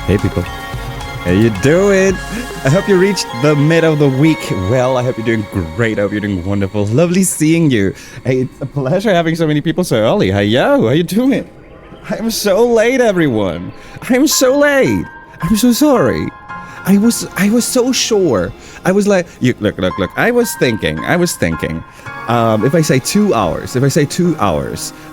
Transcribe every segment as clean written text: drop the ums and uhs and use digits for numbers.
Hey people, how you doing? I hope you reached the mid of the week. Well, I hope you're doing great. I hope you're doing wonderful. Lovely seeing you. Hey, it's a pleasure having so many people so early. Hey yo, how you doing? I'm so late, everyone. I'm so late. I'm so sorry. I was so sure. I was like, look. I was thinking. If I say 2 hours,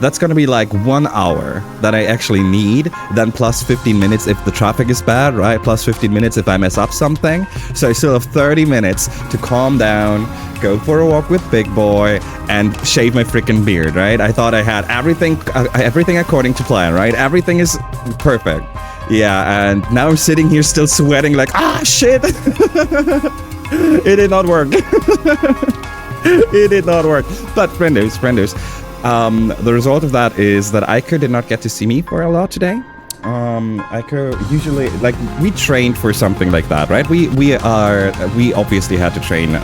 that's gonna be like 1 hour that I actually need. Then plus 15 minutes if the traffic is bad, right? Plus 15 minutes if I mess up something. So I still have 30 minutes to calm down, go for a walk with Big Boy, and shave my freaking beard, right? I thought I had everything according to plan, right? Everything is perfect. Yeah, and now I'm sitting here still sweating like, shit! It did not work. It did not work. But friendos, the result of that is that Aiko did not get to see me for a lot today. Aiko usually, like, we trained for something like that, right? We obviously had to train.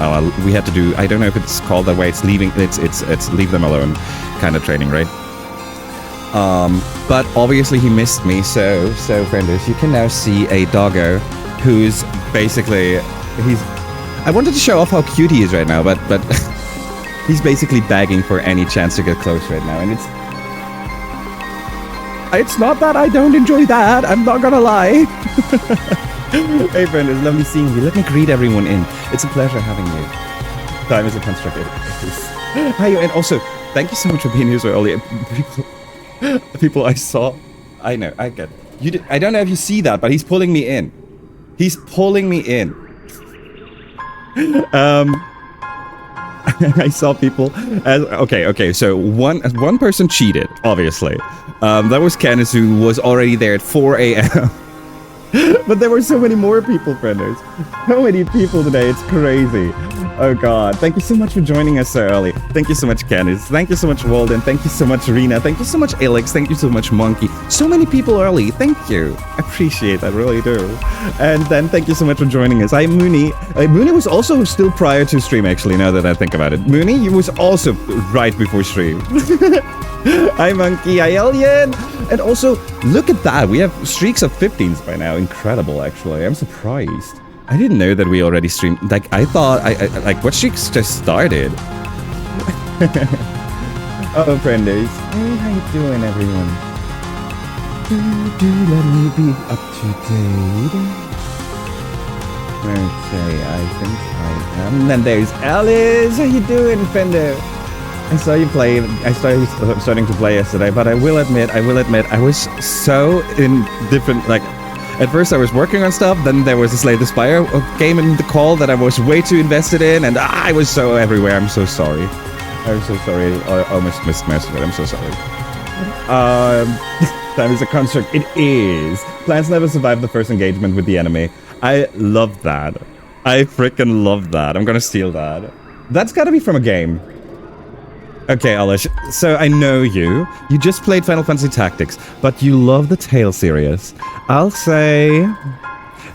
We had to do, I don't know if it's called that way. It's leave them alone kind of training, right? But obviously he missed me, so friendos, you can now see a doggo who's basically, I wanted to show off how cute he is right now, but he's basically begging for any chance to get close right now, and it's not that I don't enjoy that, I'm not gonna lie. Hey friendos, lovely seeing you. Let me greet everyone in. It's a pleasure having you. Time is a construct. Hi, and also, thank you so much for being here so early. People I saw, I know, I get you. I don't know if you see that, but he's pulling me in. He's pulling me in. I saw people. Okay. So one person cheated, obviously. That was Candice, who was already there at 4 a.m. But there were so many more people, friendos. So many people today. It's crazy. Oh god. Thank you so much for joining us so early. Thank you so much, Candice. Thank you so much, Walden. Thank you so much, Rena. Thank you so much, Alex. Thank you so much, Monkey. So many people early. Thank you. I appreciate that. Really do. And then thank you so much for joining us. Hi, Mooney. Mooney was also still prior to stream, actually, now that I think about it. Mooney, you was also right before stream. Hi, Monkey. Hi, Alien. And also, look at that. We have streaks of 15s by now. Incredible, actually. I'm surprised. I didn't know that we already streamed. Like, I thought, like, what streaks just started? Oh, friendos. Hey, how you doing, everyone? Let me be up to date. Okay, I think I am. And then there's Alice. How you doing, friendo? I saw you play. I starting to play yesterday, but I will admit, I was so indifferent. Like, at first I was working on stuff, then there was a Slay the Spire game in the call that I was way too invested in, and I was so everywhere. I'm so sorry. I'm so sorry. I almost missed most of it. I'm so sorry. Time is a construct. It is. Plants never survive the first engagement with the enemy. I love that. I freaking love that. I'm gonna steal that. That's gotta be from a game. Okay, Alish, so I know you. You just played Final Fantasy Tactics, but you love the Tale series. I'll say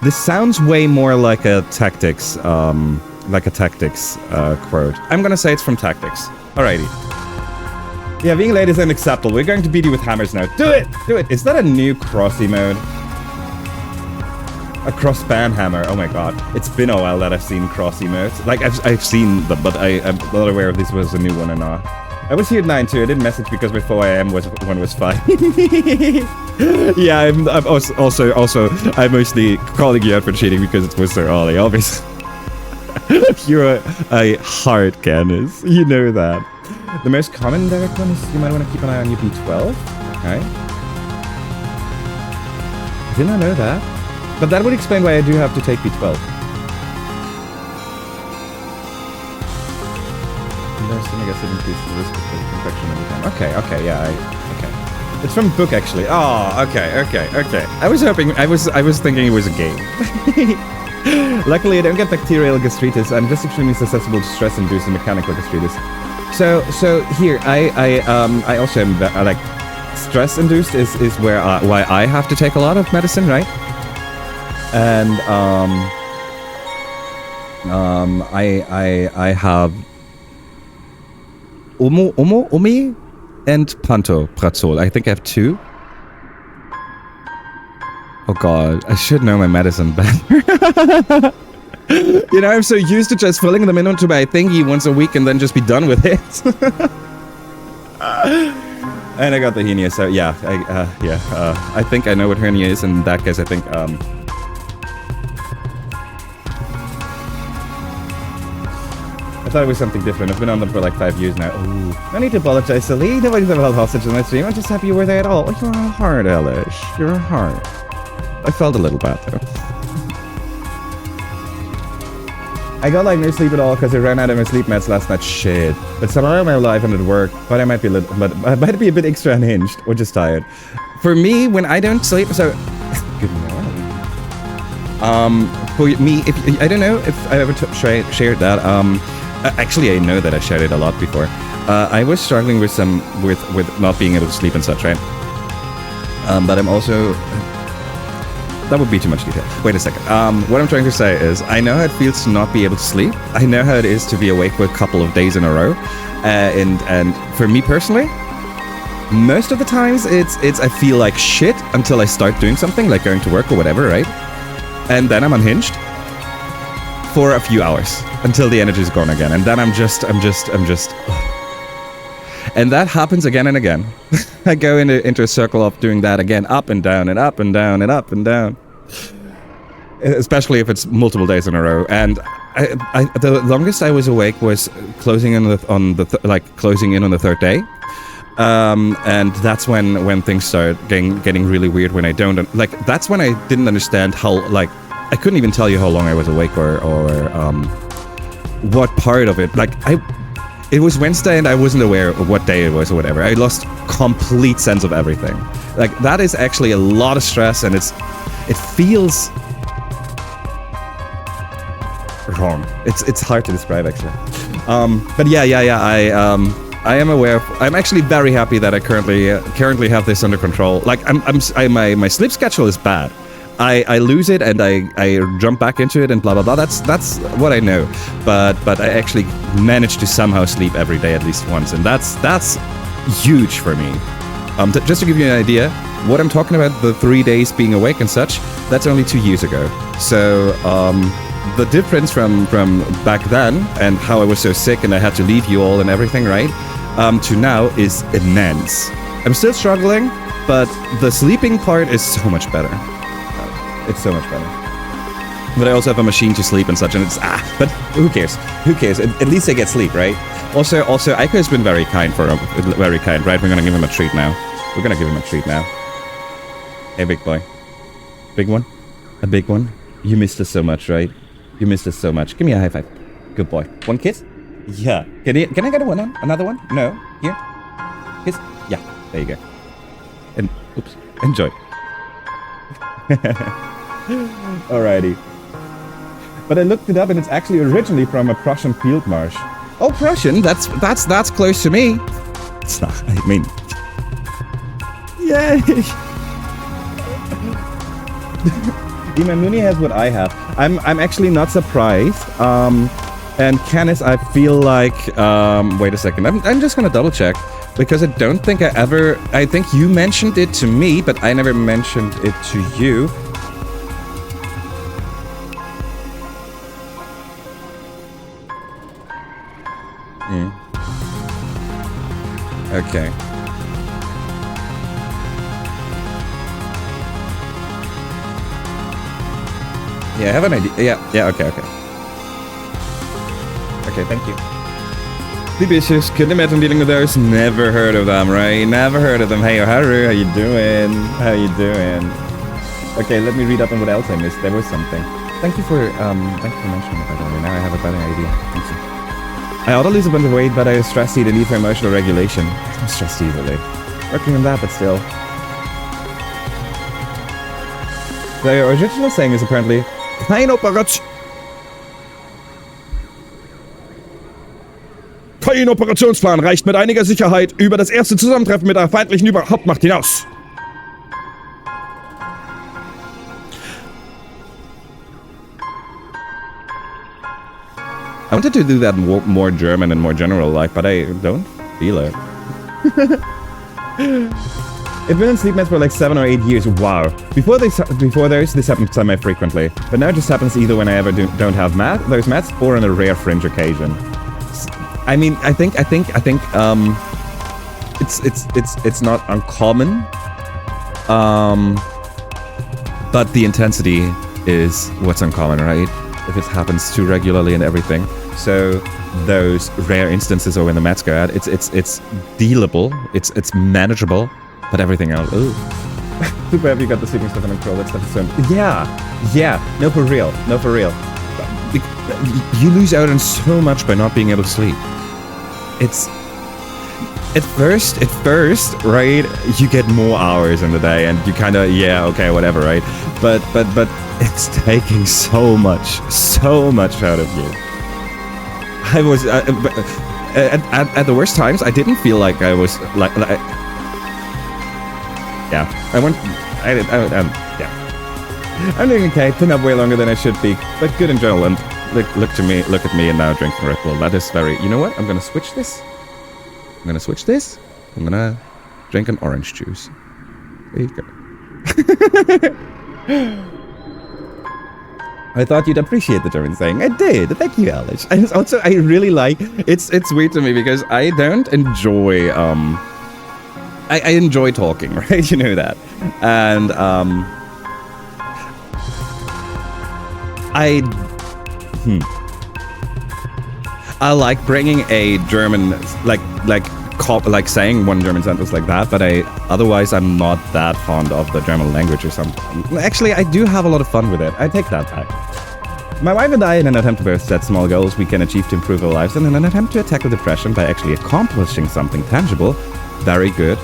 this sounds way more like a Tactics, quote. I'm gonna say it's from Tactics. Alrighty. Yeah, being late is unacceptable. We're going to beat you with hammers now. Do it! Do it! Is that a new crossy mode? A cross-band hammer. Oh my god. It's been a while that I've seen crossy modes. Like, I've seen them, but I'm not aware if this was a new one or not. I was here at 9 too. I didn't message because my 4 a.m. was fine. Yeah, I'm also I'm mostly calling you out for cheating because it was so early, obviously. You're a hard Candice. You know that. The most common direct one is you might want to keep an eye on your B12. Okay. Did not know that. But that would explain why I do have to take B12. I guess it increases the risk of infection every time. Okay, yeah, okay. It's from a book, actually. Oh, okay. I was thinking it was a game. Luckily, I don't get bacterial gastritis. I'm just extremely susceptible to stress-induced mechanical gastritis. So here, I also am, like, stress-induced is where why I have to take a lot of medicine, right? And I have Omi and Pantoprazole. I think I have 2. Oh god, I should know my medicine better. You know, I'm so used to just filling them into my thingy once a week and then just be done with it. And I got the hernia, so yeah, I think I know what hernia is. In that case, I think, I thought it was something different. I've been on them for like 5 years now. Ooh. I need to apologize, Silly. Nobody's ever held hostage in my stream. I'm just happy you were there at all. Oh, you're a heart, Elish. You're a heart. I felt a little bad, though. I got like no sleep at all because I ran out of my sleep meds last night. Shit. But somehow I'm alive and at work. But I might be a bit extra unhinged or just tired. For me, when I don't sleep, so good morning. For me, if I don't know if I ever shared that. Actually, I know that I shared it a lot before. I was struggling with with not being able to sleep and such, right? But I'm also. That would be too much detail. Wait a second. What I'm trying to say is, I know how it feels to not be able to sleep. I know how it is to be awake for a couple of days in a row. And for me personally, most of the times it's I feel like shit until I start doing something, like going to work or whatever, right? And then I'm unhinged for a few hours until the energy's gone again. And then I'm just. And that happens again and again. I go into a circle of doing that again, up and down and up and down and up and down. Especially if it's multiple days in a row. And the longest I was awake was closing in on the third day. And that's when things start getting really weird. When I don't that's when I didn't understand how I couldn't even tell you how long I was awake or what part of it. It was Wednesday and I wasn't aware of what day it was or whatever. I lost complete sense of everything. That is actually a lot of stress and it feels wrong. It's hard to describe actually. But yeah. I am aware. I'm actually very happy that I currently have this under control. My sleep schedule is bad. I lose it and I jump back into it and blah blah blah. That's what I know. But I actually manage to somehow sleep every day at least once, and that's huge for me. Just to give you an idea, what I'm talking about, the 3 days being awake and such, that's only 2 years ago. So the difference from back then and how I was so sick and I had to leave you all and everything, right? To now is immense. I'm still struggling, but the sleeping part is so much better. It's so much better. But I also have a machine to sleep and such, and it's but who cares? Who cares? At least I get sleep, right? Also, Aiko has been very kind, right? We're gonna give him a treat now. Hey, big boy. Big one? A big one? You missed us so much, right? You missed us so much. Give me a high five. Good boy. One kiss? Yeah. Can I get another one? No? Here? Kiss? Yeah. There you go. And, oops. Enjoy. Alrighty. But I looked it up and it's actually originally from a Prussian field march. Oh, Prussian? That's close to me. It's not, I mean... Yay! Iman Mooney has what I have. I'm actually not surprised. And Canis, I feel like... wait a second. I'm just gonna double check. Because I don't think I think you mentioned it to me, but I never mentioned it to you. Okay. Yeah, I have an idea. Yeah, okay. Okay, thank you. The Bishops, couldn't imagine dealing with those. Never heard of them, right? Never heard of them. Hey, Oharu, how you doing? Okay, let me read up on what else I missed. There was something. Thank you for mentioning it, by the way. Now I have a better idea. Thank you. I ought to lose a bunch of weight, but I was stressed the need for emotional regulation. I'm stressed easily. Working on that, but still. The original saying is apparently, kein Operationsplan reicht mit einiger Sicherheit über das erste Zusammentreffen mit einer feindlichen Hauptmacht hinaus. I wanted to do that more German and more general like, but I don't feel it. I've been in sleep meds for like 7 or 8 years. Wow. Before those, this happened semi-frequently. But now it just happens either when I ever don't have those meds or on a rare fringe occasion. I mean, I think it's not uncommon. But the intensity is what's uncommon, right? If it happens too regularly and everything. So those rare instances, or when the meds go out, it's dealable, it's manageable, but everything else, ooh. Super happy you got the sleeping stuff under control. That stuff is so... Yeah. No, for real. You lose out on so much by not being able to sleep. It's... At first, right, you get more hours in the day, and you kind of, yeah, okay, whatever, right? But it's taking so much out of you. I was at the worst times, I didn't feel like I was yeah. I'm doing okay. Been up way longer than I should be, but good in general. And look at me, and now drinking Red Bull. That is very. You know what? I'm gonna switch this. I'm gonna drink an orange juice. There you go. I thought you'd appreciate the German saying. I did. Thank you, Alice. And also, I really like... It's weird to me because I don't enjoy... I enjoy talking, right? You know that. And, I like bringing a German... Like saying one German sentence like that, but otherwise I'm not that fond of the German language or something. Actually, I do have a lot of fun with it. I take that back. My wife and I, in an attempt to both set small goals we can achieve to improve our lives, and in an attempt to tackle depression by actually accomplishing something tangible, very good,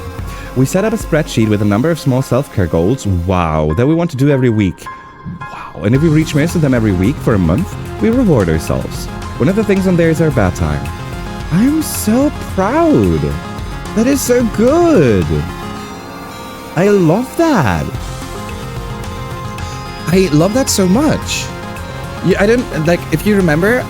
we set up a spreadsheet with a number of small self-care goals, wow, that we want to do every week. Wow, and if we reach most of them every week for a month, we reward ourselves. One of the things on there is our bath time. I'm so proud. That is so good. I love that. I love that so much. Yeah, I didn't, like, if you remember,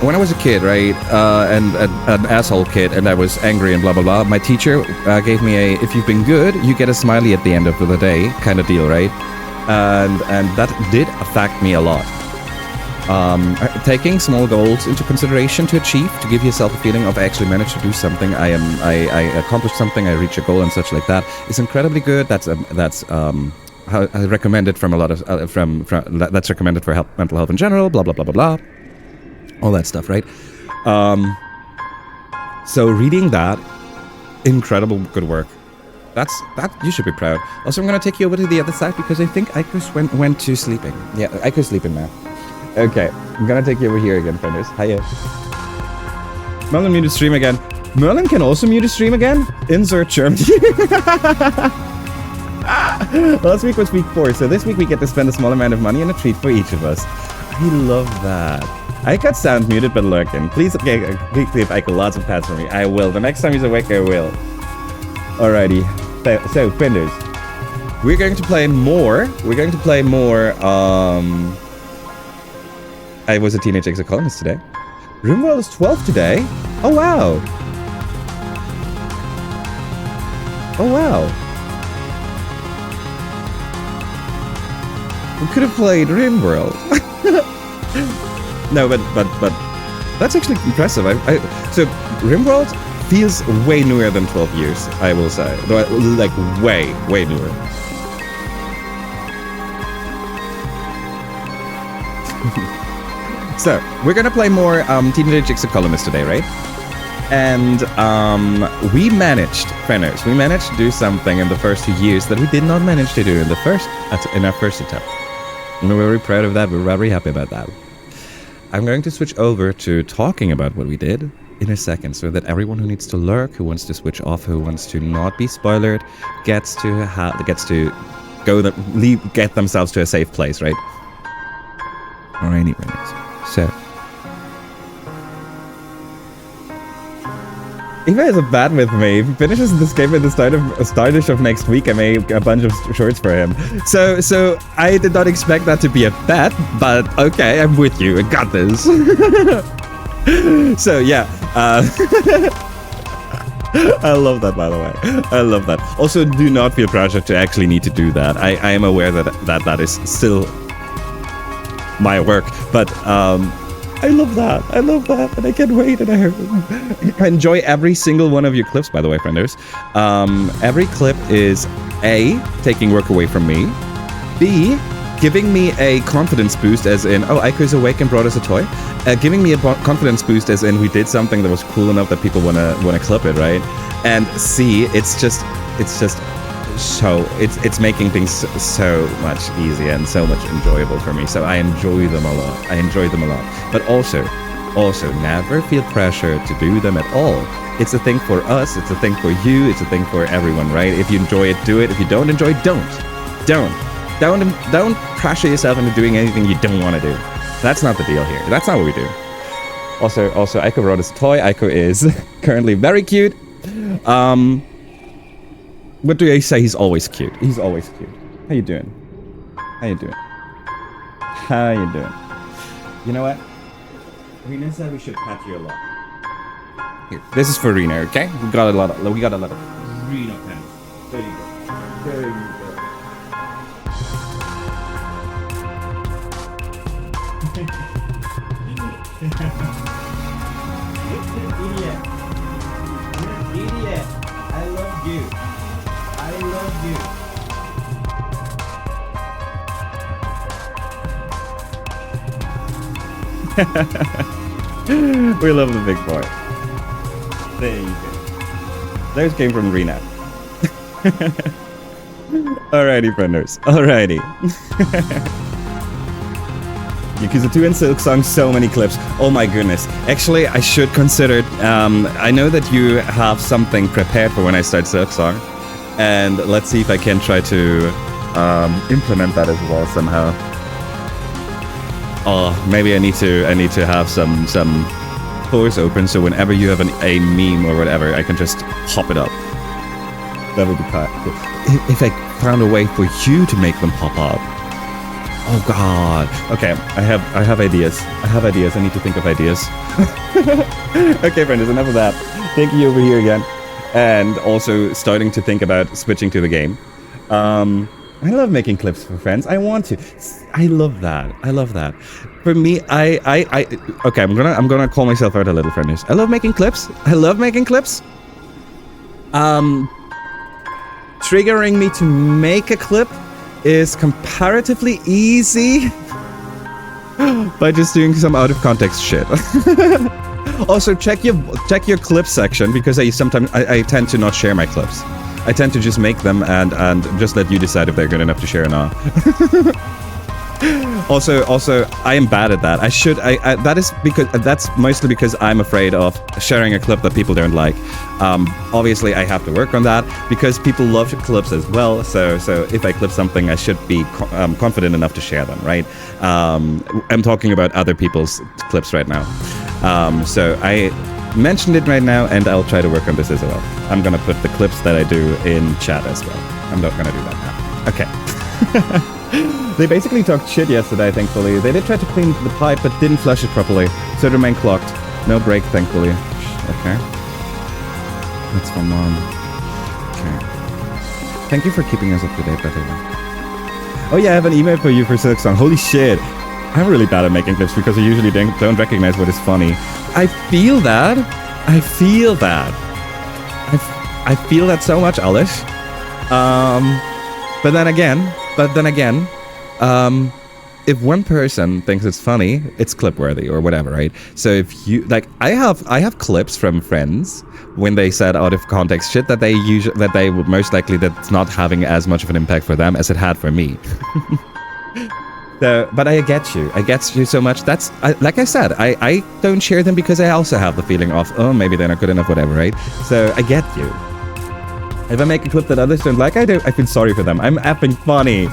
when I was a kid, right, and an asshole kid, and I was angry and blah, blah, blah, my teacher gave me a, if you've been good, you get a smiley at the end of the day kind of deal, right? And that did affect me a lot. Taking small goals into consideration to achieve, to give yourself a feeling of I actually managed to do something, I accomplished something, I reached a goal and such like that, is incredibly good. That's how I recommend it from a lot of that's recommended for mental health in general, blah blah blah blah blah, all that stuff, right? So reading that, incredible good work. That you should be proud. Also, I'm gonna take you over to the other side because I think Aiko's went to sleeping. Yeah, Aiko's sleeping now. Okay, I'm gonna take you over here again, friends. Hiya. Merlin muted stream again. Merlin can also mute a stream again? Insert Germany. Last week was week 4, so this week we get to spend a small amount of money and a treat for each of us. I love that. I got sound muted but lurking. Please give Aiko lots of pats for me. I will. The next time he's awake, I will. Alrighty. So, Fenders. We're going to play more. I Was A Teenage Exocolonist today. RimWorld is 12 today. Oh, wow. Oh, wow. We could have played RimWorld. No, but that's actually impressive. So RimWorld feels way newer than 12 years, I will say. Like way newer. So we're gonna play more Teenage Exocolonist today, right? And we managed to do something in the first 2 years that we did not manage to do in our first attempt. And we're very proud of that. We're very happy about that. I'm going to switch over to talking about what we did in a second, so that everyone who needs to lurk, who wants to switch off, who wants to not be spoiled, gets to get themselves to a safe place, right? Alrighty, so. Eva is a bad with me. If he finishes this game at the start of next week, I make a bunch of shorts for him. So I did not expect that to be a bet, but okay, I'm with you. I got this. So yeah. I love that, by the way. I love that. Also, do not feel pressured to actually need to do that. I am aware that is still my work, but I love that. I love that, and I can't wait. And I enjoy every single one of your clips, by the way, frienders. Every clip is A, taking work away from me, B, giving me a confidence boost, as in, oh, Aiko's awake and brought us a toy. Giving me a confidence boost, as in, we did something that was cool enough that people wanna clip it, right? And C, it's just so it's making things so much easier and so much enjoyable for me. So I enjoy them a lot. But also never feel pressure to do them at all. It's a thing for us. It's a thing for you. It's a thing for everyone, right? If you enjoy it, do it. If you don't enjoy it, don't pressure yourself into doing anything you don't want to do. That's not the deal here. That's not what we do. Also, Aiko brought us a toy. Aiko is currently very cute. What do I say? He's always cute. He's always cute. How you doing? How you doing? How you doing? You know what? Rena said we should pet you a lot. Here, this is for Rena, okay? We got a lot of Rena pens. There you go. There you go. Idiot. You're an idiot. I love you. I love you. We love the big boy. There you go. Those came from Rena. Alrighty, frienders. Alrighty. Yakuza 2 and Silk Song, so many clips. Oh my goodness. Actually, I should consider... I know that you have something prepared for when I start Silk Song. And let's see if I can try to implement that as well somehow. Oh, maybe I need to have some doors open, so whenever you have a meme or whatever, I can just pop it up. That would be cool. If I found a way for you to make them pop up. Oh God. Okay, I have ideas. I need to think of ideas. Okay, friends, enough of that. Thank you over here again. And also starting to think about switching to the game. I love making clips for friends. I want to. I love that. For me, okay, I'm gonna call myself out a little, friends. I love making clips. Triggering me to make a clip is comparatively easy by just doing some out of context shit. Also, check your clip section, because I tend to not share my clips. I tend to just make them and just let you decide if they're good enough to share or not. Also, I am bad at that. That's mostly because I'm afraid of sharing a clip that people don't like. Obviously, I have to work on that, because people love clips as well. So if I clip something, I should be confident enough to share them, right? I'm talking about other people's clips right now. So I mentioned it right now, and I'll try to work on this as well. I'm gonna put the clips that I do in chat as well. I'm not gonna do that now. Okay. They basically talked shit yesterday, thankfully. They did try to clean the pipe, but didn't flush it properly, so it remained clogged. No break, thankfully. Okay. That's for Mom. Okay. Thank you for keeping us up to date, by the way. Oh yeah, I have an email for you for Silk Song. Holy shit. I'm really bad at making clips because I usually don't recognize what is funny. I feel that. I feel that so much, Alice. But then again, if one person thinks it's funny, it's clip worthy or whatever, right? So if you I have clips from friends when they said out of context shit that they would most likely that's not having as much of an impact for them as it had for me. So, but I get you so much. That's like I said, I don't share them because I also have the feeling of, oh, maybe they're not good enough, whatever, right? So I get you. If I make a clip that others don't like, I feel sorry for them. I'm effing funny.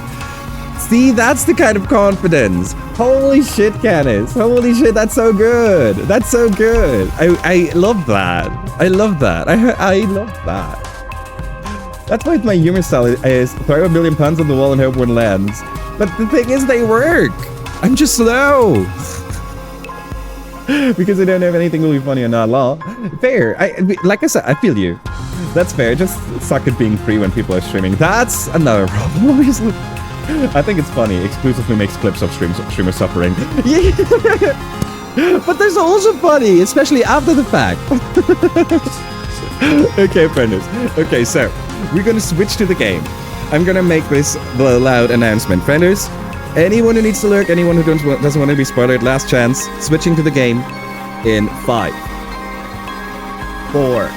See, that's the kind of confidence. Holy shit, Candice. Holy shit, that's so good. That's so good. I love that. I love that. That's why my humor style is throw a million puns on the wall and hope one lands. But the thing is, they work. I'm just slow. Because I don't have anything really funny or not. Lol. Fair. Like I said, I feel you. That's fair. Just suck at being free when people are streaming. That's another problem, obviously. I think it's funny. Exclusively makes clips of streamers suffering. Yeah. But there's also funny, especially after the fact. Okay, friends. Okay, so we're gonna switch to the game. I'm gonna make this the loud announcement. Friends, anyone who needs to lurk, anyone who doesn't want to be spoiled, last chance. Switching to the game in 5, 4,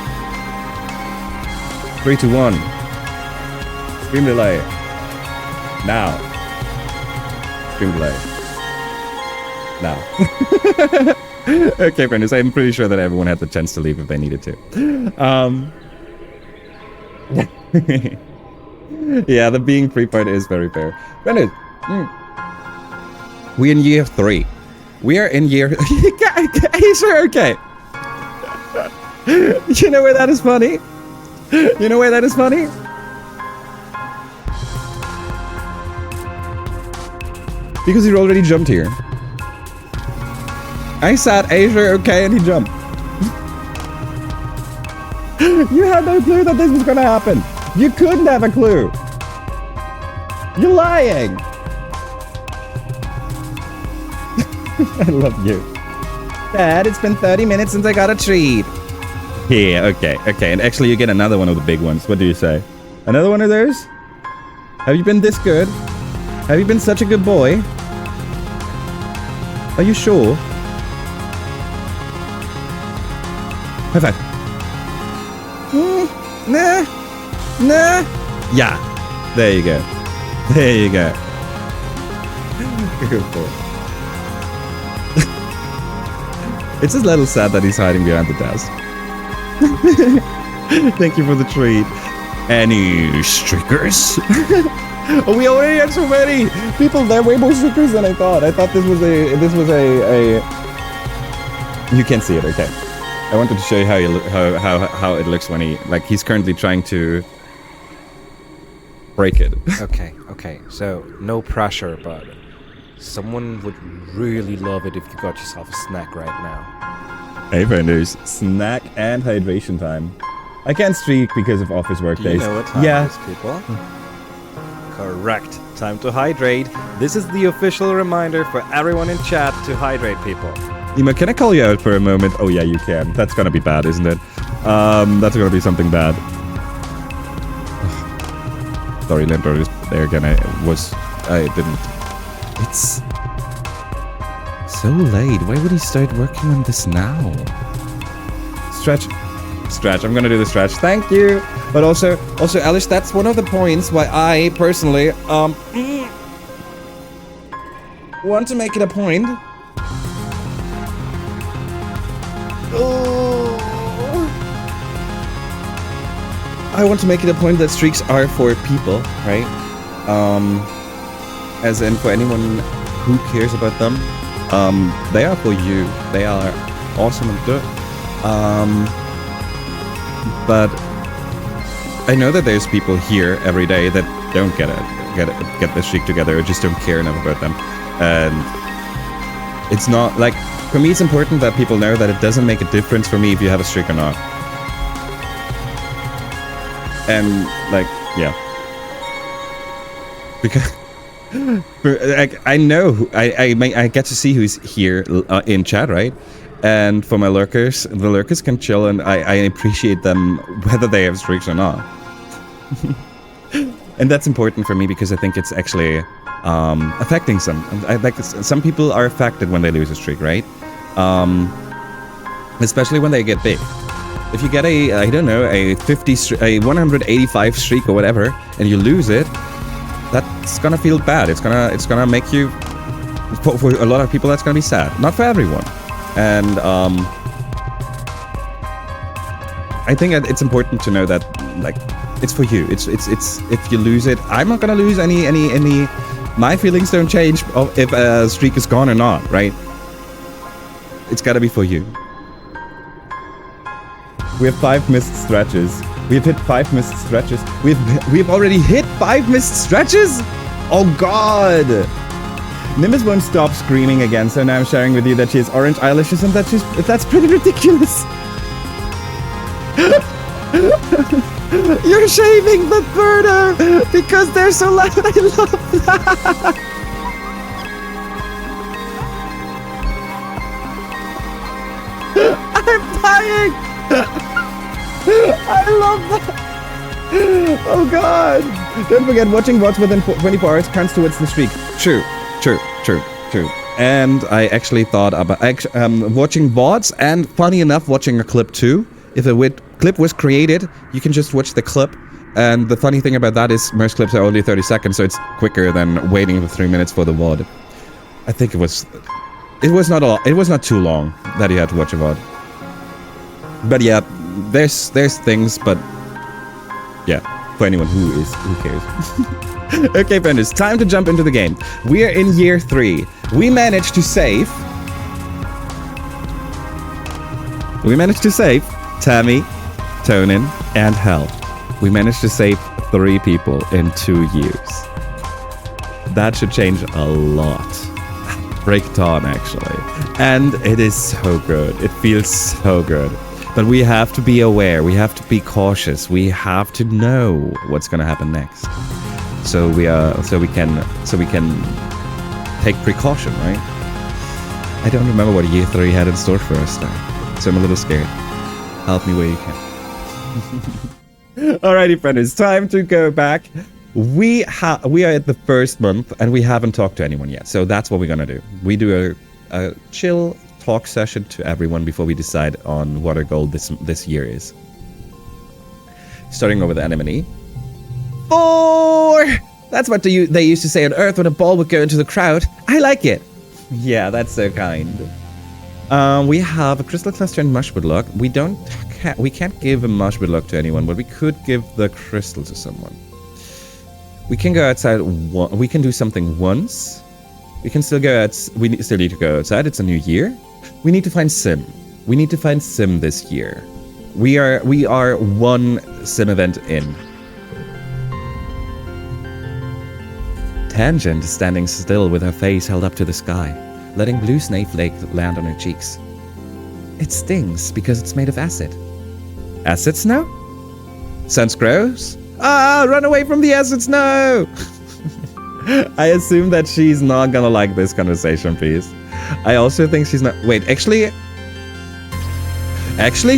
3, 2, 1. Stream delay. Now. Stream delay. Now. Okay, friends, I'm pretty sure that everyone had the chance to leave if they needed to. Yeah, the being free part is very fair. Friends, we're in year 3. We are in year... Sure, okay. You know where that is funny? You know where that is funny? Because he already jumped here. I said Asia okay and he jumped. You had no clue that this was gonna happen. You couldn't have a clue. You're lying. I love you. Dad, it's been 30 minutes since I got a treat. Yeah, okay. And actually you get another one of the big ones. What do you say? Another one of those? Have you been this good? Have you been such a good boy? Are you sure? High five. Nah. Yeah. There you go. There you go. Good boy. It's just a little sad that he's hiding behind the desk. Thank you for the treat. Any streakers? Oh, we already had so many people. There are way more streakers than I thought. I thought this was a. You can't see it, okay? I wanted to show you how it looks when he's currently trying to break it. Okay. So no pressure, but someone would really love it if you got yourself a snack right now. Hey, friends, snack and hydration time. I can't streak because of office work days. You know what time it is, people? Correct. Time to hydrate. This is the official reminder for everyone in chat to hydrate, people. Ema, can I call you out for a moment? Oh yeah, you can. That's gonna be bad, isn't it? That's gonna be something bad. Sorry, Landlord is there again. I didn't. It's so late. Why would he start working on this now? Stretch. I'm gonna do the stretch. Thank you. But also, Alice, that's one of the points why I personally want to make it a point. I want to make it a point that streaks are for people, right? As in for anyone who cares about them. They are for you. They are awesome and good. But I know that there's people here every day that don't get the streak together or just don't care enough about them. And it's not like, for me it's important that people know that it doesn't make a difference for me if you have a streak or not. And like, yeah. Because I know I get to see who's here in chat, right? And for my lurkers, the lurkers can chill, and I appreciate them whether they have streaks or not. And that's important for me because I think it's actually affecting some. Some people are affected when they lose a streak, right? Especially when they get big. If you get a 185 streak or whatever, and you lose it, that's gonna feel bad. It's gonna make you, for a lot of people, that's gonna be sad. Not for everyone. And I think it's important to know that, like, it's for you. It's if you lose it, I'm not gonna lose any. My feelings don't change if a streak is gone or not, right? It's gotta be for you. We have 5 missed stretches. We've hit 5 missed stretches. We've already hit 5 missed stretches? Oh god! Nimbus won't stop screaming again, so now I'm sharing with you that she has orange eyelashes and that's pretty ridiculous. You're shaving the birdo because they're so loud. I love that. I'm dying. I love that. Oh god. Don't forget, watching VODs within 24 hours counts towards the streak. True. And I actually thought about watching VODs, and funny enough, watching a clip too. If a clip was created, you can just watch the clip. And the funny thing about that is most clips are only 30 seconds, so it's quicker than waiting for 3 minutes for the VOD. I think it was not too long that you had to watch a VOD. But yeah, there's things, but yeah, for anyone who cares. Okay, friend, it's time to jump into the game. We are in year 3. We managed to save Tammy, Tonin, and Hel. We managed to save 3 people in 2 years. That should change a lot. Break it on, actually. And it is so good. It feels so good. But we have to be aware. We have to be cautious. We have to know what's gonna happen next. So we can take precaution, right? I don't remember what year 3 had in store for us now, so I'm a little scared. Help me where you can. Alrighty, friend, it's time to go back. We are at the first month and we haven't talked to anyone yet, so that's what we're gonna do. We do a chill talk session to everyone before we decide on what our goal this year is. Starting over the anemone. 4! That's what they used to say on Earth when a ball would go into the crowd. I like it. Yeah, that's so kind. We have a crystal cluster and mushwood lock. We can't give a mushwood lock to anyone, but we could give the crystal to someone. We can go outside. We can do something once. We can still go out. We still need to go outside. It's a new year. We need to find Sim. We need to find Sim this year. We are one Sim event in. Tangent is standing still with her face held up to the sky, letting blue snowflake land on her cheeks. It stings because it's made of acid. Acid snow? Sounds gross. Ah, run away from the acid snow! I assume that she's not gonna like this conversation piece. I also think she's not... Wait, actually,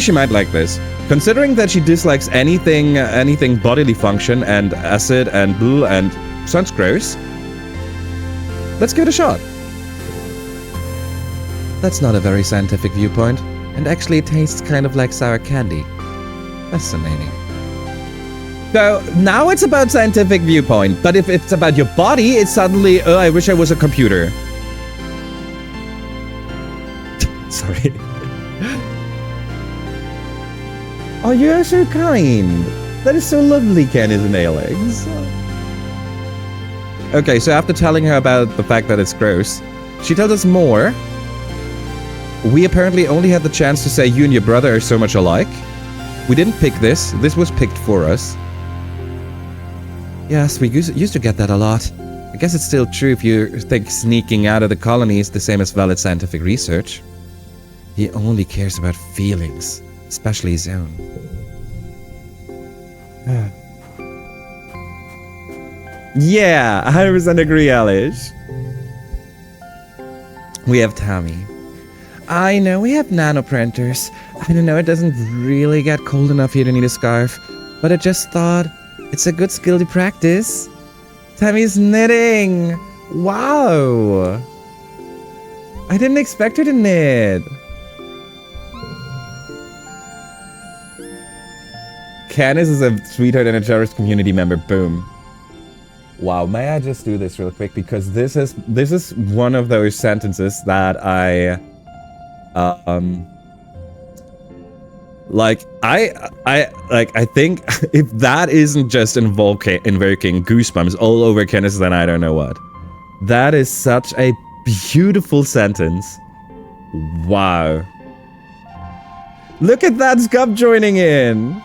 she might like this. Considering that she dislikes anything bodily function and acid and blue and sounds gross, let's give it a shot. That's not a very scientific viewpoint, and actually it tastes kind of like sour candy. Fascinating. So, now it's about scientific viewpoint, but if it's about your body, it's suddenly, oh, I wish I was a computer. Sorry. Oh, you're so kind. That is so lovely, Candice and Alex. Okay, so after telling her about the fact that it's gross, she tells us more. We apparently only had the chance to say you and your brother are so much alike. We didn't pick this. This was picked for us. Yes, we used to get that a lot. I guess it's still true if you think sneaking out of the colony is the same as valid scientific research. He only cares about feelings, especially his own. Yeah, 100% agree, Alish. We have Tommy. I know we have nanoprinters. I don't know, it doesn't really get cold enough here to need a scarf, but I just thought it's a good skill to practice. Tammy's knitting. Wow. I didn't expect her to knit. Candice is a sweetheart and a cherished community member. Boom. Wow, may I just do this real quick, because this is one of those sentences that I think if that isn't just invoking goosebumps all over Candice, then I don't know what. That is such a beautiful sentence. Wow. Look at that Scub joining in.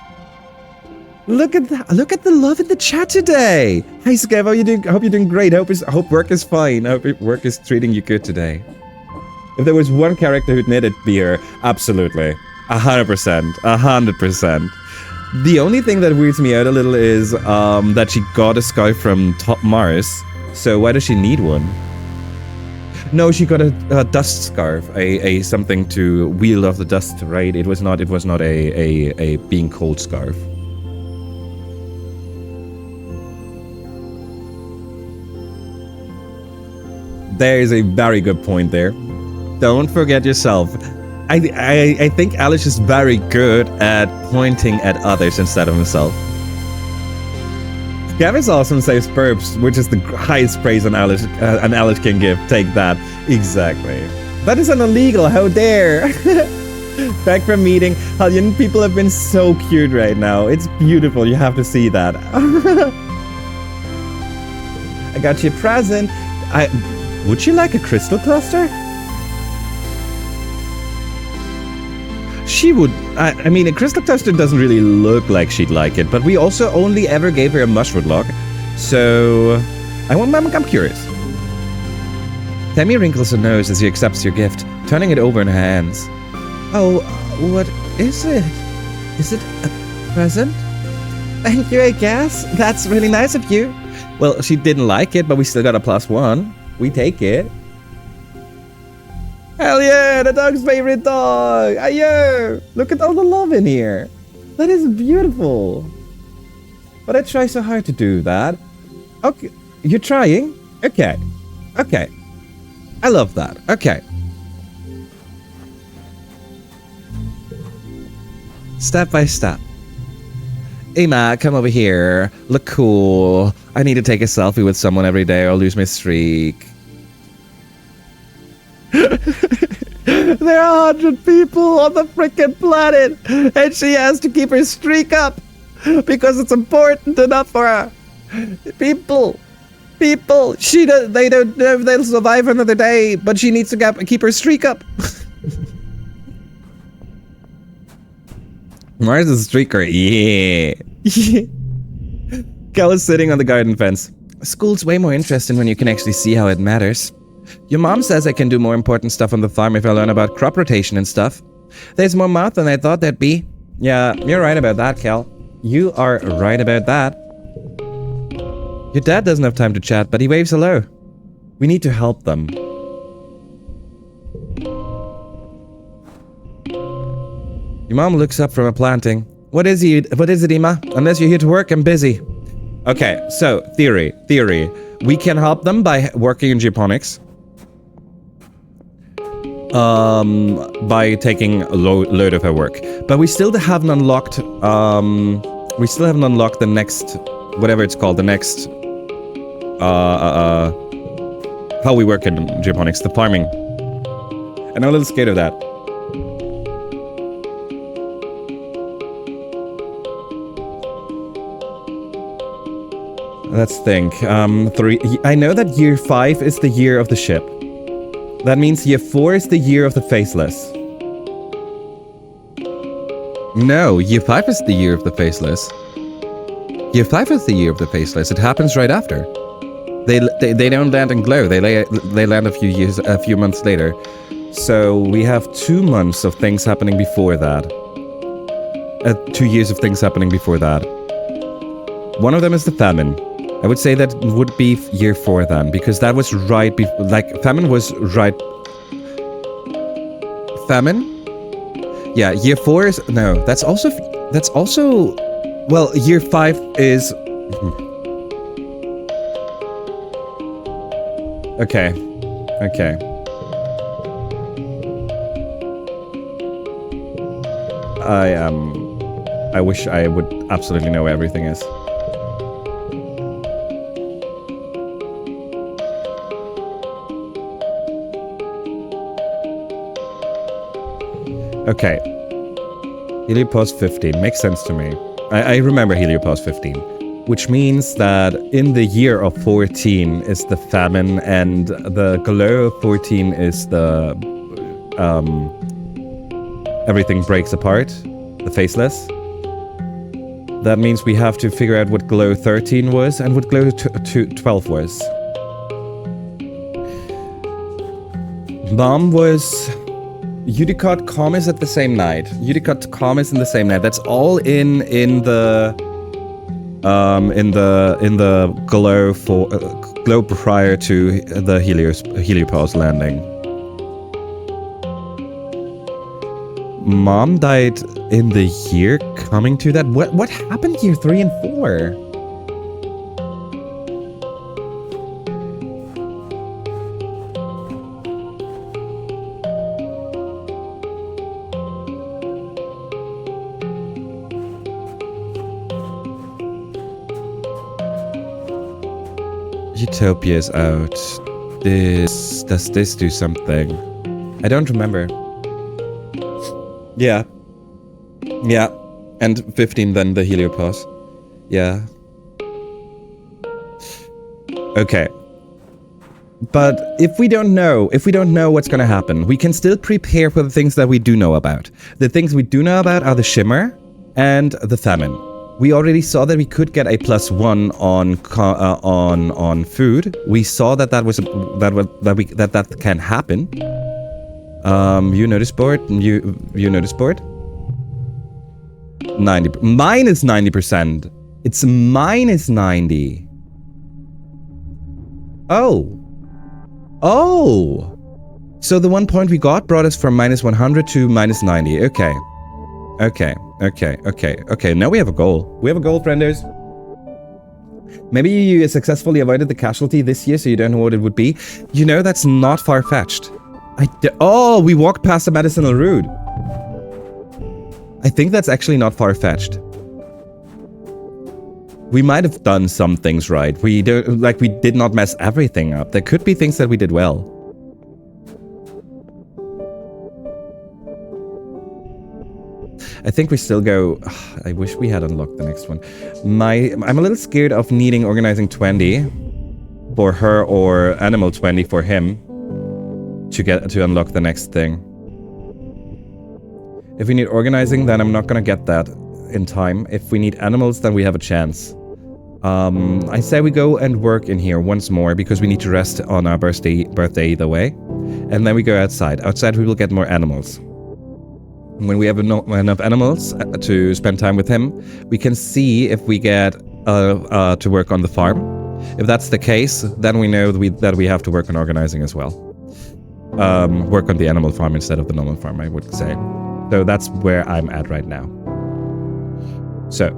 Look at that. Look at the love in the chat today. Hey, Skev, how you doing? I hope you're doing great. Hope work is fine. I hope work is treating you good today. If there was one character who'd knit, it'd be her. Absolutely. 100%. 100%. The only thing that weirds me out a little is that she got a scarf from Top Mars. So why does she need one? No, she got a dust scarf, a something to wheel off the dust, right? It was not a being cold scarf. There is a very good point there. Don't forget yourself. I think Alice is very good at pointing at others instead of himself. Gavin's awesome says burps, which is the highest praise an Alice can give. Take that. Exactly. That is an illegal. How dare? Back from meeting. Hellion people have been so cute right now. It's beautiful. You have to see that. I got you a present. Would you like a crystal cluster? She would. I mean, a crystal cluster doesn't really look like she'd like it, but we also only ever gave her a mushroom log. So, I'm curious. Tammy wrinkles her nose as she accepts your gift, turning it over in her hands. Oh, what is it? Is it a present? Thank you, I guess. That's really nice of you. Well, she didn't like it, but we still got a +1. We take it. Hell yeah, the dog's favorite dog. Ayo, look at all the love in here. That is beautiful. But I try so hard to do that. Okay, you're trying? Okay. Okay. I love that. Okay. Step by step. Hey Matt, come over here. Look cool. I need to take a selfie with someone every day or I'll lose my streak. There are 100 people on the frickin' planet, and she has to keep her streak up because it's important enough for her. People, they don't know if they'll survive another day, but she needs to keep her streak up. Mars is a streaker, yeah. Cal is sitting on the garden fence. School's way more interesting when you can actually see how it matters. Your mom says I can do more important stuff on the farm if I learn about crop rotation and stuff. There's more math than I thought there'd be. Yeah, you're right about that, Cal. You are right about that. Your dad doesn't have time to chat, but he waves hello. We need to help them. Your mom looks up from a planting. What is it, Ima? Unless you're here to work, I'm busy. Okay, so, theory. We can help them by working in geoponics. By taking a load of her work. But we still haven't unlocked, the next, whatever it's called, the next, how we work in geoponics, the farming. And I'm a little scared of that. Let's think. I know that year 5 is the year of the ship. That means year 4 is the year of the faceless. No, year 5 is the year of the faceless. Year 5 is the year of the faceless. It happens right after. They don't land and glow. They land a few months later. So we have 2 months of things happening before that. 2 years of things happening before that. One of them is the famine. I would say that would be year 4 then, because that was right, famine was right. Famine? Yeah, year 4 is, no, that's also, well, year 5 is, okay. I wish I would absolutely know where everything is. Okay. Heliopause 15 makes sense to me. I remember Heliopause 15, which means that in the year of 14 is the famine, and the glow of 14 is the everything breaks apart, the faceless. That means we have to figure out what glow 13 was and what glow 12 was. Mom was Udicott Comis at the same night. Udicott Comis in the same night. That's all in the glow prior to the heliopause landing. Mom died in the year coming to that. What happened year 3 and 4? Utopia's out. Does this do something? I don't remember. Yeah. Yeah. And 15 then the heliopause. Yeah. Okay. But if we don't know what's gonna happen, we can still prepare for the things that we do know about. The things we do know about are the shimmer and the famine. We already saw that we could get a +1 on food. We saw that that can happen. You notice board? You notice board? 90 minus 90%. It's minus 90. Oh. So the 1 point we got brought us from minus 100 to minus 90. Okay. Now we have a goal. We have a goal, friendos. Maybe you successfully avoided the casualty this year, so you don't know what it would be. You know, that's not far-fetched. Oh, we walked past the medicinal route. I think that's actually not far-fetched. We might have done some things right. We did not mess everything up. There could be things that we did well. I think we still go... I wish we had unlocked the next one. I'm a little scared of needing organizing 20 for her or animal 20 for him to unlock the next thing. If we need organizing, then I'm not gonna get that in time. If we need animals, then we have a chance. I say we go and work in here once more because we need to rest on our birthday either way. And then we go outside. Outside we will get more animals. When we have enough animals to spend time with him, we can see if we get to work on the farm. If that's the case, then we know that we have to work on organizing as well. Work on the animal farm instead of the normal farm, I would say. So that's where I'm at right now. So,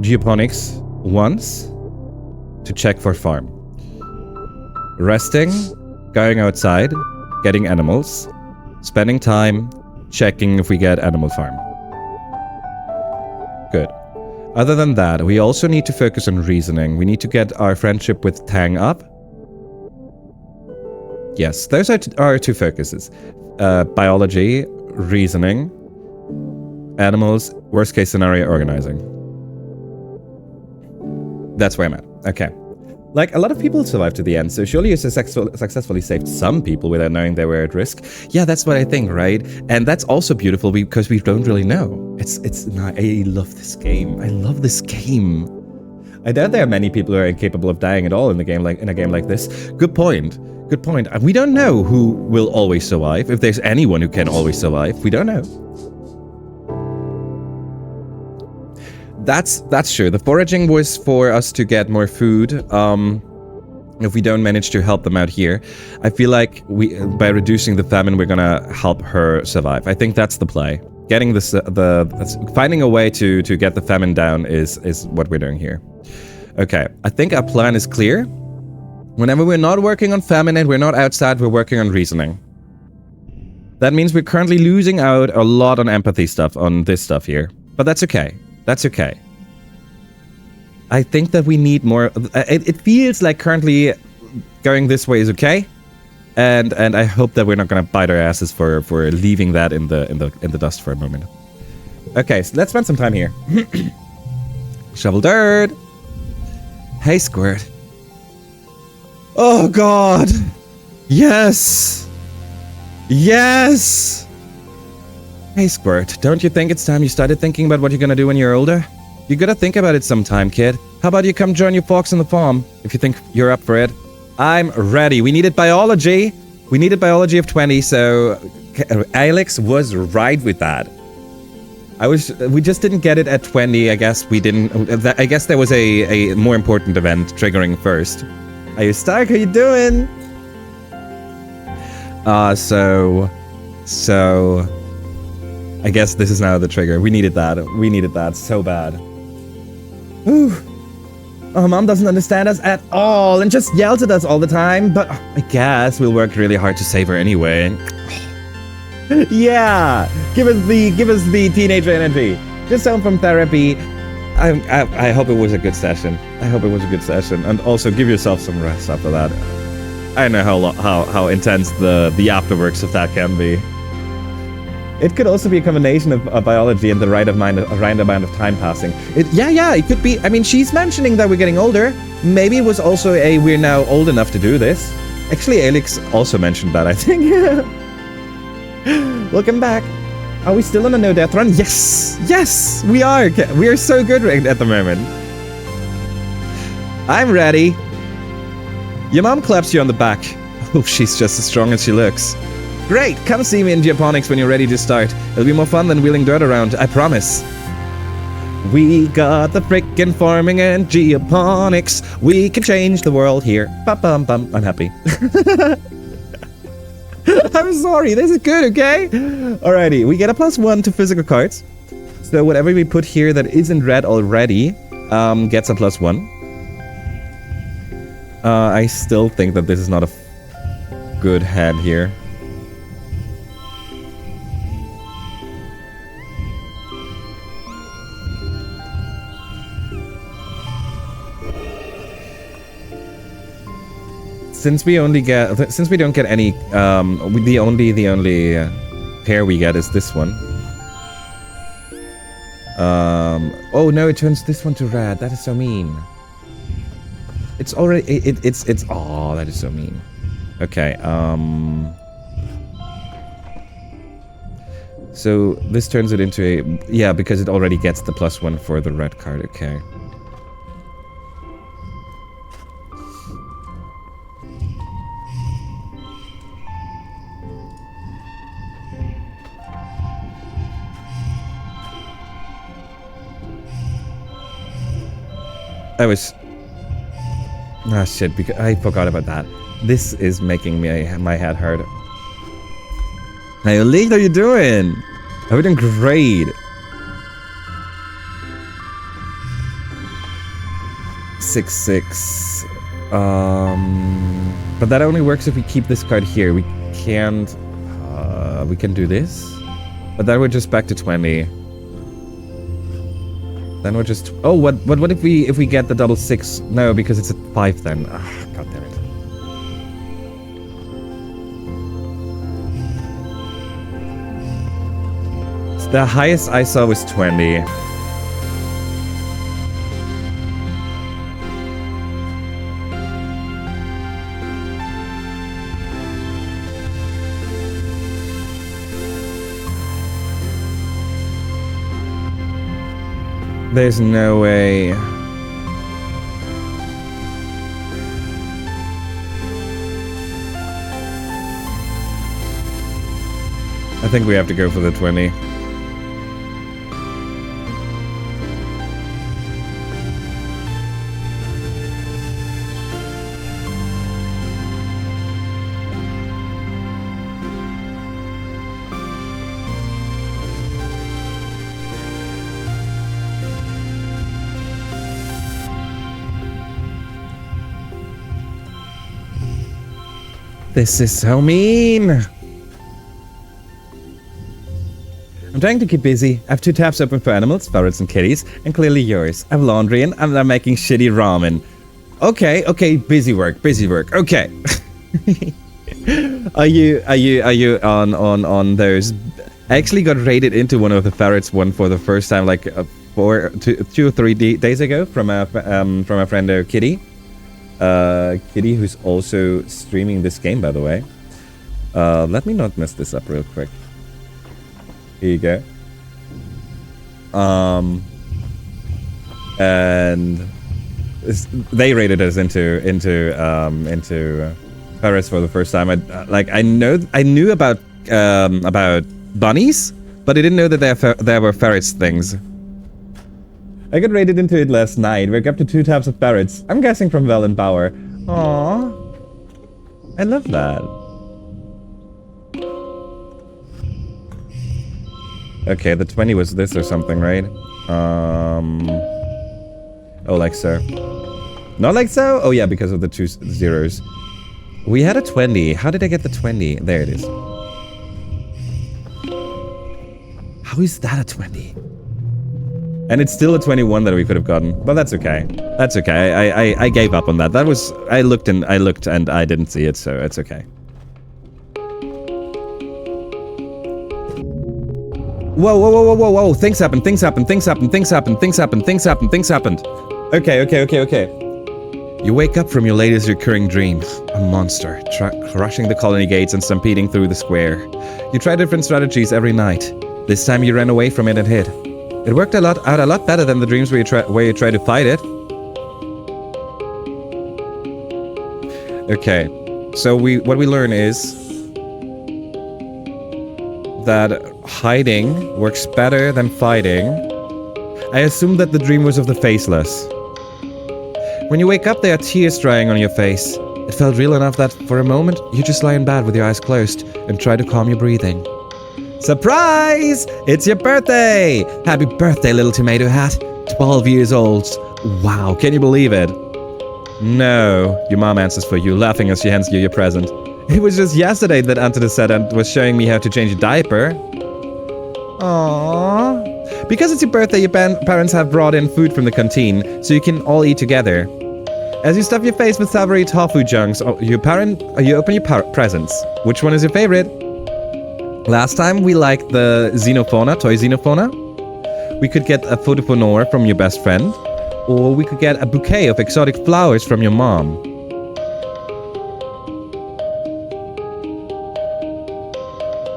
geoponics once to check for farm. Resting, going outside, getting animals, spending time, checking if we get animal farm. Good. Other than that, we also need to focus on reasoning. We need to get our friendship with Tang up. Yes, those are our two focuses. Biology, reasoning, animals, worst case scenario, organizing. That's where I'm at. Okay. Like, a lot of people survived to the end, so surely you successfully saved some people without knowing they were at risk. Yeah, that's what I think, right? And that's also beautiful because we don't really know. I love this game. I love this game. I doubt there are many people who are incapable of dying at all in a game like this. Good point. Good point. We don't know who will always survive. If there's anyone who can always survive, we don't know. That's true. The foraging was for us to get more food. If we don't manage to help them out here, I feel like by reducing the famine, we're gonna help her survive. I think that's the play. Getting this, finding a way to get the famine down is what we're doing here. Okay, I think our plan is clear. Whenever we're not working on famine and we're not outside, we're working on reasoning. That means we're currently losing out a lot on empathy stuff, on this stuff here. But that's okay. That's okay. I think that we need more. It feels like currently going this way is okay, and I hope that we're not gonna bite our asses for leaving that in the dust for a moment. Okay, so let's spend some time here. Shovel dirt. Hey, Squirt. Oh God. Yes. Yes. Hey, Squirt, don't you think it's time you started thinking about what you're gonna do when you're older? You gotta think about it sometime, kid. How about you come join your folks on the farm, if you think you're up for it? I'm ready. We needed biology. We needed biology of 20, so Alex was right with that. We just didn't get it at 20. I guess we didn't. I guess there was a more important event triggering first. Are you Stark? How you doing? So I guess this is now the trigger. We needed that. We needed that so bad. Whew. Oh, Mom doesn't understand us at all and just yells at us all the time, but I guess we'll work really hard to save her anyway. Yeah, give us the teenager energy. Just home from therapy. I hope it was a good session. I hope it was a good session, and also give yourself some rest after that. I know how intense the afterworks of that can be. It could also be a combination of biology and the right amount of time passing. Yeah, it could be. I mean, she's mentioning that we're getting older. Maybe it was also we're now old enough to do this. Actually, Alex also mentioned that, I think. Welcome back. Are we still on a no-death run? Yes, we are. We are so good right at the moment. I'm ready. Your mom claps you on the back. Oh, she's just as strong as she looks. Great, come see me in geoponics when you're ready to start. It'll be more fun than wheeling dirt around, I promise. We got the frickin' farming and geoponics. We can change the world here. Bum. I'm happy. I'm sorry, this is good, okay? Alrighty, we get a +1 to physical cards. So whatever we put here that isn't red already gets a +1. I still think that this is not a good hand here. Since we don't get any, the only pair we get is this one. Oh no, it turns this one to red. That is so mean. It's already, it's, oh, that is so mean. Okay, so this turns it into a, yeah, because it already gets the +1 for the red card, okay. Ah, shit, because I forgot about that. This is making my head hurt. Hey, Lee, how you doing? How are you doing? Great. 6/6. But that only works if we keep this card here. We can't. We can do this, but then we're just back to 20. Then we're just. Oh, what if we get the double 6? No, because it's a 5 then. Ah, God damn it. So the highest I saw was 20. There's no way. I think we have to go for the 20. This is so mean. I'm trying to keep busy. I have 2 tabs open for animals, ferrets and kitties, and clearly yours. I have laundry and I'm making shitty ramen. Okay, busy work, okay. Are you on those? I actually got raided into one of the ferrets one for the first time, like 2 or 3 days ago from a friend, Kitty. Kitty, who's also streaming this game, by the way. Let me not mess this up real quick. Here you go. And they raided us into Paris for the first time. I knew about about bunnies, but I didn't know that there were ferrets things. I got raided into it last night. Woke up to 2 types of ferrets. I'm guessing from Vel and Bauer. Aww. I love that. Okay, the 20 was this or something, right? Oh, like so. Not like so? Oh yeah, because of the 2 zeros. We had a 20. How did I get the 20? There it is. How is that a 20? And it's still a 21 that we could have gotten. But that's okay. That's okay. I gave up on that. That was... I looked and I didn't see it, so it's okay. Whoa, whoa, whoa, whoa, whoa, whoa. Things happened, things happened, things happened, things happened, things happened, things happened, things happened. Okay. You wake up from your latest recurring dream. A monster, crushing the colony gates and stampeding through the square. You try different strategies every night. This time you ran away from it and hid. It worked out a lot better than the dreams where you try to fight it. Okay, so what we learn is that hiding works better than fighting. I assume that the dream was of the faceless. When you wake up, there are tears drying on your face. It felt real enough that for a moment, you just lie in bed with your eyes closed and try to calm your breathing. Surprise! It's your birthday! Happy birthday, little tomato hat. 12 years old. Wow, can you believe it? No, your mom answers for you, laughing as she hands you your present. It was just yesterday that Antonis said and was showing me how to change a diaper. Aww. Because it's your birthday, your parents have brought in food from the canteen, so you can all eat together. As you stuff your face with savory tofu chunks, you open your presents. Which one is your favorite? Last time we liked the Xenofauna, toy Xenofauna. We could get a photoponor from your best friend, or we could get a bouquet of exotic flowers from your mom.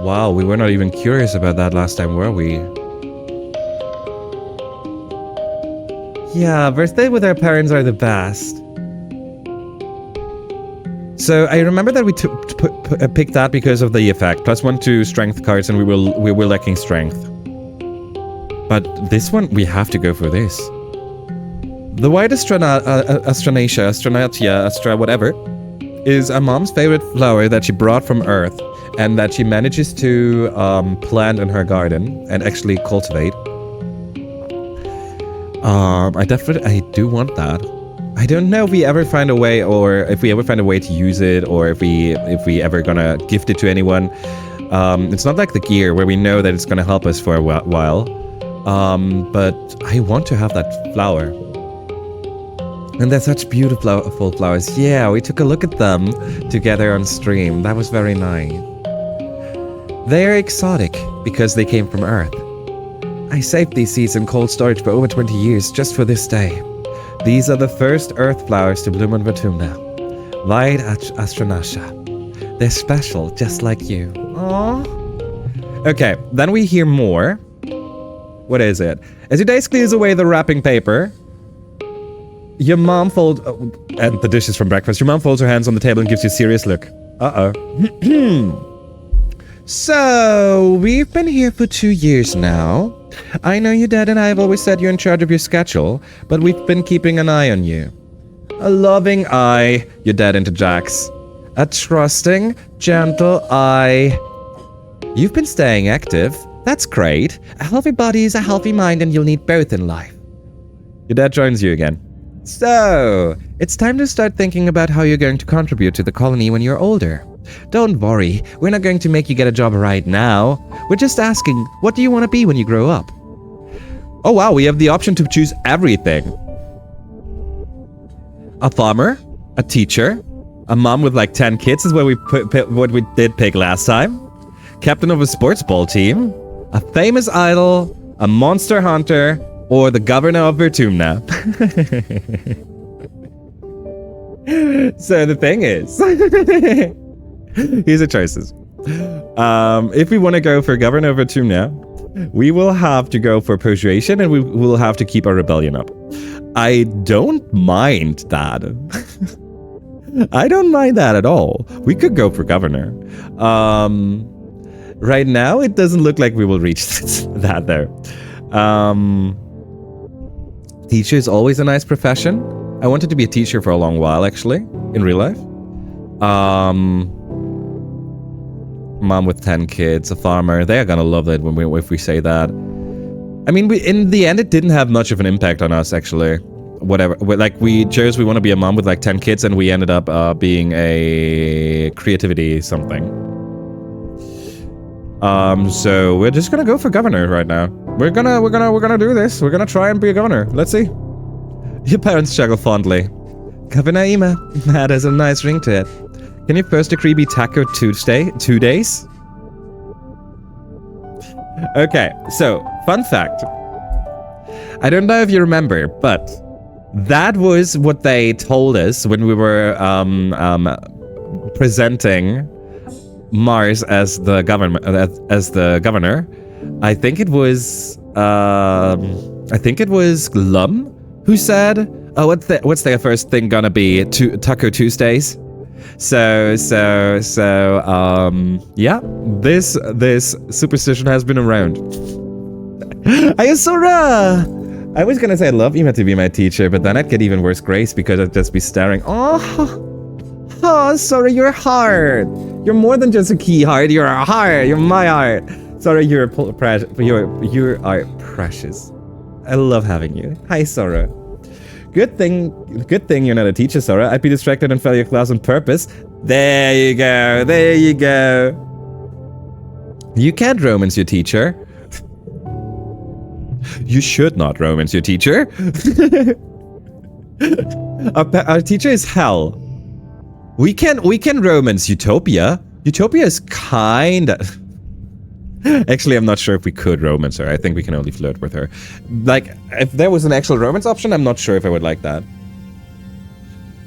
Wow, we were not even curious about that last time, were we? Yeah, birthday with our parents are the best. So I remember that we picked that because of the effect. +1 to strength cards, and we were lacking strength. But this one, we have to go for this. The white Astra whatever, is a mom's favorite flower that she brought from Earth, and that she manages to plant in her garden and actually cultivate. I do want that. I don't know if we ever find a way, or if we ever find a way to use it, or if we ever gonna gift it to anyone. It's not like the gear where we know that it's gonna help us for a while. But I want to have that flower. And they're such beautiful flowers. Yeah, we took a look at them together on stream. That was very nice. They're exotic because they came from Earth. I saved these seeds in cold storage for over 20 years just for this day. These are the first Earth flowers to bloom on Vertumna. White Astronasha. They're special, just like you. Aww. Okay, then we hear more. What is it? As your dice clears away the wrapping paper, your mom and the dishes from breakfast. Your mom folds her hands on the table and gives you a serious look. Uh-oh. So, we've been here for 2 years now. I know your dad and I have always said you're in charge of your schedule, but we've been keeping an eye on you. A loving eye, your dad interjects. A trusting, gentle eye. You've been staying active. That's great. A healthy body is a healthy mind, and you'll need both in life. Your dad joins you again. So, it's time to start thinking about how you're going to contribute to the colony when you're older. Don't worry, we're not going to make you get a job right now. We're just asking, what do you want to be when you grow up? Oh wow, we have the option to choose everything. A farmer, a teacher, a mom with like 10 kids is what we did pick last time. Captain of a sports ball team, a famous idol, a monster hunter, or the governor of Vertumna. So the thing is, here's the choices. If we want to go for governor of Vertumna, we will have to go for persuasion, and we will have to keep our rebellion up. I don't mind that. I don't mind that at all. We could go for governor. Right now, it doesn't look like we will reach that though. Teacher is always a nice profession. I wanted to be a teacher for a long while, actually, in real life. Mom with 10 kids, a farmer. They are gonna love it if we say that. I mean, in the end, it didn't have much of an impact on us, actually. Whatever. Like, we chose we want to be a mom with like 10 kids, and we ended up being a creativity something. So we're just gonna go for governor right now. We're gonna do this. We're gonna try and be a governor. Let's see. Your parents chuckle fondly. Governor Ima, that has a nice ring to it. Can your first decree be Taco Tuesday? 2 days? Okay, so, fun fact. I don't know if you remember, but that was what they told us when we were presenting Mars as the governor. I think it was Glum who said, "Oh, what's their first thing gonna be? Taco Tuesdays." Yeah, this superstition has been around. Ayasura! I was gonna say I'd love Ima to be my teacher, but then I'd get even worse grace because I'd just be staring. Oh, Sora, you're hard. You're more than just a key heart. You're a heart. You're my heart. Sora, you are precious. I love having you. Hi, Sora. Good thing you're not a teacher, Sora. I'd be distracted and fail your class on purpose. There you go. There you go. You can't romance your teacher. You should not romance your teacher. Our teacher is hell. We can romance Utopia. Utopia is kinda... Actually, I'm not sure if we could romance her. I think we can only flirt with her. Like, if there was an actual romance option, I'm not sure if I would like that.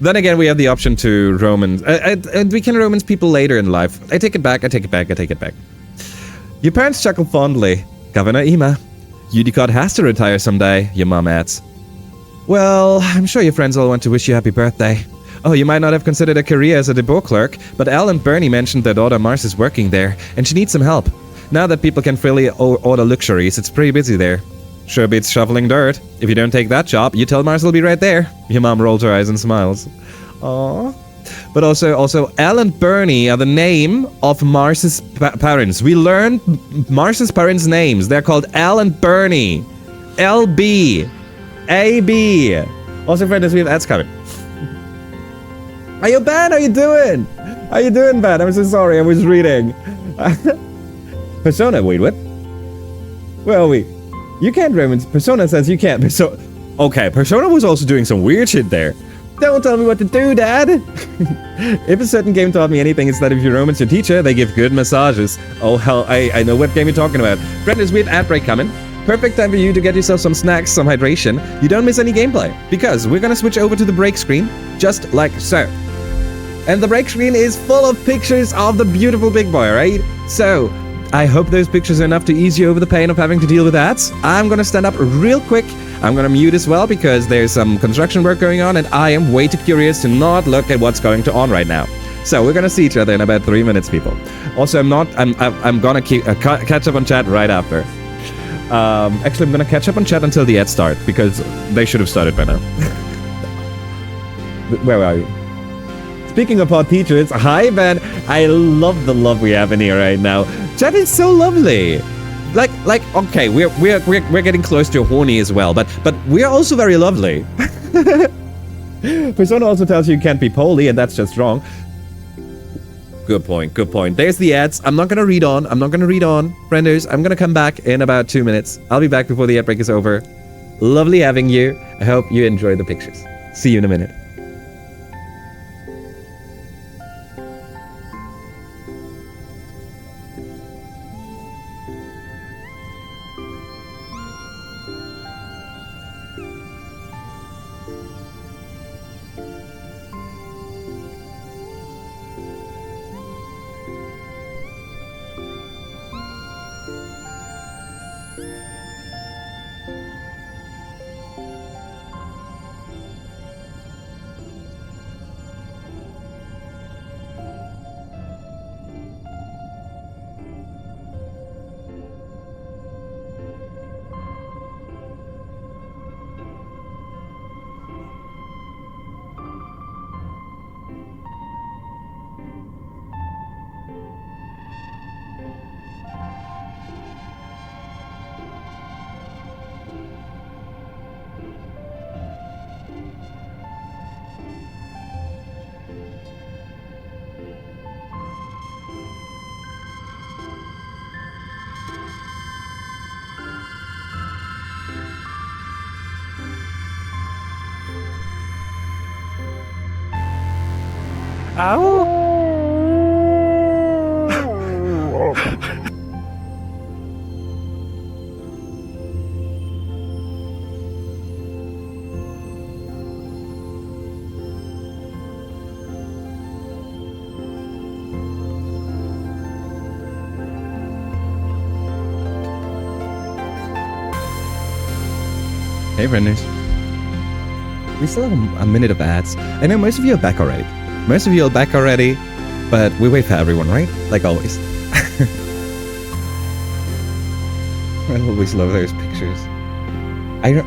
Then again, we have the option to romance... and we can romance people later in life. I take it back. Your parents chuckle fondly. Governor Ima, Udicott has to retire someday, your mom adds. Well, I'm sure your friends all want to wish you happy birthday. Oh, you might not have considered a career as a depot clerk, but Al and Bernie mentioned their daughter Mars is working there, and she needs some help. Now that people can freely order luxuries, it's pretty busy there. Sure beats shoveling dirt. If you don't take that job, you tell Mars will be right there. Your mom rolls her eyes and smiles. Aww. But also, Al and Bernie are the name of Mars's parents. We learned Mars's parents' names. They're called Al and Bernie. LB. AB. Also, friends, we have ads coming. Are you Ben? How you doing? How you doing, Ben? I'm so sorry. I was reading. Persona, wait, what? Where are we? You can't romance. Persona says you can't. Okay, Persona was also doing some weird shit there. Don't tell me what to do, Dad. If a certain game taught me anything, it's that if you romance your teacher, they give good massages. Oh, hell, I know what game you're talking about. Friends, we have ad break coming. Perfect time for you to get yourself some snacks, some hydration. You don't miss any gameplay, because we're gonna switch over to the break screen, just like so. And the break screen is full of pictures of the beautiful big boy, right? So, I hope those pictures are enough to ease you over the pain of having to deal with ads. I'm gonna stand up real quick. I'm gonna mute as well because there's some construction work going on and I am way too curious to not look at what's going on right now. So we're gonna see each other in about 3 minutes, people. Also, I'm gonna catch up on chat right after. Actually, I'm gonna catch up on chat until the ads start because they should have started by now. Where are you? Speaking of hot teachers, hi Ben. I love the love we have in here right now. Chat is so lovely. Like, okay, we're getting close to horny as well, but we're also very lovely. Persona also tells you can't be poly, and that's just wrong. Good point. There's the ads. I'm not gonna read on. Frienders, I'm gonna come back in about 2 minutes. I'll be back before the ad break is over. Lovely having you. I hope you enjoy the pictures. See you in a minute. Ow! Hey, frienders. We still have a minute of ads. I know most of you are back already. But we wait for everyone, right? Like always. I always love those pictures.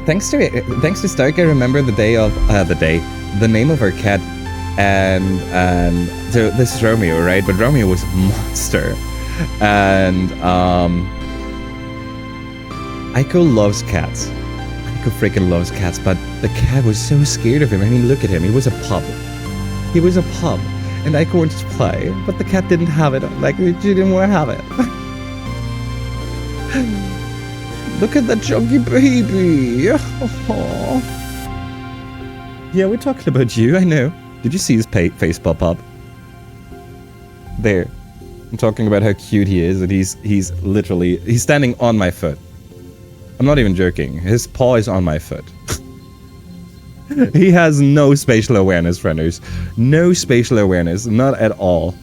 Thanks to Stark, I remember the name of our cat, and so this is Romeo, right? But Romeo was a monster, and Aiko loves cats. Aiko freaking loves cats, but the cat was so scared of him. I mean, look at him. He was a pup. And Aiko wanted to play, but the cat didn't have it. Like, she didn't want to have it. Look at that chunky baby. Yeah, we're talking about you, I know. Did you see his face pop up? There. I'm talking about how cute he is, and he's standing on my foot. I'm not even joking. His paw is on my foot. He has no spatial awareness, frienders. No spatial awareness, not at all.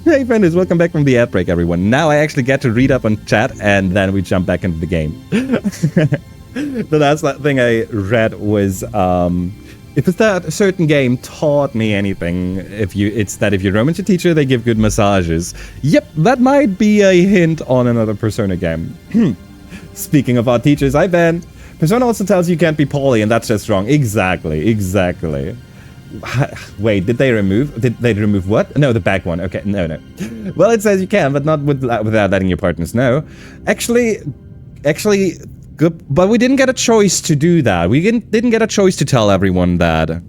Hey, frienders, welcome back from the ad break, everyone. Now I actually get to read up on chat, and then we jump back into the game. The last thing I read was, if it's that a certain game taught me anything, it's that if you romance a teacher, they give good massages. Yep, that might be a hint on another Persona game. Speaking of odd teachers, hi Ben. Persona also tells you can't be poly, and that's just wrong. Exactly. Wait, did they remove what? No, the back one. Okay, no. Well, it says you can, but not without letting your partners know. Actually, good, but we didn't get a choice to do that. We didn't get a choice to tell everyone that.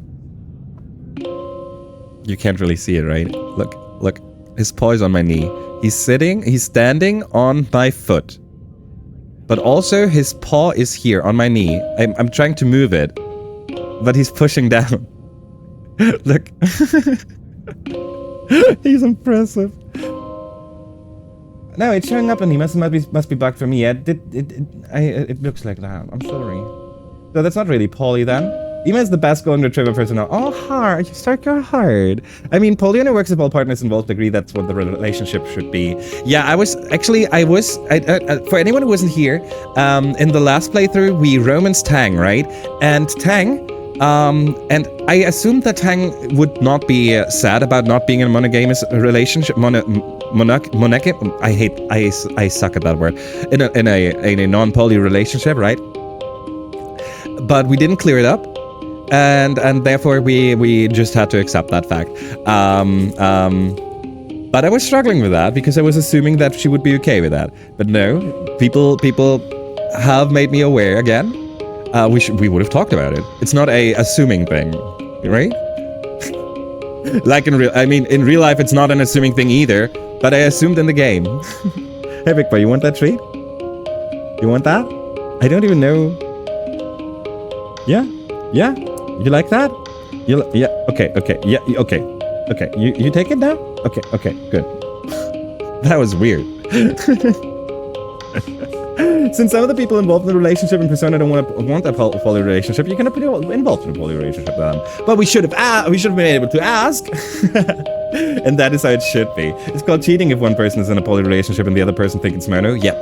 You can't really see it, right? Look. His paw is on my knee. He's standing on my foot. But also, his paw is here on my knee. I'm trying to move it, but he's pushing down. Look. He's impressive. No, it's showing up on me. Must be bugged for me. It looks like that. I'm sorry. So that's not really poly then. Ima is the best golden retriever personnel. Oh, hard. You start your hard. I mean, poly only works if all partners involved agree that's what the relationship should be. Yeah, for anyone who wasn't here, in the last playthrough, we romanced Tang, right? And Tang, and I assumed that Tang would not be sad about not being in a monogamous relationship. I suck at that word. In a non-poly relationship, right? But we didn't clear it up. And therefore we just had to accept that fact. But I was struggling with that because I was assuming that she would be okay with that. But no, people have made me aware again. We would have talked about it. It's not a assuming thing, right? Like in real life, it's not an assuming thing either. But I assumed in the game. Hey, Big Boy, you want that treat? You want that? I don't even know. Yeah. You like that? Yeah. Okay. Yeah. Okay. You take it now? Okay. Good. That was weird. Since some of the people involved in the relationship in Persona don't want a poly relationship, you cannot be involved in a poly relationship with them. But we should have been able to ask. And that is how it should be. It's called cheating if one person is in a poly relationship and the other person thinks it's mono. Yep.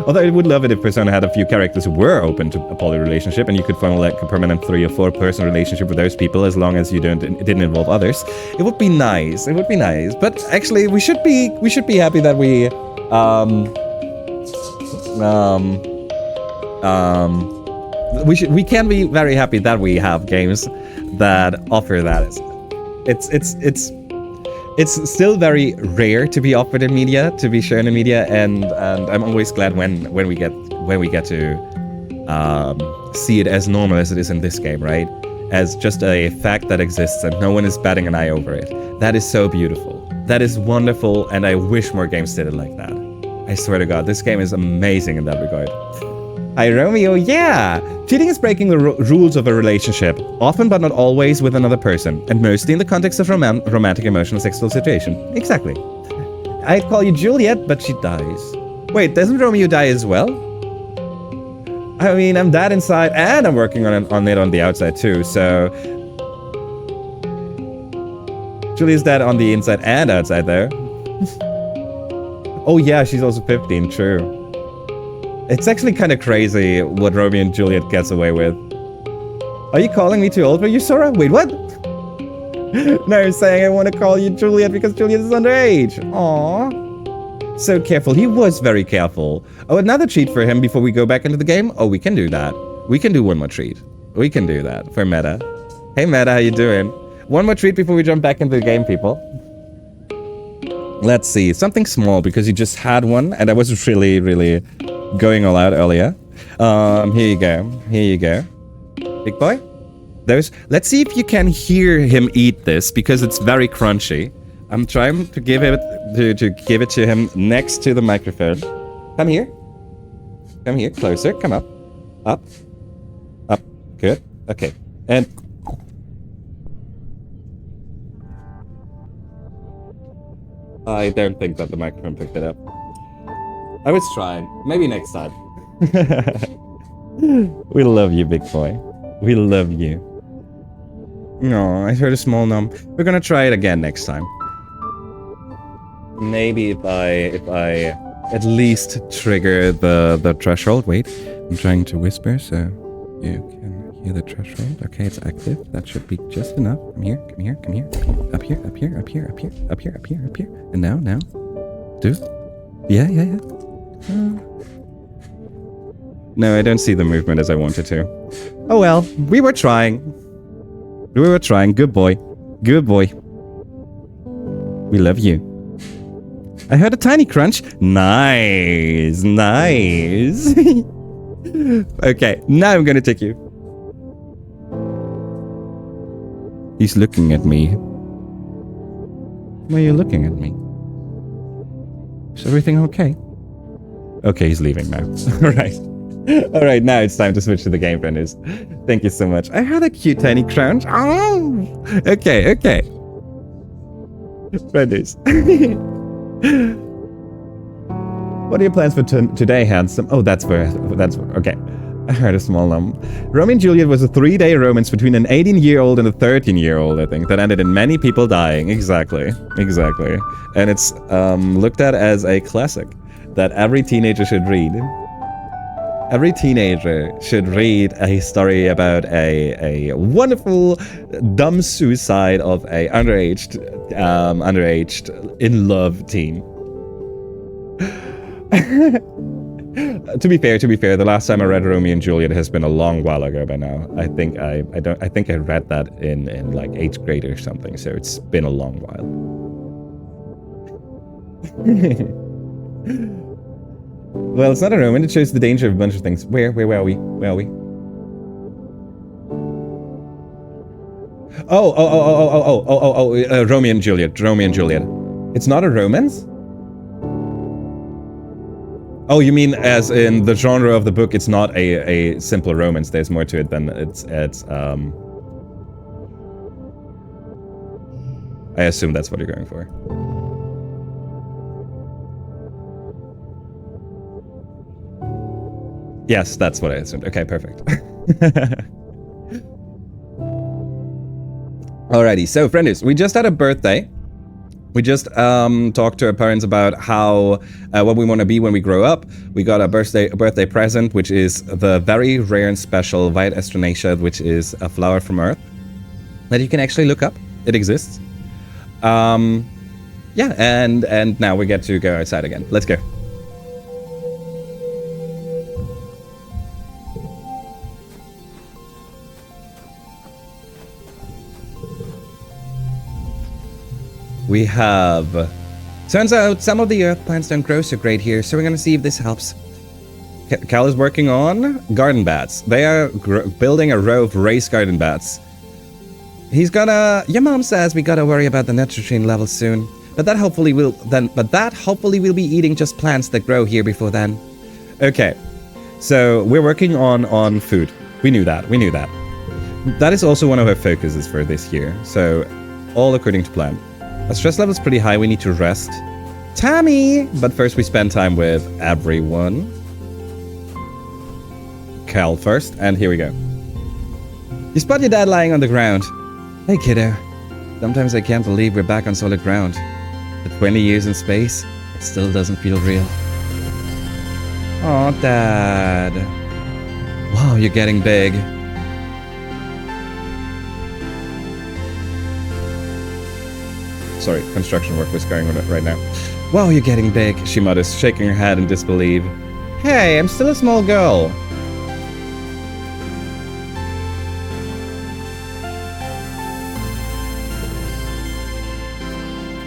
Although I would love it if Persona had a few characters who were open to a poly relationship, and you could funnel like a permanent 3 or 4 person relationship with those people as long as it didn't involve others. It would be nice. But actually, we should be happy that we can be very happy that we have games that offer that. It's still very rare to be offered in media, to be shown in media, and I'm always glad when we get to see it as normal as it is in this game, right? As just a fact that exists and no one is batting an eye over it. That is so beautiful. That is wonderful, and I wish more games did it like that. I swear to God, this game is amazing in that regard. Hi, Romeo. Yeah. Cheating is breaking the rules of a relationship, often but not always with another person, and mostly in the context of romantic, emotional, sexual situation. Exactly. I'd call you Juliet, but she dies. Wait, doesn't Romeo die as well? I mean, I'm dead inside, and I'm working on it on the outside too, so... Julia's dead on the inside and outside, though. Oh yeah, she's also 15, true. It's actually kind of crazy what Romeo and Juliet gets away with. Are you calling me too old for you, Sora? Wait, what? No, you're saying I want to call you Juliet because Juliet is underage. Aww. So careful. He was very careful. Oh, another treat for him before we go back into the game? Oh, we can do that. We can do one more treat. We can do that for Meta. Hey, Meta, how you doing? One more treat before we jump back into the game, people. Let's see. Something small because you just had one and I was really, really going all out earlier. Here you go. Here you go. Big boy? Let's see if you can hear him eat this because it's very crunchy. I'm trying to give it to him next to the microphone. Come here. Come here, closer. Come up. Up. Up. Good. Okay. And I don't think that the microphone picked it up. I was trying. Maybe next time. We love you, big boy. We love you. No, I heard a small nom. We're gonna try it again next time. Maybe if I at least trigger the threshold. Wait, I'm trying to whisper so you can hear the threshold. Okay, it's active. That should be just enough. Come here, come here, come here. Up here, up here, up here, up here, up here, up here, up here. And now. Do? Yeah. No, I don't see the movement as I wanted to. Oh well, we were trying. We were trying. Good boy. Good boy. We love you. I heard a tiny crunch. Nice. Nice. Okay, now I'm gonna take you. He's looking at me. Why are you looking at me? Is everything okay? Okay, he's leaving now. Alright. Alright, now it's time to switch to the game, friends. Thank you so much. I had a cute tiny crunch. Oh! Okay. Friends. What are your plans for today, handsome? Oh, that's for okay. I heard a small num. Romeo and Juliet was a 3-day romance between an 18-year-old and a 13-year-old, I think, that ended in many people dying. Exactly. And it's looked at as a classic that every teenager should read. Every teenager should read a story about a wonderful, dumb suicide of a underaged in love teen. To be fair, the last time I read Romeo and Juliet has been a long while ago by now. I think I read that in like 8th grade or something, so it's been a long while. Well, it's not a romance, it shows the danger of a bunch of things. Where are we? Oh, Romeo and Juliet. It's not a romance? Oh, you mean as in the genre of the book, it's not a simple romance. There's more to it than it's I assume that's what you're going for. Yes, that's what I assumed. Okay, perfect. Alrighty, so friendies, we just had a birthday. We just talked to our parents about how what we want to be when we grow up. We got a birthday present, which is the very rare and special White Astronacea, which is a flower from Earth that you can actually look up. It exists. Yeah, and now we get to go outside again. Let's go. We have... Turns out some of the earth plants don't grow so great here, so we're gonna see if this helps. Cal is working on garden bats. They are building a row of raised garden bats. He's gonna... Your mom says we gotta worry about the nitrogen level soon. But that hopefully will be eating just plants that grow here before then. Okay. So we're working on food. We knew that. That is also one of our focuses for this year. So all according to plan. Our stress level is pretty high. We need to rest. Tammy! But first we spend time with everyone. Cal first, and here we go. You spot your dad lying on the ground. Hey kiddo. Sometimes I can't believe we're back on solid ground. But 20 years in space, it still doesn't feel real. Aw, Dad. Wow, you're getting big. Sorry, construction work was going on right now. Wow, you're getting big, she mutters, shaking her head in disbelief. Hey, I'm still a small girl.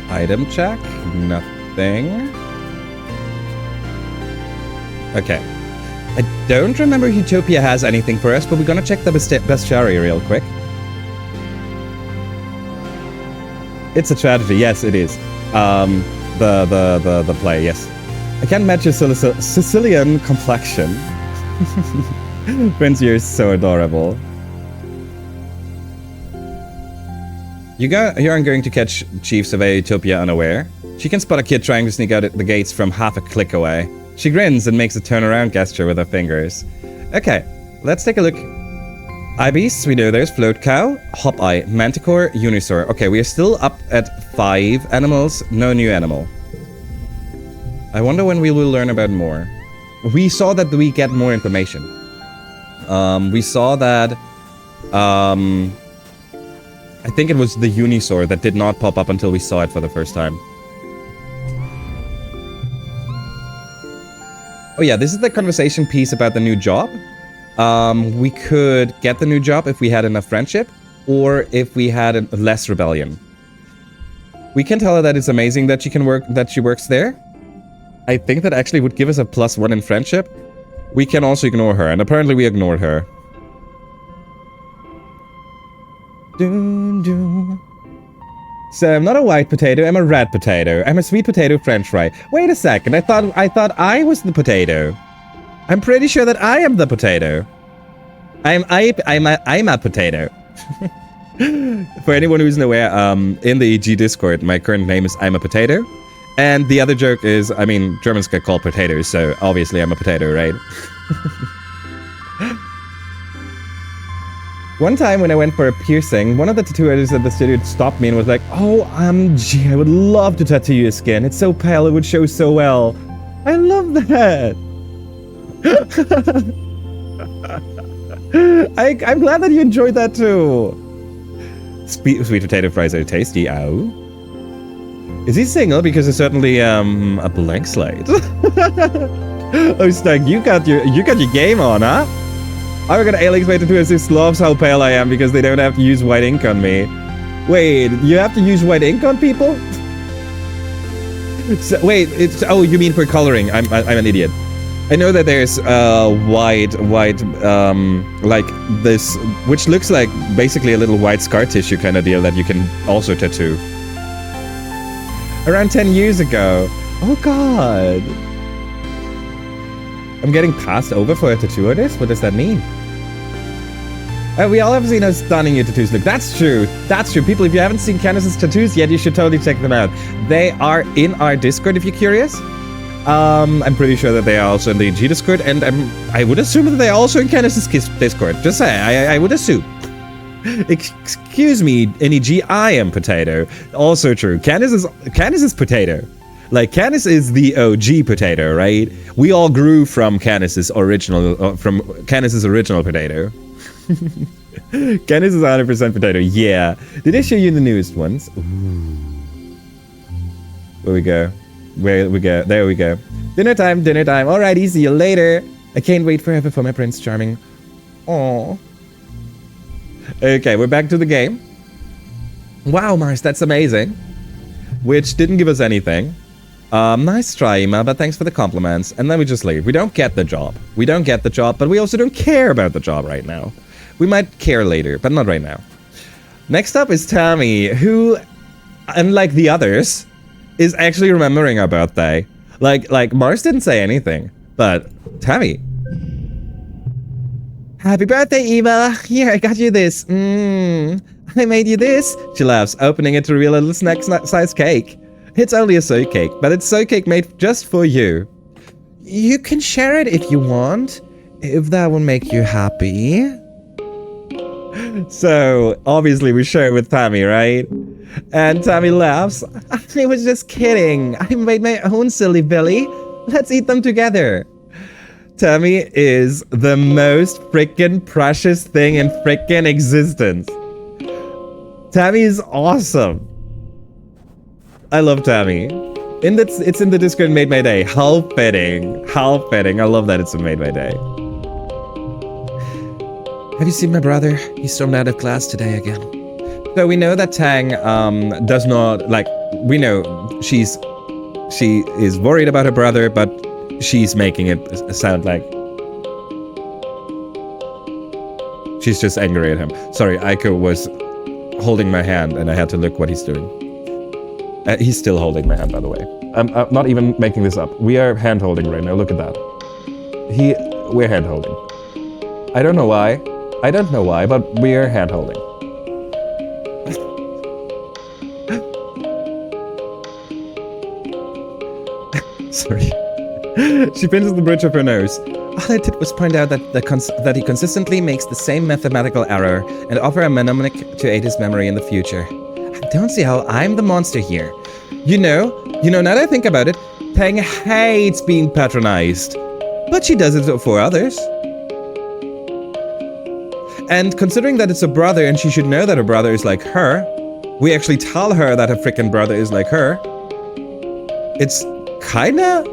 Item check? Nothing. Okay. I don't remember Utopia has anything for us, but we're gonna check the bestiary real quick. It's a tragedy, yes, it is. The play, yes. I can't match your Sicilian complexion. Prince, you're so adorable. You aren't going to catch Chief Surveyor Utopia unaware. She can spot a kid trying to sneak out the gates from half a click away. She grins and makes a turnaround gesture with her fingers. Okay, let's take a look. Ibis, we know there's Float Cow, Hop Eye, Manticore, Unisaur. Okay, we are still up at 5 animals, no new animal. I wonder when we will learn about more. We saw that we get more information. We saw that... I think it was the Unisaur that did not pop up until we saw it for the first time. Oh yeah, this is the conversation piece about the new job. We could get the new job if we had enough friendship, or if we had less rebellion. We can tell her that it's amazing that she works there. I think that actually would give us a +1 in friendship. We can also ignore her, and apparently we ignored her. Doom, doom. So I'm not a white potato, I'm a red potato. I'm a sweet potato french fry. Wait a second, I thought I was the potato. I'm pretty sure that I am the potato. I'm a potato. For anyone who's not aware, in the EG Discord, my current name is I'm a potato. And the other joke is, I mean, Germans get called potatoes, so obviously I'm a potato, right? One time when I went for a piercing, one of the tattoo artists at the studio stopped me and was like, "Oh, gee, I would love to tattoo your skin. It's so pale, it would show so well." I love that. I'm glad that you enjoyed that too. Sweet potato fries are tasty. Ow. Is he single? Because it's certainly a blank slate. Oh, Stag, you got your game on, huh? I reckon Alex made tattoo artist loves how pale I am because they don't have to use white ink on me. Wait, you have to use white ink on people? So, wait, oh, you mean for coloring? I'm an idiot. I know that there's white, like this, which looks like basically a little white scar tissue kind of deal that you can also tattoo. Around 10 years ago. Oh god. I'm getting passed over for a tattoo artist? What does that mean? We all have seen how stunning your tattoos look. That's true. That's true. People, if you haven't seen Candace's tattoos yet, you should totally check them out. They are in our Discord if you're curious. I'm pretty sure that they are also in the EG Discord, and I would assume that they are also in Candace's Discord. Just say, I would assume. Excuse me, NEG, I am potato. Also true. Candace is potato. Like, Candace is the OG potato, right? We all grew from Candace's original potato. Candace is 100% potato, yeah. Did I show you the newest ones? Ooh. Where we go? There we go. Dinner time. Alrighty, see you later. I can't wait forever for my Prince Charming. Aww. Okay, we're back to the game. Wow, Mars, that's amazing. Which didn't give us anything. Nice try, Emma, but thanks for the compliments. And then we just leave. We don't get the job. But we also don't care about the job right now. We might care later, but not right now. Next up is Tammy, who, unlike the others, is actually remembering our birthday. Like Mars didn't say anything, but Tammy, Happy birthday, Eva. Here, I got you this. I made you this. She laughs, opening it to reveal a little snack-sized cake. It's only a soy cake, but it's soy cake made just for you. You can share it if you want, if that will make you happy. So, obviously we share it with Tammy, right? And Tammy laughs. I was just kidding. I made my own, silly Billy. Let's eat them together. Tammy is the most freaking precious thing in freaking existence. Tammy is awesome. I love Tammy. It's in the Discord Made My Day. How fitting. How fitting. I love that it's in Made My Day. Have you seen my brother? He stormed out of class today again. So we know that Tang does not, like, we know she is worried about her brother, but she's making it sound like she's just angry at him. Sorry, Aiko was holding my hand and I had to look what he's doing. He's still holding my hand, by the way. I'm not even making this up. We are hand holding right now. Look at that. We're hand holding. I don't know why. But we are hand holding. Sorry. She pinches the bridge of her nose. All I did was point out that he consistently makes the same mathematical error and offer a mnemonic to aid his memory in the future. I don't see how I'm the monster here. You know, now that I think about it, Tang hates being patronized. But she does it for others. And considering that it's a brother and she should know that her brother is like her, we actually tell her that her freaking brother is like her. It's kinda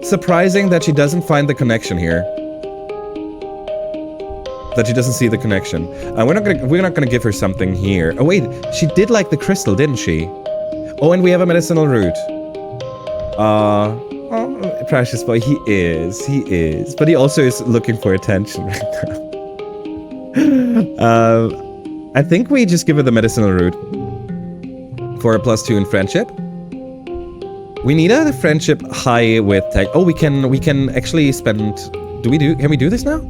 surprising that she doesn't find the connection here. That she doesn't see the connection. We're not gonna give her something here. Oh wait, she did like the crystal, didn't she? Oh, and we have a medicinal root. Oh, precious boy, he is. But he also is looking for attention right now. I think we just give her the medicinal root for a +2 in friendship. We need a friendship high with Tang. Oh, we can actually spend. Can we do this now?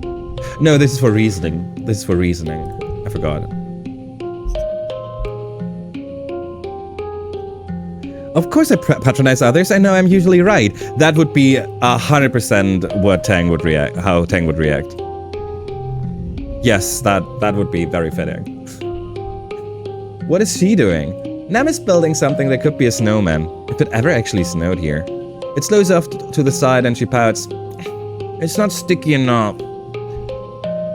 No, this is for reasoning. I forgot. Of course I patronize others. I know I'm usually right. That would be 100% what Tang would react. How Tang would react. Yes, that would be very fitting. What is she doing? Nam is building something that could be a snowman. If it ever actually snowed here. It slows off to the side and she pouts. It's not sticky enough.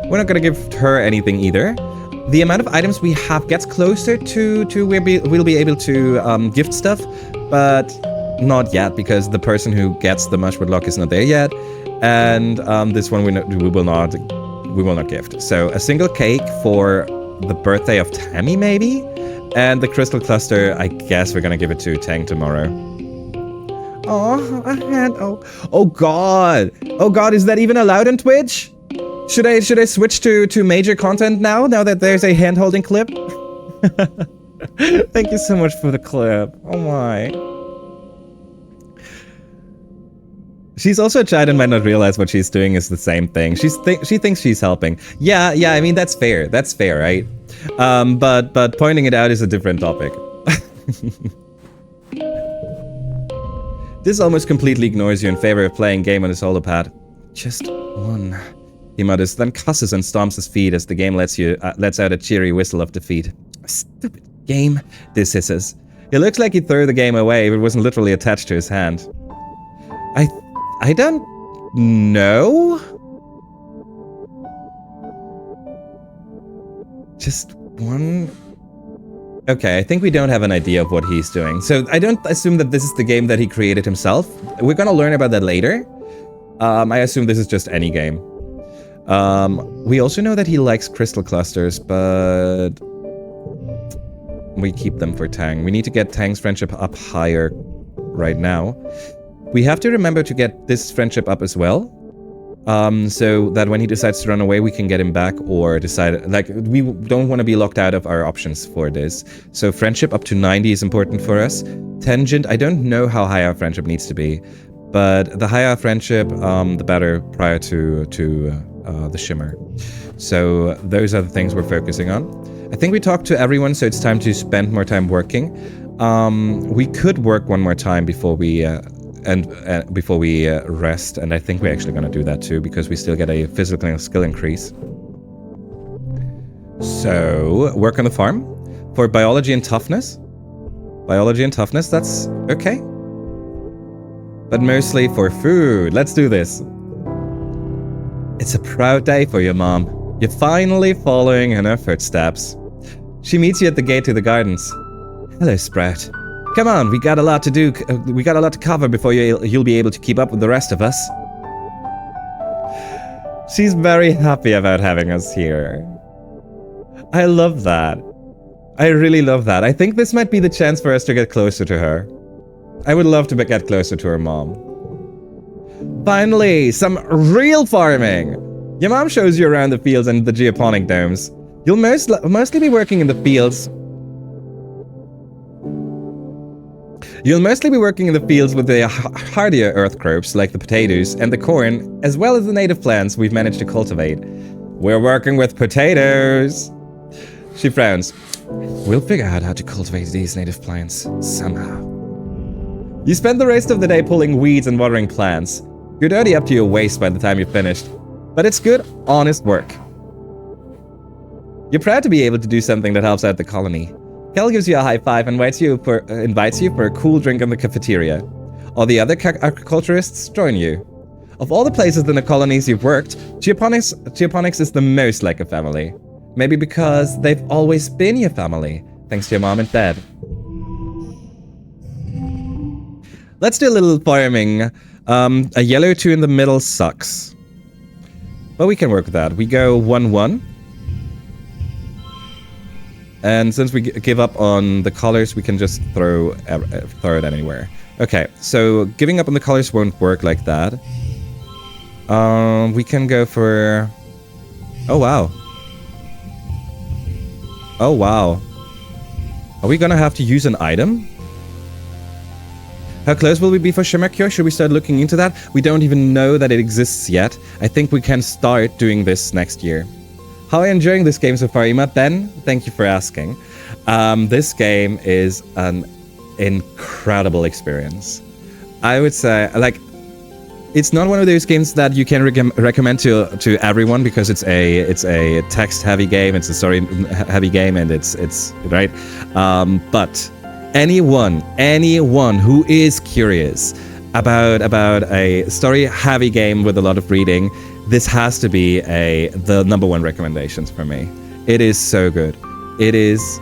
We're not gonna give her anything either. The amount of items we have gets closer to we'll be able to gift stuff, but not yet because the person who gets the mushroom lock is not there yet, and this one we will not gift. So a single cake for the birthday of Tammy maybe, and the crystal cluster. I guess we're gonna give it to Tang tomorrow. Oh god, is that even allowed on Twitch? Should I switch to major content now that there's a hand-holding clip? Thank you so much for the clip. Oh my. She's also a child and might not realize what she's doing is the same thing. She thinks she's helping. Yeah, I mean that's fair, right? But pointing it out is a different topic. This almost completely ignores you in favor of playing game on his holopad. Just one. He mutters, then cusses and stomps his feet as the game lets out a cheery whistle of defeat. Stupid game, this hisses. It looks like he'd throw the game away if it wasn't literally attached to his hand. I don't know. Just one. Okay, I think we don't have an idea of what he's doing. So I don't assume that this is the game that he created himself. We're gonna learn about that later. I assume this is just any game. We also know that he likes crystal clusters, but we keep them for Tang. We need to get Tang's friendship up higher right now. We have to remember to get this friendship up as well. So that when he decides to run away, we can get him back or decide, like, we don't want to be locked out of our options for this. So friendship up to 90 is important for us. Tangent, I don't know how high our friendship needs to be, but the higher our friendship, the better prior to the shimmer. So those are the things we're focusing on. I think we talked to everyone, so it's time to spend more time working. We could work one more time before we rest, and I think we're actually going to do that too, because we still get a physical skill increase. So work on the farm for biology and toughness. Biology and toughness, that's okay. But mostly for food. Let's do this. It's a proud day for your mom. You're finally following in her footsteps. She meets you at the gate to the gardens. Hello, Sprout. Come on, we got a lot to do. We got a lot to cover before you'll be able to keep up with the rest of us. She's very happy about having us here. I love that. I really love that. I think this might be the chance for us to get closer to her. I would love to get closer to her mom. Finally, some real farming! Your mom shows you around the fields and the geoponic domes. You'll mostly be working in the fields. You'll mostly be working in the fields with the hardier earth crops like the potatoes and the corn, as well as the native plants we've managed to cultivate. We're working with potatoes! She frowns. We'll figure out how to cultivate these native plants somehow. You spend the rest of the day pulling weeds and watering plants. You're dirty up to your waist by the time you're finished, but it's good, honest work. You're proud to be able to do something that helps out the colony. Kel gives you a high five and invites you for a cool drink in the cafeteria. All the other agriculturists join you. Of all the places in the colonies you've worked, geoponics is the most like a family. Maybe because they've always been your family, thanks to your mom and dad. Let's do a little farming. A yellow 2 in the middle sucks. But we can work with that. We go 1-1. And since we give up on the colors, we can just throw it anywhere. Okay, so giving up on the colors won't work like that. We can go for... Oh, wow. Oh, wow. Are we gonna have to use an item? How close will we be for Shimmer Cure? Should we start looking into that? We don't even know that it exists yet. I think we can start doing this next year. How are you enjoying this game so far, Ima? Ben, thank you for asking. This game is an incredible experience. I would say, like, it's not one of those games that you can recommend to everyone because it's a text-heavy game, it's a story-heavy game, and it's right. But anyone who is curious about a story-heavy game with a lot of reading, this has to be the #1 recommendations for me. It is so good. It is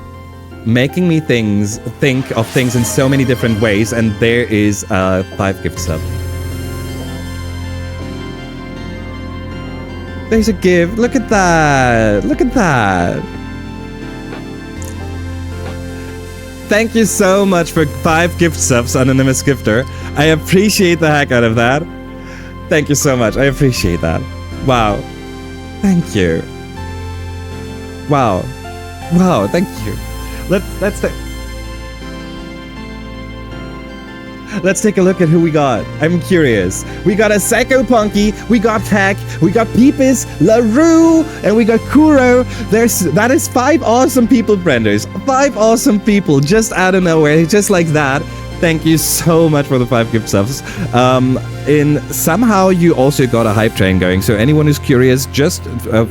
making me think of things in so many different ways, and there is 5 gift sub. There's a gift. Look at that. Look at that. Thank you so much for 5 gift subs, Anonymous Gifter. I appreciate the heck out of that. Thank you so much. I appreciate that. Wow. Thank you. Wow. Wow, thank you. Let's take a look at who we got. I'm curious. We got a Psycho Punky, we got Heck, we got Peepus, LaRue, and we got Kuro. That is 5 awesome people, Brenders. 5 awesome people just out of nowhere, just like that. Thank you so much for the 5 gift subs. Somehow you also got a hype train going. So anyone who's curious, just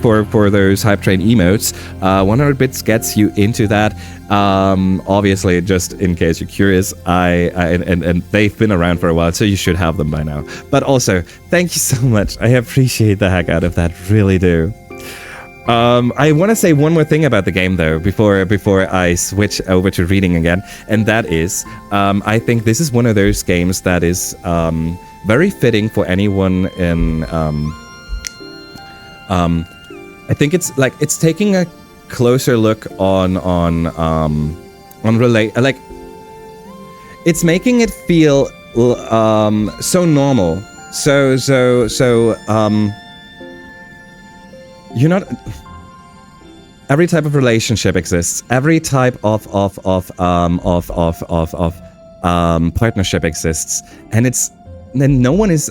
for those hype train emotes, 100 bits gets you into that. Obviously, just in case you're curious, and they've been around for a while, so you should have them by now. But also, thank you so much. I appreciate the heck out of that, really do. I want to say one more thing about the game though, before I switch over to reading again, and that is, I think this is one of those games that is very fitting for anyone in. I think it's taking a closer look on it's making it feel so normal, you're not. Every type of relationship exists. Every type of partnership exists, and no one is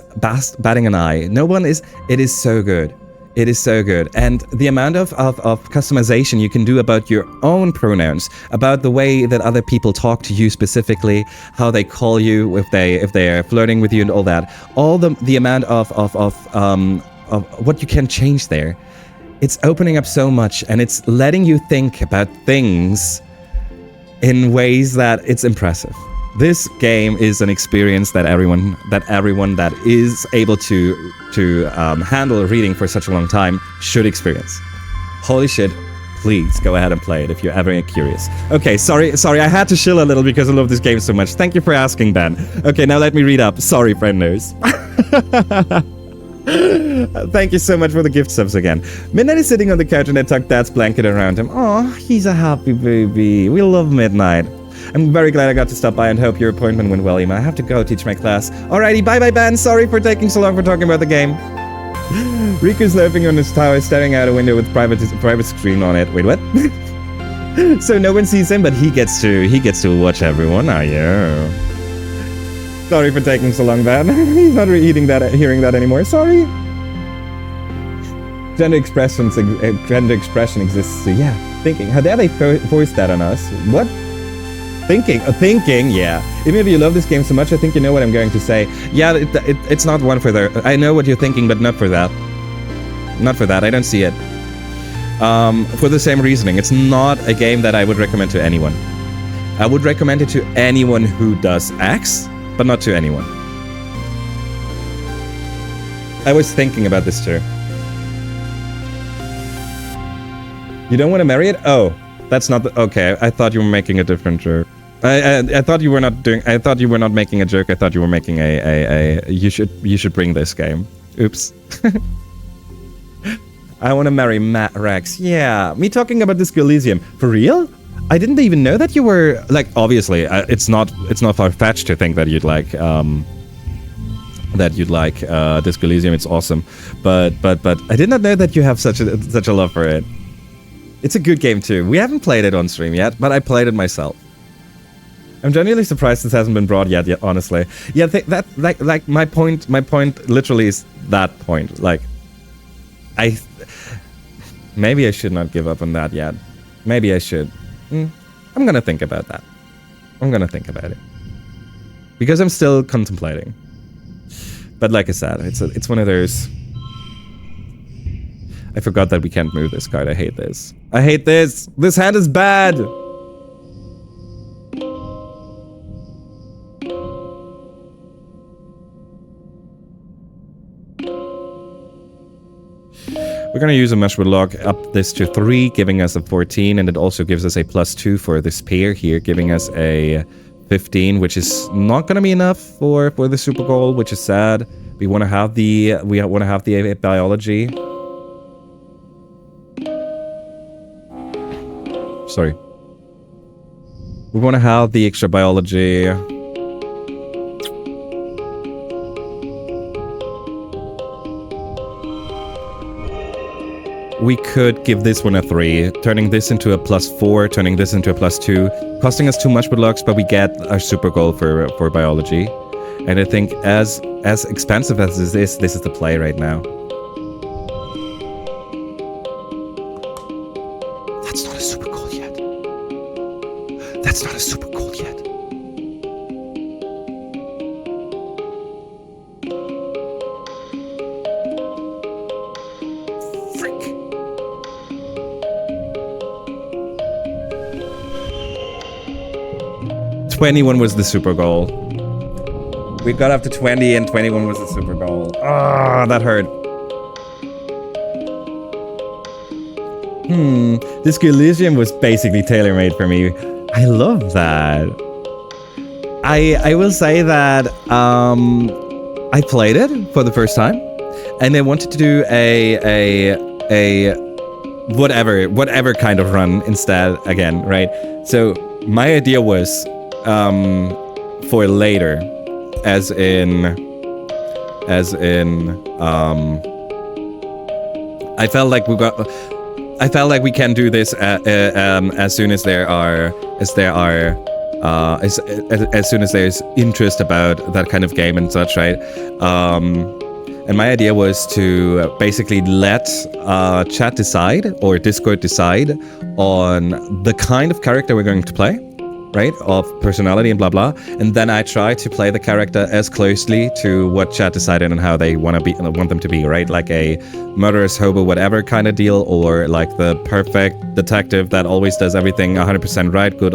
batting an eye. No one is. It is so good. It is so good. And the amount of customization you can do about your own pronouns, about the way that other people talk to you specifically, how they call you, if they are flirting with you and all that. All the amount of what you can change there. It's opening up so much, and it's letting you think about things in ways that it's impressive. This game is an experience that everyone that is able to handle reading for such a long time should experience. Holy shit, please go ahead and play it if you're ever curious. Okay, sorry, I had to chill a little because I love this game so much. Thank you for asking, Ben. Okay, now let me read up. Sorry, frienders. Thank you so much for the gift subs again. Midnight is sitting on the couch and I tucked Dad's blanket around him. Oh, he's a happy baby. We love Midnight. I'm very glad I got to stop by and hope your appointment went well, Emma. I have to go teach my class. Alrighty, bye-bye, Ben. Sorry for taking so long for talking about the game. Riku's loafing on his tower, staring out a window with private screen on it. Wait, what? So no one sees him, but he gets to watch everyone. Oh, yeah. Sorry for taking so long, Ben. He's not hearing that anymore. Sorry. Gender expression exists. So yeah, thinking. How dare they force that on us? What? Thinking, yeah. Even if you love this game so much, I think you know what I'm going to say. Yeah, it's not one for the... I know what you're thinking, but not for that. Not for that, I don't see it. For the same reasoning, it's not a game that I would recommend to anyone. I would recommend it to anyone who does X, but not to anyone. I was thinking about this too. You don't want to marry it? Oh, that's not the... Okay, I thought you were making a different joke. I thought you were not doing... I thought you were not making a joke. I thought you were making you should bring this game. Oops. I want to marry Matt Rex. Yeah, me talking about Disco Elysium. For real? I didn't even know that you were... Like, obviously, it's not far-fetched to think that you'd like... Disco Elysium. It's awesome. But I did not know that you have such a love for it. It's a good game too. We haven't played it on stream yet, but I played it myself. I'm genuinely surprised this hasn't been brought yet, honestly. Yeah, like my point literally is that point. Like, maybe I should not give up on that yet. Maybe I should. I'm gonna think about that. I'm gonna think about it. Because I'm still contemplating. But like I said, it's one of those... I forgot that we can't move this card. I hate this. I hate this! This hand is bad! We're gonna use a Mushwood Log, up this to 3, giving us a 14, and it also gives us a +2 for this pair here, giving us a 15, which is not gonna be enough for the super goal, which is sad. We wanna have the biology. Sorry. We want to have the extra biology. We could give this one a 3, turning this into a +4, turning this into a +2, costing us too much with locks, but we get our super goal for biology. And I think as expensive as this is the play right now. That's not a super goal yet. That's not a super goal yet. Frick. $21 was the super goal. We got up to 20 and 21 was the super goal. Ah, that hurt. Disco Elysium was basically tailor-made for me. I love that. I will say that I played it for the first time, and I wanted to do a whatever kind of run instead again, right? So my idea was for later, as in I felt like we can do this as soon as as soon as there's interest about that kind of game and such, right? And my idea was to basically let chat decide, or Discord decide, on the kind of character we're going to play, right? Of personality and blah blah. And then I try to play the character as closely to what chat decided and how they want them to be, right? Like a murderous hobo, whatever kind of deal, or like the perfect detective that always does everything 100% right, good,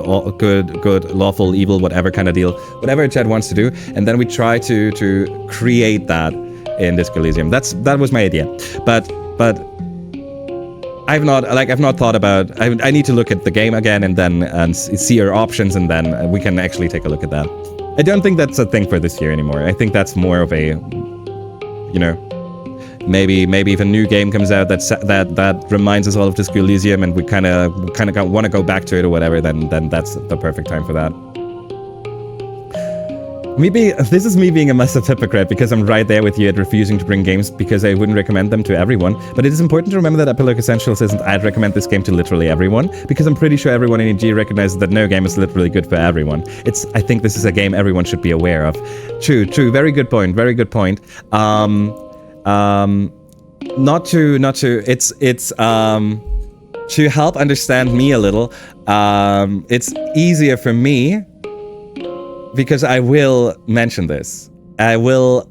lawful, evil, whatever kind of deal, whatever chat wants to do. And then we try to create that in Disco Elysium. That was my idea, but I've not thought about. I need to look at the game again and see our options, and then we can actually take a look at that. I don't think that's a thing for this year anymore. I think that's more of a, you know, maybe if a new game comes out that reminds us all of Disco Elysium, and we kind of want to go back to it or whatever, then that's the perfect time for that. This is me being a massive hypocrite, because I'm right there with you at refusing to bring games because I wouldn't recommend them to everyone. But it is important to remember that Epilogue Essentials isn't I'd recommend this game to literally everyone, because I'm pretty sure everyone in EG recognizes that no game is literally good for everyone. I think this is a game everyone should be aware of. True. Very good point. To help understand me a little, it's easier for me, because I will mention this. I will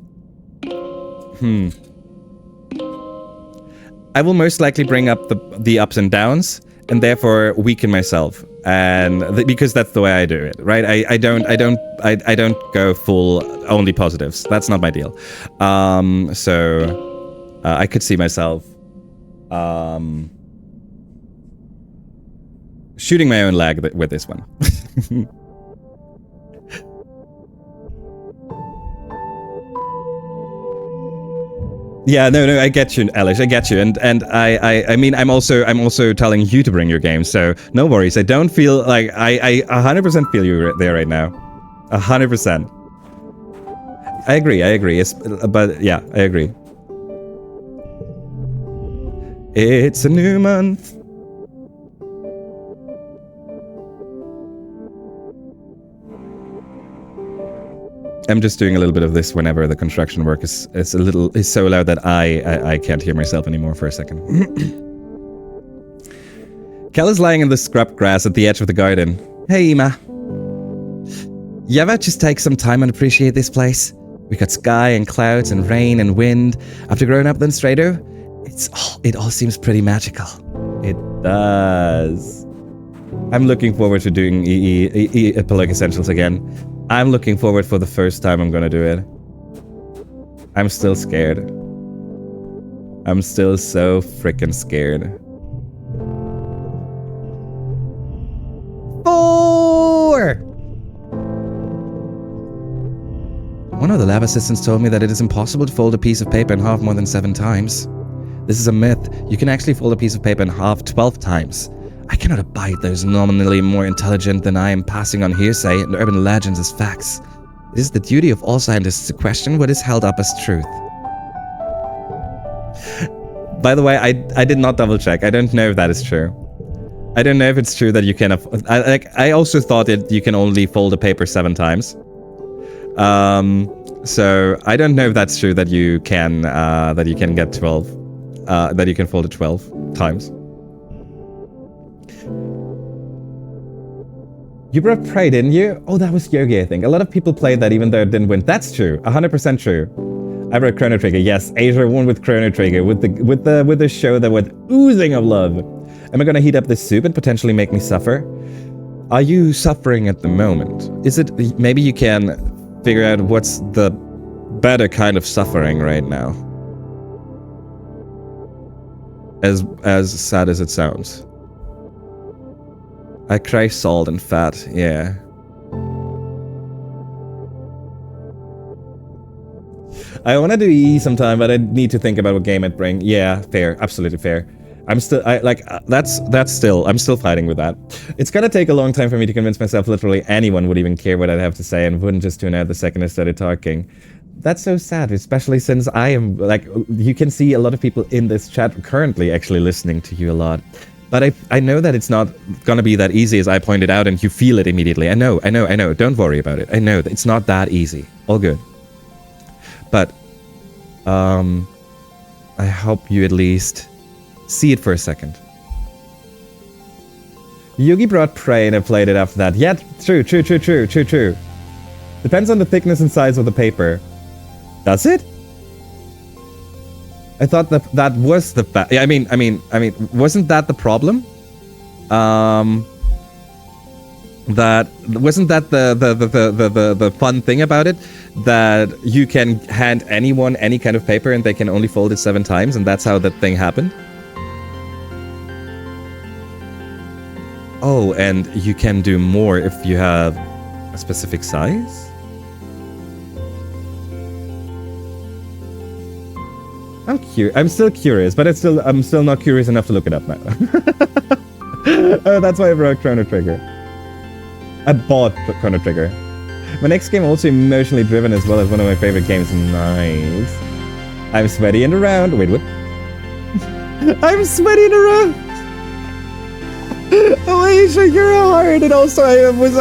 most likely bring up the ups and downs, and therefore weaken myself, and because that's the way I do it, right? I don't go full only positives. That's not my deal. So I could see myself shooting my own leg with this one. Yeah, no, I get you, Elish, I get you, and I mean, I'm also telling you to bring your game, so no worries. I don't feel like I 100% feel you there right now, 100%. I agree. But yeah, I agree. It's a new month. I'm just doing a little bit of this whenever the construction work is so loud that I can't hear myself anymore for a second. Kel is lying in the scrub grass at the edge of the garden. Hey, Ema. You ever just take some time and appreciate this place? We got sky and clouds and rain and wind. After growing up in Strado, it all seems pretty magical. It does. I'm looking forward to doing Epilogue Essentials again. I'm looking forward for the first time I'm gonna do it. I'm still scared. I'm still so freaking scared. 4! One of the lab assistants told me that it is impossible to fold a piece of paper in half more than 7 times. This is a myth. You can actually fold a piece of paper in half 12 times. I cannot abide those nominally more intelligent than I am passing on hearsay and urban legends as facts. It is the duty of all scientists to question what is held up as truth. By the way, I did not double check. I don't know if that is true. I don't know if it's true that you can... I also thought that you can only fold a paper 7 times. So I don't know if that's true that you can get 12. That you can fold it 12 times. You brought Prey, didn't you? Oh, that was Yogi, I think. A lot of people played that even though it didn't win. That's true. 100% true. I brought Chrono Trigger. Yes, Asia won with Chrono Trigger, with the show that was oozing of love. Am I gonna heat up this soup and potentially make me suffer? Are you suffering at the moment? Is it... Maybe you can figure out what's the better kind of suffering right now. As sad as it sounds. I crave salt and fat, yeah. I want to do EE sometime, but I need to think about what game I'd bring. Yeah, fair, absolutely fair. I'm still, I'm still fighting with that. It's gonna take a long time for me to convince myself literally anyone would even care what I'd have to say and wouldn't just tune out the second I started talking. That's so sad, especially since I am, like, you can see a lot of people in this chat currently actually listening to you a lot. But I know that it's not gonna be that easy as I pointed out, and you feel it immediately. I know. Don't worry about it. I know that it's not that easy. All good. But I hope you at least see it for a second. Yugi brought Prey and I played it after that. Yeah, true. Depends on the thickness and size of the paper. Does it? I thought that was the yeah, I mean, wasn't that the problem? That wasn't that the fun thing about it, that you can hand anyone any kind of paper and they can only fold it 7 times, and that's how that thing happened. Oh, and you can do more if you have a specific size? I'm still curious, but I'm still not curious enough to look it up now. Oh, that's why I broke Chrono Trigger. I bought Chrono Trigger. My next game also emotionally driven as well as one of my favorite games. Nice. I'm sweaty and around. Wait, what? I'm sweaty and around. Oh, Aisha, you're hard. And also I was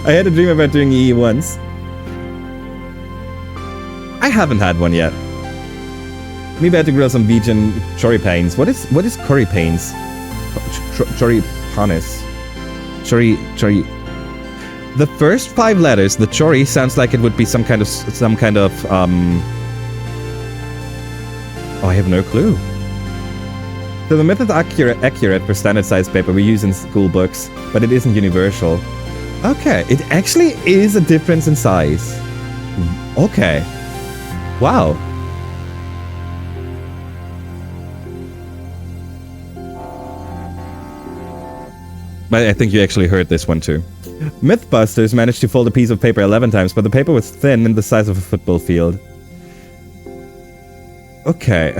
I had a dream about doing EE once. I haven't had one yet. Maybe I had to grill some vegan chori panes. What is curry panes? Chori panes. Chori. The first 5 letters, the chori, sounds like it would be some kind of oh, I have no clue. So the myth is accurate for standard size paper we use in school books, but it isn't universal. Okay, it actually is a difference in size. Okay. Wow. But I think you actually heard this one too. Mythbusters managed to fold a piece of paper 11 times, but the paper was thin and the size of a football field. Okay.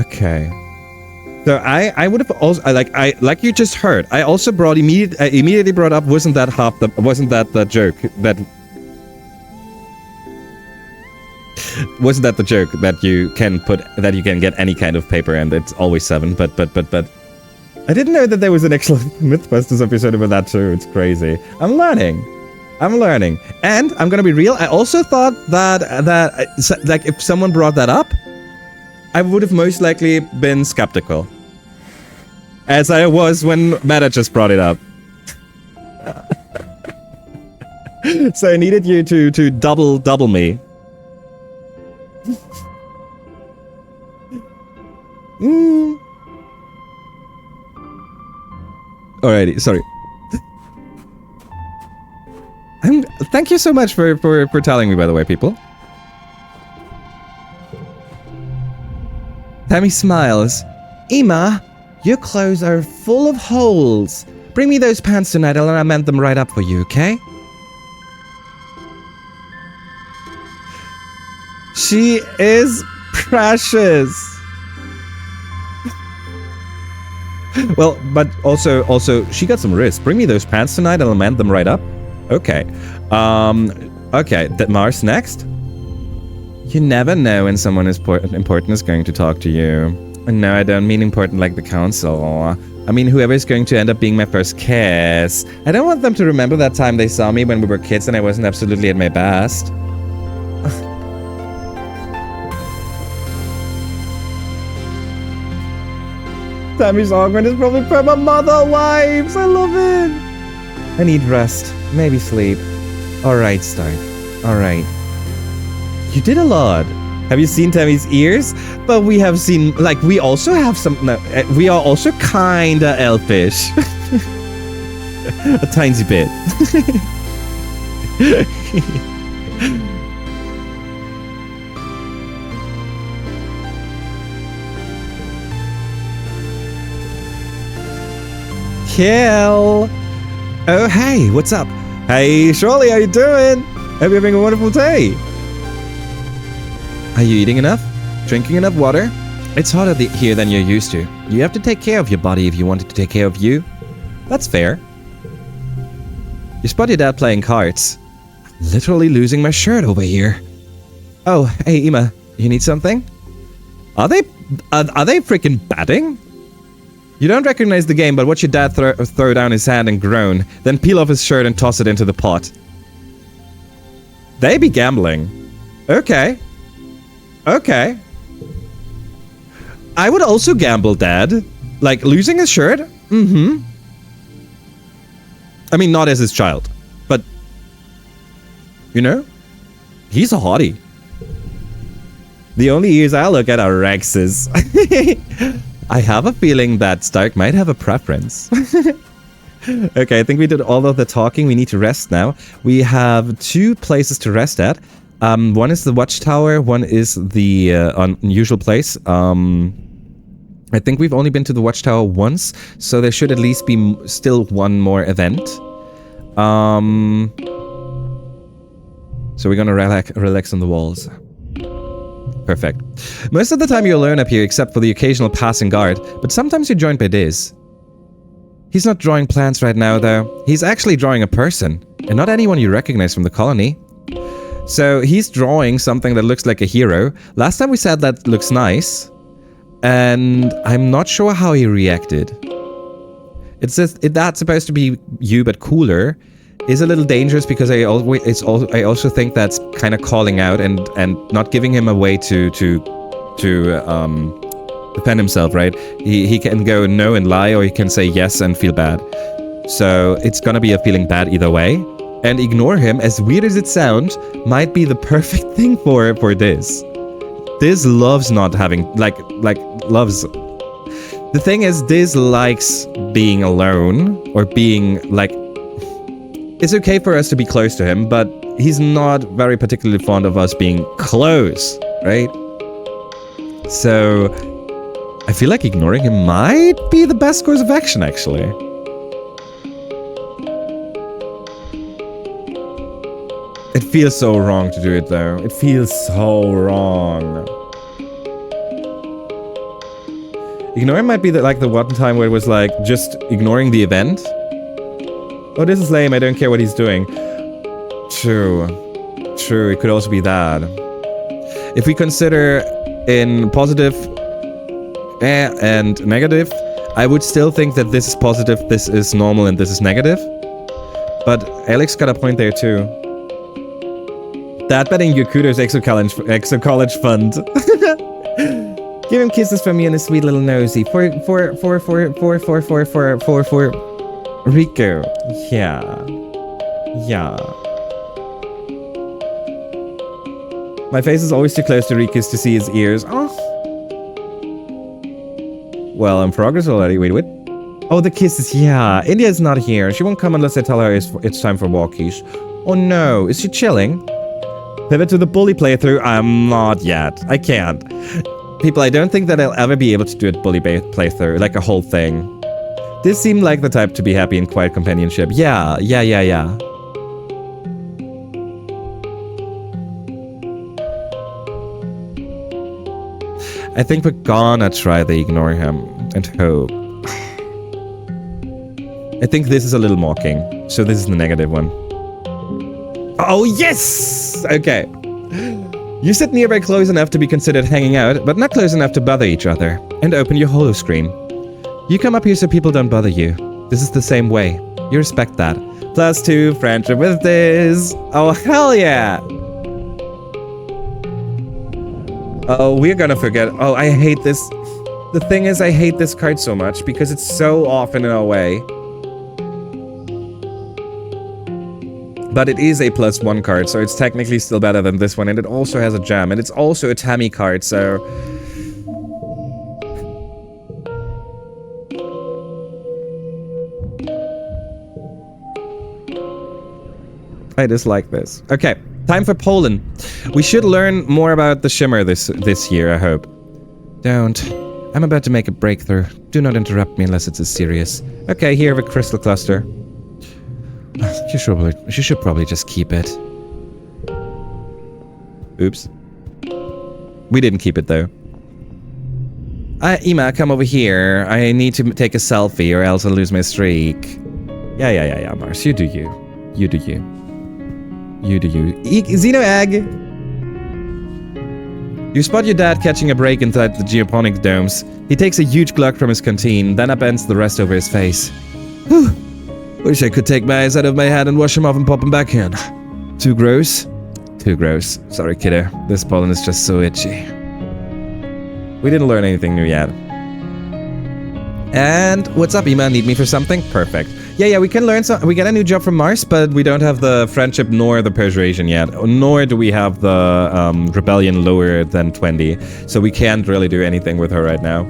So I would have also like you just heard. I also immediately brought up wasn't that the joke that wasn't that the joke that you can get any kind of paper and it's always 7, but I didn't know that there was an actual Mythbusters episode about that too. It's crazy. I'm learning. And I'm gonna be real, I also thought that like if someone brought that up, I would have most likely been skeptical. As I was when Meta just brought it up. So I needed you to double me. Alrighty, sorry. Thank you so much for telling me, by the way, people. Tammy smiles. Ima, your clothes are full of holes. Bring me those pants tonight and I'll mend them right up for you, okay? She is precious. Well, but also, she got some wrists. Bring me those pants tonight and I'll mend them right up. Okay. Okay, Mars next. You never know when someone important is going to talk to you. No, I don't mean important like the council. I mean whoever is going to end up being my first kiss. I don't want them to remember that time they saw me when we were kids and I wasn't absolutely at my best. Tammy's argument is probably for my mother wives. I love it. I need rest. Maybe sleep. Alright, Stark. Alright. You did a lot. Have you seen Tammy's ears? But we have seen, like, we also have some, no, we are also kinda elfish. A tiny bit. Kill! Oh, hey, what's up? Hey, Shirley, how you doing? Hope you're having a wonderful day. Are you eating enough? Drinking enough water? It's hotter here than you're used to. You have to take care of your body if you want it to take care of you. That's fair. You spot your dad playing cards. Literally losing my shirt over here. Oh, hey, Ima, you need something? Are they freaking batting? You don't recognize the game, but watch your dad throw down his hand and groan, then peel off his shirt and toss it into the pot. They be gambling. Okay. Okay. I would also gamble, Dad. Like, losing his shirt? Mm-hmm. I mean, not as his child. But, you know, he's a hottie. The only ears I look at are Rex's. I have a feeling that Stark might have a preference. Okay, I think we did all of the talking. We need to rest now. We have 2 places to rest at. One is the Watchtower. One is the unusual place. I think we've only been to the Watchtower once, so there should at least be still one more event. So we're gonna relax on the walls. Perfect. Most of the time you're alone up here, except for the occasional passing guard, but sometimes you're joined by Diz. He's not drawing plants right now, though. He's actually drawing a person, and not anyone you recognize from the colony. So he's drawing something that looks like a hero. Last time we said that looks nice, and I'm not sure how he reacted. It says that's supposed to be you, but cooler. Is a little dangerous because I also think that's kind of calling out and not giving him a way to defend himself, right? He can go no and lie, or he can say yes and feel bad. So it's gonna be a feeling bad either way. And ignore him, as weird as it sounds, might be the perfect thing for this. Diz loves not having loves. The thing is, Diz likes being alone or being like. It's okay for us to be close to him, but he's not very particularly fond of us being close, right? So I feel like ignoring him might be the best course of action, actually. It feels so wrong to do it, though. It feels so wrong. Ignoring might be like the one time where it was like just ignoring the event. Oh, this is lame. I don't care what he's doing. True. True. It could also be that. If we consider in positive and negative, I would still think that this is positive, this is normal, and this is negative. But Alex got a point there too. Dad betting your kudos exo-college fund. Give him kisses from me and a sweet little nosy. For Rico. Yeah. Yeah. My face is always too close to Rico's to see his ears. Oh. Well, in progress already. Wait. Oh, the kisses. Yeah. India's not here. She won't come unless I tell her it's time for walkies. Oh no. Is she chilling? Pivot to the bully playthrough. I'm not yet. I can't. People, I don't think that I'll ever be able to do a bully playthrough. Like a whole thing. This seemed like the type to be happy in quiet companionship. Yeah. I think we're gonna try to ignore him and hope. I think this is a little mocking, so this is the negative one. Oh, yes! Okay. You sit nearby close enough to be considered hanging out, but not close enough to bother each other. And open your holo screen. You come up here so people don't bother you. This is the same way. You respect that. +2, friendship with Diz. Oh, hell yeah! Oh, we're gonna forget. Oh, I hate this. The thing is, I hate this card so much because it's so often in our way. But it is a +1 card, so it's technically still better than this one. And it also has a gem. And it's also a Tammy card, so... I dislike this. Okay, time for Poland. We should learn more about the shimmer this year, I hope. Don't. I'm about to make a breakthrough. Do not interrupt me unless it's serious. Okay, here have a crystal cluster. You should probably just keep it. Oops. We didn't keep it, though. Ima, come over here. I need to take a selfie or else I'll lose my streak. Yeah, Mars. You do you. You do you. You do you. Xeno Egg! You spot your dad catching a break inside the geoponics domes. He takes a huge glug from his canteen, then upends the rest over his face. Whew. Wish I could take my eyes out of my head and wash them off and pop them back in. Too gross? Too gross. Sorry, kiddo. This pollen is just so itchy. We didn't learn anything new yet. And what's up, Ima? Need me for something? Perfect. Yeah, we can learn some. We get a new job from Mars, but we don't have the friendship nor the persuasion yet. Nor do we have the rebellion lower than 20. So we can't really do anything with her right now.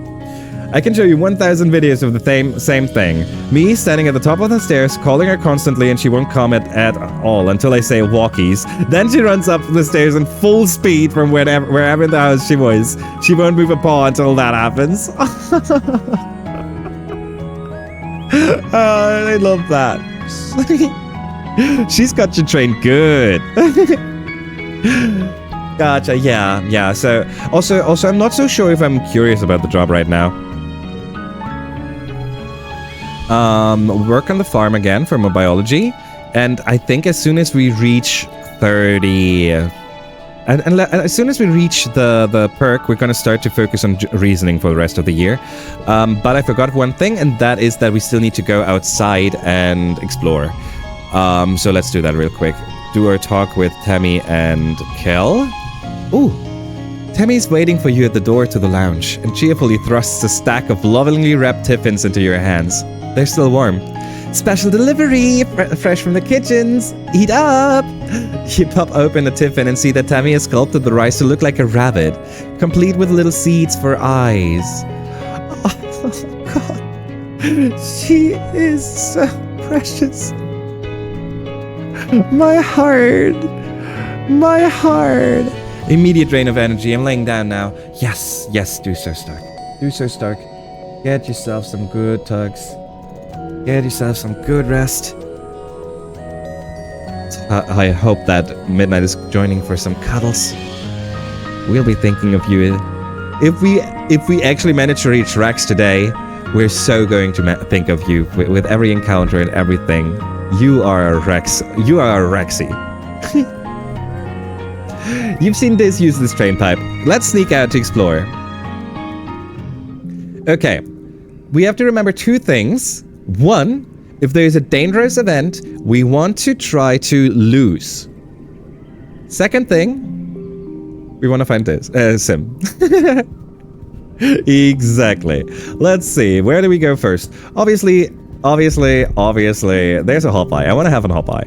I can show you 1,000 videos of the same thing. Me standing at the top of the stairs, calling her constantly, and she won't comment at all until I say walkies. Then she runs up the stairs in full speed from wherever in the house she was. She won't move a paw until that happens. I love that. She's got you trained good. Gotcha. Yeah. So also, I'm not so sure if I'm curious about the job right now. Work on the farm again for mobiology, and I think as soon as we reach 30, and as soon as we reach the perk, we're gonna start to focus on reasoning for the rest of the year. But I forgot one thing, and that is that we still need to go outside and explore. So let's do that real quick. Do our talk with Tammy and Kel. Ooh. Tammy's waiting for you at the door to the lounge and cheerfully thrusts a stack of lovingly wrapped tiffins into your hands. They're still warm. Special delivery, fresh from the kitchens. Eat up! You pop open a tiffin and see that Tammy has sculpted the rice to look like a rabbit, complete with little seeds for eyes. Oh, God. She is so precious. My heart. My heart. Immediate drain of energy. I'm laying down now. Yes, do so, Stark. Do so, Stark. Get yourself some good tugs. Get yourself some good rest. I hope that Midnight is joining for some cuddles. We'll be thinking of you. If we actually manage to reach Rex today, we're so going to think of you with every encounter and everything. You are a Rex. You are a Rexy. You've seen Diz use this train pipe. Let's sneak out to explore. Okay. We have to remember two things. One, if there is a dangerous event, we want to try to lose. Second thing, we want to find this Sim. Exactly. Let's see. Where do we go first? Obviously, there's a Hop-Eye. I want to have an Hop-Eye.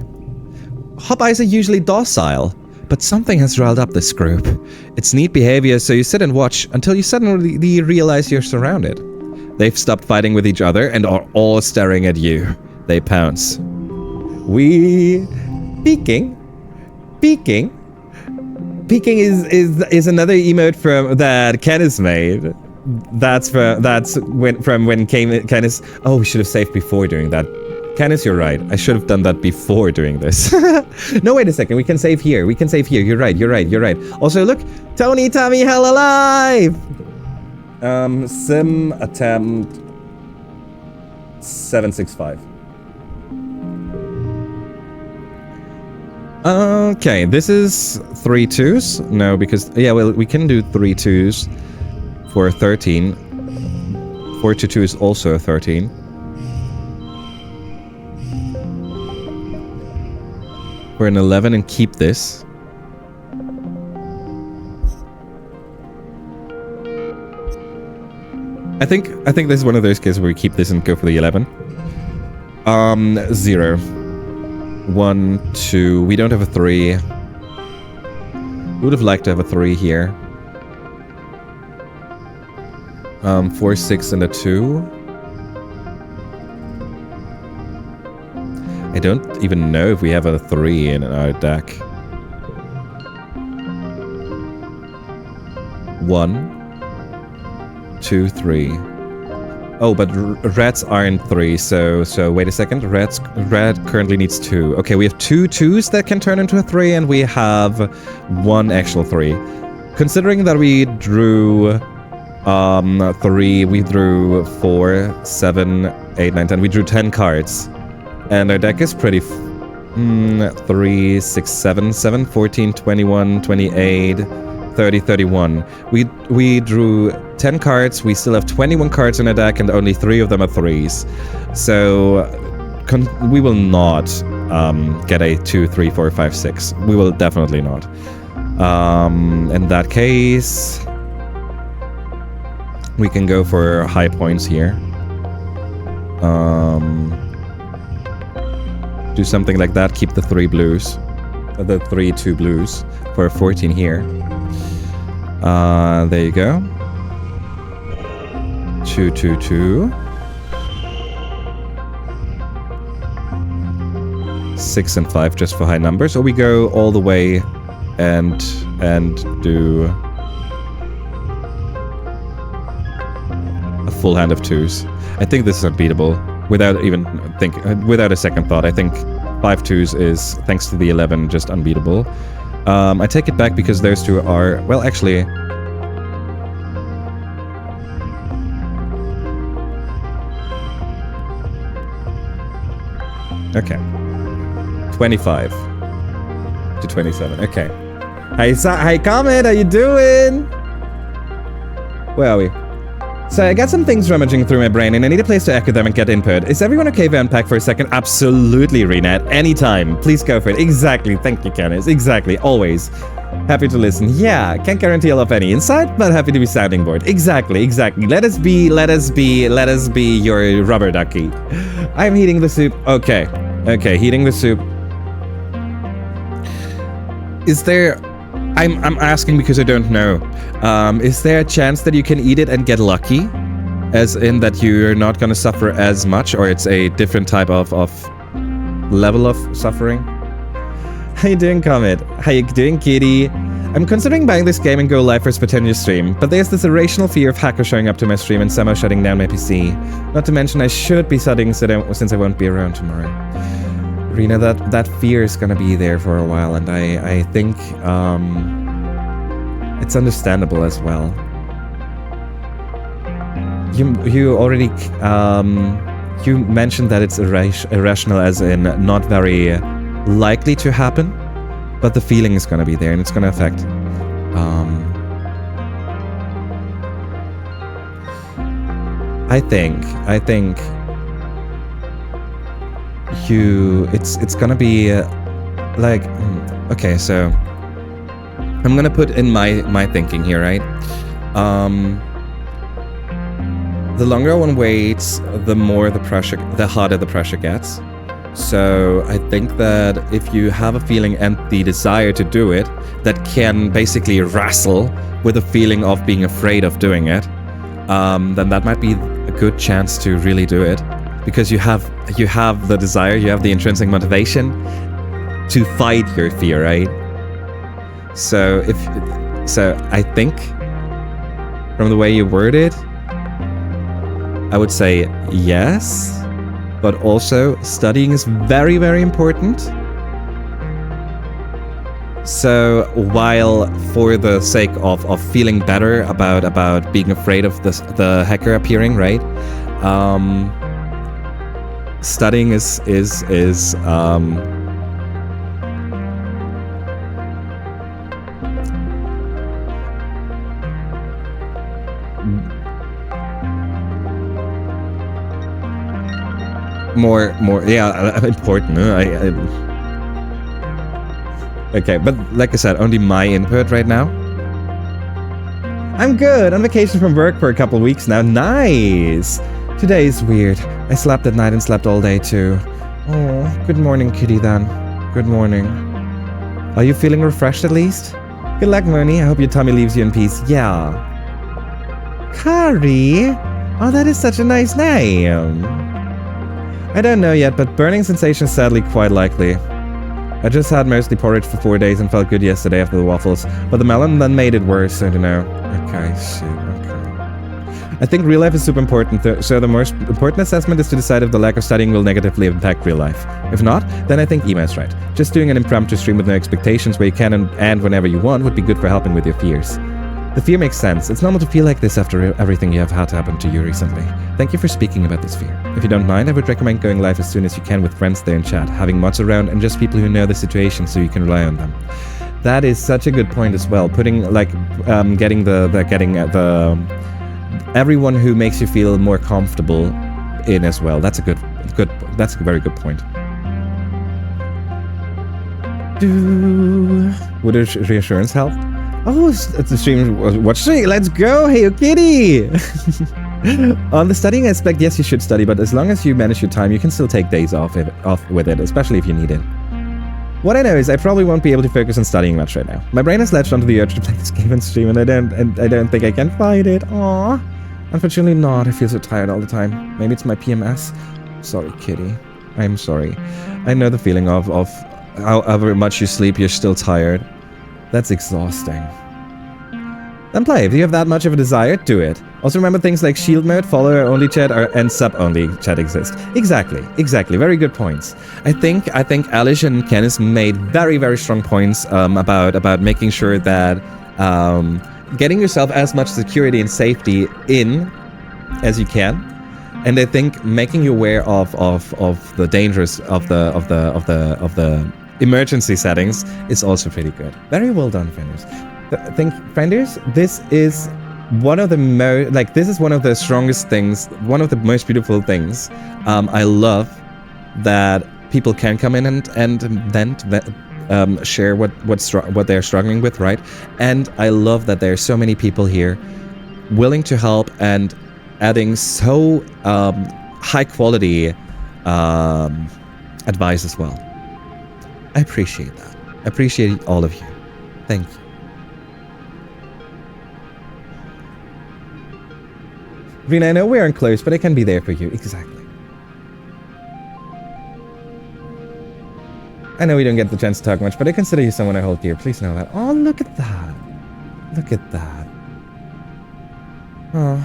Hop-Eyes are usually docile, but something has riled up this group. It's neat behavior, so you sit and watch until you suddenly realize you're surrounded. They've stopped fighting with each other and are all staring at you. They pounce. Peeking is another emote from that Kenneth made. That's from when Kenneth. Oh, we should have saved before doing that. Kenneth, you're right. I should have done that before doing this. No, wait a second. We can save here. You're right. Also, look, Tony Tommy hell alive. Sim attempt 765. Okay, this is 3 2s. No, because we can do 3 2s for 13. 4 to 2 is also a 13. We're an 11 and keep this. I think this is one of those cases where we keep this and go for the 11. 0. 1, 2. We don't have a 3. Would have liked to have a 3 here. 4, 6, and a 2. I don't even know if we have a 3 in our deck. 1, 2, 3. Oh, but reds aren't 3, so wait a second. Red currently needs 2. Okay, we have 2 2s that can turn into a 3, and we have 1 actual 3. Considering that we drew 3, we drew 4, 7, 8, 9, 10. We drew 10 cards. And our deck is pretty 3, 6, 7, 14, 21, 28, 30, 31. We drew 10 cards. We still have 21 cards in our deck, and only 3 of them are 3s. So we will not get a 2, 3, 4, 5, 6. We will definitely not. In that case, We can go for high points here. Do something like that. Keep the 3 blues. The 3-2 blues for 14 here. There you go. 2-2-2. 6 and 5 just for high numbers. Or we go all the way and do a full hand of 2s. I think this is unbeatable without a second thought. I think 5 2s is, thanks to the 11, just unbeatable. I take it back because those 2 are, well, actually, okay, 25 to 27. Okay. Hi, Comet. How you doing? Where are we? So I got some things rummaging through my brain and I need a place to echo them and get input. Is everyone okay if I unpack for a second? Absolutely, Renat. Anytime. Please go for it. Exactly. Thank you, Kenneth. Exactly. Always. Happy to listen. Yeah. Can't guarantee I'll have any insight, but happy to be sounding board. Exactly. Exactly. Let us be your rubber ducky. I'm heating the soup. Okay. Okay. Heating the soup. Is there... I'm asking because I don't know. Is there a chance that you can eat it and get lucky? As in that you're not going to suffer as much, or it's a different type of level of suffering? How you doing, Comet? How you doing, Kitty? I'm considering buying this game and go live for its potential stream, but there's this irrational fear of hackers showing up to my stream and somehow shutting down my PC. Not to mention I should be studying since I won't be around tomorrow. Rena, that fear is gonna be there for a while, and I think it's understandable as well. You already you mentioned that it's irrational, as in not very likely to happen, but the feeling is gonna be there, and it's gonna affect. I think. It's gonna be like, okay, so I'm gonna put in my thinking here, right? The longer one waits, the harder the pressure gets. So I think that if you have a feeling and the desire to do it, that can basically wrestle with the feeling of being afraid of doing it, then that might be a good chance to really do it. Because you have the desire, you have the intrinsic motivation to fight your fear, right? So I think from the way you word it, I would say yes, but also studying is very, very important. So while for the sake of feeling better about being afraid of the hacker appearing, right? Studying is more important. Okay, but like I said, only my input right now. I'm good. On vacation from work for a couple of weeks now. Nice. Today is weird. I slept at night and slept all day too. Oh, good morning, kitty then. Good morning. Are you feeling refreshed at least? Good luck, Moni. I hope your tummy leaves you in peace. Yeah. Kari? Oh, that is such a nice name. I don't know yet, but burning sensation is sadly quite likely. I just had mostly porridge for 4 days and felt good yesterday after the waffles, but the melon then made it worse, I don't know. Okay, shit, okay. I think real life is super important, so the most important assessment is to decide if the lack of studying will negatively impact real life. If not, then I think Ema is right. Just doing an impromptu stream with no expectations where you can and whenever you want would be good for helping with your fears. The fear makes sense. It's normal to feel like this after everything you have had happen to you recently. Thank you for speaking about this fear. If you don't mind, I would recommend going live as soon as you can with friends there in chat, having mods around and just people who know the situation so you can rely on them. That is such a good point as well. Putting getting everyone who makes you feel more comfortable in as well. That's a very good point. Would reassurance help? Oh, it's a stream. Watch stream. Let's go. Hey, kitty. On the studying aspect, yes, you should study, but as long as you manage your time, you can still take days off with it, especially if you need it. What I know is I probably won't be able to focus on studying much right now. My brain has latched onto the urge to play this game and stream, and I don't think I can fight it. Aww. Unfortunately not. I feel so tired all the time. Maybe it's my PMS. Sorry, kitty. I'm sorry. I know the feeling of however much you sleep, you're still tired. That's exhausting. Then play. If you have that much of a desire, do it. Also remember things like shield mode, follower-only chat, and sub-only chat exist. Exactly. Very good points. I think Alish and Kenneth made very, very strong points about making sure that getting yourself as much security and safety in as you can. And I think making you aware of the dangers of the emergency settings is also pretty good. Very well done, Fenders. Fenders, this is one of the this is one of the strongest things, one of the most beautiful things. I love that people can come in and vent, share what they're struggling with, right? And I love that there are so many people here willing to help and adding so high quality advice as well. I appreciate that. I appreciate all of you. Thank you. Rena, I know we aren't close, but I can be there for you. Exactly. I know we don't get the chance to talk much, but I consider you someone I hold dear. Please know that. Oh, look at that. Look at that. Oh.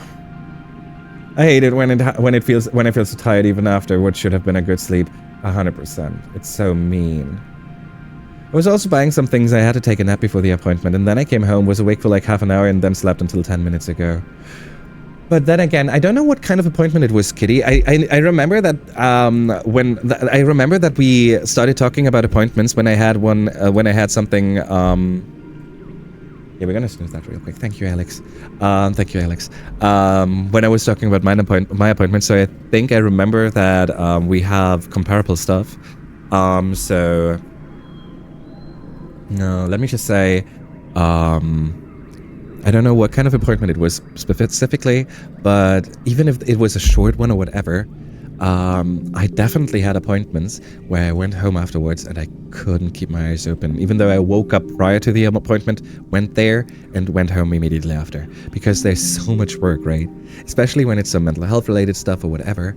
I hate it when I feel so tired even after what should have been a good sleep. 100%. It's so mean. I was also buying some things. I had to take a nap before the appointment, and then I came home, was awake for like half an hour, and then slept until 10 minutes ago. But then again, I don't know what kind of appointment it was, Kitty. I remember that I remember that we started talking about appointments when I had one when I had something. Yeah, we're gonna snooze that real quick. Thank you, Alex. Thank you, Alex. When I was talking about my appointment, so I think I remember that we have comparable stuff. So no, let me just say. I don't know what kind of appointment it was specifically, but even if it was a short one or whatever, I definitely had appointments where I went home afterwards and I couldn't keep my eyes open. Even though I woke up prior to the appointment, went there, and went home immediately after. Because there's so much work, right? Especially when it's some mental health related stuff or whatever,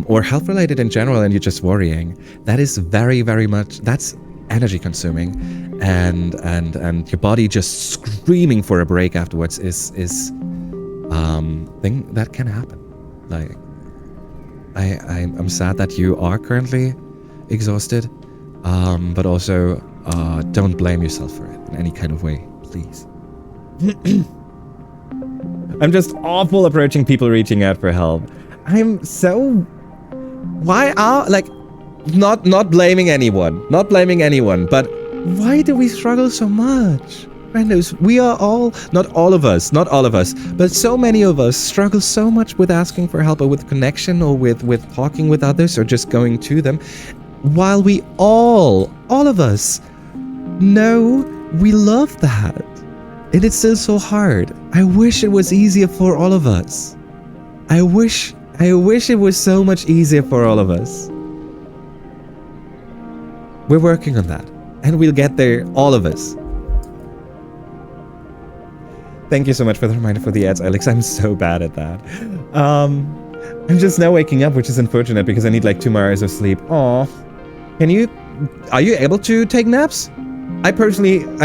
or health related in general and you're just worrying. That is very, very much, that's energy consuming, and your body just screaming for a break afterwards is thing that can happen. Like I'm sad that you are currently exhausted, but also don't blame yourself for it in any kind of way, please. I'm just awful approaching people reaching out for help. I'm so not blaming anyone, but why do we struggle so much? Randos, we are all, not all of us, but so many of us struggle so much with asking for help or with connection or with talking with others or just going to them, while we all of us know we love that. And it's still so hard. I wish it was easier for all of us. I wish it was so much easier for all of us. We're working on that, and we'll get there, all of us. Thank you so much for the reminder for the ads, Alex. I'm so bad at that. I'm just now waking up, which is unfortunate because I need like 2 more hours of sleep. Aw. Are you able to take naps? I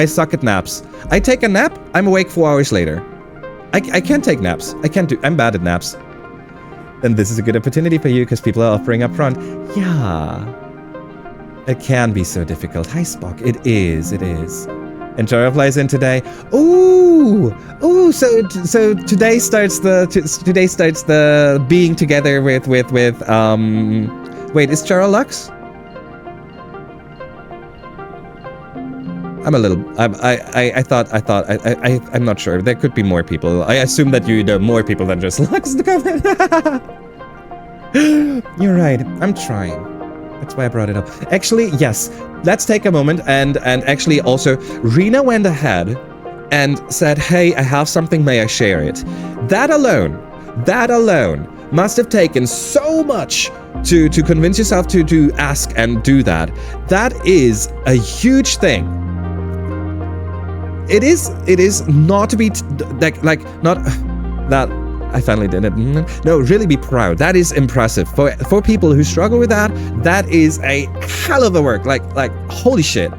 suck at naps. I take a nap, I'm awake 4 hours later. I can't take naps. I'm bad at naps. Then this is a good opportunity for you because people are offering up front. Yeah. It can be so difficult. Hi, Spock. It is. And Jara flies in today. Ooh. So today starts the being together with wait, is Jara Lux? I'm not sure. There could be more people. I assume that you know more people than just Lux to come in. You're right. I'm trying. That's why I brought it up. Actually, yes. Let's take a moment and actually also Rena went ahead and said, hey, I have something, may I share it? That alone must have taken so much to convince yourself to ask and do that. That is a huge thing. It is not to be not that I finally did it. No, really be proud. That is impressive for people who struggle with that. That is a hell of a work. Like holy shit.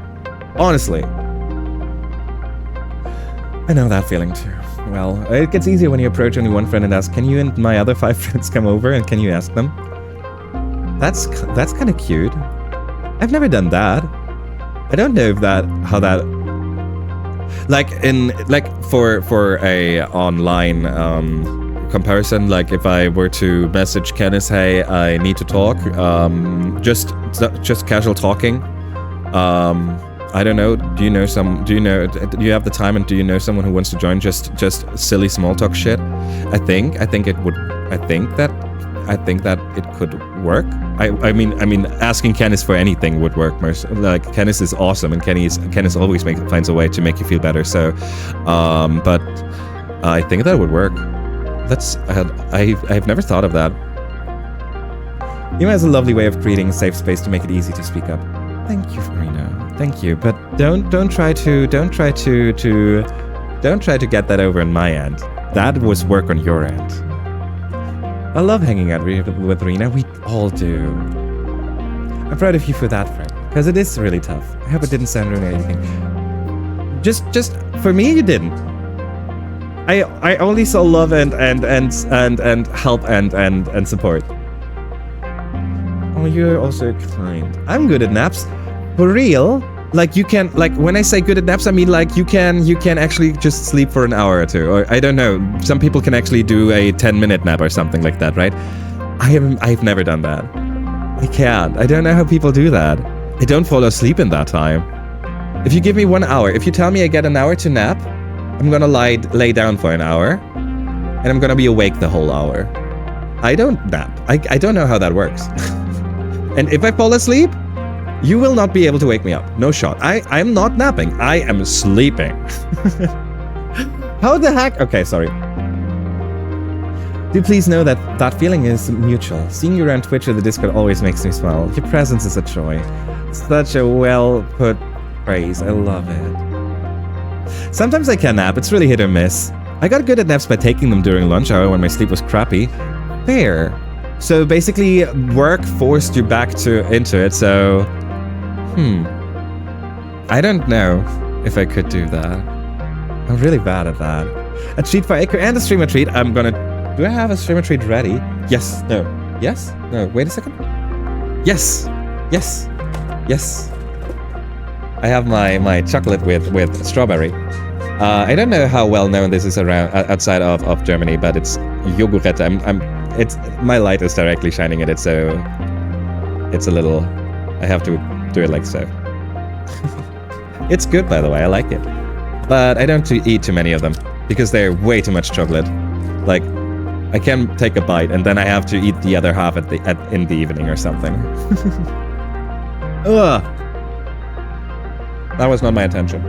Honestly, I know that feeling too. Well, it gets easier when you approach only one friend and ask, can you and my other 5 friends come over and can you ask them? That's kind of cute. I've never done that. I don't know if how that, for a online comparison, like if I were to message Kenneth, hey, I need to talk, just casual talking. I don't know. Do you have the time, and do you know someone who wants to join just silly small talk shit? I think that it could work. I mean, asking Kenneth for anything would work. Like, Kenneth is awesome, and Kenneth always finds a way to make you feel better. So, but I think that would work. I've never thought of that. Email has a lovely way of creating a safe space to make it easy to speak up. Thank you, Farina. Thank you, but don't try to get that over on my end. That was work on your end. I love hanging out with Rena. We all do. I'm proud of you for that, friend, because it is really tough. I hope it didn't sound rude or anything. Just for me, you didn't. I only saw love and help and support. Oh, you're also kind. I'm good at naps. For real? Like, you can, like, when I say good at naps, I mean, like, you can actually just sleep for an hour or two, or I don't know. Some people can actually do a 10-minute nap or something like that, right? I've never done that. I can't. I don't know how people do that. I don't fall asleep in that time. If you give me 1 hour, if you tell me I get an hour to nap, I'm gonna lay down for an hour, and I'm gonna be awake the whole hour. I don't nap. I don't know how that works. And if I fall asleep, you will not be able to wake me up. No shot. I'm not napping. I am sleeping. How the heck? Okay, sorry. Do please know that feeling is mutual. Seeing you around Twitch or the Discord always makes me smile. Your presence is a joy. Such a well-put phrase. I love it. Sometimes I can nap. It's really hit or miss. I got good at naps by taking them during lunch hour when my sleep was crappy. Fair. So basically, work forced you back into it, so... I don't know if I could do that. I'm really bad at that. A treat for Acre and a streamer treat. I'm gonna... Do I have a streamer treat ready? Yes. No. Yes? No. Wait a second. Yes. Yes. Yes. I have my chocolate with strawberry. I don't know how well known this is around outside of Germany, but it's Yogurette. It's my light is directly shining at it, so it's a little. I have to do it like so. It's good, by the way. I like it, but I don't eat too many of them because they're way too much chocolate. Like, I can take a bite and then I have to eat the other half in the evening or something. Ugh. That was not my intention.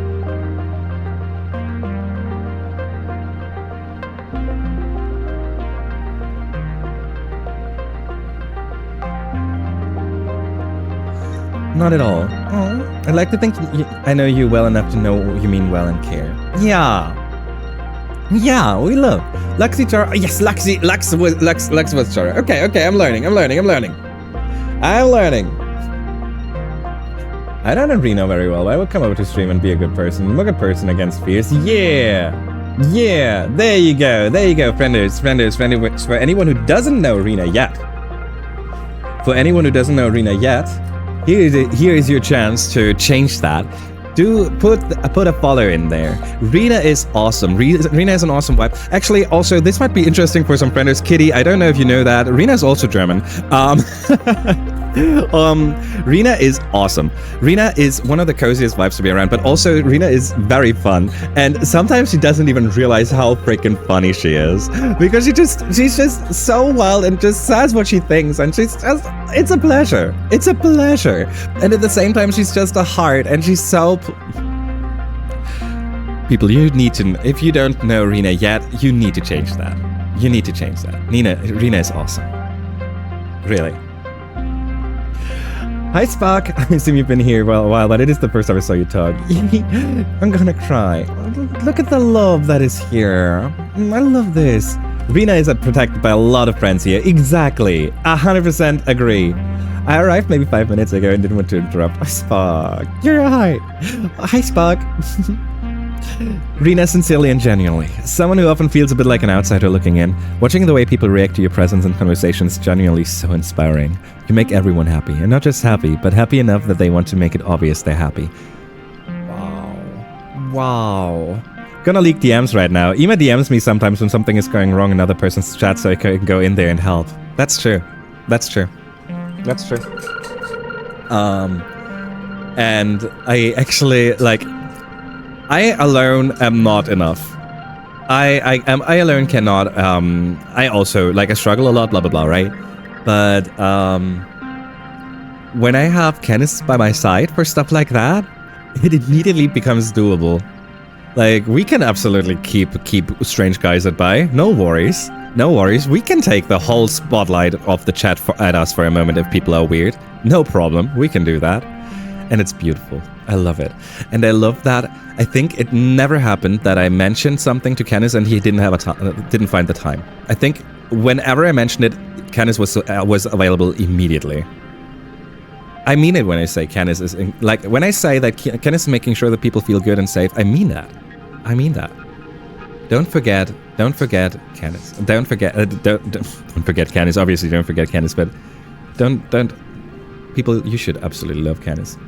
Not at all. Oh, I'd like to think I know you well enough to know you mean well and care. Yeah. Yeah, we love. Luxy Chara. Yes, Lux was Chara. Okay, I'm learning. I don't know Reno very well. I would come over to stream and be a good person. I'm a good person against fears. Yeah. There you go, frienders. For anyone who doesn't know Rena yet. Here is your chance to change that. Do put a follow in there. Rena is awesome. Rena is an awesome wife. Actually, also, this might be interesting for some friends. Kitty, I don't know if you know that. Rena is also German. Rena is awesome. Rena is one of the coziest vibes to be around, but also Rena is very fun. And sometimes she doesn't even realize how freaking funny she is. Because she's just so wild and just says what she thinks, and it's a pleasure. It's a pleasure. And at the same time, she's just a heart, and she's so... People, you need to, if you don't know Rena yet, you need to change that. You need to change that. Rena is awesome. Really. Hi, Spock. I assume you've been here for a while, but it is the first time I saw you talk. I'm gonna cry. Look at the love that is here. I love this. Rena is protected by a lot of friends here. Exactly. 100% agree. I arrived maybe 5 minutes ago and didn't want to interrupt. Hi, Spock. You're right. Hi, Spock. Rena, sincerely and genuinely. Someone who often feels a bit like an outsider looking in. Watching the way people react to your presence and conversations is genuinely so inspiring. You make everyone happy. And not just happy, but happy enough that they want to make it obvious they're happy. Wow. Gonna leak DMs right now. Ema DMs me sometimes when something is going wrong in another person's chat so I can go in there and help. That's true. That's true. That's true. And I actually, like, I alone am not enough. I alone cannot, I also, like, I struggle a lot, blah, blah, blah, right? But, when I have Kenneth by my side for stuff like that, it immediately becomes doable. Like, we can absolutely keep strange guys at bay. No worries. No worries. We can take the whole spotlight of the chat at us for a moment if people are weird. No problem. We can do that. And it's beautiful. I love it. And I love that. I think it never happened that I mentioned something to Kenneth and he didn't find the time. I think whenever I mentioned it, Kenneth was available immediately. I mean it when I say Kenneth is like when I say that Kenneth is making sure that people feel good and safe. I mean that. I mean that. Don't forget Kenneth. Don't forget Kenneth. Obviously, don't forget Kenneth, but don't. People, you should absolutely love Kenneth.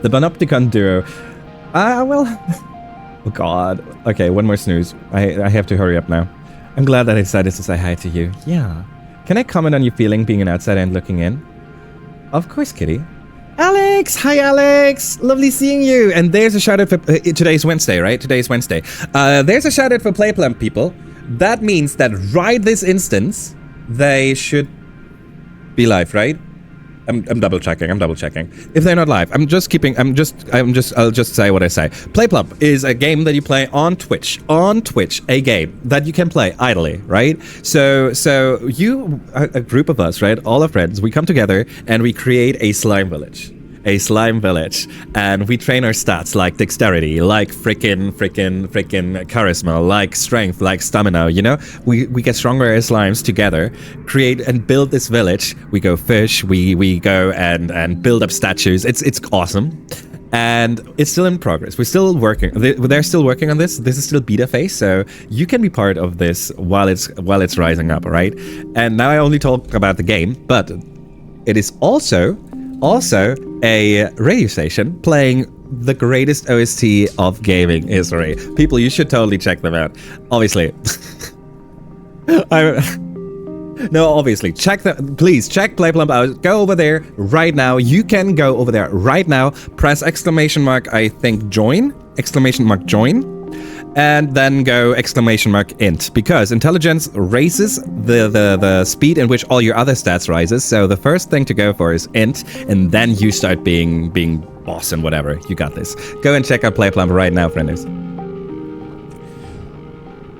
The Panopticon duo. Well. Oh God. Okay, one more snooze. I have to hurry up now. I'm glad that I decided to say hi to you. Yeah. Can I comment on your feeling being an outsider and looking in? Of course, Kitty. Alex! Hi, Alex! Lovely seeing you! And there's a shout out for... today's Wednesday, right? Today's Wednesday. There's a shout out for Playplump, people. That means that right this instance, they should be live, right? I'm double checking. If they're not live, I'll just say what I say. Playplump is a game that you play on Twitch. A game that you can play idly, right? So you, a group of us, right? All our friends, we come together and we create a slime village. And we train our stats like dexterity, like frickin' charisma, like strength, like stamina, you know? We get stronger as slimes together, create and build this village. We go fish, we go and build up statues. It's awesome. And it's still in progress. We're still working. They're still working on this. This is still beta phase, so you can be part of this while it's rising up, right? And now I only talk about the game, but it is also a radio station playing the greatest OST of gaming history. People, you should totally check them out. Obviously. Obviously. Please check Playplump out. Go over there right now. You can go over there right now. Press exclamation mark, I think, join. Exclamation mark, join. And then go exclamation mark int, because intelligence raises the speed in which all your other stats rises. So the first thing to go for is int, and then you start being boss and whatever. You got this. Go and check out Playplump right now, friends.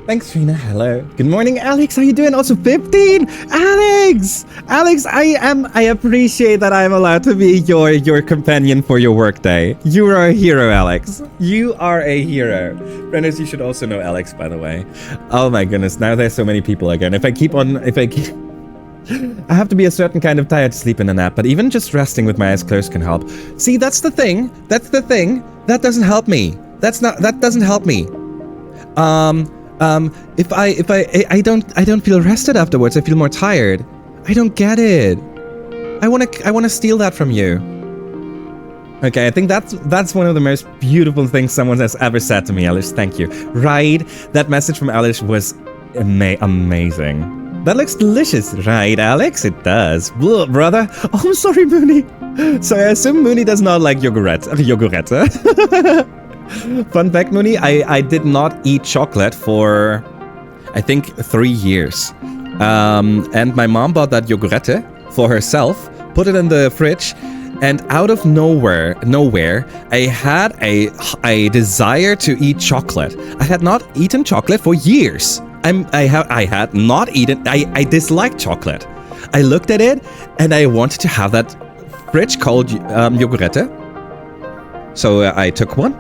Thanks, Trina. Hello. Good morning, Alex. How you doing? Also 15. Alex, I appreciate that I'm allowed to be your companion for your workday. You are a hero, Alex. You are a hero. Friends, you should also know Alex, by the way. Oh my goodness. Now there's so many people again. I have to be a certain kind of tired to sleep in a nap, but even just resting with my eyes closed can help. See, that's the thing. That doesn't help me. That doesn't help me. If I don't feel rested afterwards, I feel more tired. I don't get it. I wanna steal that from you. Okay, I think that's one of the most beautiful things someone has ever said to me, Alice. Thank you. Right? That message from Alice was amazing. That looks delicious, right, Alex? It does. Whoa, brother. Oh, I'm sorry, Mooney. So I assume Mooney does not like yogurette. Fun fact, Mooney, I did not eat chocolate for, I think, 3 years. And my mom bought that yogurette for herself, put it in the fridge, and out of nowhere, I had a desire to eat chocolate. I had not eaten chocolate for years. I had not eaten. I disliked chocolate. I looked at it, and I wanted to have that fridge cold yogurette. So I took one.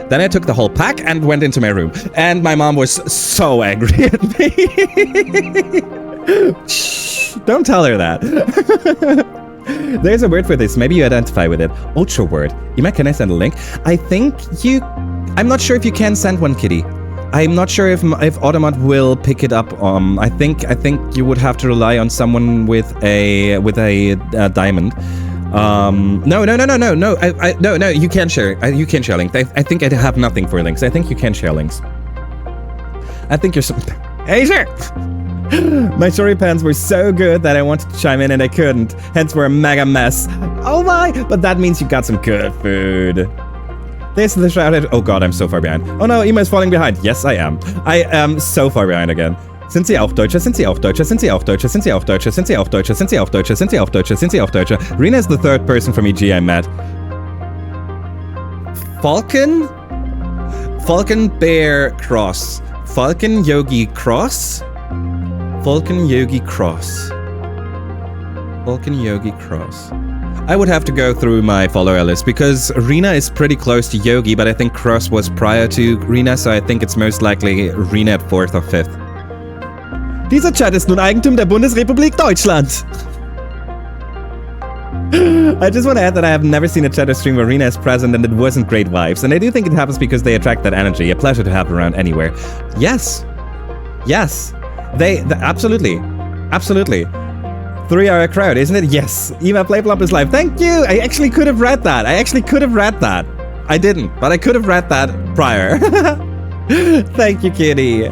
Then I took the whole pack and went into my room. And my mom was so angry at me. Shh, don't tell her that. There's a word for this. Maybe you identify with it. Ultra word. Ima, can I send a link? I think you... I'm not sure if you can send one, Kitty. I'm not sure if Automat will pick it up. I think you would have to rely on someone with a diamond. No. No. You can share. You can share links. I think I have nothing for links. I think you can share links. I think you're so... Hey, sure. My story pants were so good that I wanted to chime in and I couldn't. Hence, we're a mega mess. Oh my! But that means you got some good food. This is the shouted. Oh god, I'm so far behind. Oh no, Ima is falling behind. Yes, I am. I am so far behind again. Sind Sie auch Deutsche? Sind Sie auch Deutsche? Sind Sie auch Deutsche? Sind Sie auch Deutsche? Sind Sie auch Deutsche? Sind Sie auch Deutsche? Sind Sie auch Deutsche? Sind Sie auch Deutsche? Rena is the third person from EG I met. Falcon Bear Cross. Falcon Yogi Cross. Falcon Yogi Cross. Falcon Yogi Cross. I would have to go through my follower list because Rena is pretty close to Yogi, but I think Cross was prior to Rena, so I think it's most likely Rena at 4th or 5th. Dieser Chat ist nun Eigentum der Bundesrepublik Deutschland. I just want to add that I have never seen a chat or stream where Rena is present and it wasn't great vibes, and I do think it happens because they attract that energy. A pleasure to have around anywhere. Yes. They absolutely. 3-hour crowd, isn't it? Yes. Eva Playplop is live. Thank you. I actually could have read that. I didn't, but I could have read that prior. Thank you, Kitty.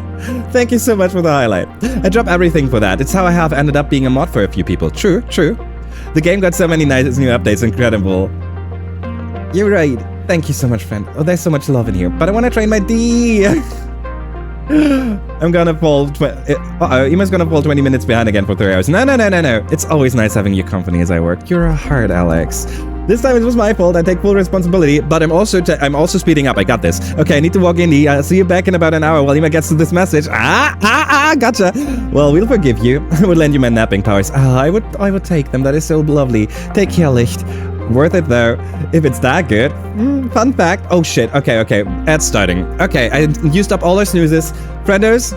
Thank you so much for the highlight. I drop everything for that. It's how I have ended up being a mod for a few people. True. The game got so many nice new updates. Incredible. You're right. Thank you so much, friend. Oh, there's so much love in here. But I want to train my D. I'm gonna fall. Ima's gonna fall 20 minutes behind again for 3 hours. No. It's always nice having your company as I work. You're a heart, Alex. This time it was my fault. I take full responsibility, but I'm also speeding up. I got this. Okay, I need to walk in. I'll see you back in about an hour while Ima gets to this message. Gotcha. Well, we'll forgive you. I would lend you my napping powers. I would take them. That is so lovely. Take care, Licht. Worth it though, if it's that good. Fun fact. Oh shit. Okay. Ad's starting. Okay, I used up all our snoozes. Friendos,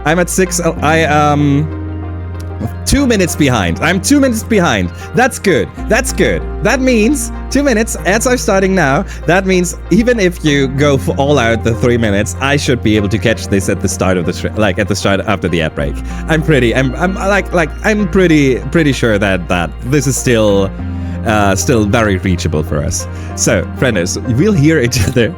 I'm at 6. I am 2 minutes behind. I'm 2 minutes behind. That's good. That means 2 minutes. Ads are starting now. That means even if you go for all out the 3 minutes, I should be able to catch this at the start of the at the start after the ad break. I'm pretty sure that this is still very reachable for us. So, friendos, we'll hear each other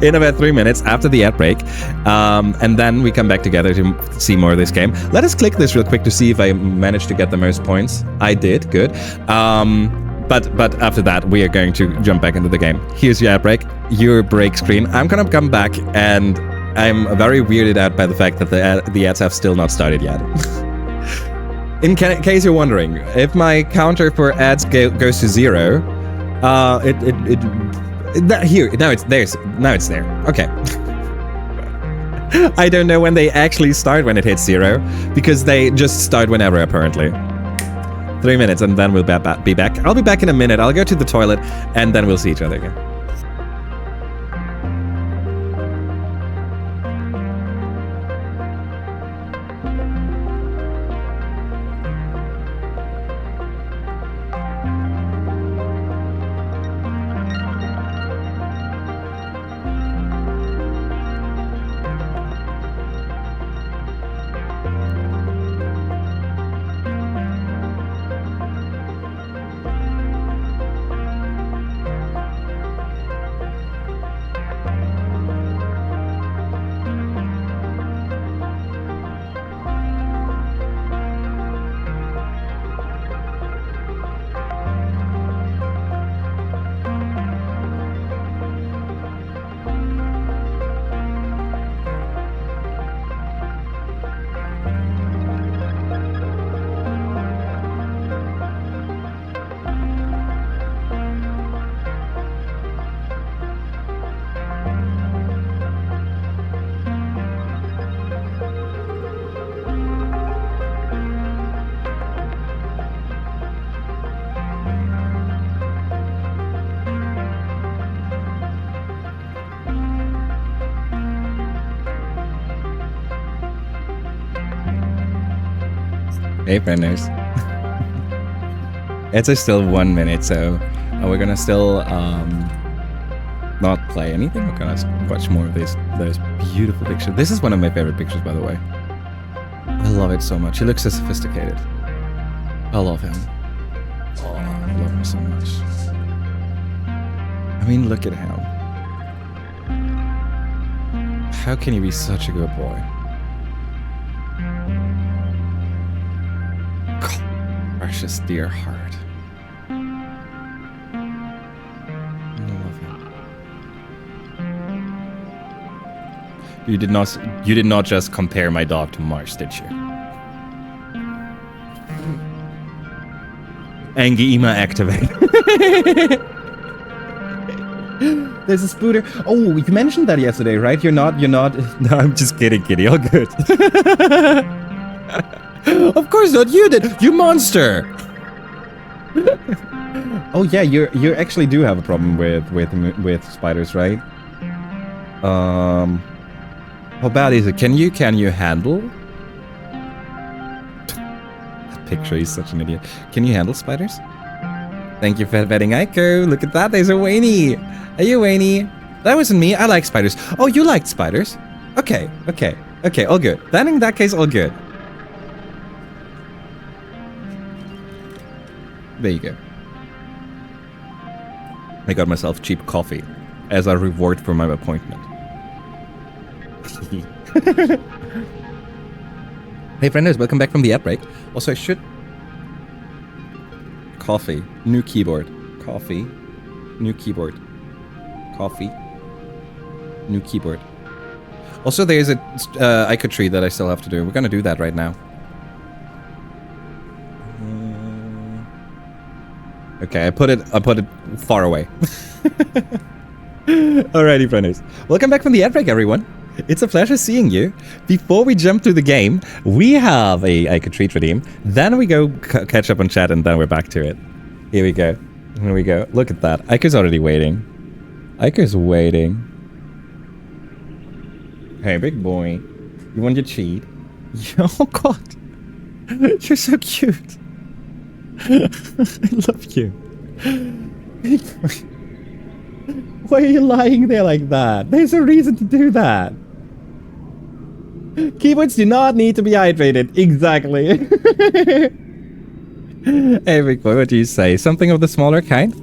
in about 3 minutes after the ad break, and then we come back together to see more of this game. Let us click this real quick to see if I managed to get the most points. I did, good. But after that, we are going to jump back into the game. Here's your ad break, your break screen. I'm gonna come back, and I'm very weirded out by the fact that the ads have still not started yet. In case you're wondering, if my counter for ads goes to 0, now it's there. Okay. I don't know when they actually start when it hits 0, because they just start whenever apparently. 3 minutes and then we'll be back. I'll be back in a minute. I'll go to the toilet and then we'll see each other again. Hey, frienders. It's still 1 minute, so we're gonna still not play anything. We're gonna watch more of those beautiful pictures. This is one of my favorite pictures, by the way. I love it so much. He looks so sophisticated. I love him. Oh, I love him so much. I mean, look at him. How can he be such a good boy? God, precious dear heart. I love him. You did not just compare my dog to Mars, did you? Angima activate. There's a spooter. Oh, you mentioned that yesterday, right? You're not. No, I'm just kidding, kitty. All good. Of course not. You did. You monster. Oh yeah, you actually do have a problem with spiders, right? How bad is it? Can you handle? That picture is such an idiot. Can you handle spiders? Thank you for vetting Aiko. Look at that. There's a Wayne. Are you Wayne? That wasn't me. I like spiders. Oh, you liked spiders? Okay. All good. Then in that case, all good. There you go. I got myself cheap coffee as a reward for my appointment. Hey frienders, welcome back from the ad break. Also, I should... Coffee. New keyboard. Coffee. New keyboard. Coffee. New keyboard. Also, there's a Ica tree that I still have to do. We're gonna do that right now. Okay, I put it far away. Alrighty, frienders. Welcome back from the ad break, everyone. It's a pleasure seeing you. Before we jump to the game, we have a Ica treat redeem. Then we go catch up on chat, and then we're back to it. Here we go. Here we go. Look at that. Ica's already waiting. Ica's waiting. Hey, big boy. You want your cheat? Oh, God. You're so cute. I love you. Why are you lying there like that? There's a reason to do that. Keyboards do not need to be hydrated. Exactly. Hey, Big Boy, what do you say? Something of the smaller kind?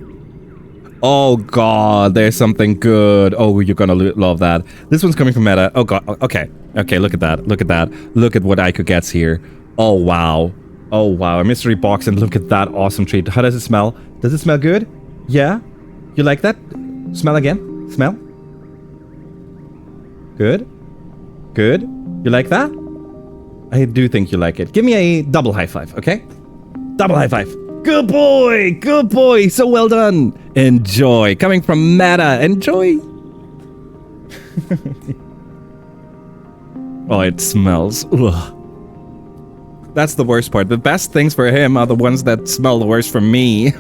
Oh, God, there's something good. Oh, you're gonna love that. This one's coming from Meta. Oh, God. Okay. Okay, look at that. Look at that. Look at what Ico gets here. Oh, wow. Oh, wow. A mystery box, and look at that awesome treat. How does it smell? Does it smell good? Yeah? You like that? Smell again. Smell. Good. Good. You like that? I do think you like it. Give me a double high five, okay? Double high five. Good boy. Good boy. So well done. Enjoy. Coming from Meta. Enjoy. Oh, it smells. Ugh. That's the worst part. The best things for him are the ones that smell the worst for me.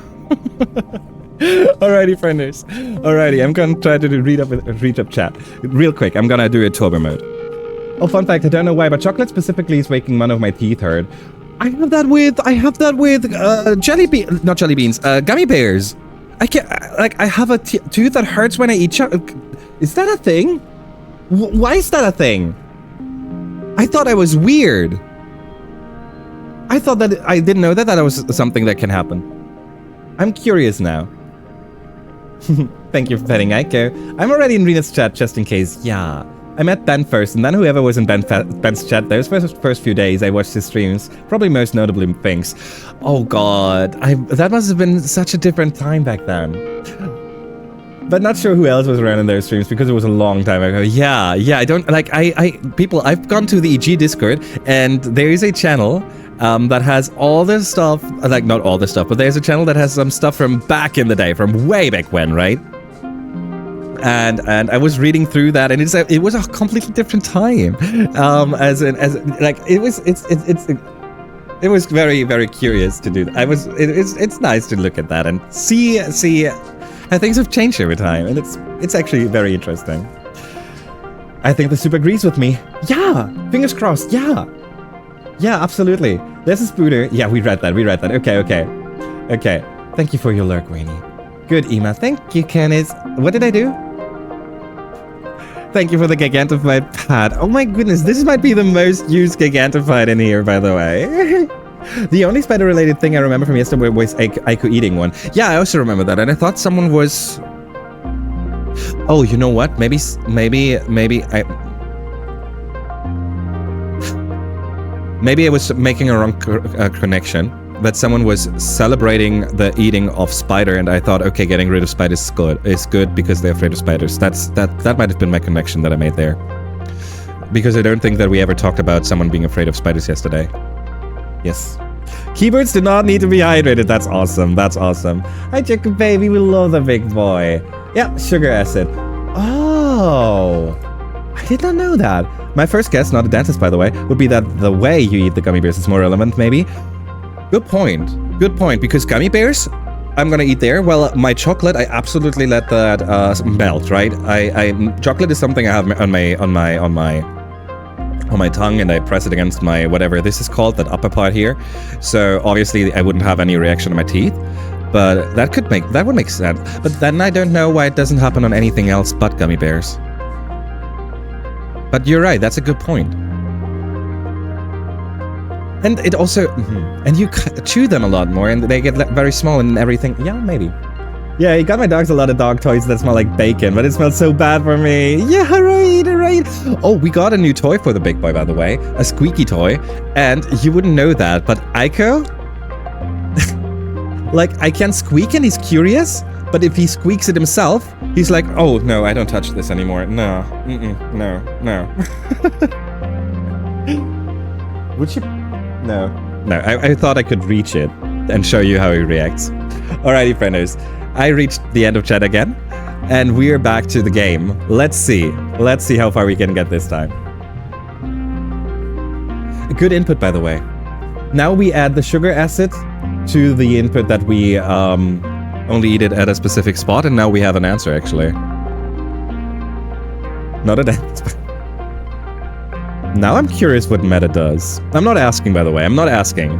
Alrighty, frienders. Alrighty, I'm gonna try to read up chat. Real quick, I'm gonna do a Tober mode. Oh, fun fact, I don't know why, but chocolate specifically is making one of my teeth hurt. I have that with gummy bears. I can't, I have a tooth that hurts when I eat chocolate. Is that a thing? Why is that a thing? I thought I was weird. I thought that I didn't know that was something that can happen. I'm curious now. Thank you for petting Aiko. I'm already in Rena's chat just in case. Yeah. I met Ben first, and then whoever was in Ben's chat those first few days I watched his streams. Probably most notably Finks. Oh god. That must have been such a different time back then. But not sure who else was around in those streams because it was a long time ago. Yeah, I don't like I've gone to the EG Discord, and there is a channel that has all this stuff, like not all this stuff, but there's a channel that has some stuff from back in the day, from way back when, right? And I was reading through that, and it was a completely different time. It was very, very curious to do that. It's nice to look at that and see how things have changed over time, and it's actually very interesting. I think the soup agrees with me. Yeah, fingers crossed. Yeah. Yeah, absolutely. There's a spooner. Yeah, we read that. Okay. Thank you for your lurk, Rainy. Good, Ema. Thank you, Kenneth. What did I do? Thank you for the Gigantified pad. Oh my goodness, this might be the most used Gigantified in here, by the way. The only spider-related thing I remember from yesterday was Aiko eating one. Yeah, I also remember that, and I thought someone was... Oh, you know what? Maybe I was making a wrong connection. That someone was celebrating the eating of spider, and I thought, okay, getting rid of spiders is good because they're afraid of spiders. That might have been my connection that I made there. Because I don't think that we ever talked about someone being afraid of spiders yesterday. Yes. Keyboards do not need to be hydrated. That's awesome. Hi, Jacob baby. We love the big boy. Yeah, sugar acid. Oh, I did not know that. My first guess, not a dentist by the way, would be that the way you eat the gummy bears is more relevant, maybe. Good point, because gummy bears, I'm gonna eat there. Well, my chocolate, I absolutely let that melt, right? Chocolate is something I have on my tongue, and I press it against my whatever this is called, that upper part here. So obviously I wouldn't have any reaction on my teeth, but that would make sense. But then I don't know why it doesn't happen on anything else but gummy bears. But you're right, that's a good point. And it also, and you chew them a lot more, and they get very small and everything. Yeah, maybe. Yeah, he got my dogs a lot of dog toys that smell like bacon, but it smells so bad for me. Yeah, right. Oh, we got a new toy for the big boy, by the way. A squeaky toy. And you wouldn't know that, but Aiko... like, I can squeak and he's curious, but if he squeaks it himself, he's like, oh, no, I don't touch this anymore. No. No. Would you... No, I thought I could reach it and show you how he reacts. Alrighty, frienders. I reached the end of chat again, and we're back to the game. Let's see how far we can get this time. Good input, by the way. Now we add the sugar acid to the input that we only eat it at a specific spot, and now we have an answer, actually. Not a dance. Now I'm curious what meta does. I'm not asking, by the way. I'm not asking.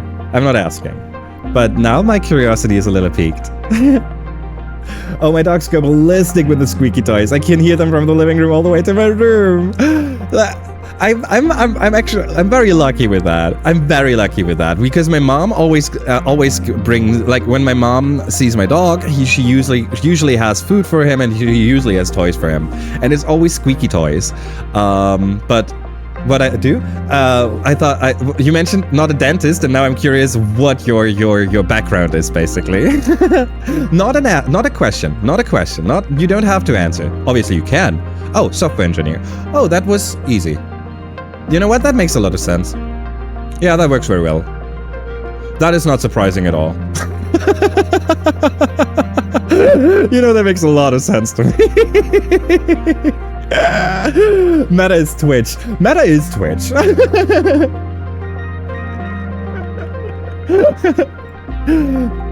But now my curiosity is a little piqued. Oh, my dogs go ballistic with the squeaky toys. I can hear them from the living room all the way to my room. I'm very lucky with that. Because my mom always brings, like, when my mom sees my dog, she usually has food for him, and he usually has toys for him, and it's always squeaky toys. But what I do, I thought you mentioned not a dentist, and now I'm curious what your background is, basically. Not a question. You don't have to answer. Obviously you can. Oh, software engineer. Oh, that was easy. You know what? That makes a lot of sense. Yeah, that works very well. That is not surprising at all. That makes a lot of sense to me. Meta is Twitch.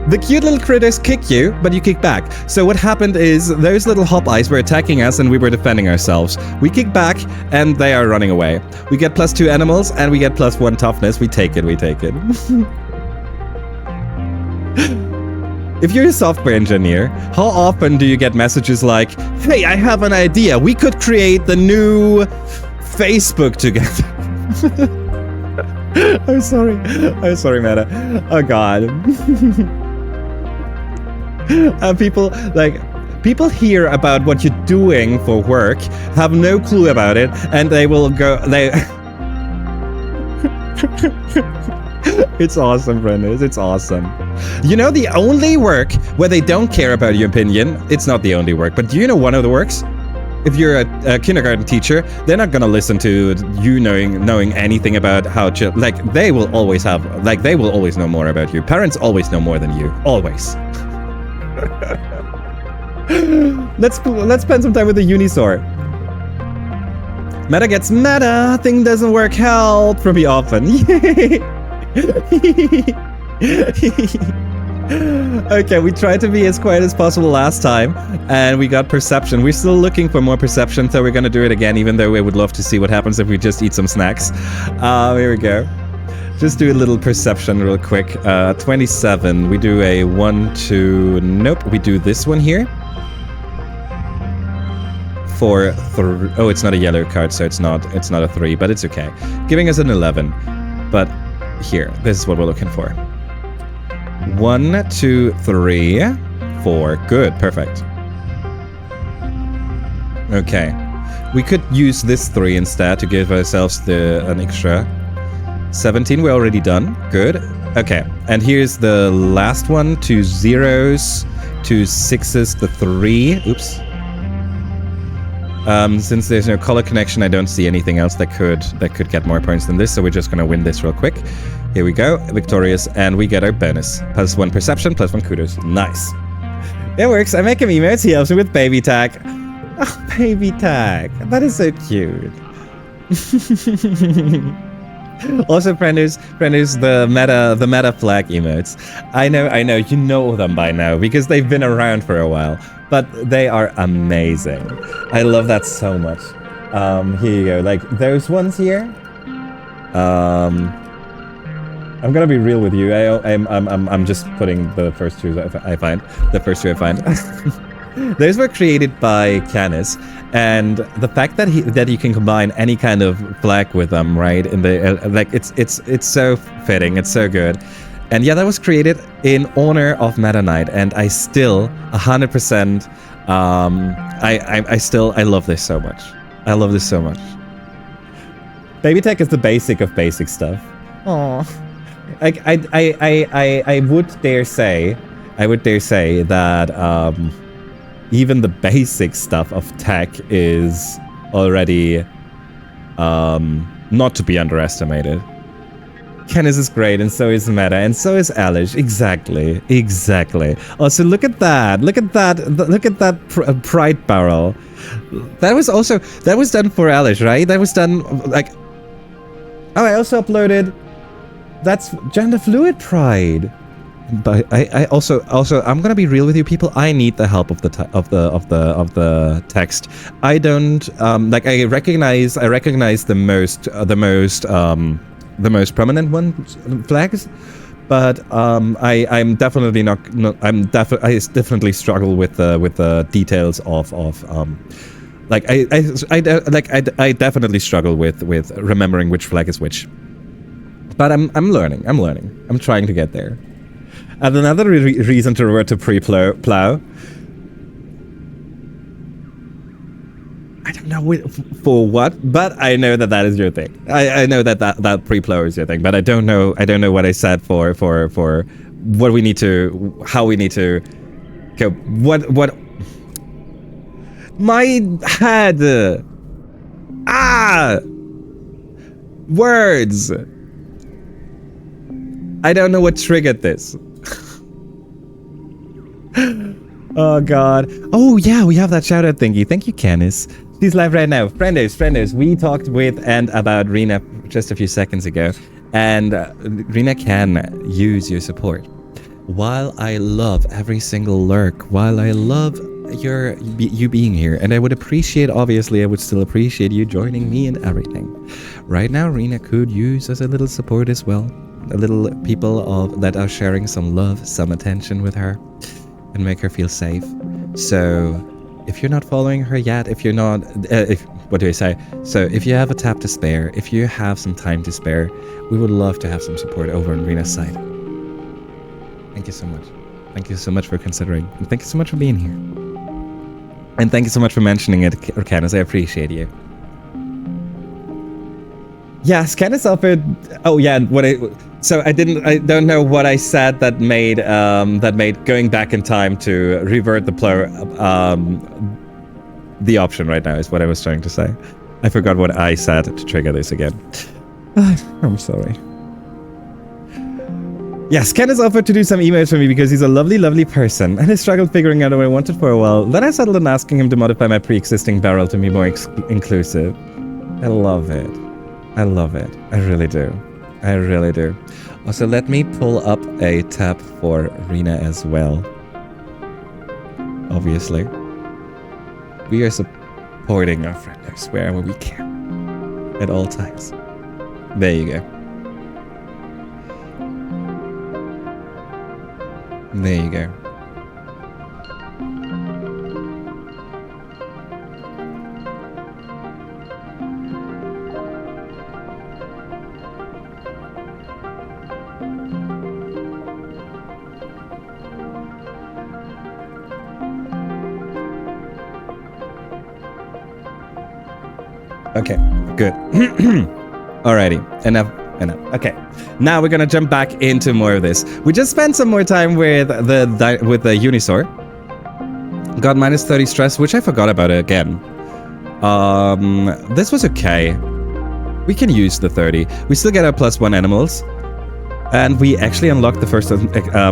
The cute little critters kick you, but you kick back. So what happened is those little hop eyes were attacking us, and we were defending ourselves. We kick back, and they are running away. We get +2 animals, and we get +1 toughness. We take it. If you're a software engineer, how often do you get messages like, hey, I have an idea, we could create the new Facebook together? I'm sorry, Meta. Oh god. People hear about what you're doing for work, have no clue about it, and they will go, It's awesome, friends. It's awesome. The only work where they don't care about your opinion, it's not the only work, but do you know one of the works? If you're a kindergarten teacher, they're not gonna listen to you knowing anything about how to, they will always know more about you. Parents always know more than you. Always. Let's spend some time with the Unisaur. Meta gets meta. Thing doesn't work. Help from me often. Okay, we tried to be as quiet as possible last time, and we got perception. We're still looking for more perception, so we're gonna do it again, even though we would love to see what happens if we just eat some snacks. Here we go. Just do a little perception real quick. 27. We do a 1, 2. Nope. We do this one here. 4, 3. Oh, it's not a yellow card, so it's not a 3, but it's okay. Giving us an 11. But here, this is what we're looking for. 1, 2, 3, 4. Good. Perfect. Okay. We could use this 3 instead to give ourselves an extra 17. We're already done. Good. Okay. And here's the last one. 2 zeros, 2 6s, the 3. Oops. Since there's no color connection, I don't see anything else that could get more points than this. So we're just gonna win this real quick. Here we go. Victorious, and we get our bonus. +1 perception, +1 kudos. Nice. It works. I make him emotes. He helps me with baby tag. Oh, baby tag. That is so cute. Also, frienders, the meta flag emotes. I know, you know them by now because they've been around for a while, but they are amazing. I love that so much. Here you go, like those ones here. I'm gonna be real with you. I'm just putting the first two I find. Those were created by Canis, and the fact that you can combine any kind of flag with them, right? In the like, it's so fitting. It's so good, and yeah, that was created in honor of Meta Knight, and I still 100%. I love this so much. I love this so much. Baby tech is the basic of basic stuff. Aww. I would dare say that even the basic stuff of tech is already not to be underestimated. Canis is great, and so is Meta, and so is Alish. Exactly. Also, look at that. Look at that Pride barrel. That was done for Alish, right? That was done like. Oh, I also uploaded. That's gender fluid Pride. But I also I'm gonna be real with you people. I need the help of the text. I don't like. I recognize the most prominent flags, but I'm definitely not. I definitely struggle with the details of like I definitely struggle with remembering which flag is which. But I'm learning. I'm trying to get there. And another reason to revert to pre-plow. I don't know for what, but I know that is your thing. I know that pre-plow is your thing, but I don't know what I said for what we need to, how we need to go. What? My head. Words. I don't know what triggered this. Oh god. Oh yeah, we have that shout out thingy. Thank you, Canis. She's live right now. Frienders, we talked with and about Rena just a few seconds ago, and Rena can use your support. While I love every single lurk, while I love you being here, and I would still appreciate you joining me in everything. Right now, Rena could use as a little support as well. A little people that are sharing some love, some attention with her, and make her feel safe. So if you're not following her yet, if you're not, so if you have a tap to spare, if you have some time to spare, we would love to have some support over on Rena's side. Thank you so much. Thank you so much for considering, and thank you so much for being here. And thank you so much for mentioning it, Canis. I appreciate you. Yes, Canis offered. Oh yeah, so I don't know what I said that made going back in time to revert the option right now is what I was trying to say. I forgot what I said to trigger this again. I'm sorry. Yes, Canis offered to do some emails for me because he's a lovely person, and I struggled figuring out what I wanted for a while. Then I settled on asking him to modify my pre-existing barrel to be more inclusive. I love it. I really do. Also, let me pull up a tab for Rena as well. Obviously. We are supporting our friends wherever we can. At all times. There you go. There you go. Okay, good. Alrighty, enough. Okay, now we're gonna jump back into more of this. We just spent some more time with the Unisaur. Got minus 30 stress, which I forgot about again. This was okay. We can use the 30. We still get our +1 animals. And we actually unlocked the first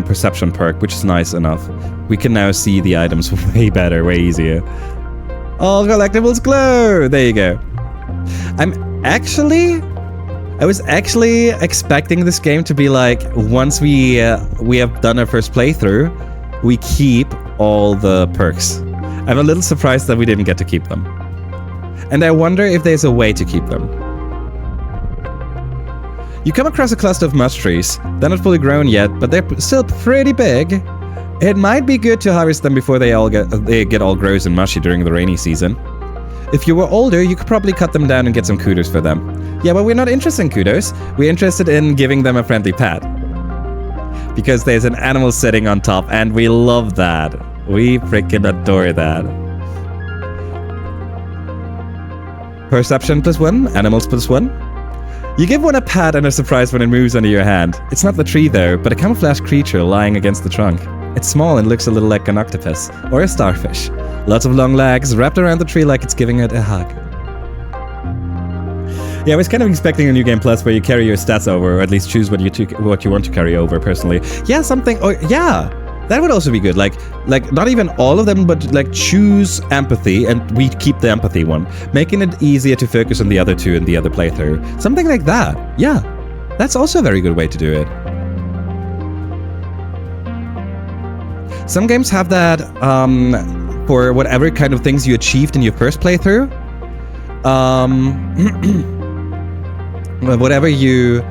perception perk, which is nice enough. We can now see the items way better, way easier. All collectibles glow! There you go. I was actually expecting this game to be like, once we have done our first playthrough, we keep all the perks. I'm a little surprised that we didn't get to keep them. And I wonder if there's a way to keep them. You come across a cluster of mush trees. They're not fully grown yet, but they're still pretty big. It might be good to harvest them before they get all gross and mushy during the rainy season. If you were older, you could probably cut them down and get some kudos for them. Yeah, but we're not interested in kudos. We're interested in giving them a friendly pet. Because there's an animal sitting on top, and we love that. We freaking adore that. Perception +1, animals +1. You give one a pat and are surprised when it moves under your hand. It's not the tree though, but a camouflaged creature lying against the trunk. It's small and looks a little like an octopus, or a starfish. Lots of long legs, wrapped around the tree like it's giving it a hug. Yeah, I was kind of expecting a New Game Plus where you carry your stats over, or at least choose what you want to carry over, personally. Yeah, something, or yeah, that would also be good. Like not even all of them, but like choose empathy, and we keep the empathy one, making it easier to focus on the other two in the other playthrough. Something like that. Yeah, that's also a very good way to do it. Some games have that for whatever kind of things you achieved in your first playthrough. Whatever you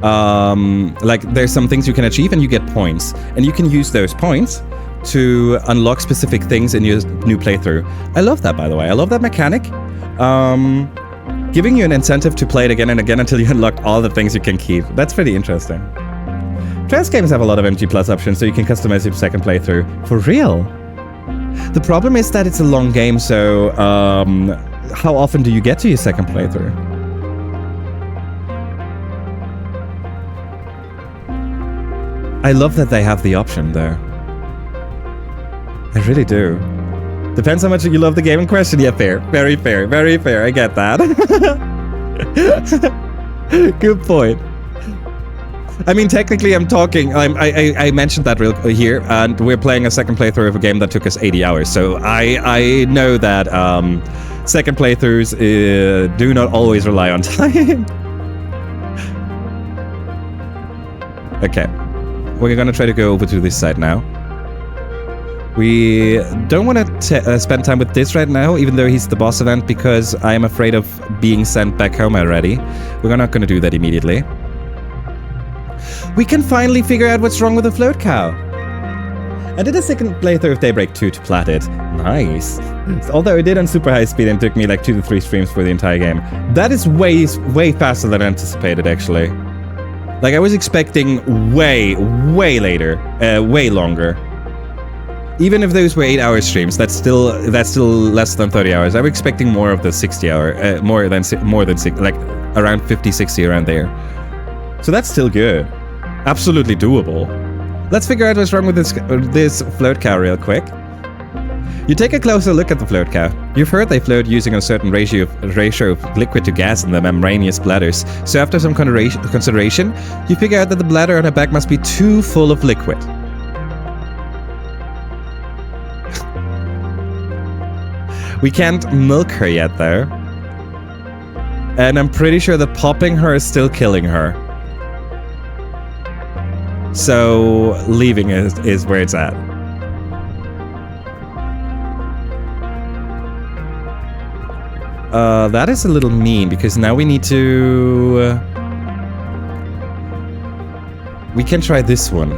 like, there's some things you can achieve and you get points, and you can use those points to unlock specific things in your new playthrough. I love that, by the way. I love that mechanic. Giving you an incentive to play it again and again until you unlock all the things you can keep. That's pretty interesting. Trans games have a lot of MG Plus options, so you can customize your second playthrough. For real? The problem is that it's a long game, so how often do you get to your second playthrough? I love that they have the option, though. I really do. Depends how much you love the game in question. Yeah, fair. Very fair. Very fair. I get that. Good point. I mean, technically, I mentioned that here, and we're playing a second playthrough of a game that took us 80 hours. So I know that second playthroughs do not always rely on time. Okay, we're gonna try to go over to this side now. We don't want to spend time with this right now, even though he's the boss event, because I am afraid of being sent back home already. We're not gonna do that immediately. We can finally figure out what's wrong with the float cow. I did a second playthrough of Daybreak 2 to plat it. Nice. Although I did on super high speed and took me like 2 to 3 streams for the entire game. That is way faster than anticipated, actually. Like, I was expecting way later, way longer. Even if those were 8-hour streams, that's still less than 30 hours. I was expecting more of the 60-hour, more than like around 50, 60, around there. So that's still good. Absolutely doable. Let's figure out what's wrong with this float cow real quick. You take a closer look at the float cow. You've heard they float using a certain ratio of liquid to gas in the membranous bladders. So after some consideration, you figure out that the bladder on her back must be too full of liquid. We can't milk her yet, though. And I'm pretty sure that popping her is still killing her. So leaving is where it's at. That is a little mean, because now we need to... we can try this one.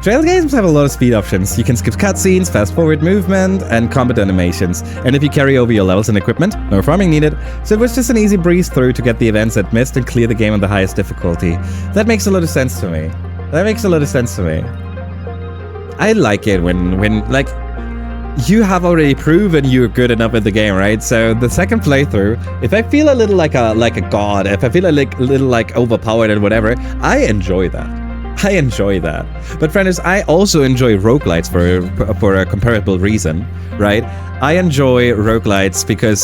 Trail games have a lot of speed options. You can skip cutscenes, fast forward movement, and combat animations. And if you carry over your levels and equipment, no farming needed. So it was just an easy breeze through to get the events that missed and clear the game on the highest difficulty. That makes a lot of sense to me. I like it when like, you have already proven you're good enough at the game, right? So the second playthrough, if I feel a little like a god, if I feel a little like overpowered and whatever, I enjoy that. But friends, I also enjoy roguelites for a comparable reason, right? I enjoy roguelites because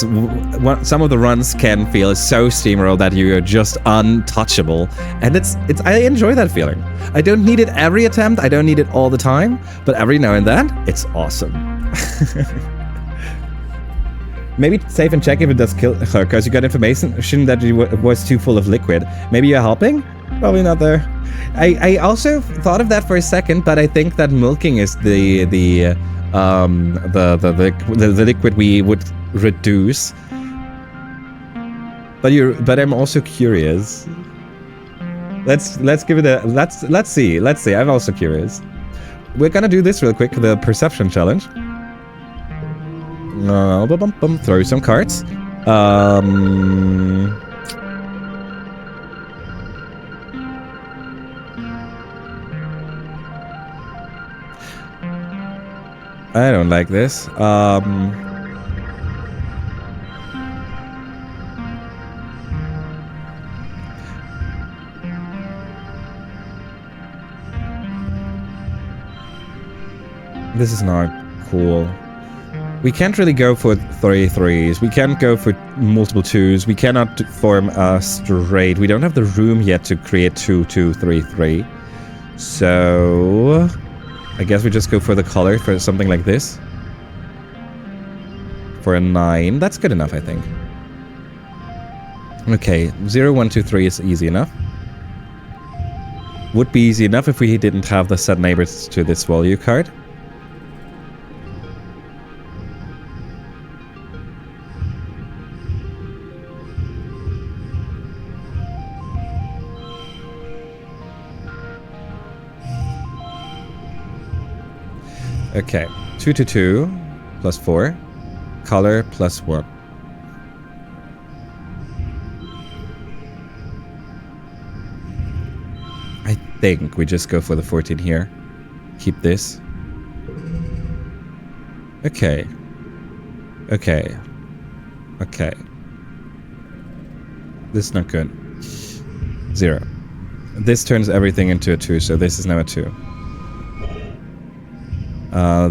some of the runs can feel so steamroll that you are just untouchable, and I enjoy that feeling. I don't need it every attempt, I don't need it all the time, but every now and then, it's awesome. Maybe save and check if it does kill her, because you got information that it was too full of liquid. Maybe you're helping? Probably not there. I also thought of that for a second, but I think that milking is the liquid we would reduce. But I'm also curious. Let's give it a let's see. I'm also curious. We're gonna do this real quick, the perception challenge. Throw some cards. I don't like this. This is not cool. We can't really go for 3 3s. We can't go for multiple 2s. We cannot form a straight. We don't have the room yet to create 2 2 3 3. So I guess we just go for the color for something like this. For a 9. That's good enough, I think. Okay, 0 1 2 3 is easy enough. Would be easy enough if we didn't have the set neighbors to this value card. Okay, 2 2 2 plus 4, color plus 1. I think we just go for the 14 here. Keep this. Okay. Okay. Okay. This is not good. 0. This turns everything into a 2, so this is now a 2.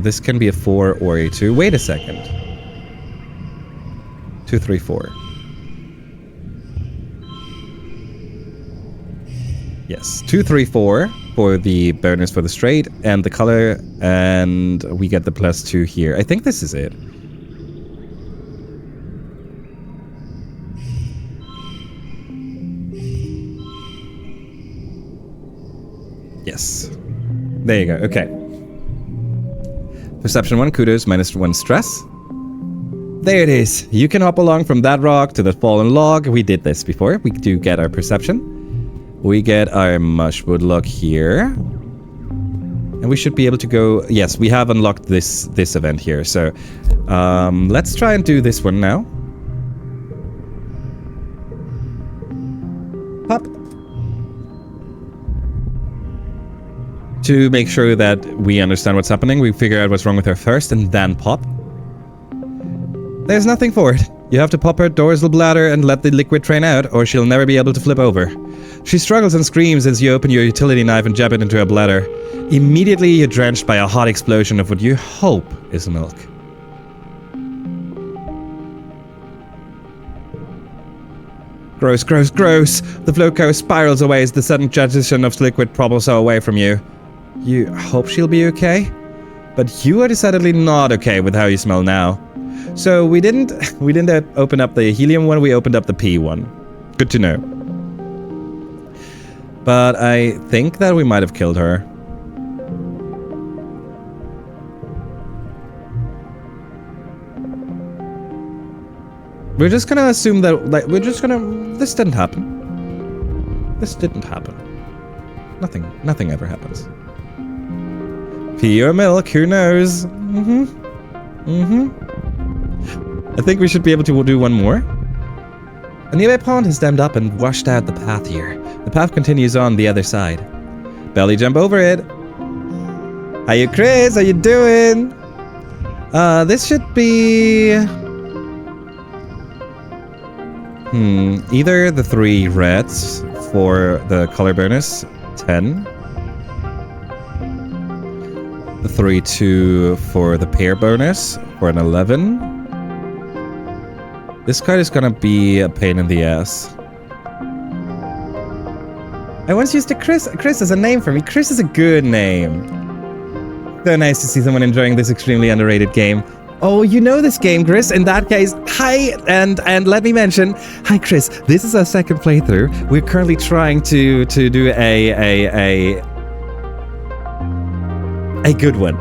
This can be a 4 or a 2. Wait a second. 2 3 4. Yes, 2 3 4 for the bonus for the straight and the color, and we get the +2 here. I think this is it. Yes. There you go. Okay. Perception 1, kudos, -1 stress. There it is. You can hop along from that rock to the fallen log. We did this before. We do get our perception. We get our mushwood log here. And we should be able to go... Yes, we have unlocked this event here. So, let's try and do this one now. Hop. To make sure that we understand what's happening, we figure out what's wrong with her first and then pop. There's nothing for it. You have to pop her dorsal bladder and let the liquid drain out, or she'll never be able to flip over. She struggles and screams as you open your utility knife and jab it into her bladder. Immediately you're drenched by a hot explosion of what you hope is milk. Gross, gross, gross! The flow coat spirals away as the sudden transition of liquid propels her away from you. You hope she'll be okay? But you are decidedly not okay with how you smell now. So we didn't open up the helium one, we opened up the P one. Good to know. But I think that we might have killed her. We're just gonna assume that, like, this didn't happen. This didn't happen. Nothing ever happens. Pea or milk, who knows? I think we should be able to do one more. A nearby pond has dammed up and washed out the path here. The path continues on the other side. Belly jump over it. How you, Chris? How you doing? This should be... either the 3 reds for the color bonus, 10. The 3-2 for the pair bonus, for an 11. This card is gonna be a pain in the ass. I once used Chris as a name for me. Chris is a good name. So nice to see someone enjoying this extremely underrated game. Oh, you know this game, Chris. In that case, hi, and let me mention, hi, Chris. This is our second playthrough. We're currently trying to do a good one.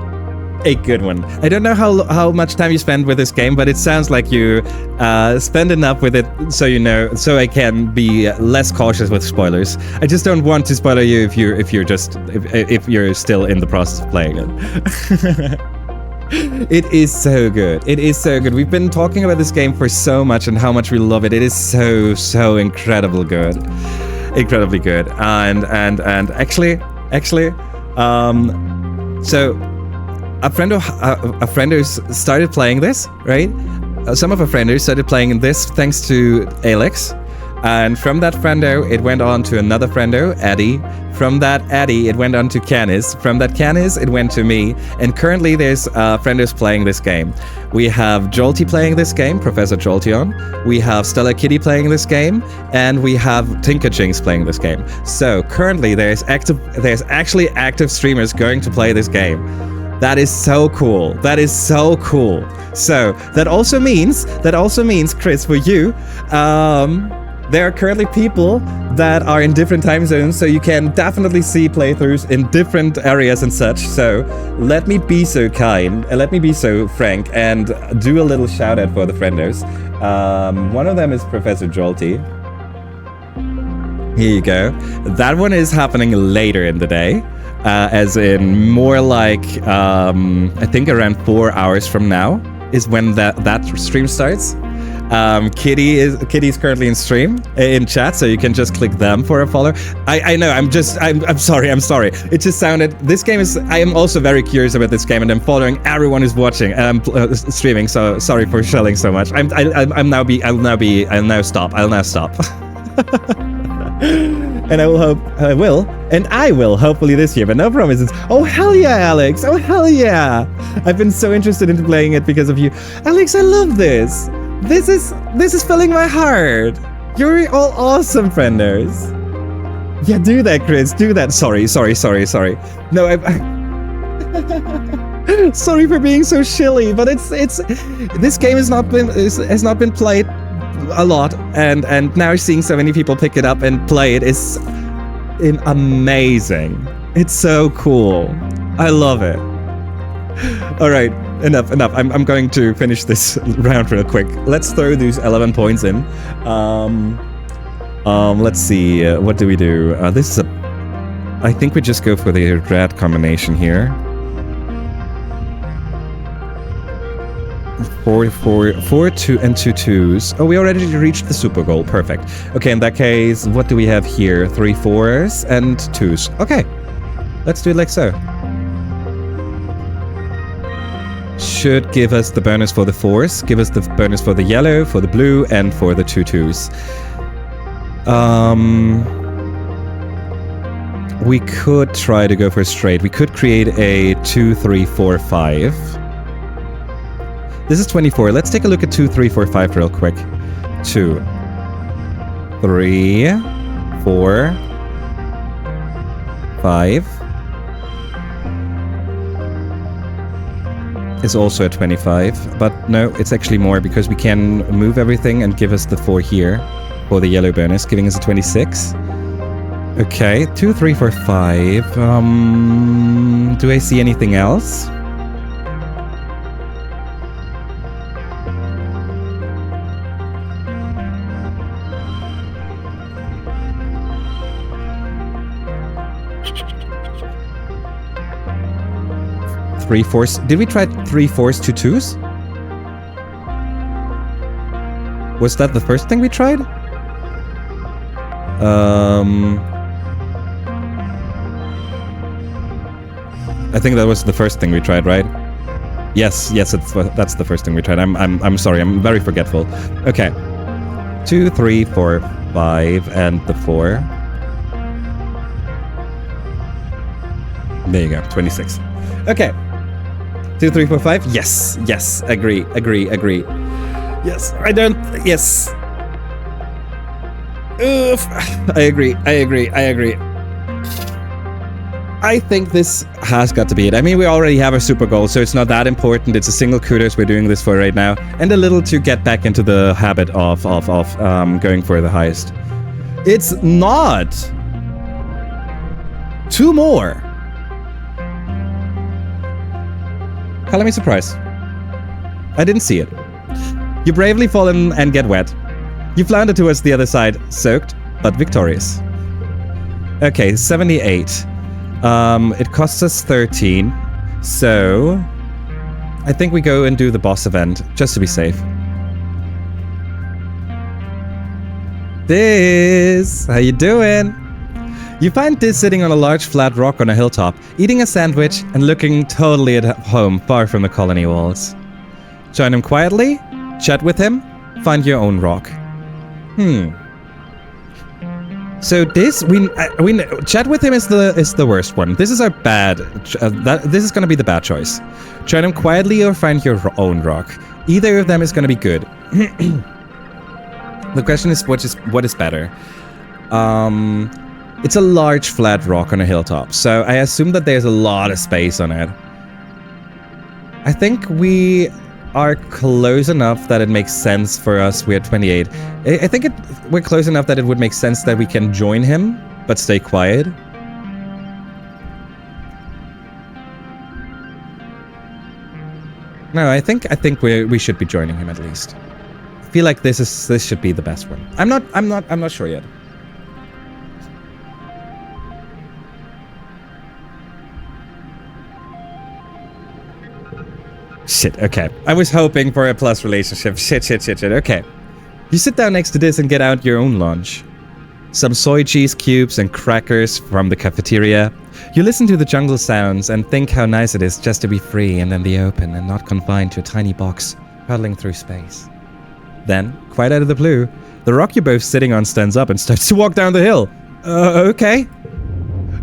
A good one. I don't know how much time you spend with this game, but it sounds like you spend enough with it, so you know, so I can be less cautious with spoilers. I just don't want to spoil you if you're still in the process of playing it. It is so good. It is so good. We've been talking about this game for so much and how much we love it. It is so incredibly good. Incredibly good. And actually, so a friend who started playing this, right? Some of our friends started playing this thanks to Alex. And from that friendo, it went on to another friendo, Eddie. From that Eddie, it went on to Canis. From that Canis, it went to me. And currently, there's friendos playing this game. We have Jolty playing this game, Professor Jolteon. We have Stella Kitty playing this game, and we have Tinkerchinks playing this game. So currently, there's actually active streamers going to play this game. That is so cool. That is so cool. So that also means, Chris, for you, there are currently people that are in different time zones, so you can definitely see playthroughs in different areas and such. So let me be so kind, let me be so frank, and do a little shout out for the friendos. One of them is Professor Jolty. Here you go. That one is happening later in the day. As in more like, I think around 4 hours from now is when that stream starts. Kitty's currently in chat, so you can just click them for a follow. I know, I'm sorry. It just sounded, this game is, I am also very curious about this game, and I'm following everyone who's watching, streaming, so sorry for shelling so much. I'll now stop. And I will hopefully this year, but no promises. Oh hell yeah, Alex! Oh hell yeah! I've been so interested in playing it because of you, Alex. I love this. This is filling my heart. You're all awesome, frienders. Yeah, do that, Chris. Do that. Sorry. No, sorry for being so shilly, but it's this game has not been played a lot, and now seeing so many people pick it up and play it is amazing. It's so cool. I love it. All right, enough. I'm going to finish this round real quick. Let's throw these 11 points in. Let's see. What do we do? This is I think we just go for the red combination here. 4, 2, and 2 2s. Oh, we already reached the super goal. Perfect. Okay, in that case, what do we have here? 3 4s and 2s. Okay, let's do it like so. Should give us the bonus for the 4s, give us the bonus for the yellow, for the blue, and for the 2 2s. We could try to go for a straight. We could create a 2 3 4 5. This is 24. Let's take a look at 2 3 4 5 real quick. 2 3 4 5 is also a 25, but no, it's actually more because we can move everything and give us the 4 here for the yellow bonus, giving us a 26. Okay, 2 3 4 5. Do I see anything else? 3/4. Did we try 3/4 to 2s? Was that the first thing we tried? I think that was the first thing we tried, right? Yes, that's the first thing we tried. I'm sorry, I'm very forgetful. Okay. 2, 3, 4, 5, and the 4. There you go, 26. Okay. 2, 3, 4, 5. Yes, yes, agree. Yes, I don't. Yes. Oof. I agree. I think this has got to be it. I mean, we already have a super goal, so it's not that important. It's a single kudos we're doing this for right now, and a little to get back into the habit of going for the highest. It's not. 2 more. Color me surprised. I didn't see it. You bravely fall in and get wet. You flounder towards the other side, soaked, but victorious. Okay, 78. It costs us 13. So I think we go and do the boss event, just to be safe. Diz, how you doing? You find Diz sitting on a large flat rock on a hilltop, eating a sandwich and looking totally at home, far from the colony walls. Join him quietly, chat with him, find your own rock. So this we chat with him is the worst one. This is our bad. This is gonna be the bad choice. Join him quietly or find your own rock. Either of them is gonna be good. The question is what is better. It's a large flat rock on a hilltop, so I assume that there's a lot of space on it. I think we are close enough that it makes sense for us. We're 28. I think we're close enough that it would make sense that we can join him, but stay quiet. No, I think we should be joining him at least. I feel like this should be the best one. I'm not sure yet. Shit, okay. I was hoping for a plus relationship. Shit. Okay. You sit down next to this and get out your own lunch. Some soy cheese cubes and crackers from the cafeteria. You listen to the jungle sounds and think how nice it is just to be free and in the open and not confined to a tiny box hurtling through space. Then, quite out of the blue, the rock you're both sitting on stands up and starts to walk down the hill. Okay.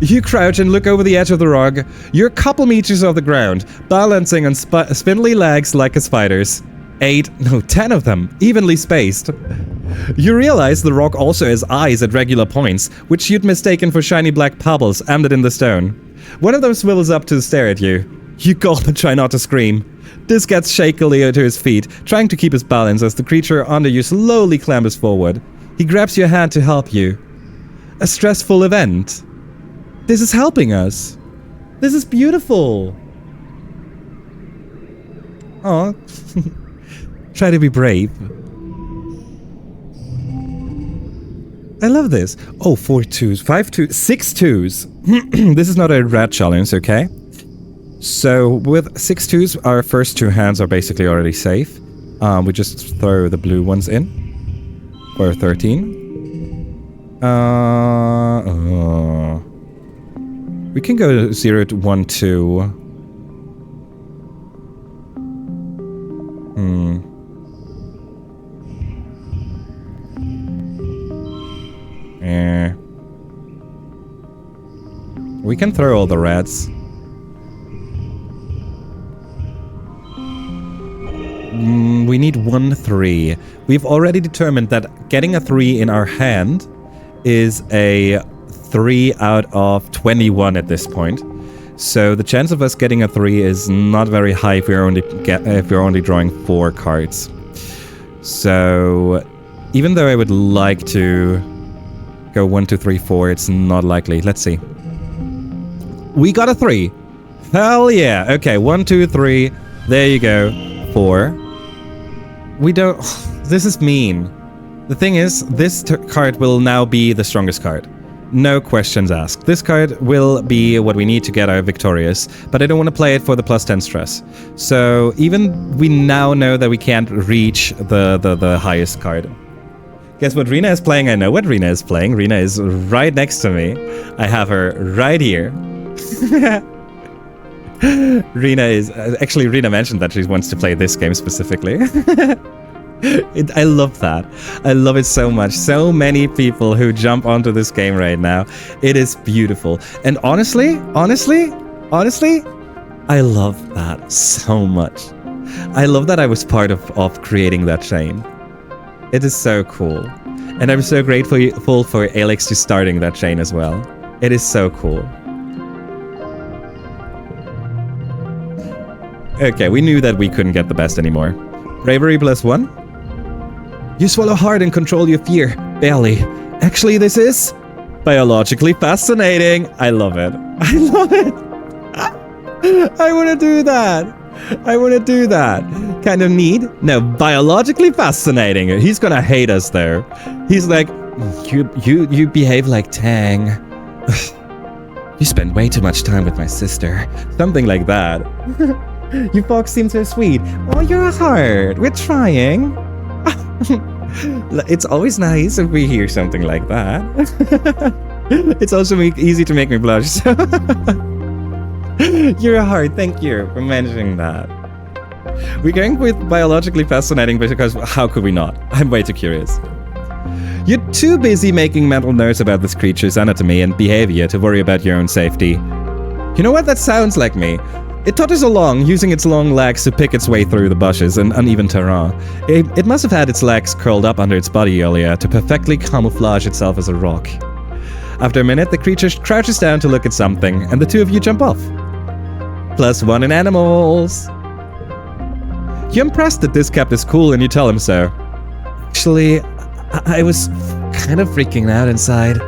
You crouch and look over the edge of the rock. You're a couple meters off the ground, balancing on spindly legs like a spider's. 10 of them, evenly spaced. You realize the rock also has eyes at regular points, which you'd mistaken for shiny black pebbles embedded in the stone. One of them swivels up to stare at you. You gulp and try not to scream. This gets shakily to his feet, trying to keep his balance as the creature under you slowly clambers forward. He grabs your hand to help you. A stressful event. This is helping us. This is beautiful. Oh. Try to be brave. I love this. Oh, 4 2s, 5 2s, 6 2s. This is not a rat challenge, okay? So with 6 2s, our first 2 hands are basically already safe. We just throw the blue ones in. For 13. We can go 0 to 1 2. We can throw all the reds. We need 1 3. We've already determined that getting a 3 in our hand is a 3 out of 21 at this point. So the chance of us getting a 3 is not very high if we're only drawing 4 cards. So even though I would like to go 1 2 3 4, it's not likely. Let's see. We got a 3. Hell yeah. Okay, 1 2 3. There you go. 4. We don't... This is mean. The thing is, this card will now be the strongest card. No questions asked. This card will be what we need to get our victorious, but I don't want to play it for the plus 10 stress. So even we now know that we can't reach the highest card. Guess what Rena is playing? I know what Rena is playing. Rena is right next to me. I have her right here. Rena is... actually, Rena mentioned that she wants to play this game specifically. I love that. I love it so much. So many people who jump onto this game right now. It is beautiful. And honestly, I love that so much. I love that I was part of creating that chain. It is so cool. And I'm so grateful for Alex to starting that chain as well. It is so cool. Okay, we knew that we couldn't get the best anymore. Bravery +1. You swallow hard and control your fear. Barely. Actually, this is biologically fascinating. I love it. I love it. I want to do that. I want to do that. Kind of neat? No, biologically fascinating. He's gonna hate us though. He's like, you behave like Tang. You spend way too much time with my sister. Something like that. You folks seem so sweet. Oh, you're a heart. We're trying. It's always nice if we hear something like that. It's also easy to make me blush. So you're a heart. Thank you for mentioning that. We're going with biologically fascinating because how could we not? I'm way too curious. You're too busy making mental notes about this creature's anatomy and behavior to worry about your own safety. You know what? That sounds like me. It totters along, using its long legs to pick its way through the bushes and uneven terrain. It must have had its legs curled up under its body earlier to perfectly camouflage itself as a rock. After a minute, the creature crouches down to look at something, and the two of you jump off. +1 in animals. You're impressed that this cap is cool and you tell him so. Actually, I was kind of freaking out inside.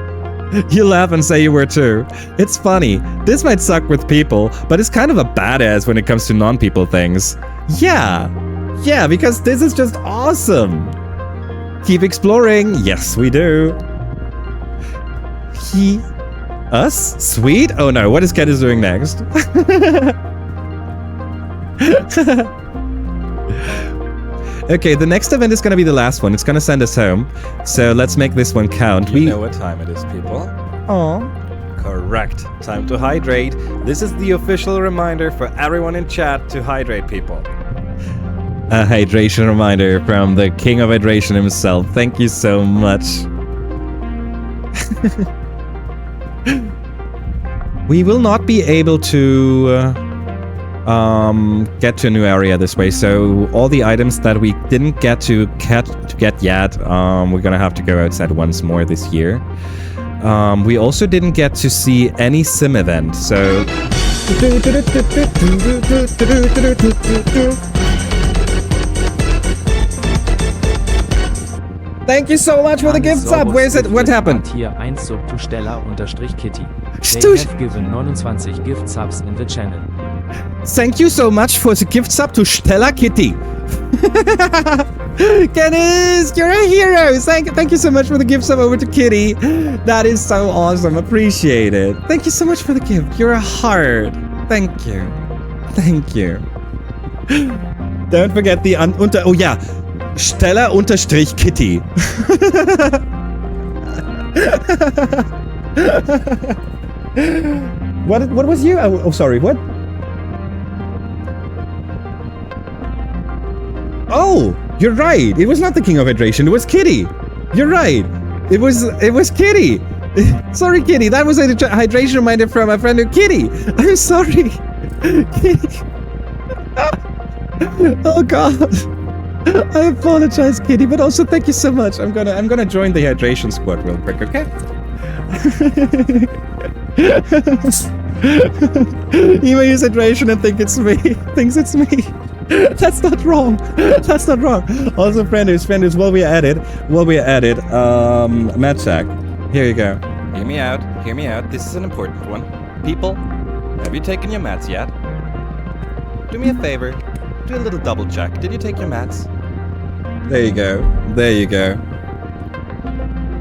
You laugh and say you were too. It's funny. This might suck with people, but it's kind of a badass when it comes to non-people things. Yeah, because this is just awesome. Keep exploring. Yes, we do. Us? Sweet? Oh no, what is Candice doing next? Okay, the next event is gonna be the last one. It's gonna send us home. So let's make this one count. You know what time it is, people. Aww. Correct. Time to hydrate. This is the official reminder for everyone in chat to hydrate, people. A hydration reminder from the king of hydration himself. Thank you so much. We will not be able to get to a new area this way, so all the items that we didn't get to get yet, we're gonna have to go outside once more this year. We also didn't get to see any sim event, so thank you so much for the gift sub. Where is it? What happened? Hier 1 sub to Stella_Kitty. They have given 29 gift subs in the channel. Thank you so much for the gift sub to Stella Kitty. Dennis, you're a hero. Thank you so much for the gift sub over to Kitty. That is so awesome. Appreciate it. Thank you so much for the gift. You're a heart. Thank you. Thank you. Don't forget the oh yeah. Stella_Kitty. What was you? Oh, sorry. What? Oh, you're right. It was not the king of hydration. It was Kitty. You're right. It was Kitty. Sorry, Kitty. That was a hydration reminder from a friend of Kitty. I'm sorry. Kitty. Oh God. I apologize, Kitty, but also thank you so much. I'm gonna join the hydration squad real quick, okay? Ema use hydration and thinks it's me. That's not wrong. That's not wrong. Also, frienders, while we're at it, Matt Sack, here you go. Hear me out. This is an important one. People, have you taken your mats yet? Do me a favor. Do a little double check. Did you take your mats? There you go.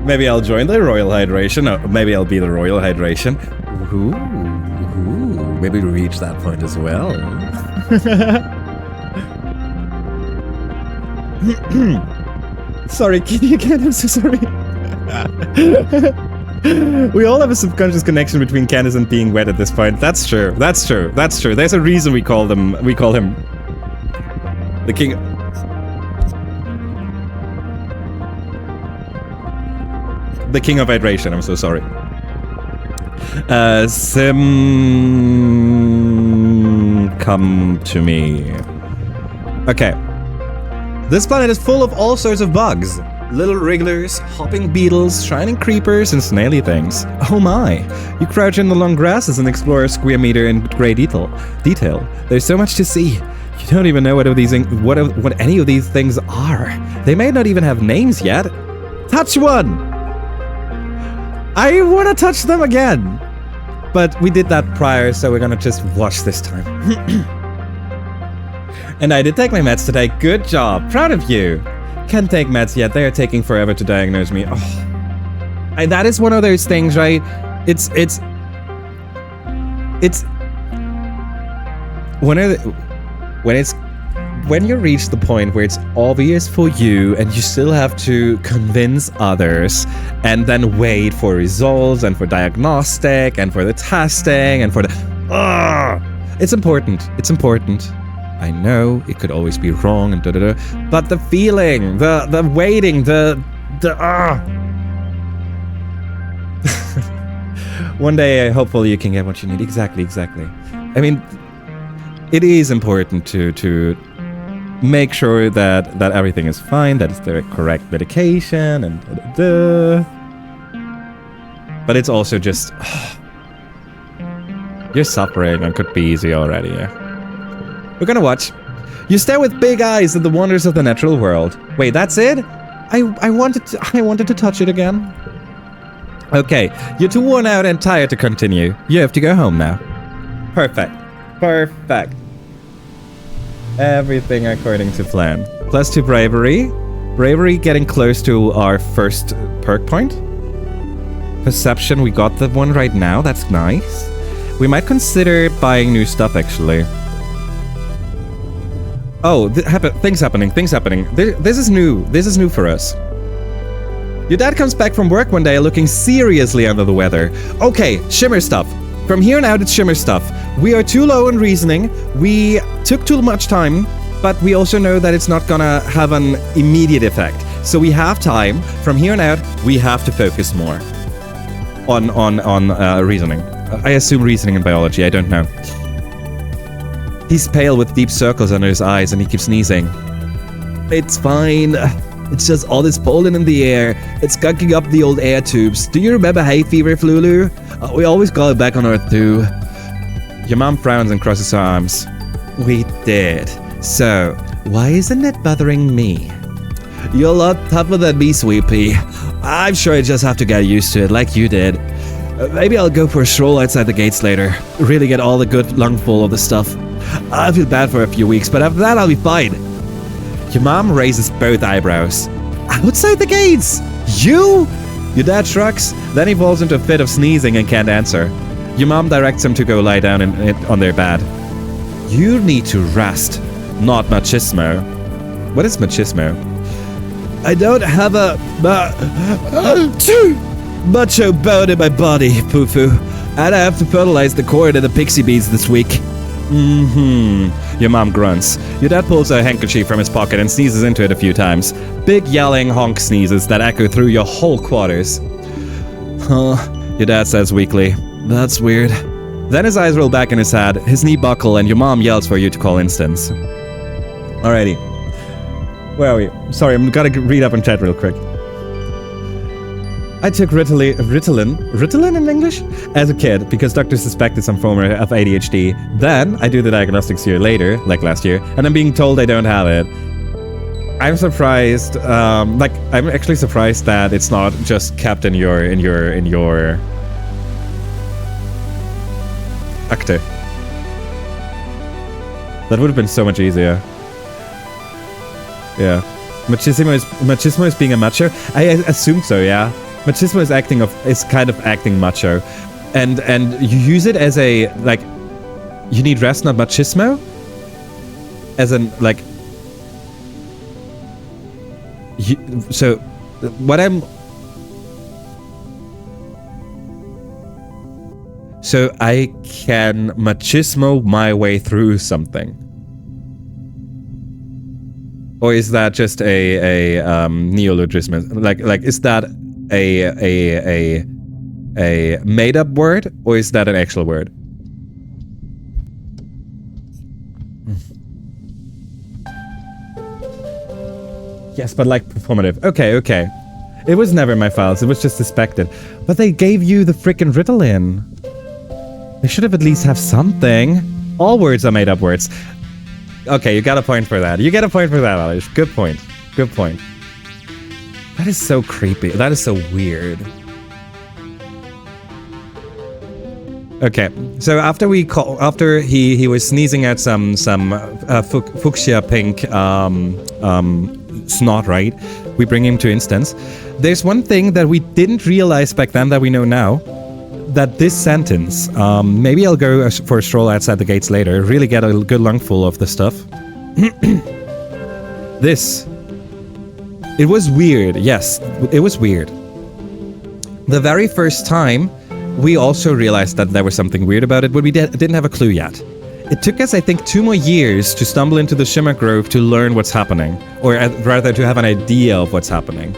Maybe I'll join the Royal Hydration. Or maybe I'll be the Royal Hydration. Ooh, maybe we reach that point as well. Sorry, Kitty again. I'm so sorry. We all have a subconscious connection between Candace and being wet at this point. That's true. That's true. That's true. There's a reason we call him the king. The king of hydration. I'm so sorry. Come to me. Okay. This planet is full of all sorts of bugs. Little wrigglers, hopping beetles, shining creepers, and snaily things. Oh my! You crouch in the long grasses and explore a square meter in great detail. There's so much to see. You don't even know what any of these things are. They may not even have names yet. Touch one! I want to touch them again! But we did that prior, so we're gonna just watch this time. And I did take my meds today. Good job. Proud of you. Can't take meds yet. They are taking forever to diagnose me. Oh. That is one of those things, right? It's when you reach the point where it's obvious for you and you still have to convince others and then wait for results and for diagnostic and for the testing and for the it's important. It's important. I know it could always be wrong and but the feeling, the waiting, one day hopefully you can get what you need. Exactly. I mean, it is important to make sure that everything is fine, that it's the correct medication and but it's also just you're suffering and could be easy already. Yeah. We're gonna watch. You stare with big eyes at the wonders of the natural world. Wait, that's it? I wanted to touch it again. Okay, you're too worn out and tired to continue. You have to go home now. Perfect. Everything according to plan. +2 bravery. Bravery getting close to our first perk point. Perception, we got the one right now. That's nice. We might consider buying new stuff actually. Oh, things happening. This is new for us. Your dad comes back from work one day looking seriously under the weather. Okay, shimmer stuff. From here on out, it's shimmer stuff. We are too low in reasoning. We took too much time, but we also know that it's not gonna have an immediate effect. So we have time. From here on out, we have to focus more on reasoning. I assume reasoning and biology. I don't know. He's pale with deep circles under his eyes and he keeps sneezing. It's fine. It's just all this pollen in the air. It's gunking up the old air tubes. Do you remember hay fever, Flulu? We always got it back on Earth too. Your mom frowns and crosses her arms. We did. So, why isn't it bothering me? You're a lot tougher than me, sweet pea. I'm sure I just have to get used to it like you did. Maybe I'll go for a stroll outside the gates later. Really get all the good lungful of the stuff. I'll feel bad for a few weeks, but after that I'll be fine. Your mom raises both eyebrows. Outside the gates? You? Your dad shrugs, then he falls into a fit of sneezing and can't answer. Your mom directs him to go lie down on their bed. You need to rest, not machismo. What is machismo? I don't have a macho bone in my body, Poo-Foo. And I have to fertilize the corn and the pixie beans this week. Your mom grunts. Your dad pulls a handkerchief from his pocket and sneezes into it a few times. Big yelling honk sneezes that echo through your whole quarters. Huh, your dad says weakly. That's weird. Then his eyes roll back in his head, his knee buckle, and your mom yells for you to call instance. Alrighty. Where are we? Sorry, I'm gotta read up in chat real quick. I took Ritalin in English? As a kid, because doctors suspected some form of ADHD. Then, I do the diagnostics a year later, like last year, and I'm being told I don't have it. I'm surprised, I'm actually surprised that it's not just kept in your acte. That would have been so much easier. Yeah. Machismo is being a macho? I assumed so, yeah. Machismo is kind of acting macho, and you use it as a like, you need rest, not machismo, as in like. So, what I'm. So I can machismo my way through something. Or is that just a neologism? Like is that a made up word, or is that an actual word? Yes, but like performative. Okay. It was never in my files, it was just suspected. But they gave you the frickin' Ritalin. They should have at least have something. All words are made up words. Okay, you got a point for that. You get a point for that, Alish. Good point. Good point. That is so creepy. That is so weird. Okay, so after he was sneezing out some fuchsia pink snot, right? We bring him to instance. There's one thing that we didn't realize back then that we know now. That this sentence, maybe I'll go for a stroll outside the gates later, really get a good lungful of the stuff. It was weird. Yes, it was weird. The very first time, we also realized that there was something weird about it, but we didn't have a clue yet. It took us, I think, 2 more years to stumble into the Shimmer Grove to learn what's happening, or rather to have an idea of what's happening.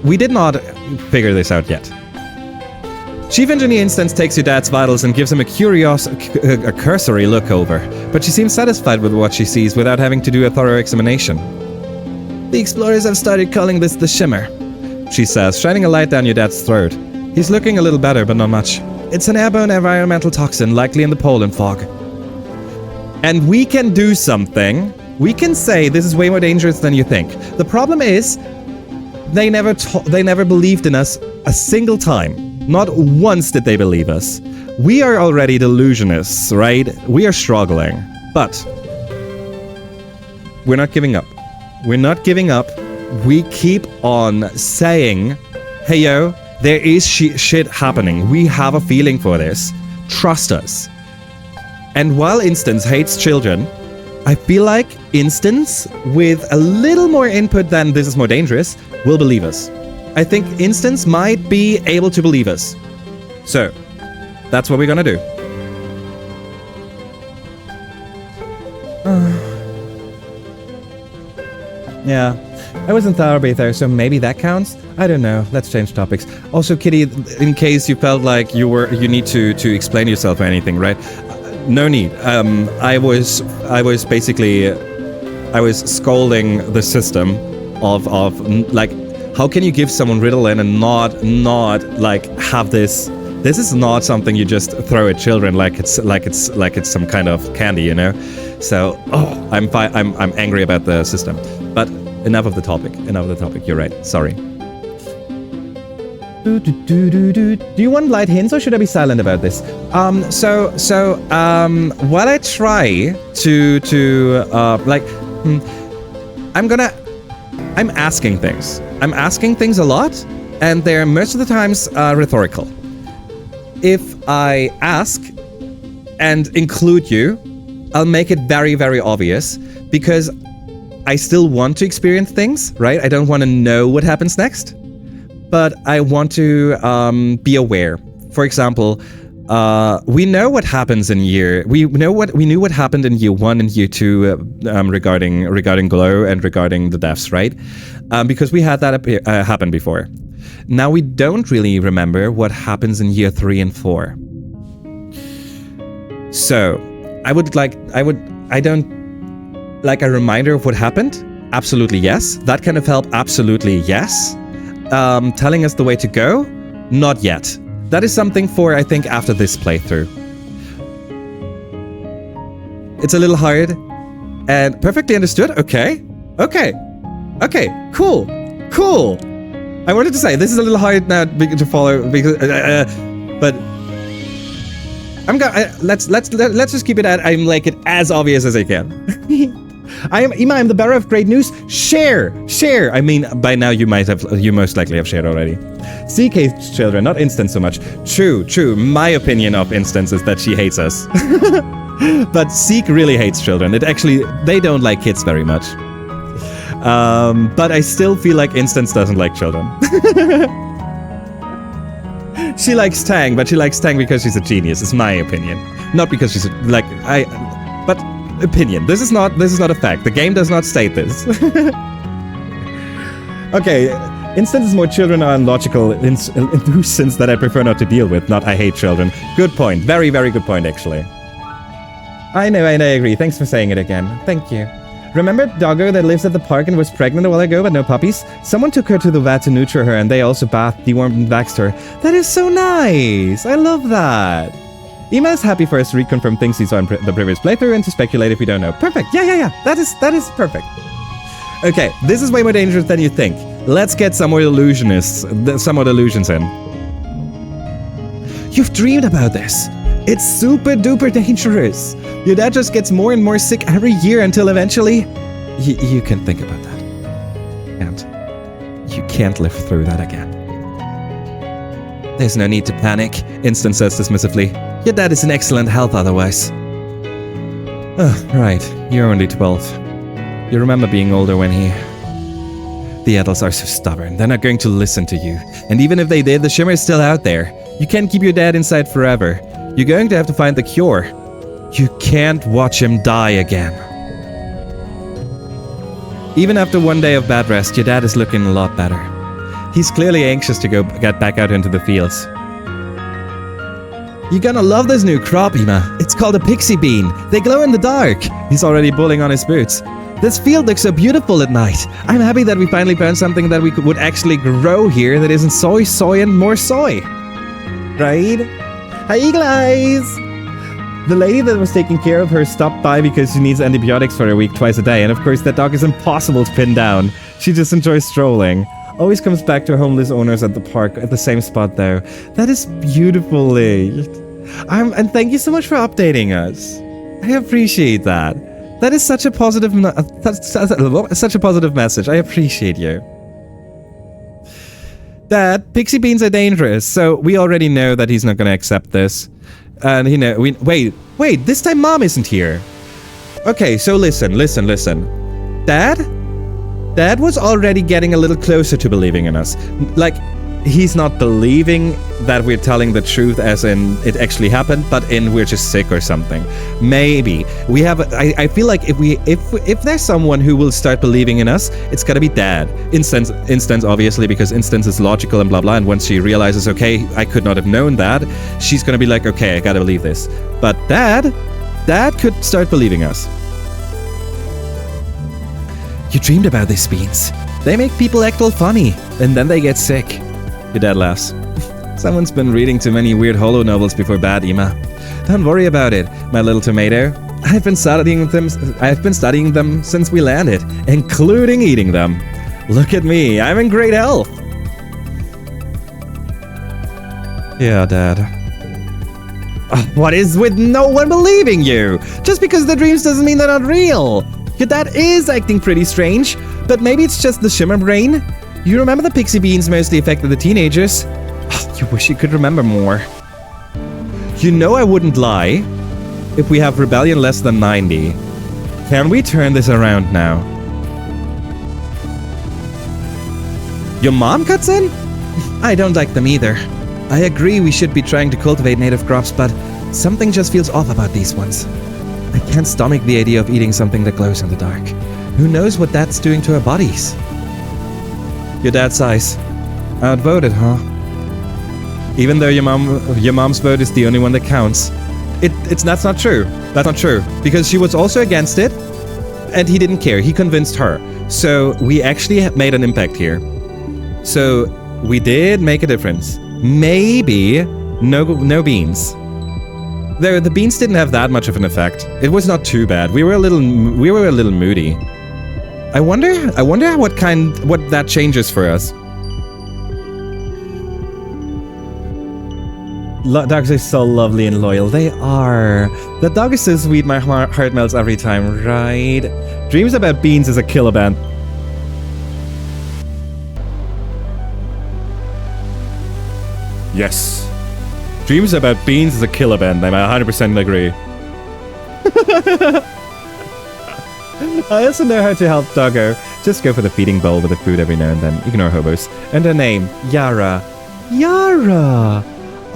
We did not figure this out yet. Chief Engineer Instance takes your dad's vitals and gives him a cursory look over, but she seems satisfied with what she sees without having to do a thorough examination. The explorers have started calling this the Shimmer, she says, shining a light down your dad's throat. He's looking a little better, but not much. It's an airborne environmental toxin, likely in the pollen fog. And we can do something. We can say this is way more dangerous than you think. The problem is, they never believed in us a single time. Not once did they believe us. We are already delusionists, right? We are struggling. But we're not giving up. We're not giving up. We keep on saying, hey yo, there is shit happening. We have a feeling for this. Trust us. And while Instance hates children, I feel like Instance, with a little more input than this is more dangerous, will believe us. I think Instance might be able to believe us. So, that's what we're gonna do. Yeah, I was in therapy there, so maybe that counts? I don't know, let's change topics. Also, Kitty, in case you felt like you need to explain yourself or anything, right? No need. I was scolding the system of like, how can you give someone Ritalin and not like have this? This is not something you just throw at children like it's some kind of candy, you know. So I'm angry about the system. But enough of the topic. You're right. Sorry. Do you want light hints, or should I be silent about this? While I try to I'm asking things. I'm asking things a lot, and they're most of the times rhetorical. If I ask and include you, I'll make it very, very obvious, because I still want to experience things, right? I don't want to know what happens next, but I want to be aware. For example, we know what happens in we knew what happened in year 1 and year 2 regarding Glow and regarding the deaths, right? Because we had that happen before. Now we don't really remember what happens in year 3 and 4. So I don't like a reminder of what happened. Absolutely yes. That kind of help. Absolutely yes. Telling us the way to go. Not yet. That is something for, I think, after this playthrough. It's a little hard. And perfectly understood. Okay. Cool. I wanted to say, this is a little hard now to follow, because, but let's just keep it at, I'm like it as obvious as I can. Ima, I'm the bearer of great news. Share. I mean, by now you most likely have shared already. Seek hates children, not Instance so much. True. My opinion of Instance is that she hates us. But Seek really hates children. They don't like kids very much. But I still feel like Instance doesn't like children. She likes Tang, but she likes Tang because she's a genius, is my opinion. Not because she's but opinion. This is not a fact. The game does not state this. Okay, Instance is more children are logical nuisance that I prefer not to deal with, not I hate children. Good point. Very, very good point, actually. I know, I agree. Thanks for saying it again. Thank you. Remember Doggo that lives at the park and was pregnant a while ago but no puppies? Someone took her to the vet to neuter her and they also bathed, dewormed and vaxxed her. That is so nice! I love that! Ima is happy for us to reconfirm things he saw in the previous playthrough and to speculate if we don't know. Perfect! Yeah. That is perfect. Okay, this is way more dangerous than you think. Let's get some more illusions in. You've dreamed about this. It's super duper dangerous. Your dad just gets more and more sick every year until eventually... You can think about that. You can't live through that again. There's no need to panic, Instance says dismissively. Your dad is in excellent health otherwise. Oh, right. You're only 12. You remember being older when he... The adults are so stubborn. They're not going to listen to you. And even if they did, the shimmer is still out there. You can't keep your dad inside forever. You're going to have to find the cure. You can't watch him die again. Even after one day of bad rest, your dad is looking a lot better. He's clearly anxious to get back out into the fields. You're gonna love this new crop, Ima. It's called a pixie bean. They glow in the dark. He's already pulling on his boots. This field looks so beautiful at night. I'm happy that we finally found something that would actually grow here that isn't soy, and more soy. Right? Hi, Eagle Eyes! The lady that was taking care of her stopped by because she needs antibiotics for a week twice a day, and of course that dog is impossible to pin down. She just enjoys strolling. Always comes back to her homeless owners at the park at the same spot though. That is beautifully. And thank you so much for updating us. I appreciate that. That is such a positive message. I appreciate you. Dad, pixie beans are dangerous, so we already know that he's not going to accept this. And wait, this time Mom isn't here. Okay, so listen. Dad was already getting a little closer to believing in us. Like, he's not believing that we're telling the truth as in it actually happened, but in we're just sick or something. Maybe. I feel like if there's someone who will start believing in us, it's gotta be Dad. Instance obviously, because Instance is logical and blah blah, and once she realizes, okay, I could not have known that, she's gonna be like, okay, I gotta believe this. But Dad could start believing us. You dreamed about these beans. They make people act all funny, and then they get sick. Your dad laughs. Someone's been reading too many weird holo novels before bed, Ima. Don't worry about it, my little tomato. I've been studying them since we landed, including eating them. Look at me, I'm in great health. Yeah, Dad. What is with no one believing you? Just because the dreams doesn't mean they're not real. Your dad is acting pretty strange, but maybe it's just the shimmer brain. You remember the pixie beans mostly affected the teenagers? You wish you could remember more. You know I wouldn't lie. If we have rebellion less than 90, can we turn this around now? Your mom cuts in? I don't like them either. I agree we should be trying to cultivate native crops, but something just feels off about these ones. I can't stomach the idea of eating something that glows in the dark. Who knows what that's doing to our bodies? Your dad sighs. Outvoted, huh? Even though your mom's vote is the only one that counts. That's not true. That's not true. Because she was also against it, and he didn't care. He convinced her. So we actually made an impact here. So we did make a difference. Maybe no beans. Though the beans didn't have that much of an effect. It was not too bad. We were a little moody. I wonder what that changes for us. Dogs are so lovely and loyal. They are. The dog is so sweet, my heart melts every time, right? Dreams About Beans is a killer band. Yes. Dreams About Beans is a killer band. I 100% agree. I also know how to help Doggo. Just go for the feeding bowl with the food every now and then. Ignore hobos. And her name, Yara. Yara!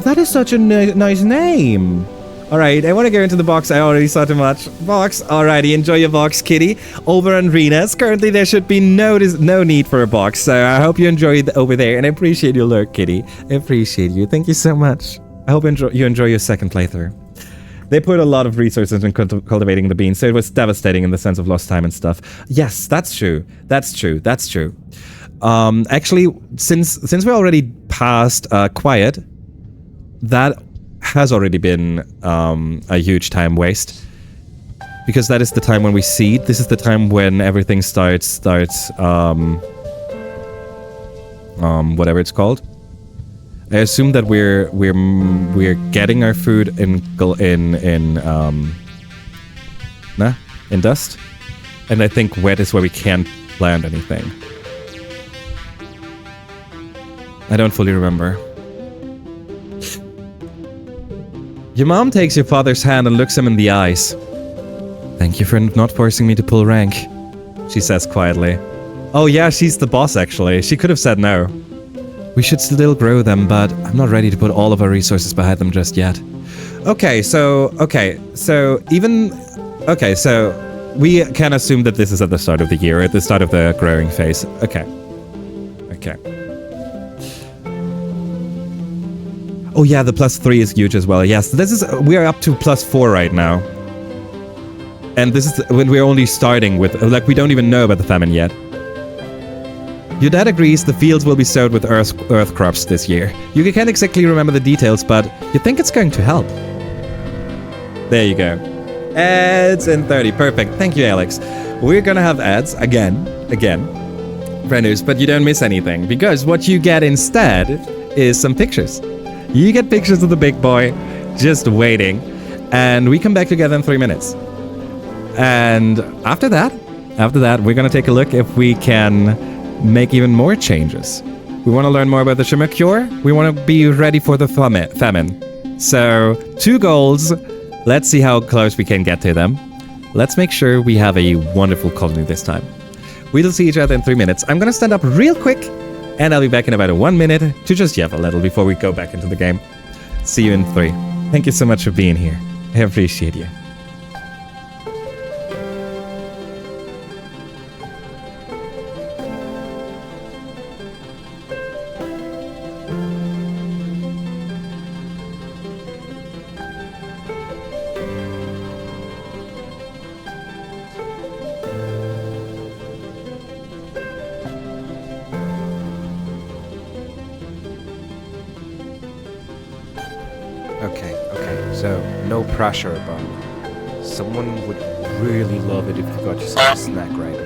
That is such a nice name. Alright, I want to go into the box. I already saw too much. Box. Alrighty, enjoy your box, kitty. Over on Rena's. Currently, there should be no need for a box. So I hope you enjoy over there. And I appreciate your lurk, kitty. I appreciate you. Thank you so much. I hope you enjoy your second playthrough. They put a lot of resources in cultivating the beans, so it was devastating in the sense of lost time and stuff. Yes, that's true. That's true. That's true. Actually, since we're already past quiet, that has already been a huge time waste. Because that is the time when we seed. This is the time when everything starts whatever it's called. I assume that we're getting our food in dust, and I think wet is where we can't plant anything. I don't fully remember. Your mom takes your father's hand and looks him in the eyes. Thank you for not forcing me to pull rank, she says quietly. Oh yeah, she's the boss actually. She could have said no. We should still grow them, but I'm not ready to put all of our resources behind them just yet. Okay, so we can assume that this is at the start of the year, at the start of the growing phase. Okay. Oh yeah, the +3 is huge as well. Yes, we are up to +4 right now. And this is when we're only starting with, like, we don't even know about the famine yet. Your dad agrees the fields will be sowed with earth crops this year. You can't exactly remember the details, but you think it's going to help. There you go. Ads in 30. Perfect. Thank you, Alex. We're gonna have ads again. Friend but you don't miss anything, because what you get instead is some pictures. You get pictures of the big boy just waiting, and we come back together in 3 minutes. And after that, we're gonna take a look if we can make even more changes. We want to learn more about the Shimmer Cure. We want to be ready for the famine. So, 2 goals. Let's see how close we can get to them. Let's make sure we have a wonderful colony this time. We'll see each other in 3 minutes. I'm going to stand up real quick, and I'll be back in about 1 minute to just yell a little before we go back into the game. See you in 3. Thank you so much for being here. I appreciate you. Okay, so no pressure, but someone would really love it if you got yourself a snack right now.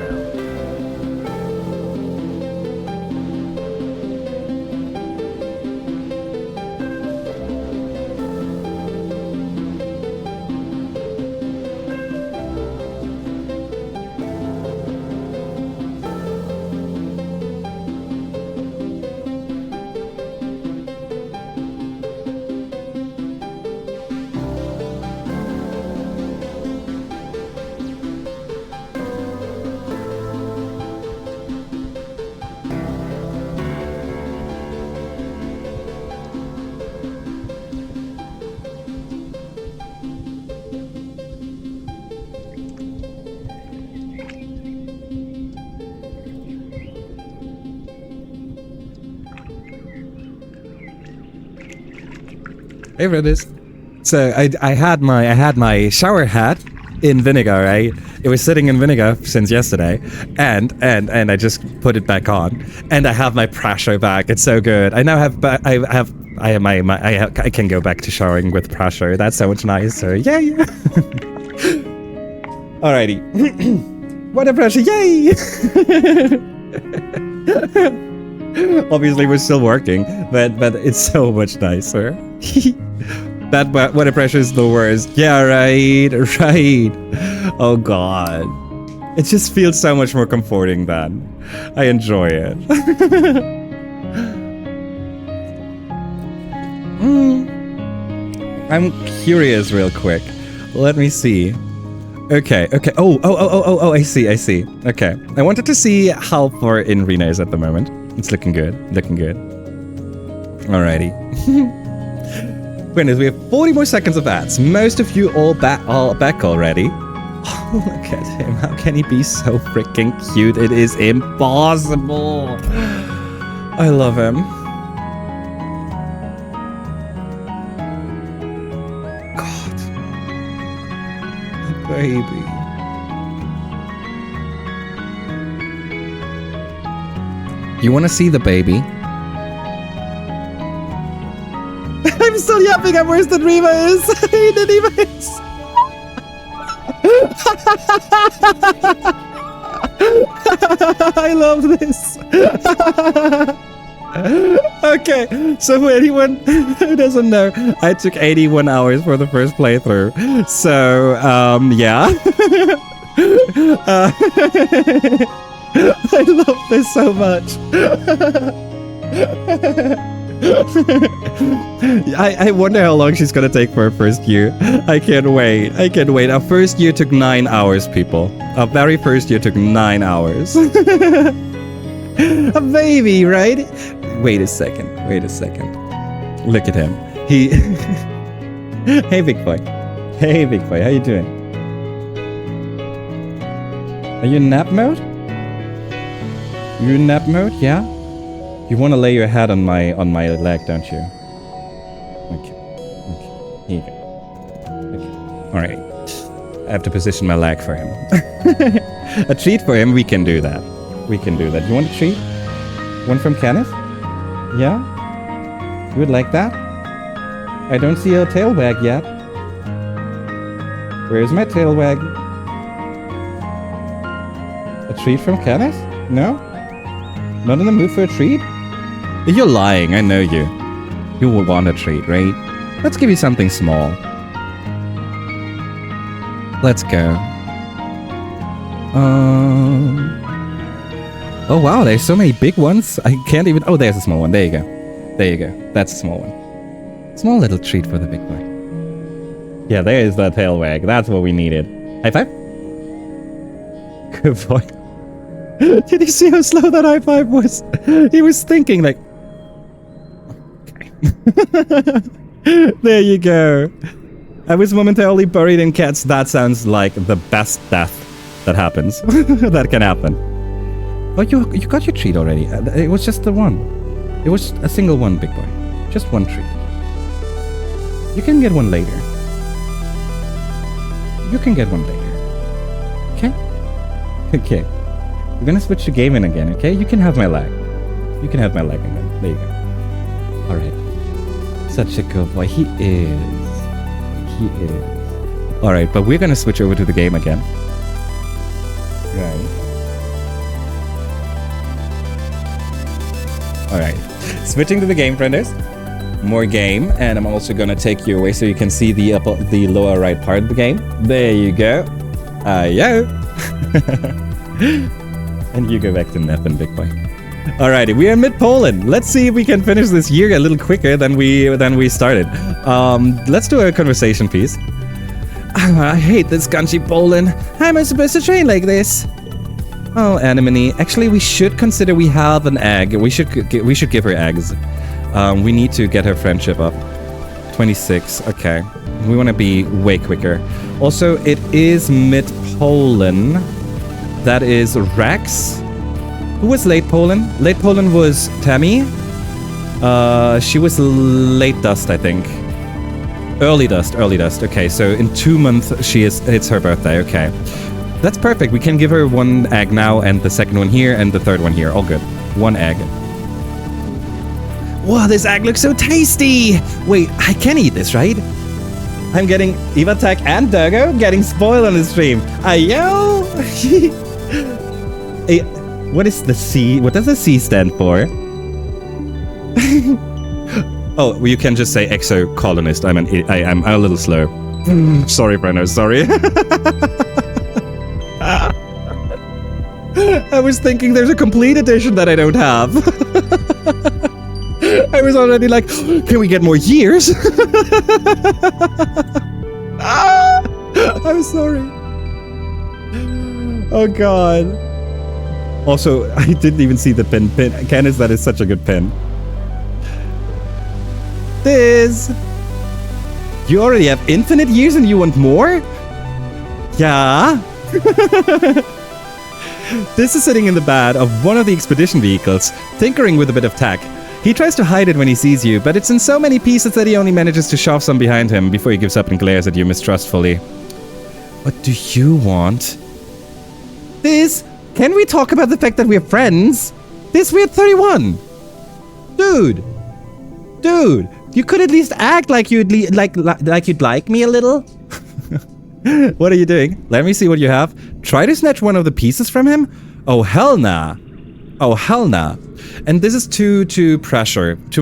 Hey, brothers. So I had my shower hat in vinegar, right? It was sitting in vinegar since yesterday, and I just put it back on, and I have my pressure back. It's so good. I now have I can go back to showering with pressure. That's so much nicer. Yeah. Alrighty. Water pressure, yay! Obviously, we're still working, but it's so much nicer. That water pressure is the worst. Yeah, right. Oh god. It just feels so much more comforting then. I enjoy it. I'm curious real quick. Let me see. Okay. Oh, I see. Okay. I wanted to see how far in Rena is at the moment. It's looking good. Alrighty. Goodness, we have 40 more seconds of ads. Most of you all back already. Oh, look at him. How can he be so freaking cute? It is impossible. I love him. God. The baby. You want to see the baby? I'm still yapping at worse than Reva is. He didn't even... I love this. Okay, so for anyone who doesn't know, I took 81 hours for the first playthrough. So, yeah. I love this so much. I wonder how long she's gonna take for her first year. I can't wait. Our first year took 9 hours, people. Our very first year took 9 hours. A baby, right? Wait a second. Look at him. He... Hey, big boy. How you doing? Are you in nap mode? Yeah? You want to lay your head on my leg, don't you? Okay. Here you go. Okay. All right. I have to position my leg for him. A treat for him, we can do that. You want a treat? One from Kenneth? Yeah? You would like that? I don't see a tail wag yet. Where's my tail wag? A treat from Kenneth? No? Not in the mood for a treat? You're lying, I know you. You will want a treat, right? Let's give you something small. Let's go. Oh wow, there's so many big ones. I can't even... Oh, there's a small one. There you go. That's a small one. Small little treat for the big boy. Yeah, there is the tail wag. That's what we needed. High five? Good boy. Did you see how slow that high five was? He was thinking like... Okay. There you go. I was momentarily buried in cats. That sounds like the best death that happens. That can happen. Oh, you got your treat already. It was just the one. It was a single one, big boy. Just one treat. You can get one later. Okay? Okay. We're gonna switch to gaming again, okay? You can have my leg. Again. There you go. Alright. Such a good boy. He is. Alright, but we're gonna switch over to the game again. Right. Alright. Switching to the game, frienders. More game, and I'm also gonna take you away so you can see the lower right part of the game. There you go. Yo. And you go back to napping, big boy. Alrighty, we are in mid-Poland. Let's see if we can finish this year a little quicker than we started. Let's do a conversation piece. I hate this country, Poland. How am I supposed to train like this? Oh, Anemone. Actually, we should consider we have an egg. We should give her eggs. We need to get her friendship up. 26. Okay. We want to be way quicker. Also, it is mid-Poland. That is Rex. Who was late Poland? Late Poland was Tammy. She was late dust, I think. Early dust. Okay, so in 2 months it's her birthday. Okay. That's perfect. We can give her one egg now and the second one here and the third one here. All good. One egg. Wow, this egg looks so tasty. Wait, I can eat this, right? I'm getting IWATE and Dogo getting spoiled on the stream. Ayo! Hey, what is the C? What does the C stand for? Oh, well, you can just say exocolonist. I'm a little slow. Sorry, Brenno. Sorry. I was thinking there's a complete edition that I don't have. I was already like, can we get more years? I'm sorry. Oh god. Also, I didn't even see the pin. Candice, that is such a good pin. This. You already have infinite years and you want more? Yeah. This is sitting in the bed of one of the expedition vehicles, tinkering with a bit of tech. He tries to hide it when he sees you, but it's in so many pieces that he only manages to shove some behind him before he gives up and glares at you mistrustfully. What do you want? This? Can we talk about the fact that we're friends? This, we're 31. Dude, you could at least act like you'd like me a little. What are you doing? Let me see what you have. Try to snatch one of the pieces from him? Oh hell nah. Oh hell nah. And this is too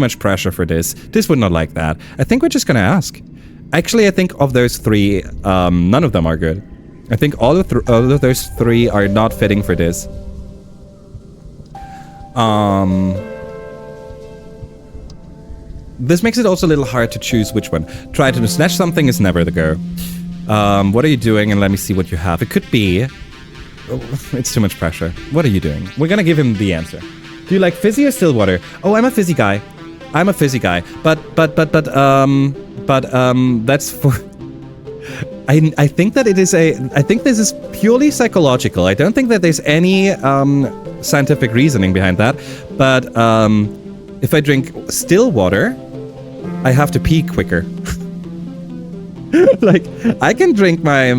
much pressure for this. This would not like that. I think we're just gonna ask. Actually, I think of those three, none of them are good. I think all of those three are not fitting for this. This makes it also a little hard to choose which one. Try to snatch something is never the go. What are you doing? And let me see what you have. It could be... Oh, it's too much pressure. What are you doing? We're gonna give him the answer. Do you like fizzy or still water? Oh, I'm a fizzy guy. I'm a fizzy guy. But that's for... I think that it is I think this is purely psychological. I don't think that there's any scientific reasoning behind that. But if I drink still water, I have to pee quicker. Like I can drink my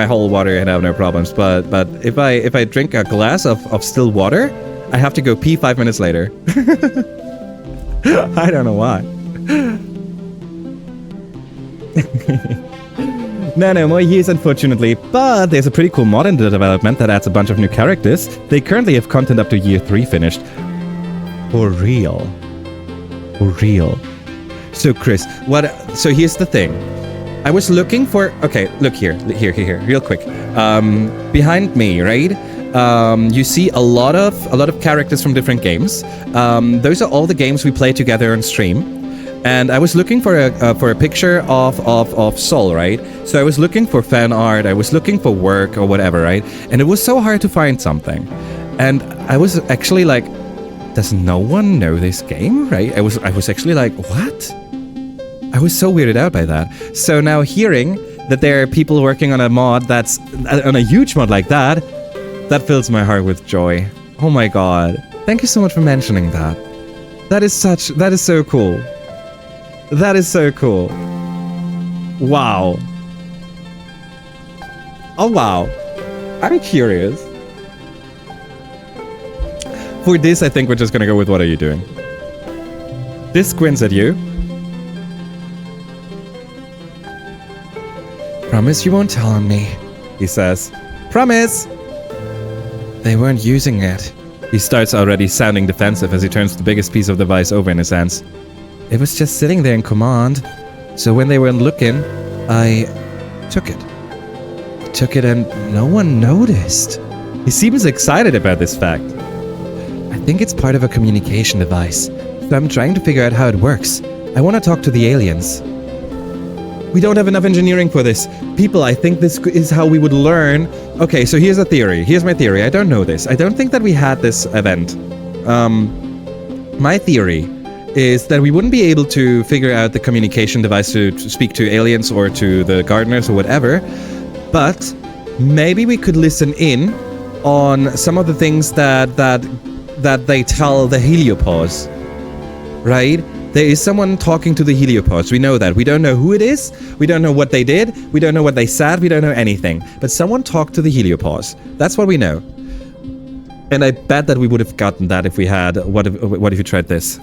whole water and have no problems, but if I drink a glass of still water, I have to go pee 5 minutes later. I don't know why. No more years, unfortunately, but there's a pretty cool mod in the development that adds a bunch of new characters. They currently have content up to year 3 finished. For real. For real. So Chris, so here's the thing. I was looking for, okay, look here, real quick. Behind me, right? You see a lot of characters from different games. Those are all the games we play together on stream. And I was looking for a picture of Sol, right? So I was looking for fan art, I was looking for work or whatever, right? And it was so hard to find something. And I was actually like, does no one know this game, right? I was actually like, what? I was so weirded out by that. So now hearing that there are people working on a mod that's on a huge mod like that fills my heart with joy. Oh my god. Thank you so much for mentioning that. That is so cool. That is so cool. Wow. Oh wow. I'm curious. For this, I think we're just gonna go with what are you doing? This squints at you. Promise you won't tell on me, he says. Promise! They weren't using it. He starts already sounding defensive as he turns the biggest piece of the device over in his hands. It was just sitting there in command, so when they weren't looking, I took it. I took it and no one noticed. He seems excited about this fact. I think it's part of a communication device, so I'm trying to figure out how it works. I want to talk to the aliens. We don't have enough engineering for this. People, I think this is how we would learn. Okay, so here's a theory. Here's my theory. I don't know this. I don't think that we had this event. My theory is that we wouldn't be able to figure out the communication device to speak to aliens or to the gardeners or whatever, but maybe we could listen in on some of the things that they tell the heliopause, right? There is someone talking to the heliopause. We know that. We don't know who it is. We don't know what they did. We don't know what they said. We don't know anything. But someone talked to the heliopause. That's what we know. And I bet that we would have gotten that if we had... What if you tried this?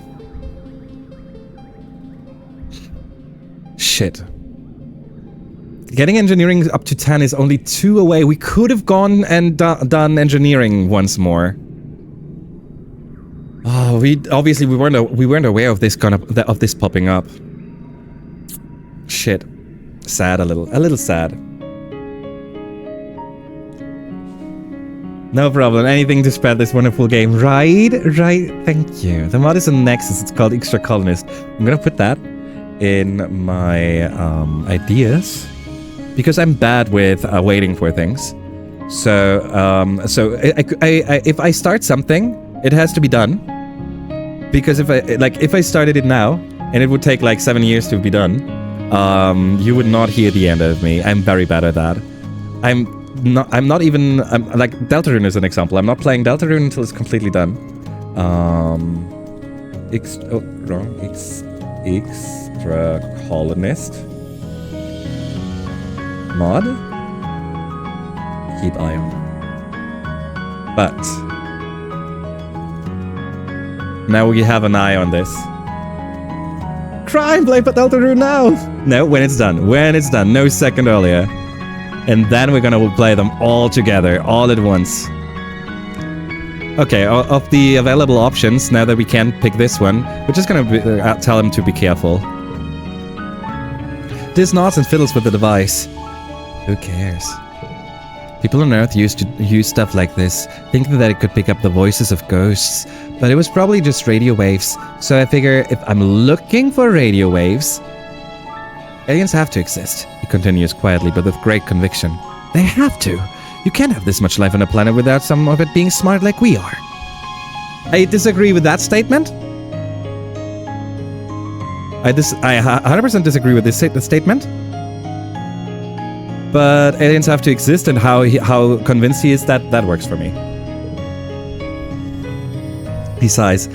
Shit. Getting engineering up to 10 is only 2 away. We could have gone and done engineering once more. Oh, we weren't aware of this of this popping up. Shit. Sad a little sad. No problem. Anything to spread this wonderful game. Right. Thank you. The mod is on Nexus. It's called Exocolonist. I'm gonna put that in my ideas because I'm bad with waiting for things. So if I start something, it has to be done. Because if I started it now and it would take like 7 years to be done, you would not hear the end of me. I'm very bad at that. I'm not even like Deltarune is an example. I'm not playing Deltarune until it's completely done. Exocolonist mod. Keep eye on. But now we have an eye on this. Try and play Deltarune now. No, when it's done. No second earlier. And then we're gonna play them all together, all at once. Okay, of the available options, now that we can't pick this one, we're just gonna tell him to be careful. This nods and fiddles with the device. Who cares? People on Earth used to use stuff like this, thinking that it could pick up the voices of ghosts, but it was probably just radio waves. So I figure if I'm looking for radio waves, aliens have to exist, he continues quietly but with great conviction. They have to. You can't have this much life on a planet without some of it being smart like we are. I disagree with that statement. I 100% disagree with this statement. But aliens have to exist, and how convinced he is that works for me. He sighs.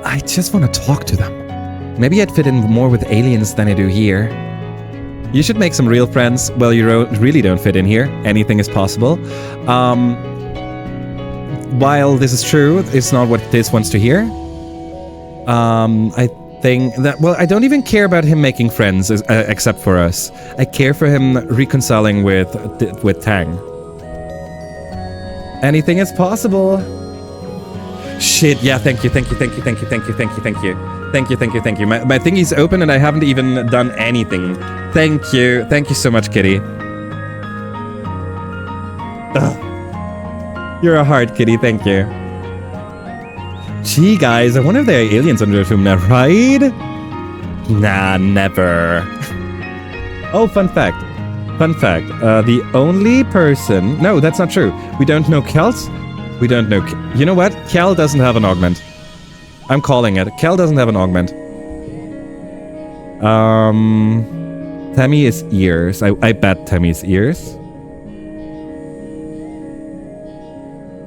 I just want to talk to them. Maybe I'd fit in more with aliens than I do here. You should make some real friends. Well, you really don't fit in here. Anything is possible. While this is true, it's not what this wants to hear. I think that, well, I don't even care about him making friends except for us. I care for him reconciling with Tang. Anything is possible. Shit, yeah, thank you. My thingy's open and I haven't even done anything. Thank you so much, kitty. Ugh. You're a heart, kitty, thank you. Gee, guys, I wonder if there are aliens under Vertumna, right? Nah, never. Oh, fun fact. The only person... No, that's not true. We don't know Kelt. We don't know... You know what? Kel doesn't have an augment. I'm calling it. Kel doesn't have an augment. Tammy is ears. I bet Tammy's ears.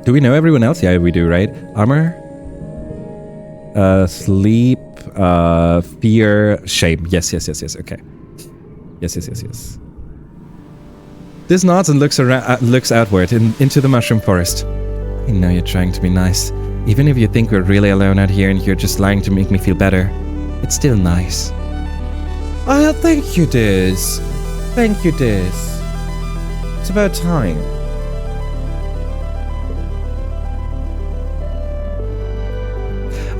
Do we know everyone else? Yeah, we do, right? Armor? Sleep, fear, shame. Yes, okay. Yes. This nods and looks outward into the mushroom forest. I know you're trying to be nice. Even if you think we're really alone out here and you're just lying to make me feel better, it's still nice. Oh, thank you, Diz. It's about time.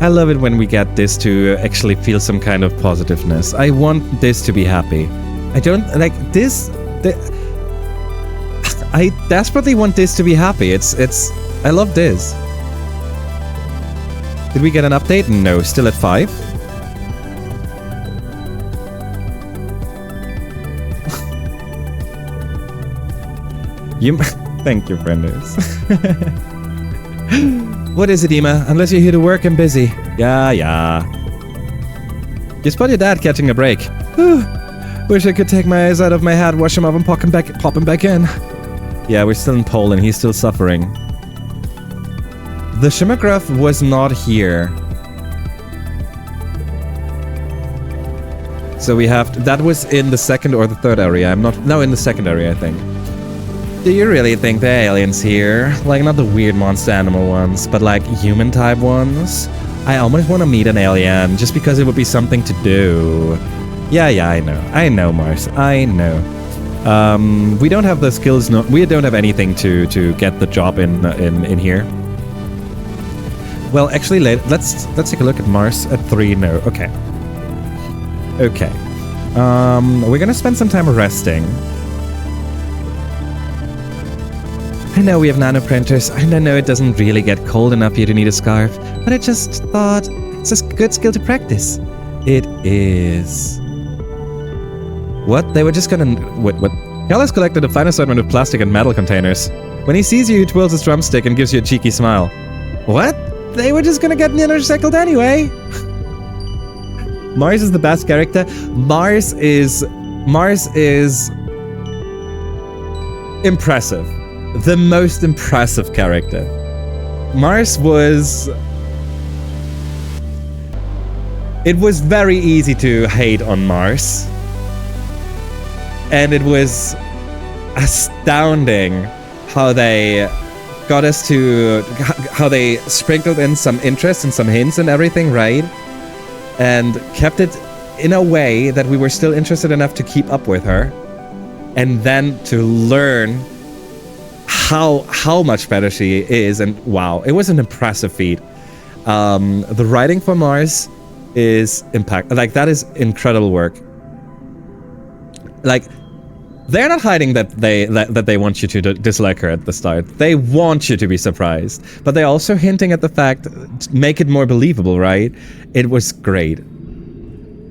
I love it when we get this to actually feel some kind of positiveness. I want this to be happy. I don't like this. I desperately want this to be happy. I love this. Did we get an update? No, still at 5. Thank you, friendos. What is it, Ema? Unless you're here to work, I'm busy. Yeah. You spot your dad catching a break. Wish I could take my eyes out of my head, wash him up and pop him back in. Yeah, we're still in Poland. He's still suffering. The Shimmergraph was not here. So we have to, that was in the second or the third area. No, in the second area, I think. Do you really think there are aliens here? Like, not the weird monster animal ones, but like human type ones? I almost want to meet an alien, just because it would be something to do. Yeah, I know, Mars. I know. We don't have the skills, we don't have anything to get the job in here. Well, actually, let's take a look at Mars at 3. No, okay. We're gonna spend some time resting. I know we have nanoprinters, and I know it doesn't really get cold enough here to need a scarf, but I just thought it's a good skill to practice. It is. What? They were just gonna... What? Cal has collected a fine assortment of plastic and metal containers. When he sees you, he twirls his drumstick and gives you a cheeky smile. What? They were just gonna get nanorecycled anyway. Mars is the best character. Mars is impressive. The most impressive character. Mars was... It was very easy to hate on Mars. And it was astounding how they got us to... How they sprinkled in some interest and some hints and everything, right? And kept it in a way that we were still interested enough to keep up with her. And then to learn how much better she is. And wow, it was an impressive feat. The writing for Mars is like, that is incredible work. Like, they're not hiding that they want you to dislike her at the start. They want you to be surprised, but they're also hinting at the fact, make it more believable, right? It was great.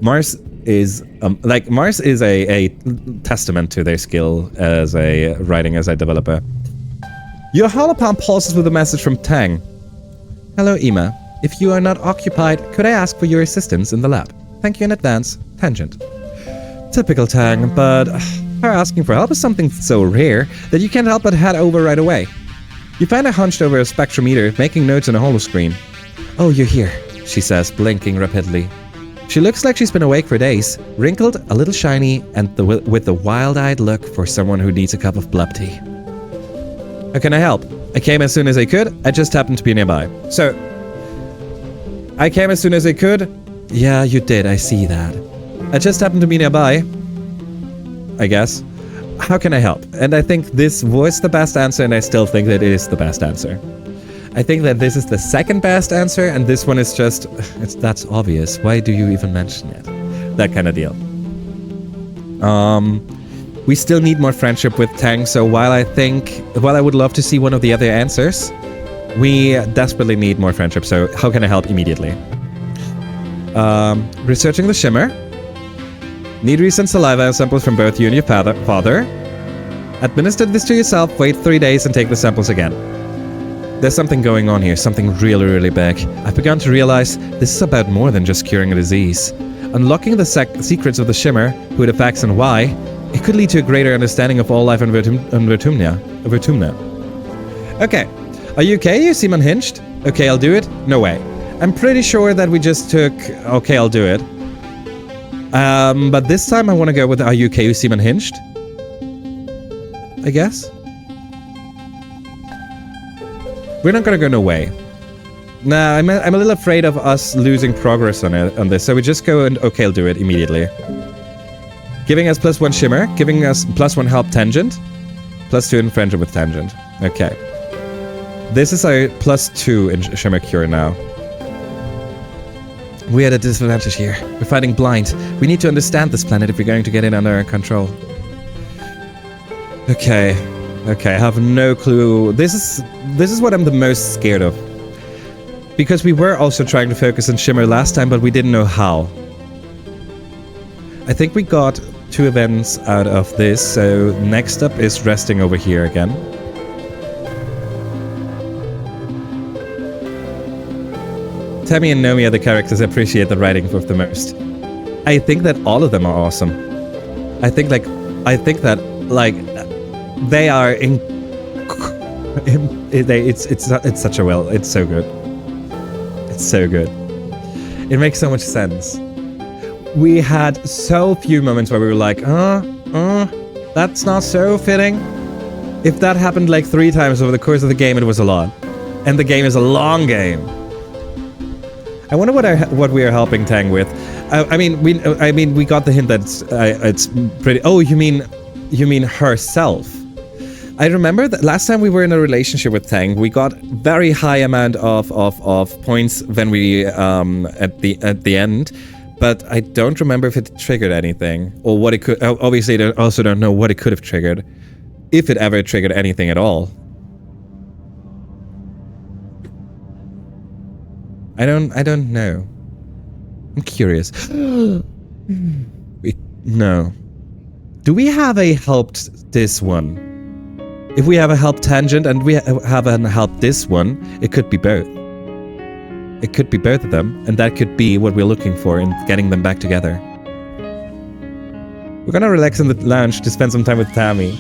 Mars is a testament to their skill as a developer. Your holopalm pulses with a message from Tang. Hello, Ima. If you are not occupied, could I ask for your assistance in the lab? Thank you in advance. Tangent. Typical Tang, but her asking for help is something so rare that you can't help but head over right away. You find her hunched over a spectrometer, making notes on a holoscreen. Oh, you're here, she says, blinking rapidly. She looks like she's been awake for days, wrinkled, a little shiny, and with the wild-eyed look for someone who needs a cup of blub tea. How can I help? I came as soon as I could. I just happened to be nearby. So, I came as soon as I could? Yeah, you did. I see that. I just happened to be nearby. I guess. How can I help? And I think this was the best answer, and I still think that it is the best answer. I think that this is the second best answer, and this one is just... that's obvious. Why do you even mention it? That kind of deal. We still need more friendship with Tang, so while I would love to see one of the other answers, we desperately need more friendship, so how can I help immediately? Researching the shimmer. Need recent saliva samples from both you and your father. Administer this to yourself, wait 3 days, and take the samples again. There's something going on here, something really, really big. I've begun to realize this is about more than just curing a disease. Unlocking the secrets of the shimmer, who it affects and why, it could lead to a greater understanding of all life on Vertumna. Okay. Are you okay? You seem unhinged. Okay, I'll do it? No way. I'm pretty sure that we just took... Okay, I'll do it. But this time I want to go with are you okay? You seem unhinged? I guess? We're not gonna go no way. Nah, I'm a little afraid of us losing progress on this, so we just go and okay, I'll do it immediately. Giving us +1 shimmer, giving us +1 help tangent, +2 in friendship with tangent. Okay. This is our +2 in shimmer cure now. We had a disadvantage here. We're fighting blind. We need to understand this planet if we're going to get it under our control. Okay. Okay, I have no clue. This is what I'm the most scared of. Because we were also trying to focus on shimmer last time, but we didn't know how. I think we got 2 events out of this, so next up is resting over here again. Tammy and Nomi are the characters I appreciate the writing of the most. I think that all of them are awesome. I think that they are it's such a well, it's so good. It's so good. It makes so much sense. We had so few moments where we were like, that's not so fitting. If that happened like 3 times over the course of the game, it was a lot. And the game is a long game. I wonder what we are helping Tang with. I mean, we got the hint that it's pretty... Oh, you mean herself? I remember that last time we were in a relationship with Tang, we got very high amount of points when we at the end, but I don't remember if it triggered anything or what it could. Obviously, I also don't know what it could have triggered, if it ever triggered anything at all. I don't know. I'm curious. No. Do we have a helped this one? If we have a help tangent and we have a help this one, it could be both. It could be both of them, and that could be what we're looking for in getting them back together. We're gonna relax in the lounge to spend some time with Tammy.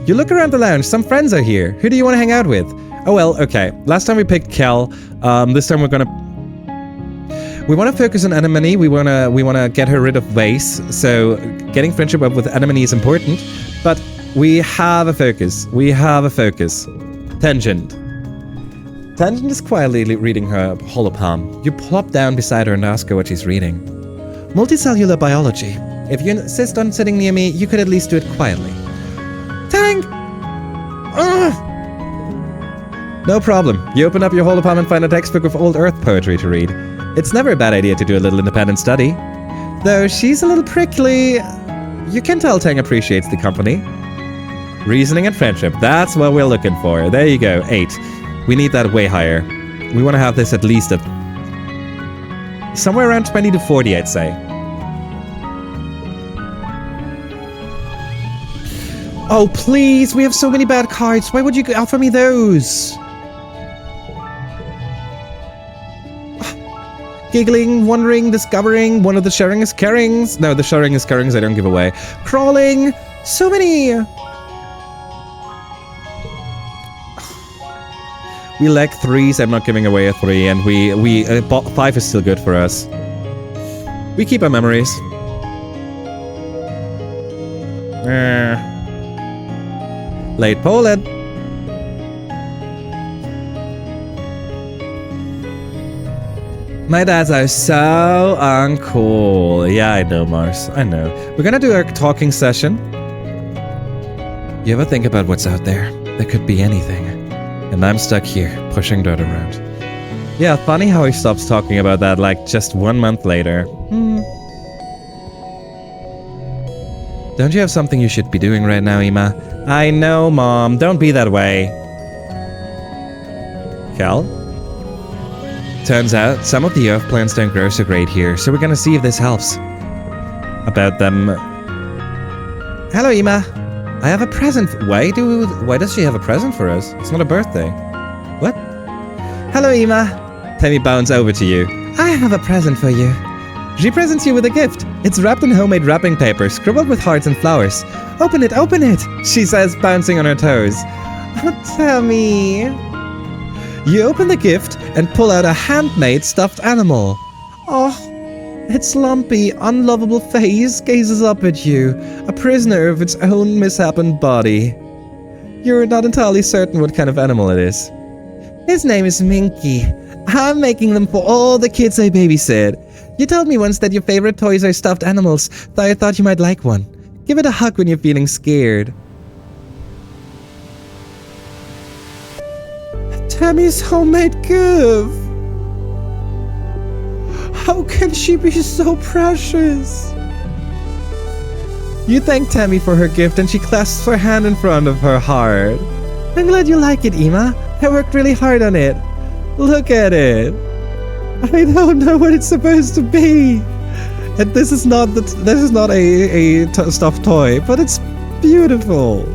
You look around the lounge, some friends are here. Who do you want to hang out with? Oh well, okay. Last time we picked Kel. This time we want to focus on Anemone. We wanna get her rid of Vase. So getting friendship up with Anemone is important, but we have a focus. Tangent. Tangent is quietly reading her holopalm. You plop down beside her and ask her what she's reading. Multicellular biology. If you insist on sitting near me, you could at least do it quietly. Tang! Ugh! No problem. You open up your holopalm and find a textbook of old Earth poetry to read. It's never a bad idea to do a little independent study. Though she's a little prickly, you can tell Tang appreciates the company. Reasoning and friendship. That's what we're looking for. There you go. 8. We need that way higher. We want to have this at least at somewhere around 20 to 40, I'd say. Oh, please. We have so many bad cards. Why would you offer me those? Giggling, wondering, discovering. One of the sharing is carings. No, the sharing is carings I don't give away. Crawling. So many. We lack 3s. I'm not giving away a 3, and 5 is still good for us. We keep our memories. Late Poland. My dads are so uncool. Yeah, I know, Mars. I know. We're gonna do a talking session. You ever think about what's out there? There could be anything. And I'm stuck here, pushing dirt around. Yeah, funny how he stops talking about that like just 1 month later. Don't you have something you should be doing right now, Ima? I know, Mom. Don't be that way. Cal? Turns out, some of the earth plants don't grow so great here, so we're gonna see if this helps. About them... Hello, Ima. I have a present. Why does she have a present for us? It's not a birthday. What? Hello, Ima. Tammy bounds over to you. I have a present for you. She presents you with a gift. It's wrapped in homemade wrapping paper, scribbled with hearts and flowers. Open it, she says, bouncing on her toes. Oh, Tammy. You open the gift and pull out a handmade stuffed animal. Oh, its lumpy, unlovable face gazes up at you, a prisoner of its own misshapen body. You're not entirely certain what kind of animal it is. His name is Minky. I'm making them for all the kids I babysit. You told me once that your favorite toys are stuffed animals, so I thought you might like one. Give it a hug when you're feeling scared. Tammy's homemade gift. How can she be so precious? You thank Tammy for her gift and she clasps her hand in front of her heart. I'm glad you like it, Ima. I worked really hard on it. Look at it. I don't know what it's supposed to be. And this is not a stuffed toy, but it's beautiful.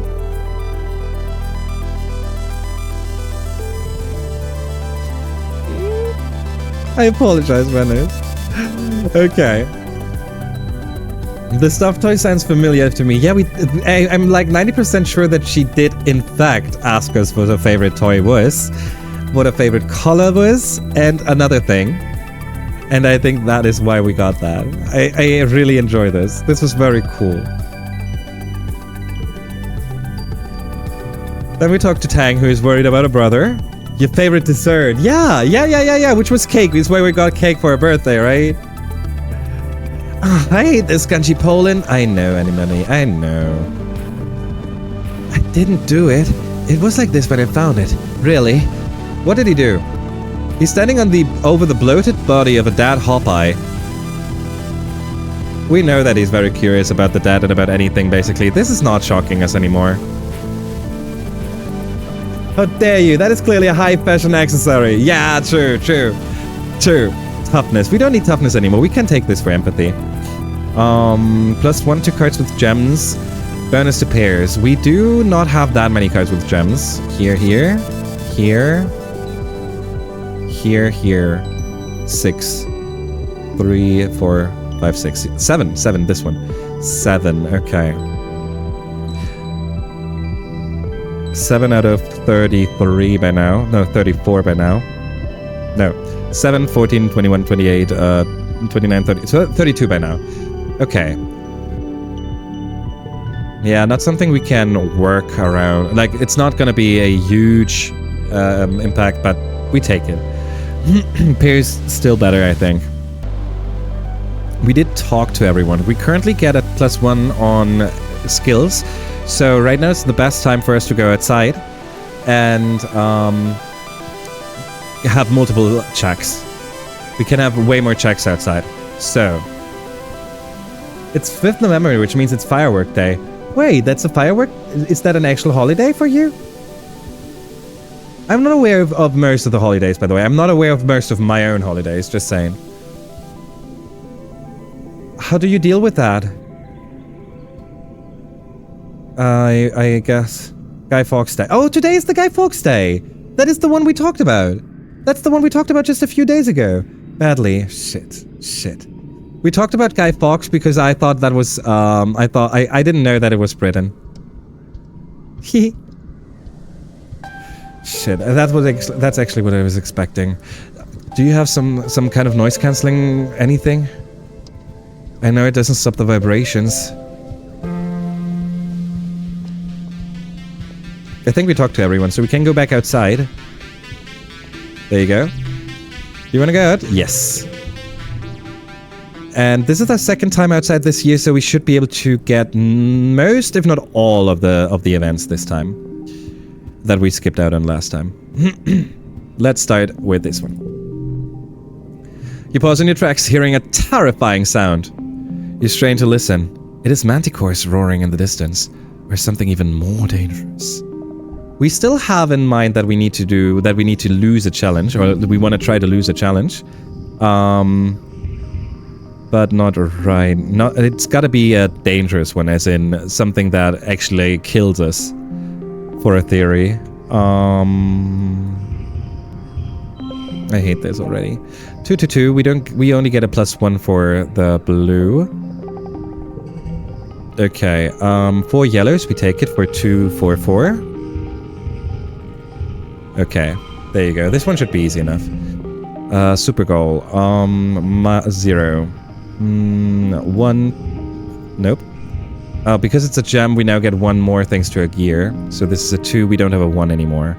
I apologize, Venice. Okay. The stuffed toy sounds familiar to me. Yeah, I'm like 90% sure that she did in fact ask us what her favorite toy was, what her favorite color was, and another thing. And I think that is why we got that. I really enjoy this. This was very cool. Then we talked to Tang, who is worried about her brother. Your favorite dessert. Yeah, which was cake. It's why we got cake for her birthday, right? Oh, I hate this country, Poland. I know, Anemone. I know. I didn't do it. It was like this when I found it. Really? What did he do? He's standing over the bloated body of a dead Hopeye. We know that he's very curious about the dead and about anything, basically. This is not shocking us anymore. How dare you? That is clearly a high fashion accessory. Yeah, true. Toughness. We don't need toughness anymore. We can take this for empathy. +1 to cards with gems. Bonus to pairs. We do not have that many cards with gems. Here. 6. 3, 4, 5, 6. 7. This one. 7. Okay. 7 out of 33 by now. No, 34 by now. No. 7, 14, 21, 28, 29, 30. So 32 by now. Okay. Yeah, not something we can work around. Like, it's not gonna be a huge impact, but we take it. Pairs still better, I think. We did talk to everyone. We currently get a +1 on skills. So right now it's the best time for us to go outside and have multiple checks. We can have way more checks outside. So it's 5th November, which means it's firework day. Wait, that's a firework? Is that an actual holiday for you? I'm not aware of most of the holidays, by the way. I'm not aware of most of my own holidays, just saying. How do you deal with that? I guess. Guy Fawkes Day. Oh, today is the Guy Fawkes Day! That is the one we talked about. That's the one we talked about just a few days ago. Badly. Shit. We talked about Guy Fawkes because I thought that was, I didn't know that it was Britain. Shit, that's actually what I was expecting. Do you have some kind of noise cancelling anything? I know it doesn't stop the vibrations. I think we talked to everyone, so we can go back outside. There you go. You wanna go out? Yes. And this is our second time outside this year, so we should be able to get most, if not all, of the events this time that we skipped out on last time. Let's start with this one. You pause in your tracks, hearing a terrifying sound. You strain to listen. It is manticores roaring in the distance, or something even more dangerous. We still have in mind that we need to lose a challenge, or we want to try to lose a challenge. But not right. It's gotta be a dangerous one, as in something that actually kills us, for a theory. I hate this already. 2 to 2. We only get a +1 for the blue. Okay. 4 yellows. We take it for 2, 4, 4. Okay. There you go. This one should be easy enough. Super goal. 0. 1. Nope. Because it's a gem, we now get 1 more thanks to a gear. So this is a 2. We don't have a 1 anymore.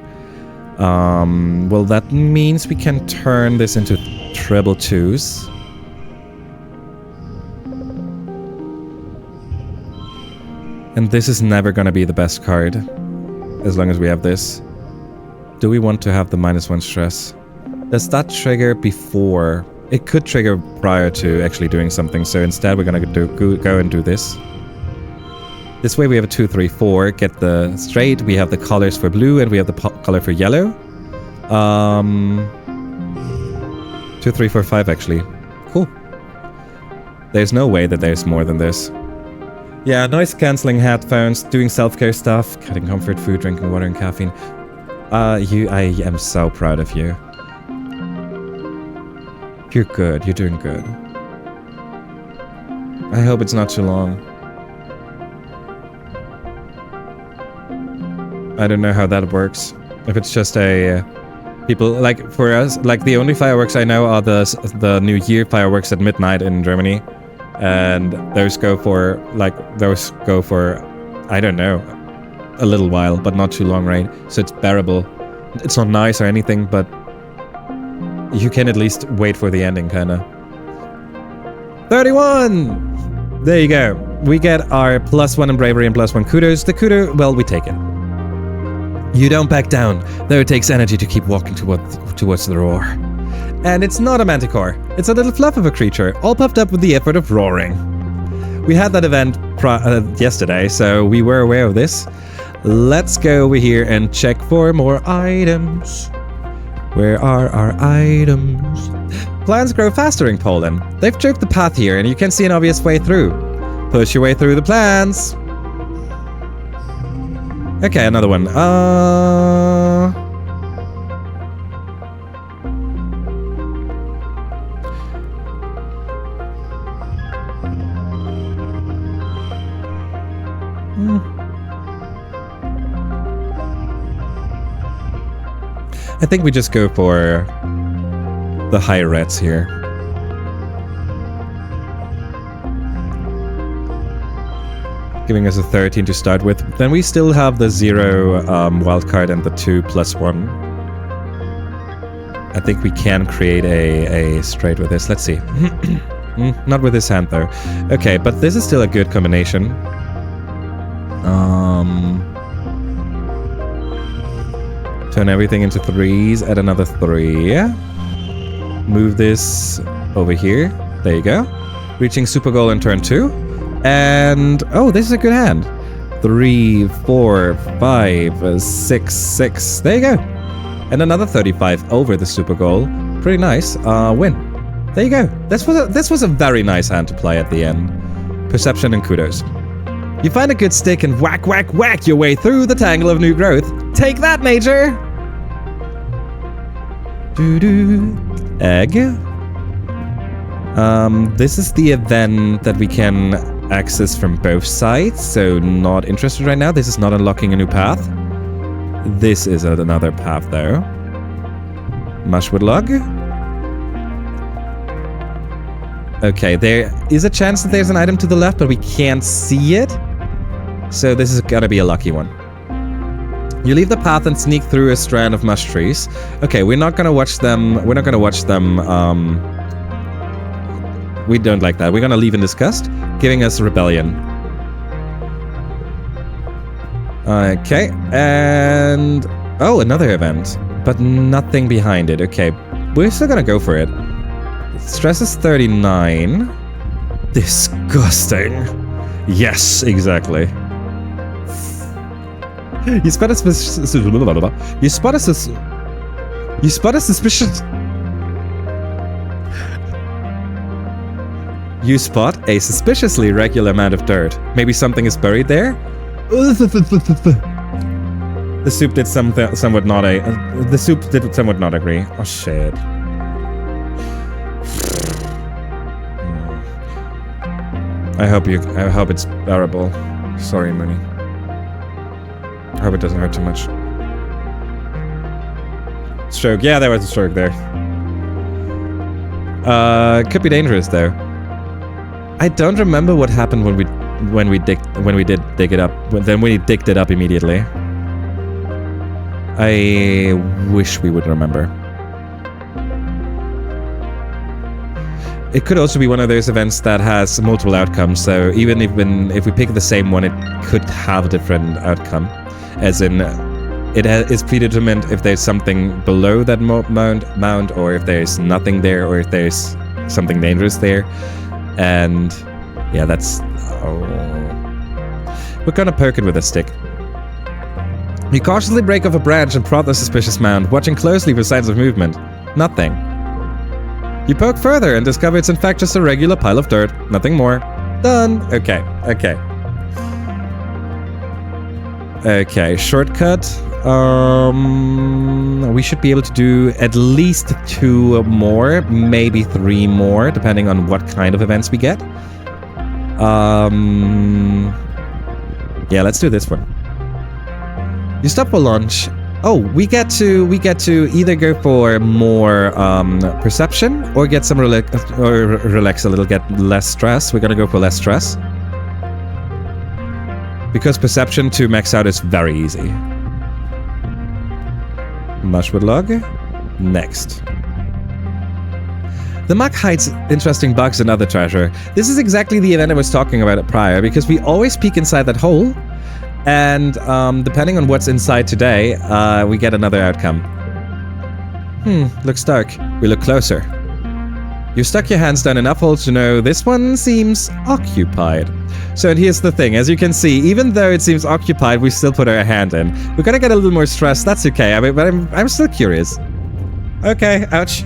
Well, that means we can turn this into treble 2s. And this is never gonna be the best card, as long as we have this. Do we want to have the -1 stress? Does that trigger before? It could trigger prior to actually doing something, so instead we're gonna go and do this. This way we have a 2, 3, 4, get the straight, we have the colors for blue, and we have the color for yellow. 2, 3, 4, 5 actually. Cool. There's no way that there's more than this. Yeah, noise cancelling headphones, doing self-care stuff, cutting comfort food, drinking water and caffeine. I am so proud of you. You're good. You're doing good. I hope it's not too long. I don't know how that works. If it's just a... people... Like, for us, like, the only fireworks I know are the New Year fireworks at midnight in Germany. And those go for... I don't know, a little while, but not too long, right? So it's bearable. It's not nice or anything, but... you can at least wait for the ending, kinda. 31! There you go. We get our +1 in bravery and +1 kudos. The kudo, well, we take it. You don't back down, though it takes energy to keep walking towards the roar. And it's not a manticore. It's a little fluff of a creature, all puffed up with the effort of roaring. We had that event yesterday, so we were aware of this. Let's go over here and check for more items. Where are our items? Plants grow faster in Poland. They've choked the path here, and you can see an obvious way through. Push your way through the plants. Okay, another one. I think we just go for the high reds here. Giving us a 13 to start with. Then we still have the 0 wildcard and the 2+1. I think we can create a straight with this. Let's see. Not with this hand though. Okay, but this is still a good combination. Turn everything into 3s, add another 3. Move this over here. There you go. Reaching super goal in turn 2. And, oh, this is a good hand. 3, 4, 5, 6, 6. There you go. And another 35 over the super goal. Pretty nice. Win. There you go. This was a very nice hand to play at the end. Perception and kudos. You find a good stick and whack, whack, whack your way through the tangle of new growth. Take that, Major! Egg. This is the event that we can access from both sides, so not interested right now. This is not unlocking a new path. This is another path, though. Mushwood log. Okay, there is a chance that there's an item to the left, but we can't see it. So this is gotta be a lucky one. You leave the path and sneak through a strand of mush trees. Okay, we're not gonna watch them. We're not gonna watch them. We don't like that. We're gonna leave in disgust, giving us rebellion. Okay, and oh, another event, but nothing behind it. Okay, we're still gonna go for it. Stress is 39. Disgusting. Yes, exactly. You spot a suspicious. You spot a suspicious. You spot a suspiciously regular amount of dirt. Maybe something is buried there. The soup did somewhat not agree. Oh shit. I hope it's bearable. Sorry, Mooney. I hope it doesn't hurt too much. Stroke. Yeah, there was a stroke there. Could be dangerous though. I don't remember what happened when we did dig it up. Then we digged it up immediately. I wish we would remember. It could also be one of those events that has multiple outcomes. So even if we pick the same one, it could have a different outcome. As in, it is predetermined if there's something below that mound, or if there's nothing there, or if there's something dangerous there. And yeah, that's... Oh. We're gonna poke it with a stick. You cautiously break off a branch and prod the suspicious mound, watching closely for signs of movement. Nothing. You poke further and discover it's in fact just a regular pile of dirt. Nothing more. Done. Okay, okay. Okay, shortcut. We should be able to do at least 2 more, maybe 3 more, depending on what kind of events we get. Yeah, let's do this one. You stop for lunch. Oh, we get to either go for more perception or get some relax a little, get less stress. We're gonna go for less stress. Because perception to max out is very easy. Mushwood log. Next. The muck hides interesting bugs and other treasure. This is exactly the event I was talking about prior, because we always peek inside that hole, and depending on what's inside today, we get another outcome. Looks dark. We look closer. You stuck your hands down enough holes to know this one seems occupied. So and here's the thing, as you can see, even though it seems occupied, we still put our hand in. We're gonna get a little more stressed, that's okay, I mean, but I'm still curious. Okay, ouch.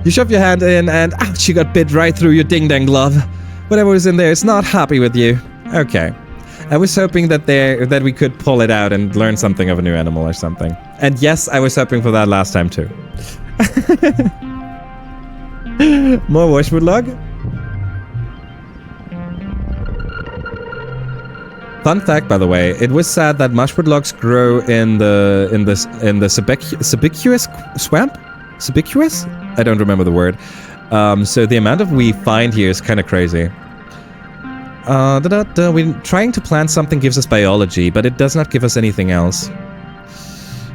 You shove your hand in and ouch, you got bit right through your ding-dang glove. Whatever was in there is not happy with you. Okay. I was hoping that we could pull it out and learn something of a new animal or something. And yes, I was hoping for that last time too. More washwood log. Fun fact, by the way, it was said that mushwood logs grow in the subiquitous swamp. Subiquitous? I don't remember the word. So the amount of we find here is kind of crazy. We're trying to plant something gives us biology, but it does not give us anything else.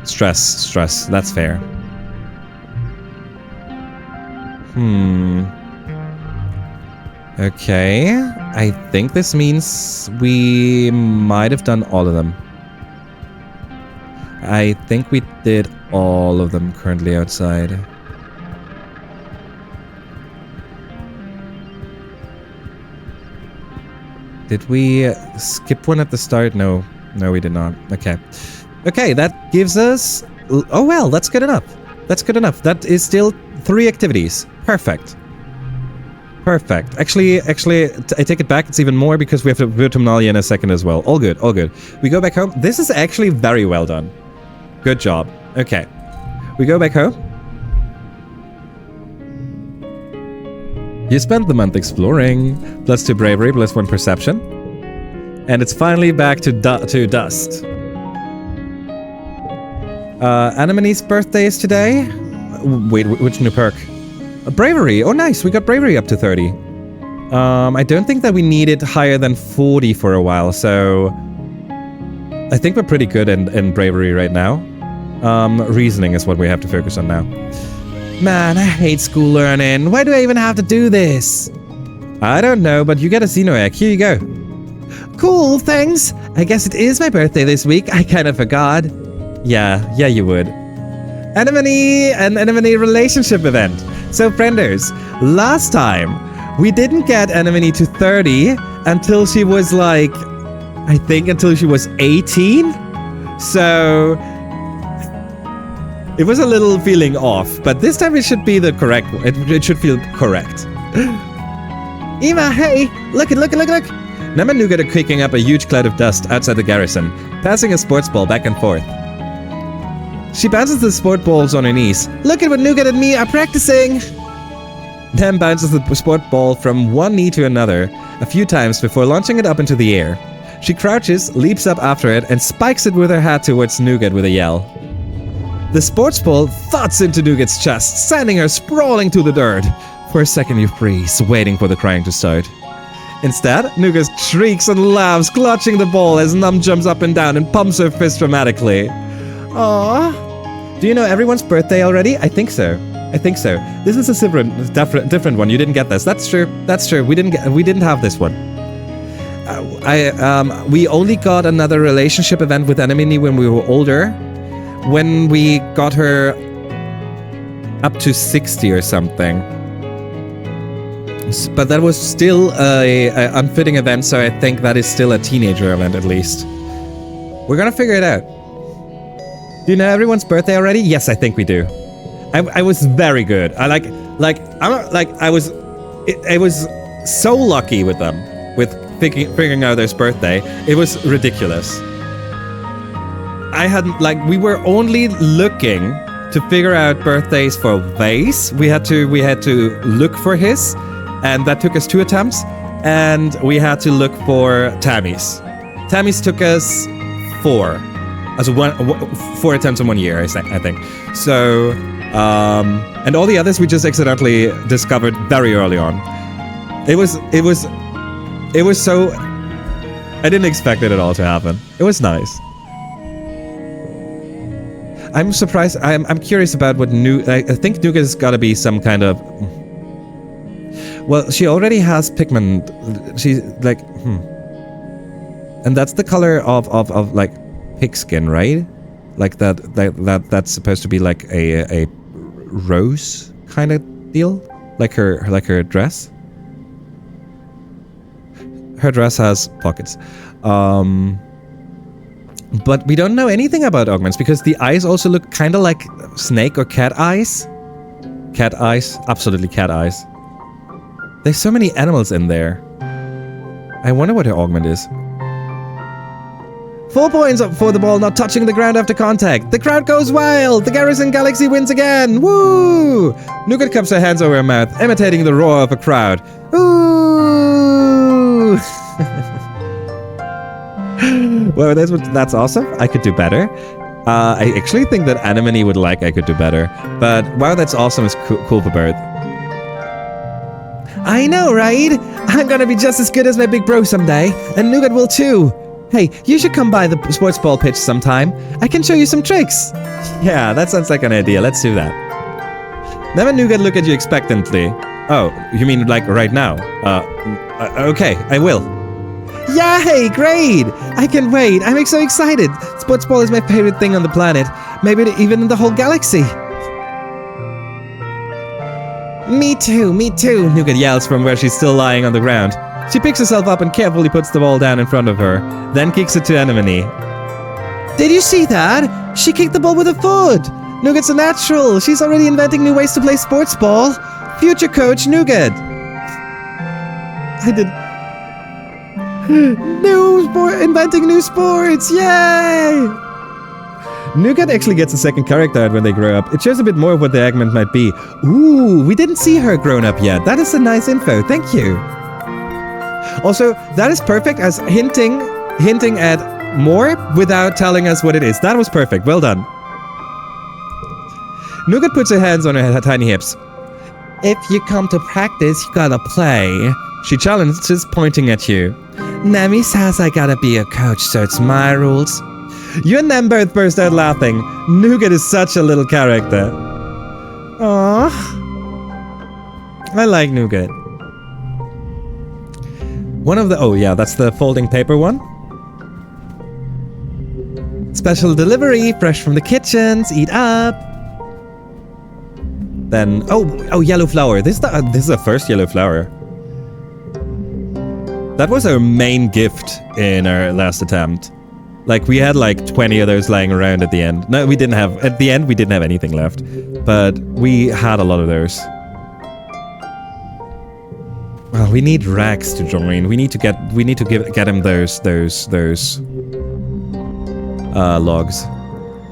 Stress. That's fair. Okay. I think this means we might have done all of them. I think we did all of them currently outside. Did we skip one at the start? No, we did not. Okay, that gives us... Oh well, that's good enough. That is still 3 activities. Perfect. Actually, I take it back. It's even more because we have to Vertumna in a second as well. All good. We go back home. This is actually very well done. Good job. Okay. We go back home. You spent the month exploring. +2 bravery, +1 perception. And it's finally back to dust. Anemone's birthday is today. Wait, which new perk? Bravery. Oh, nice. We got bravery up to 30. I don't think that we needed higher than 40 for a while, so... I think we're pretty good in bravery right now. Reasoning is what we have to focus on now. Man, I hate school learning. Why do I even have to do this? I don't know, but you get a Xeno egg. Here you go. Cool, thanks. I guess it is my birthday this week. I kind of forgot. Yeah, you would. An Anemone relationship event. So, frienders, last time, we didn't get Anemone to 30 until she was like, I think until she was 18. So... it was a little feeling off, but this time it should be the correct one. It should feel correct. Eva, hey! Look! Nam and Nougat are kicking up a huge cloud of dust outside the garrison, passing a sports ball back and forth. She bounces the sport balls on her knees. Look at what Nougat and me are practicing! Nam bounces the sport ball from one knee to another a few times before launching it up into the air. She crouches, leaps up after it, and spikes it with her hat towards Nougat with a yell. The sports ball thuds into Nougat's chest, sending her sprawling to the dirt. For a second you freeze, waiting for the crying to start. Instead, Nougat shrieks and laughs, clutching the ball as Num jumps up and down and pumps her fist dramatically. Aww. Do you know everyone's birthday already? I think so. This is a different one. You didn't get this. That's true. We didn't have this one. We only got another relationship event with Anemone when we were older. When we got her up to 60 or something. But that was still a unfitting event, so I think that is still a teenager event at least. We're gonna figure it out. Do you know everyone's birthday already? Yes, I think we do. I was very good. I was so lucky with them, with figuring out their birthday. It was ridiculous. We were only looking to figure out birthdays for Vase. We had to look for his, and that took us 2 attempts. And we had to look for Tammy's. Tammy's took us 4. As 4 attempts in 1 year, I think. So, and all the others we just accidentally discovered very early on. It was so... I didn't expect it at all to happen. It was nice. I'm surprised. I'm curious about what I think Nougat's got to be some kind of... Well, she already has pigment. She's like... And that's the color of like pig skin, right? Like that's supposed to be like a rose kind of deal. Like her dress? Her dress has pockets. But we don't know anything about augments because the eyes also look kind of like snake or cat eyes. Cat eyes. Absolutely cat eyes. There's so many animals in there. I wonder what her augment is. 4 points up for the ball not touching the ground after contact. The crowd goes wild. The Garrison Galaxy wins again. Woo! Nougat cups her hands over her mouth, imitating the roar of a crowd. Ooh! Well, that's awesome. I could do better. I actually think that Anemone would like I could do better. But wow, that's awesome is cool for both. I know, right? I'm gonna be just as good as my big bro someday. And Nougat will too. Hey, you should come by the sports ball pitch sometime. I can show you some tricks. Yeah, that sounds like an idea. Let's do that. Never Nougat look at you expectantly. Oh, you mean like right now? Okay, I will. Yay, great! I can't wait. I'm so excited. Sports ball is my favorite thing on the planet. Maybe even in the whole galaxy. Me too, Nougat yells from where she's still lying on the ground. She picks herself up and carefully puts the ball down in front of her, then kicks it to Anemone. Did you see that? She kicked the ball with her foot. Nougat's a natural. She's already inventing new ways to play sports ball. Future coach Nougat. Inventing new sports. Yay! Nougat actually gets a second character out when they grow up. It shows a bit more of what the augment might be. Ooh, we didn't see her grown up yet. That is a nice info. Thank you. Also, that is perfect as hinting at more without telling us what it is. That was perfect. Well done. Nougat puts her hands on her tiny hips. If you come to practice, you gotta play. She challenges, pointing at you. Nami says I gotta be a coach, so it's my rules. You and them both burst out laughing. Nougat is such a little character. Aww. I like Nougat. One of the... Oh, yeah, that's the folding paper one. Special delivery, fresh from the kitchens. Eat up. Then... Oh, yellow flower. This is the first yellow flower. That was our main gift in our last attempt. Like, we had like 20 of those lying around at the end. No, we didn't have... At the end, we didn't have anything left. But we had a lot of those. Well, we need Rex to join. We need to get him those logs.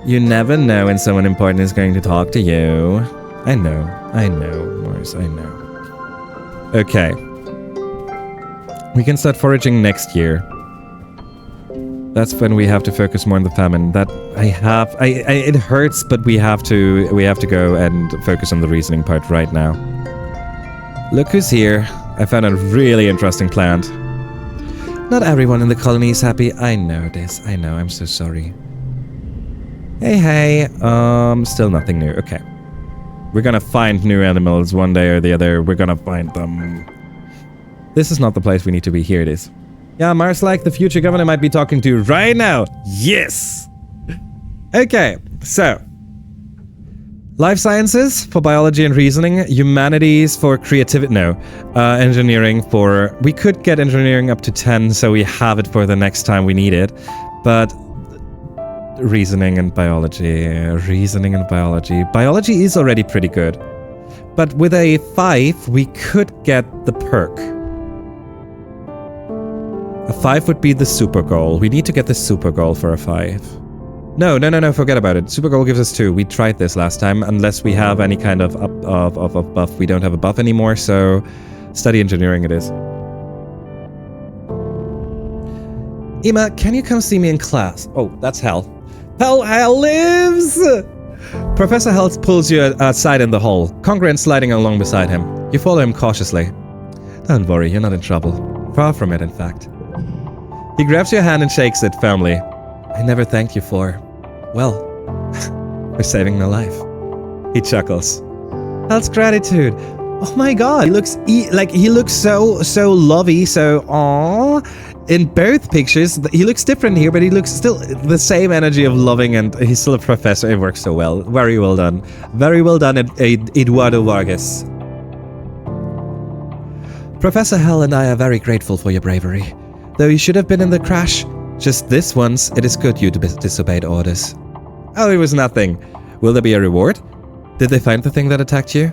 You never know when someone important is going to talk to you. I know, Morris, I know. Okay. We can start foraging next year. That's when we have to focus more on the famine. That it hurts, but we have to go and focus on the reasoning part right now. Look who's here. I found a really interesting plant. Not everyone in the colony is happy. I know this. I know. I'm so sorry. Hey. Still nothing new. Okay. We're gonna find new animals one day or the other. We're gonna find them. This is not the place we need to be. Here it is. Yeah, Mars, like the future governor might be talking to you right now. Yes! Okay, so. Life sciences for biology and reasoning. Humanities for creativity. No. Engineering for... We could get engineering up to 10, so we have it for the next time we need it. But... Reasoning and biology. Biology is already pretty good. But with a 5, we could get the perk. A 5 would be the super goal. We need to get the super goal for a 5. No, forget about it. Super goal gives us 2. We tried this last time, unless we have any kind of buff. We don't have a buff anymore, so study engineering it is. Emma, can you come see me in class? Oh, that's Hell. Hell lives! Professor Hell pulls you aside in the hall, Congruent sliding along beside him. You follow him cautiously. Don't worry, you're not in trouble. Far from it, in fact. He grabs your hand and shakes it firmly. I never thanked you for... well... for saving my life. He chuckles. That's gratitude. Oh my god, he looks so lovey, so aww. In both pictures, he looks different here, but he looks still the same energy of loving, and he's still a professor. It works so well. Very well done. Very well done, Eduardo Vargas. Professor Hell and I are very grateful for your bravery. Though you should have been in the crash, just this once, it is good you disobeyed orders. Oh, it was nothing. Will there be a reward? Did they find the thing that attacked you?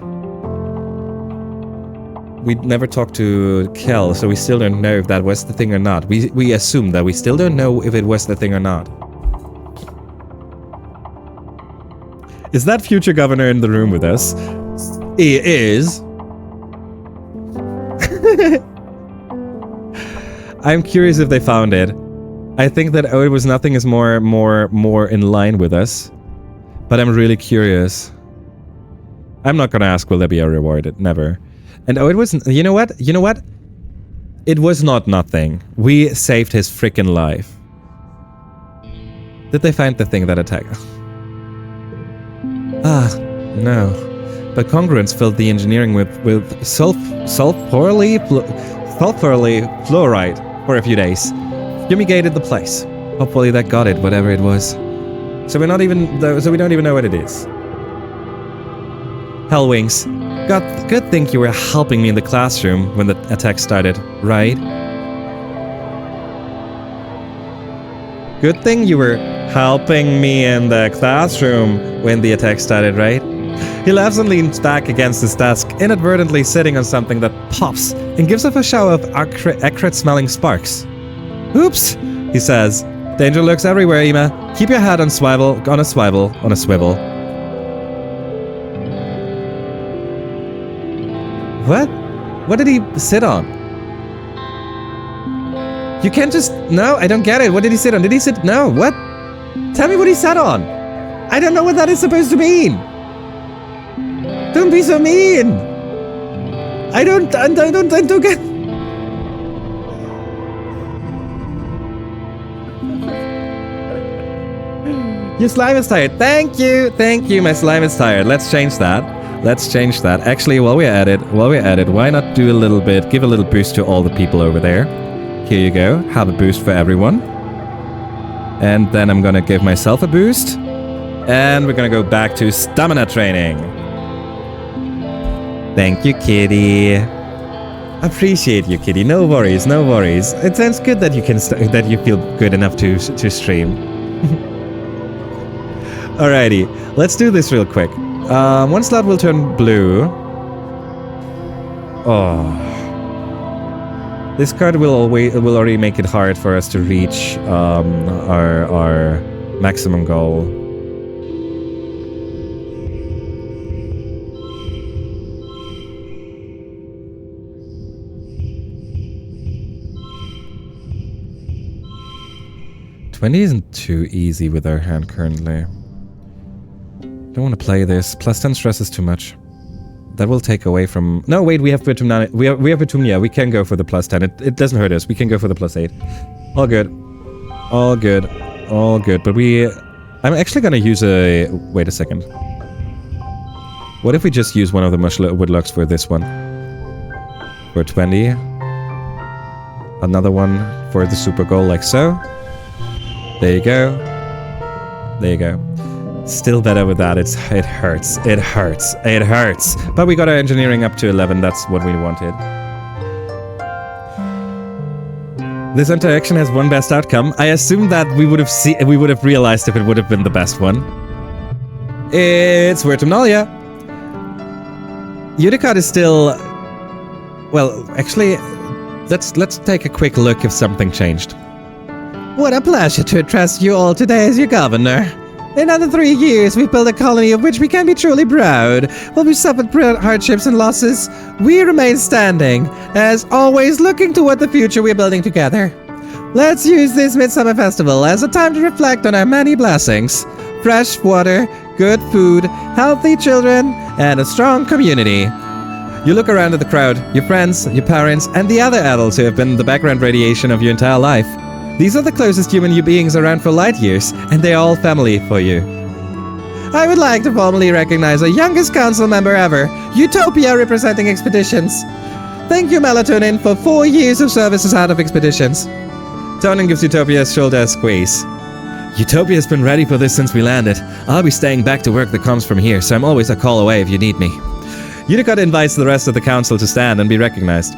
We never talked to Kel, so we still don't know if that was the thing or not. We assume that we still don't know if it was the thing or not. Is that future governor in the room with us? He is. I'm curious if they found it. I think that Oh, It Was Nothing is more in line with us. But I'm really curious. I'm not gonna ask will there be a reward. Never. And Oh, it was... You know what? You know what? It was not nothing. We saved his freaking life. Did they find the thing that attacked? Ah, no. But congruence filled the engineering with sulfurly fluoride for a few days. Fumigated the place. Hopefully that got it, whatever it was. So we don't even know what it is. Hellwings. Good thing you were helping me in the classroom when the attack started, right? Good thing you were helping me in the classroom when the attack started, right? He laughs and leans back against his desk, inadvertently sitting on something that pops and gives off a shower of acrid-smelling sparks. Oops, he says. Danger lurks everywhere, Ema. Keep your head on a swivel. What? What did he sit on? You can't just... No, I don't get it. What did he sit on? Did he sit... No, what? Tell me what he sat on. I don't know what that is supposed to mean. Don't be so mean. I don't get... Your slime is tired. Thank you. My slime is tired. Let's change that. Actually, while we're at it, why not do a little bit, give a little boost to all the people over there. Here you go. Have a boost for everyone. And then I'm gonna give myself a boost. And we're gonna go back to stamina training. Thank you, kitty. Appreciate you, kitty. No worries. It sounds good that you can that you feel good enough to stream. Alrighty, let's do this real quick. One slot will turn blue. Oh, this card will already make it hard for us to reach our maximum goal. $20 isn't too easy with our hand currently. Don't want to play this. Plus 10 stress is too much. That will take away from... No, wait, we have Vertumna. We have Vertumna. We can go for the plus 10. It doesn't hurt us. We can go for the plus 8. All good. But I'm actually going to use a... Wait a second. What if we just use one of the woodlocks for this one? For 20. Another one for the super goal, like so. There you go. Still better with that. It hurts. But we got our engineering up to 11. That's what we wanted. This interaction has one best outcome. I assume that we would have realized if it would have been the best one. It's Vertumna. Unicard is still... Well, actually, let's take a quick look if something changed. What a pleasure to address you all today as your governor. In under 3 years, we've built a colony of which we can be truly proud. While we've suffered hardships and losses, we remain standing, as always looking toward the future we're building together. Let's use this Midsummer Festival as a time to reflect on our many blessings. Fresh water, good food, healthy children, and a strong community. You look around at the crowd, your friends, your parents, and the other adults who have been the background radiation of your entire life. These are the closest human beings around for light years, and they're all family for you. I would like to formally recognize our youngest council member ever, Utopia representing Expeditions. Thank you, Melatonin, for 4 years of service as head of Expeditions. Tonin gives Utopia a shoulder squeeze. Utopia's been ready for this since we landed. I'll be staying back to work the comms from here, so I'm always a call away if you need me. Unicode invites the rest of the council to stand and be recognized.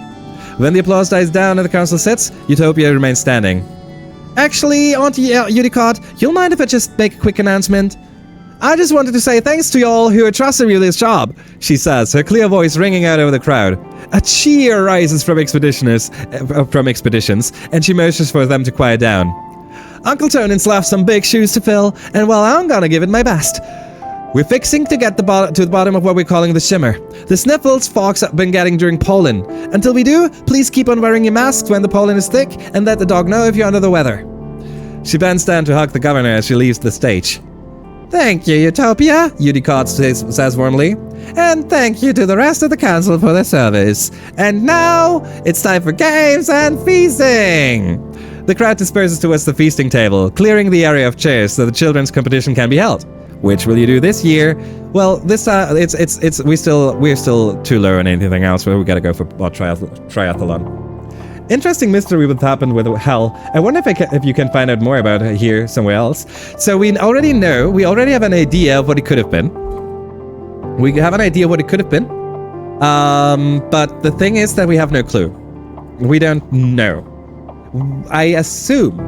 When the applause dies down and the council sits, Utopia remains standing. Actually, Auntie Udicott, you'll mind if I just make a quick announcement? I just wanted to say thanks to y'all who are trusting me with this job, she says, her clear voice ringing out over the crowd. A cheer rises from expeditions, and she motions for them to quiet down. Uncle Tonan's left some big shoes to fill, and well, I'm gonna give it my best. We're fixing to get to the bottom of what we're calling the shimmer. The sniffles Fox have been getting during pollen. Until we do, please keep on wearing your masks when the pollen is thick, and let the dog know if you're under the weather. She bends down to hug the governor as she leaves the stage. Thank you, Utopia, Udicott says warmly. And thank you to the rest of the council for their service. And now, it's time for games and feasting! The crowd disperses towards the feasting table, clearing the area of chairs so the children's competition can be held. Which will you do this year? Well, this we're still too low on anything else, so we gotta go for triathlon. Interesting mystery what happened with Hell. I wonder if you can find out more about it here somewhere else. So we already have an idea of what it could have been. We have an idea what it could have been. But the thing is that we have no clue. We don't know. I assume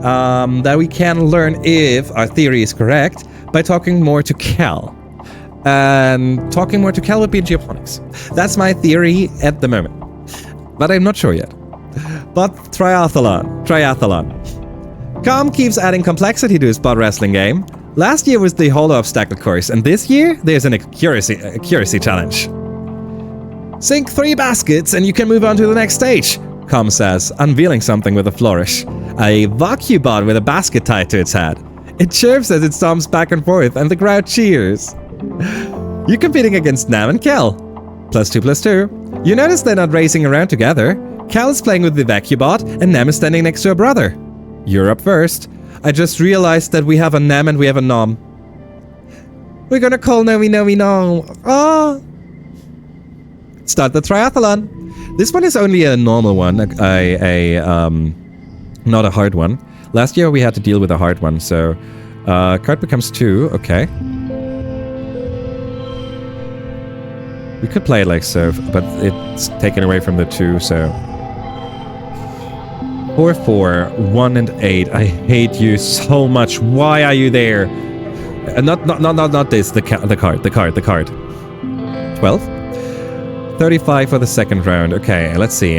that we can learn if our theory is correct by talking more to Cal. And talking more to Cal would be in geophonics. That's my theory at the moment. But I'm not sure yet. But triathlon. Com keeps adding complexity to his spot wrestling game. Last year was the holo obstacle course, and this year there's an accuracy challenge. Sink 3 baskets and you can move on to the next stage, Com says, unveiling something with a flourish. A Vakubot with a basket tied to its head. It chirps as it stomps back and forth, and the crowd cheers. You're competing against Nam and Kel. +2/+2. You notice they're not racing around together. Cal is playing with the Vakubot, and Nam is standing next to her brother. You're up first. I just realized that we have a Nam and we have a Nom. We're gonna call Nomi Nom. Oh! Start the triathlon. This one is only a normal one, not a hard one. Last year we had to deal with a hard one, so card becomes 2. Okay. We could play it like so, but it's taken away from the 2, so 4, 4, 1 and 8. I hate you so much. Why are you there? Not this. The card. 12. 35 for the second round. Okay, let's see.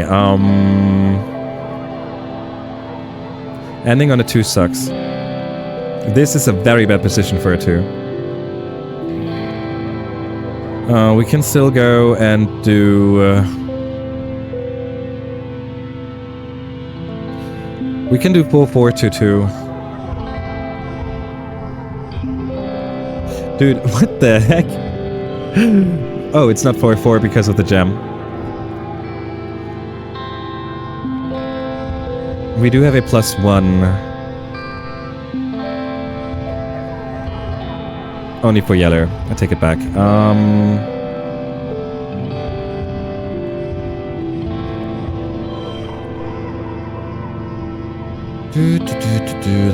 Ending on a 2 sucks. This is a very bad position for a 2. We can still go and do... we can do 4, 4, 2, 2. Dude, what the heck? Oh, it's not 4, 4 because of the gem. We do have a +1. Only for yellow. I take it back.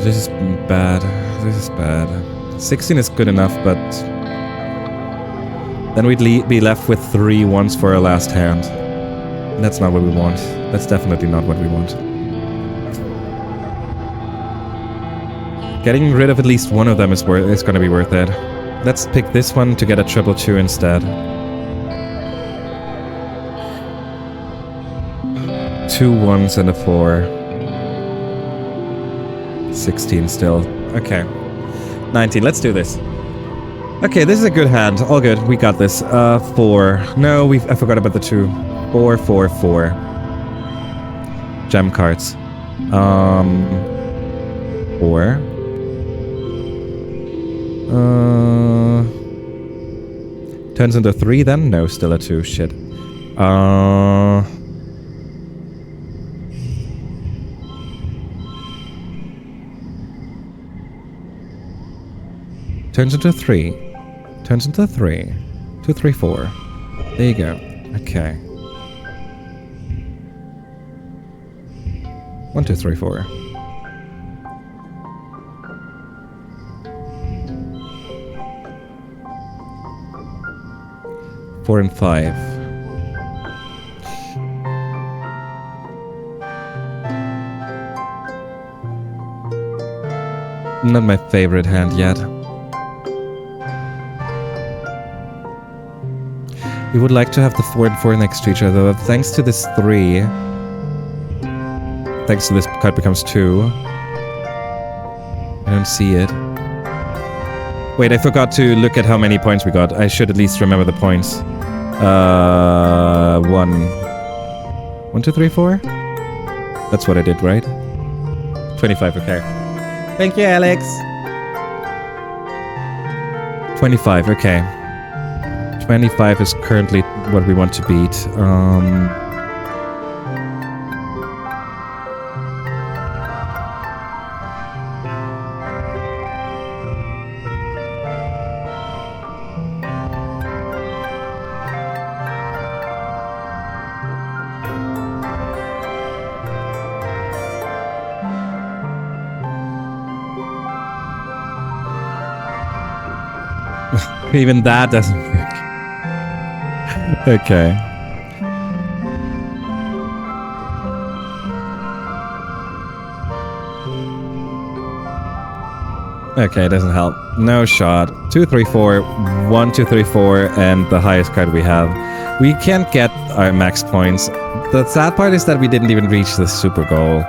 This is bad. This is bad. 16 is good enough, but then we'd be left with 3 ones for our last hand. That's not what we want. That's definitely not what we want. Getting rid of at least one of them is going to be worth it. Let's pick this one to get a 2/2 instead. 2 1s and a 4. 16 still. Okay. 19. Let's do this. Okay, this is a good hand. All good. We got this. 4. No, I forgot about the 2. 4, 4, 4. Gem cards. 4. Turns into 3 then? No, still a 2. Shit. Turns into 3. Turns into 3. 2, 3, 4. There you go. Okay. 1, 2, 3, 4. Four and 5. not my favorite hand yet. We would like to have the 4 and 4 next to each other, but thanks to this 3... Thanks to this card becomes 2. I don't see it. Wait, I forgot to look at how many points we got. I should at least remember the points. 1... 1, 2, 3, 4? That's what I did, right? 25, okay. Thank you, Alex. 25, okay. 25 is currently what we want to beat. Even that doesn't work. Okay. Okay, it doesn't help. No shot. 2, 3, 4. 1, 2, 3, 4, and the highest card we have. We can't get our max points. The sad part is that we didn't even reach the super goal.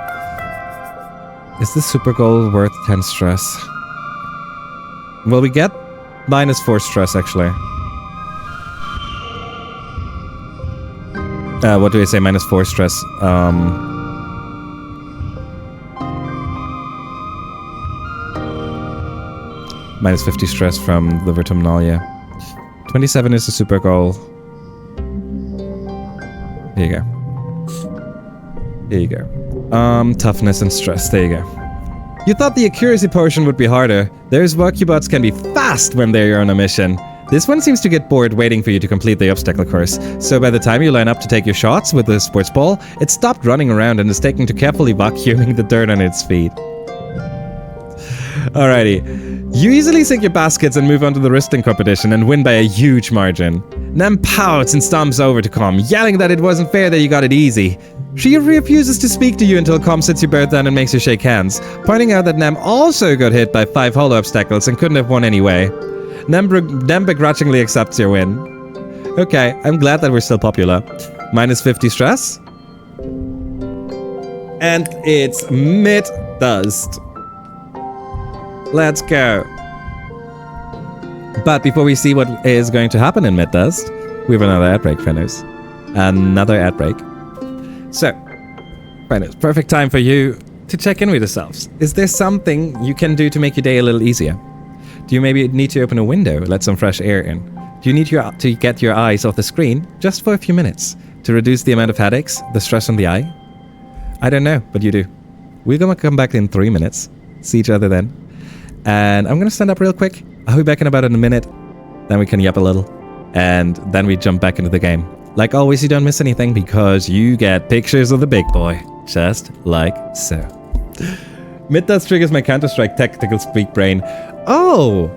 Is the super goal worth 10 stress? Will we get -4 stress, actually? What do I say? -4 stress. -50 stress from the Vertumna. 27 is the super goal. Here you go. Here you go. Toughness and stress. There you go. You thought the accuracy portion would be harder. Those Wakubots can be fast when they're on a mission. This one seems to get bored waiting for you to complete the obstacle course, so by the time you line up to take your shots with the sports ball, it stopped running around and is taking to carefully vacuuming the dirt on its feet. Alrighty. You easily sink your baskets and move on to the wristing competition and win by a huge margin. Nem pouts and stomps over to Com, yelling that it wasn't fair that you got it easy. She refuses to speak to you until Com sits you both down and makes you shake hands, pointing out that Nem also got hit by 5 hollow obstacles and couldn't have won anyway. Nem begrudgingly accepts your win. Okay, I'm glad that we're still popular. -50 stress. And it's mid-dust. Let's go. But before we see what is going to happen in mid-dust, we have another ad break, friends. Another ad break. So, friends, perfect time for you to check in with yourselves. Is there something you can do to make your day a little easier? Do you maybe need to open a window, let some fresh air in? Do you need to get your eyes off the screen just for a few minutes to reduce the amount of headaches, the stress on the eye? I don't know, but you do. We're gonna come back in 3 minutes. See each other then. And I'm gonna stand up real quick. I'll be back in about a minute. Then we can yap a little. And then we jump back into the game. Like always, you don't miss anything because you get pictures of the big boy. Just like so. Mid-dust triggers my Counter-Strike tactical speak brain. Oh!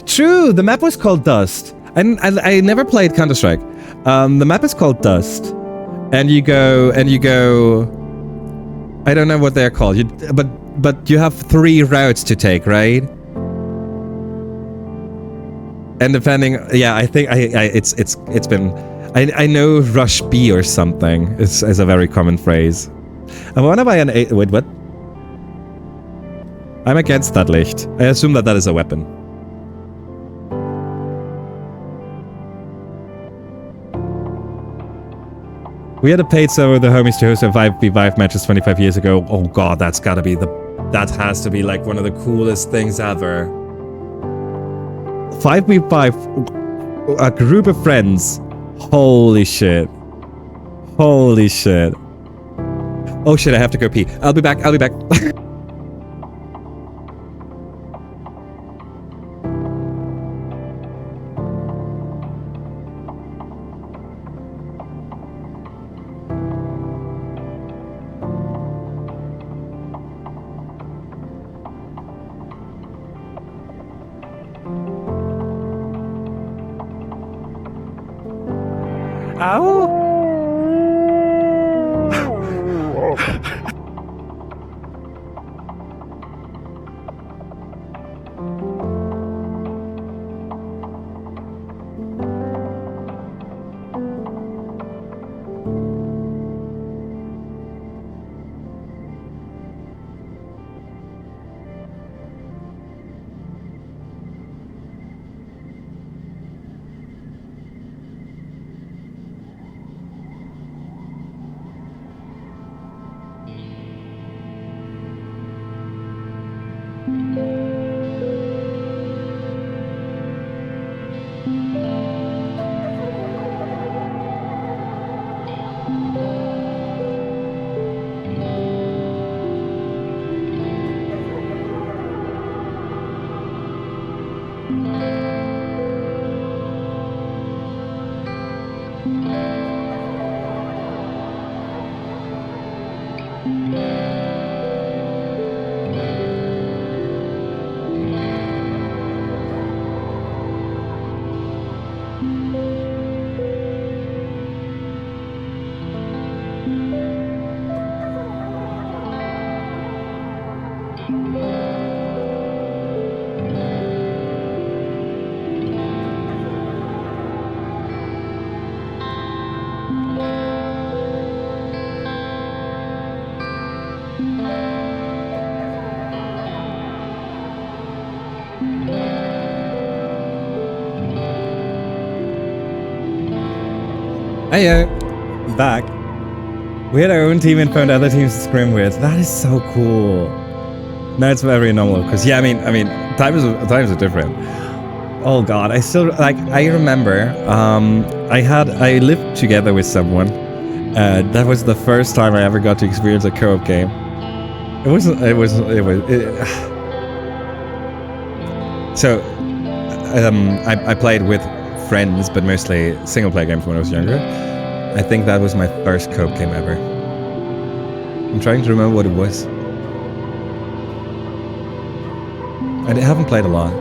True! The map was called Dust. I never played Counter-Strike. The map is called Dust. And you go... I don't know what they're called. But you have 3 routes to take, right? And depending, yeah, I think it's been. I know Rush B or something is a very common phrase. I want to buy an wait, what? I'm against that Licht. I assume that is a weapon. We had a paid server with the homies to host a 5v5 matches 25 years ago. Oh god, that has to be like one of the coolest things ever. 5v5, a group of friends. Holy shit. Holy shit. Oh shit, I have to go pee. I'll be back. Ow! Hiya, back. We had our own team and found other teams to scrim with. That is so cool. No, it's very normal because I mean, times are different. Oh God, I still I remember. I lived together with someone. That was the first time I ever got to experience a co-op game. So, I played with friends, but mostly single-player games when I was younger. I think that was my first co-op game ever. I'm trying to remember what it was. I haven't played a lot.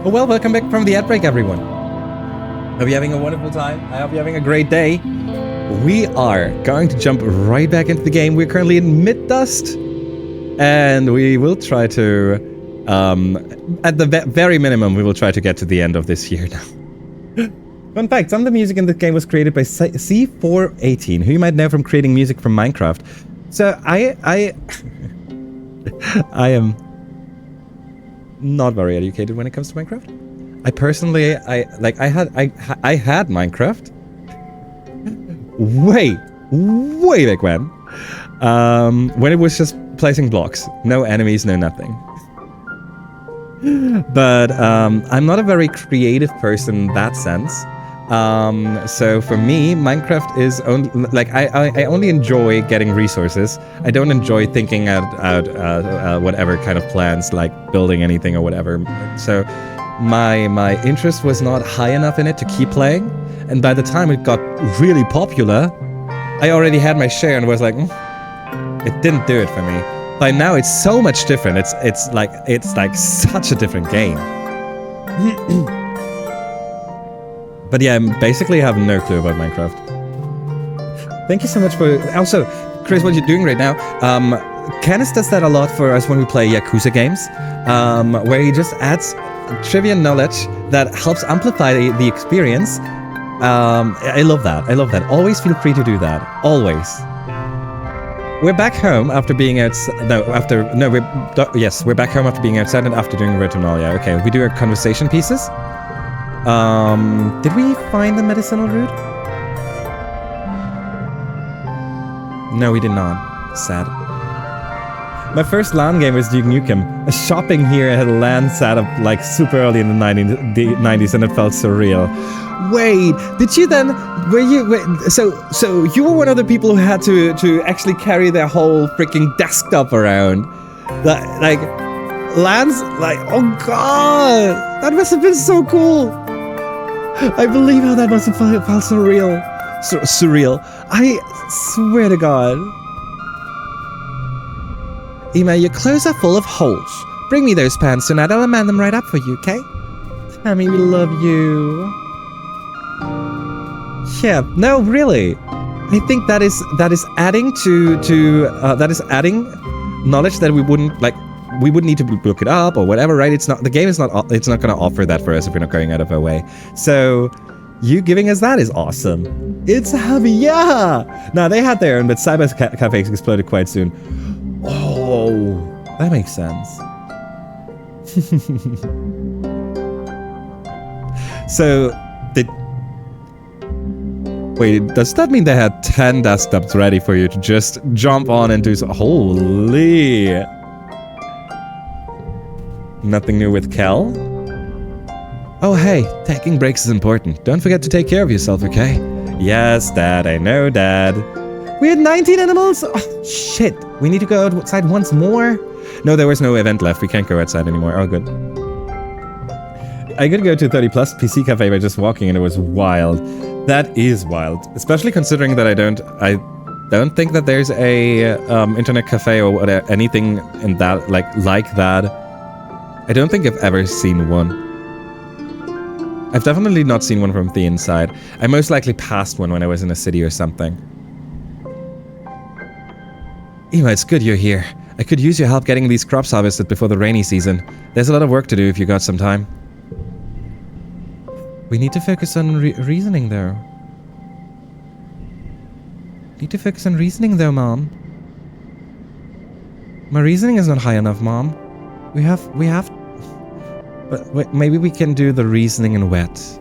Oh well, welcome back from the ad break, everyone. Hope you're having a wonderful time. I hope you're having a great day. We are going to jump right back into the game. We're currently in mid-dust, and we will try to, at the very minimum, we will try to get to the end of this year now. Fun fact, some of the music in the game was created by C418, who you might know from creating music from Minecraft. So I am not very educated when it comes to Minecraft. I personally, I had Minecraft way back when it was just placing blocks, no enemies, no nothing. But I'm not a very creative person in that sense. So for me, Minecraft is only I only enjoy getting resources. I don't enjoy thinking out whatever kind of plans, like building anything or whatever. So my interest was not high enough in it to keep playing. And by the time it got really popular, I already had my share and was like, it didn't do it for me. By now, it's so much different. It's like such a different game. But yeah, I basically have no clue about Minecraft. Thank you so much for... Also, Chris, what you're doing right now, Canis does that a lot for us when we play Yakuza games, where he just adds trivia knowledge that helps amplify the experience. I love that. I love that. Always feel free to do that. Always. We're back home after being outside. We're back home after being outside and after doing Vertumna. Yeah, okay. We do our conversation pieces. Did we find the medicinal root? No, we did not. Sad. My first LAN game was Duke Nukem. Shopping here at a LAN set up like super early in the 90s and it felt surreal. Wait, did you then... So you were one of the people who had to actually carry their whole freaking desktop around. Like LANs, like, oh god! That must have been so cool! I believe how that must have felt surreal. Surreal. I swear to god. Ema, your clothes are full of holes. Bring me those pants tonight, I'll man them right up for you, okay? Tammy, we love you. Yeah, no, really. I think that is adding that is adding knowledge that we wouldn't need to look it up or whatever, right? It's not going to offer that for us if we're not going out of our way. So you giving us that is awesome. It's heavy, yeah. Now they had their own, but Cyber Cafe exploded quite soon. Oh, that makes sense. So wait, does that mean they had 10 desktops ready for you to just jump on and do so? Holy. Nothing new with Kel? Oh hey, taking breaks is important. Don't forget to take care of yourself, okay? Yes, Dad, I know, Dad. We had 19 animals? Oh, shit. We need to go outside once more? No, there was no event left. We can't go outside anymore. Oh, good. I could go to 30 plus PC cafe by just walking, and it was wild. That is wild, especially considering that I don't think that there's a internet cafe or anything in that like that. I don't think I've ever seen one. I've definitely not seen one from the inside. I most likely passed one when I was in a city or something. Ema, it's good you're here. I could use your help getting these crops harvested before the rainy season. There's a lot of work to do if you got some time. We need to focus on reasoning though. Need to focus on reasoning though, Mom. My reasoning is not high enough, Mom. We have... But wait, maybe we can do the reasoning in wet.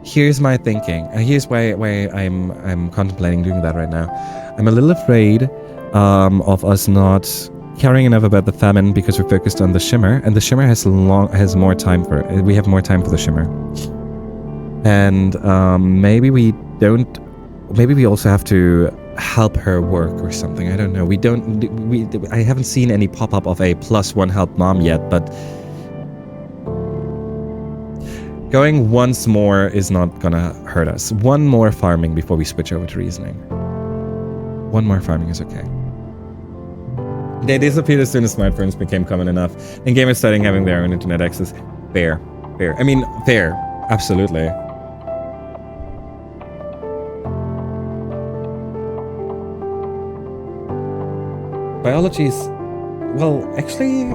Here's my thinking. Here's why I'm contemplating doing that right now. I'm a little afraid of us not caring enough about the famine because we're focused on the shimmer, and the shimmer has more time for it. We have more time for the shimmer. And maybe we don't. Maybe we also have to help her work or something. I don't know. I haven't seen any pop up of a +1 help mom yet, but going once more is not gonna hurt us. One more farming before we switch over to reasoning. One more farming is okay. They disappeared as soon as smartphones became common enough, and gamers starting having their own internet access. Fair. I mean, fair. Absolutely. Biology's... Well, actually...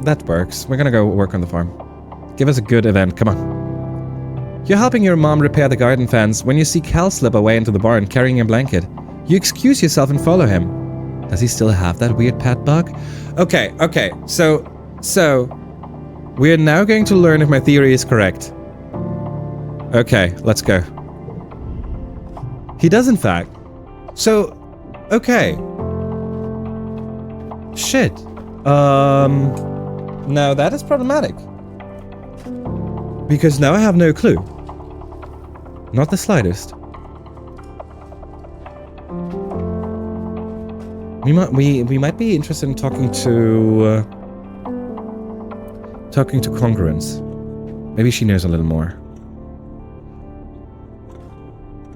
That works. We're gonna go work on the farm. Give us a good event, come on. You're helping your mom repair the garden fence when you see Cal slip away into the barn carrying a blanket. You excuse yourself and follow him. Does he still have that weird pet bug? Okay, so... We're now going to learn if my theory is correct. Okay, let's go. He does in fact. So... Okay. Shit. Now that is problematic. Because now I have no clue. Not the slightest. We might be interested in talking to Congruence. Maybe she knows a little more.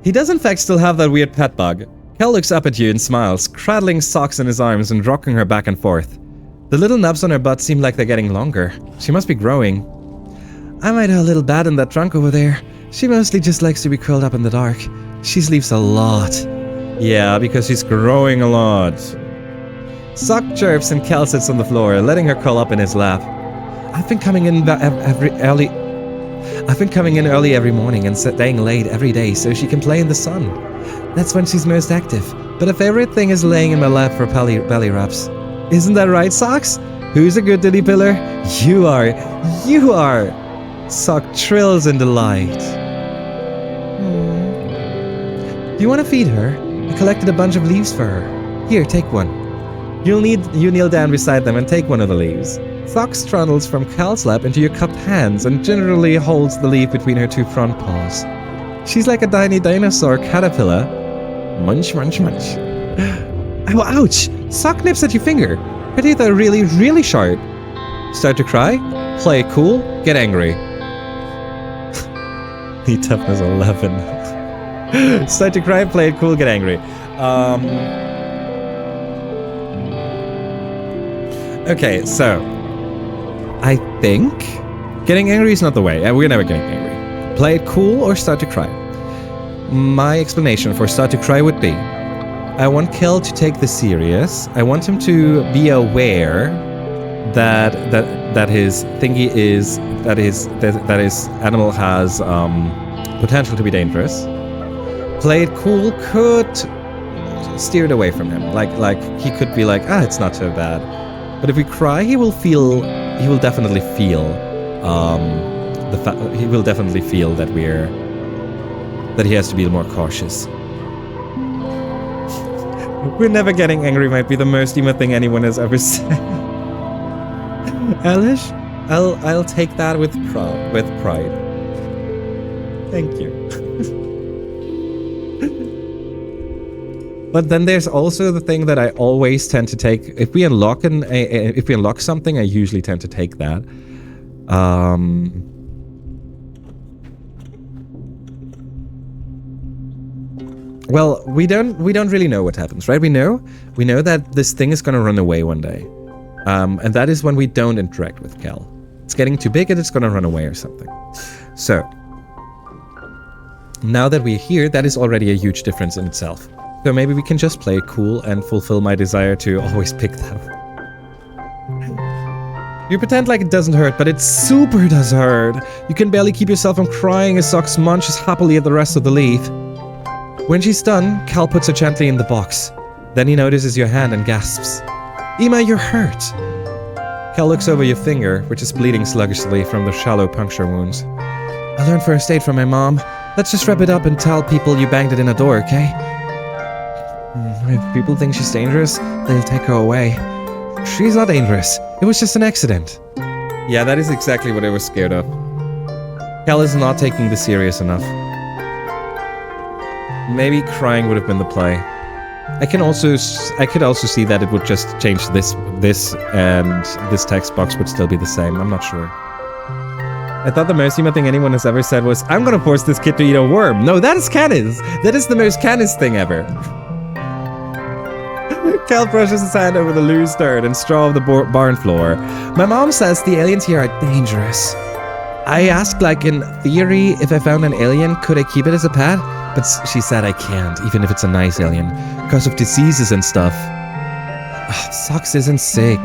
He does in fact still have that weird pet bug. Kel looks up at you and smiles, cradling Socks in his arms and rocking her back and forth. The little nubs on her butt seem like they're getting longer. She must be growing. I might have a little bad in that trunk over there. She mostly just likes to be curled up in the dark. She sleeps a lot. Yeah, because she's growing a lot. Sock chirps and Kel sits on the floor, letting her curl up in his lap. I've been coming in early every morning and staying late every day so she can play in the sun. That's when she's most active. But her favorite thing is laying in my lap for belly rubs. Isn't that right, Socks? Who's a good ditty pillar? You are. You are. Sock trills in delight. Do you want to feed her? I collected a bunch of leaves for her. Here, take one. You kneel down beside them and take one of the leaves. Socks trundles from Cal's lap into your cupped hands and generally holds the leaf between her two front paws. She's like a tiny dinosaur caterpillar. Munch, munch, munch. Oh, ouch! Sock nips at your finger. Her teeth are really, really sharp. Start to cry? Play it cool? Get angry. Need toughness 11. Start to cry? Play it cool? Get angry. Okay, so... I think... Getting angry is not the way. We're never getting angry. Play it cool or start to cry. My explanation for start to cry would be, I want Kel to take this serious. I want him to be aware that his thingy is that his animal has potential to be dangerous. Play it cool could steer it away from him. Like he could be like, it's not so bad. But if we cry, he will definitely feel that he has to be more cautious. We're never getting angry might be the most emo thing anyone has ever said. Elish, I'll take that with pride. Thank you. But then there's also the thing that I always tend to take. If we unlock something, I usually tend to take that. Well, we don't really know what happens, right? We know that this thing is gonna run away one day. And that is when we don't interact with Cal. It's getting too big and it's gonna run away or something. So, now that we're here, that is already a huge difference in itself. So maybe we can just play it cool and fulfill my desire to always pick that. You pretend like it doesn't hurt, but it super does hurt. You can barely keep yourself from crying as Socks munches happily at the rest of the leaf. When she's done, Cal puts her gently in the box. Then he notices your hand and gasps. Ima, you're hurt. Cal looks over your finger, which is bleeding sluggishly from the shallow puncture wounds. I learned first aid from my mom. Let's just wrap it up and tell people you banged it in a door, okay? If people think she's dangerous, they'll take her away. She's not dangerous. It was just an accident. Yeah, that is exactly what I was scared of. Cal is not taking this serious enough. Maybe crying would have been the play. I could also see that it would just change this and this text box would still be the same. I'm not sure. I thought the most Ima thing anyone has ever said was, I'm gonna force this kid to eat a worm. No, that is Canis. That is the most Canis thing ever. Cal brushes his hand over the loose dirt and straw of the barn floor. My mom says the aliens here are dangerous. I asked, like, in theory, if I found an alien, could I keep it as a pet? But she said I can't, even if it's a nice alien, because of diseases and stuff. Socks isn't sick,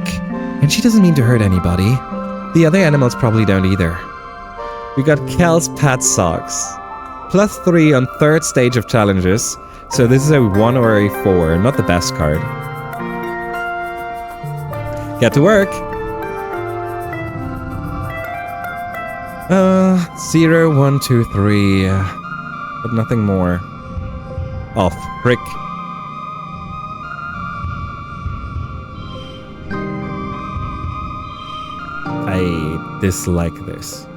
and she doesn't mean to hurt anybody. The other animals probably don't either. We got Cal's pet Socks. +3 on 3rd stage of challenges, so this is a 1 or a 4, not the best card. Get to work! 0, 1, 2, 3... but nothing more. Oh, frick. I dislike this.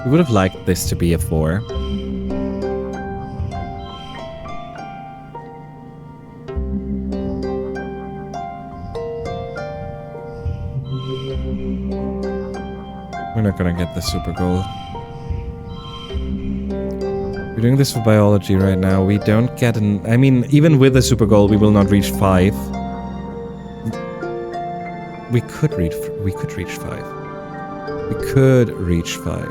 We would have liked this to be a 4. We're not gonna get the super goal. We're doing this for biology right now. We don't get an... I mean, even with the super goal, we will not reach 5. We could reach 5. We could reach 5. We could reach 5.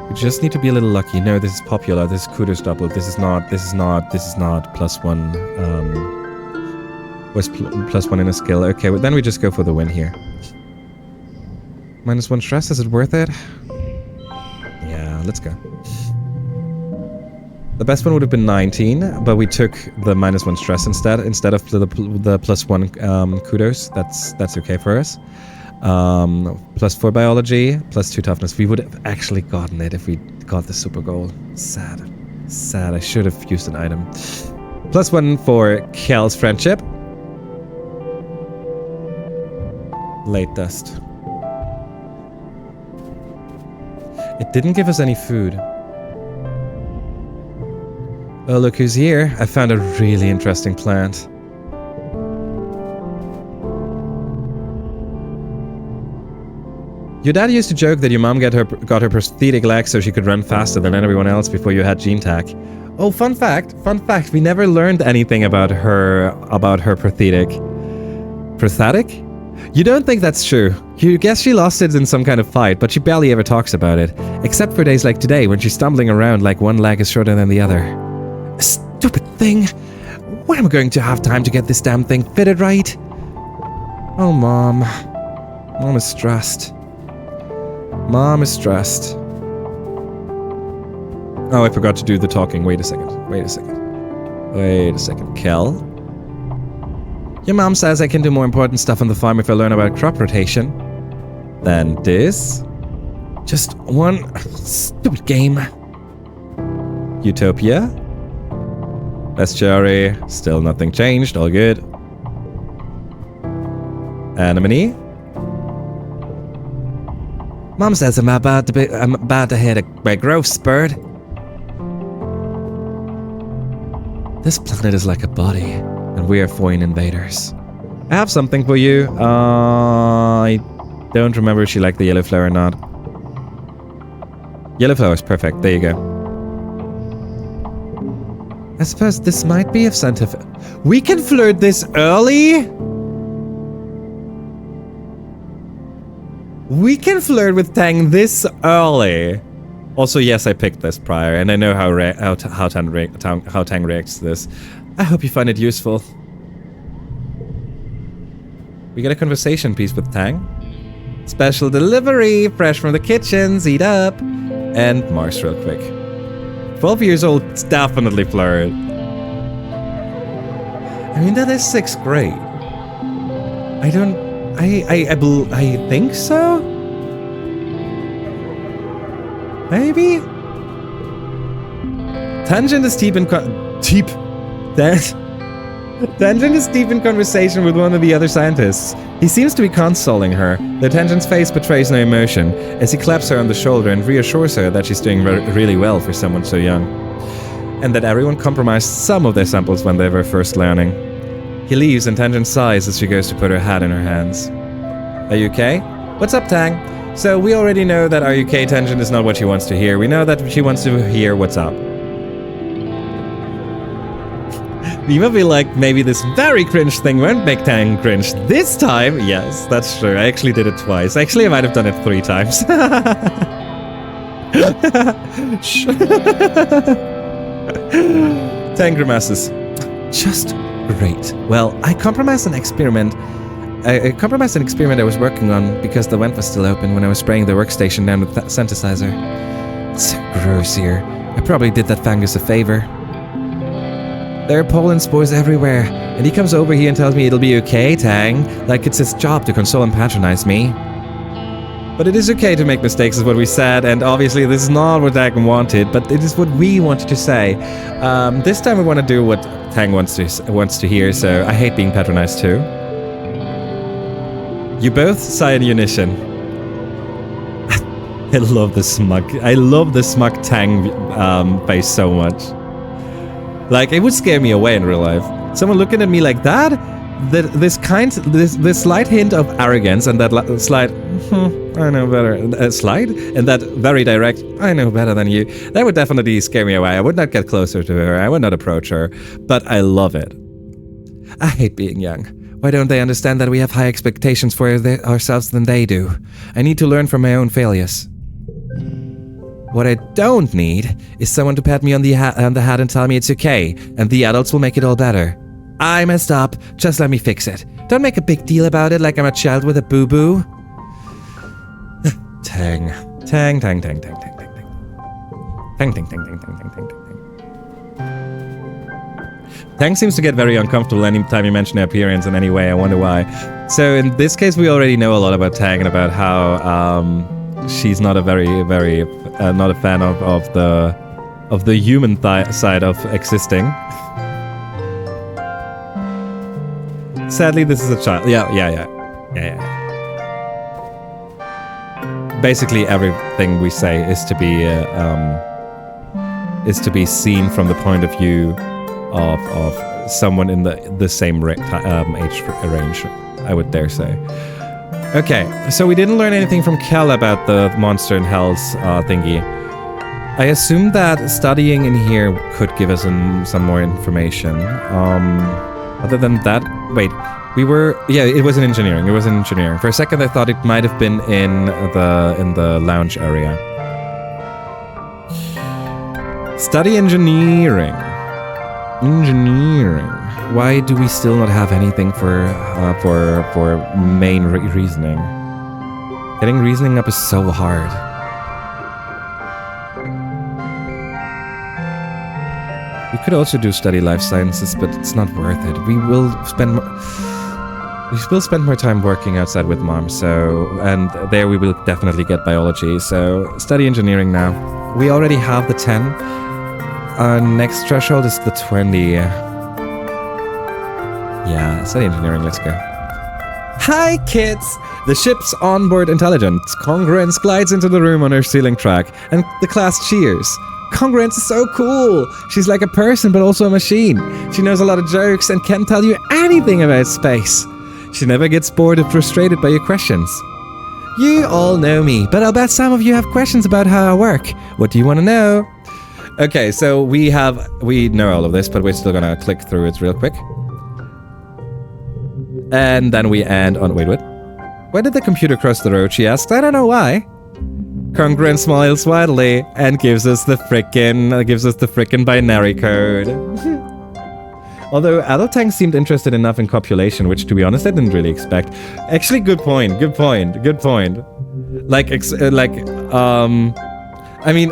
We just need to be a little lucky. No, this is popular. This is kudos double. This is not +1. Was +1 in a skill. Okay, well, then we just go for the win here. -1 stress. Is it worth it? Yeah, let's go. The best one would have been 19, but we took the -1 stress instead of the +1 kudos. That's okay for us. +4 biology, +2 toughness. We would have actually gotten it if we got the super goal. Sad. I should have used an item. +1 for Cal's friendship. Late dust. It didn't give us any food. Oh, look who's here. I found a really interesting plant. Your dad used to joke that your mom got her prosthetic leg so she could run faster than everyone else before you had gene tag. Oh, fun fact, we never learned anything about her prosthetic. Prosthetic? You don't think that's true. You guess she lost it in some kind of fight, but she barely ever talks about it. Except for days like today when she's stumbling around like one leg is shorter than the other. A stupid thing! When am I going to have time to get this damn thing fitted right? Oh, Mom. Mom is stressed. Oh, I forgot to do the talking. Wait a second. Wait a second, Kel. Your mom says I can do more important stuff on the farm if I learn about crop rotation than this. Just one stupid game. Utopia. Bestiary. Still nothing changed. All good. Anemone. Mom says I'm about to hit a growth spurt. This planet is like a body, and we are foreign invaders. I have something for you. I don't remember if she liked the yellow flower or not. Yellow flower is perfect. There you go. I suppose this might be of scientific. We can flirt this early? We can flirt with Tang this early. Also, yes, I picked this prior, and I know how Tang reacts to this. I hope you find it useful. We get a conversation piece with Tang. Special delivery, fresh from the kitchens, eat up. And Mars real quick. 12 years old, it's definitely flirt. I mean, that is 6th grade. I think so? Maybe? Tangent is deep in Tangent is deep in conversation with one of the other scientists. He seems to be consoling her. The Tangent's face betrays no emotion as he claps her on the shoulder and reassures her that she's doing really well for someone so young. And that everyone compromised some of their samples when they were first learning. He leaves and Tangent sighs as she goes to put her hat in her hands. Are you okay? What's up, Tang? So we already know that our UK Tangent is not what she wants to hear. We know that she wants to hear what's up. You might be like, maybe this very cringe thing won't make Tang cringe this time. Yes, that's true. I actually did it twice. Actually, I might have done it 3 times. Tang grimaces. Just great. Well, I compromised an experiment I was working on because the vent was still open when I was spraying the workstation down with that synthesizer. It's so gross here. I probably did that fungus a favor. There are pollen spores everywhere, and he comes over here and tells me it'll be okay, Tang, like it's his job to console and patronize me. But it is okay to make mistakes is what we said, and obviously this is not what Tang wanted, but it is what we wanted to say. This time we want to do what Tang wants to hear, so I hate being patronized too. You both sigh in unison. I love the smug Tang face so much. Like, it would scare me away in real life. Someone looking at me like that, this slight hint of arrogance and that slight, I know better, slight, and that very direct, I know better than you, that would definitely scare me away. I would not get closer to her. I would not approach her, but I love it. I hate being young. Why don't they understand that we have high expectations for ourselves than they do? I need to learn from my own failures. What I don't need is someone to pat me on the head and tell me it's okay, and the adults will make it all better. I messed up, just let me fix it. Don't make a big deal about it like I'm a child with a boo-boo. Tang. Tang, tang, tang, tang, tang, tang, tang. Tang, tang, tang, tang, tang, tang, tang, tang. Tang seems to get very uncomfortable anytime you mention her appearance in any way. I wonder why. So in this case, we already know a lot about Tang and about how she's not a not a fan of the human side of existing. Sadly, this is a child. Yeah. Basically, everything we say is to be seen from the point of view of someone in the same age range, I would dare say. Okay, so we didn't learn anything from Kel about the Monster in Hell's thingy. I assume that studying in here could give us some more information. Other than that, wait, it was in engineering. It was in engineering. For a second, I thought it might have been in the lounge area. Study engineering. Engineering. Why do we still not have anything for main reasoning? Getting reasoning up is so hard. We could also do study life sciences, but it's not worth it. We will spend more time working outside with mom, and there we will definitely get biology. So study engineering now. We already have the 10. Our next threshold is the 20. Yeah, study engineering, let's go. Hi, kids! The ship's onboard intelligence, Congruence, glides into the room on her ceiling track, and the class cheers. Congruence is so cool! She's like a person, but also a machine. She knows a lot of jokes and can tell you anything about space. She never gets bored or frustrated by your questions. You all know me, but I'll bet some of you have questions about how I work. What do you want to know? Okay, so we know all of this, but we're still gonna click through it real quick. And then we end on... Wait, what? Why did the computer cross the road, she asked. I don't know why. Congruent smiles widely and gives us the frickin' binary code. Although Adultang seemed interested enough in copulation, which to be honest I didn't really expect. Actually, good point. I mean,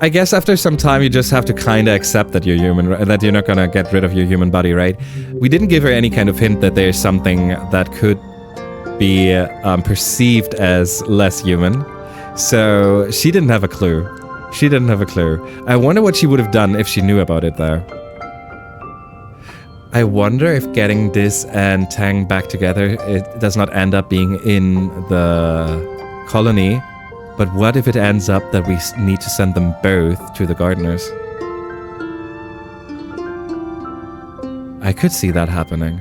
I guess after some time you just have to kinda accept that you're human, that you're not gonna get rid of your human body, right? We didn't give her any kind of hint that there's something that could be perceived as less human. So she didn't have a clue. I wonder what she would have done if she knew about it though. I wonder if getting this and Tang back together, it does not end up being in the colony. But what if it ends up that we need to send them both to the gardeners? I could see that happening.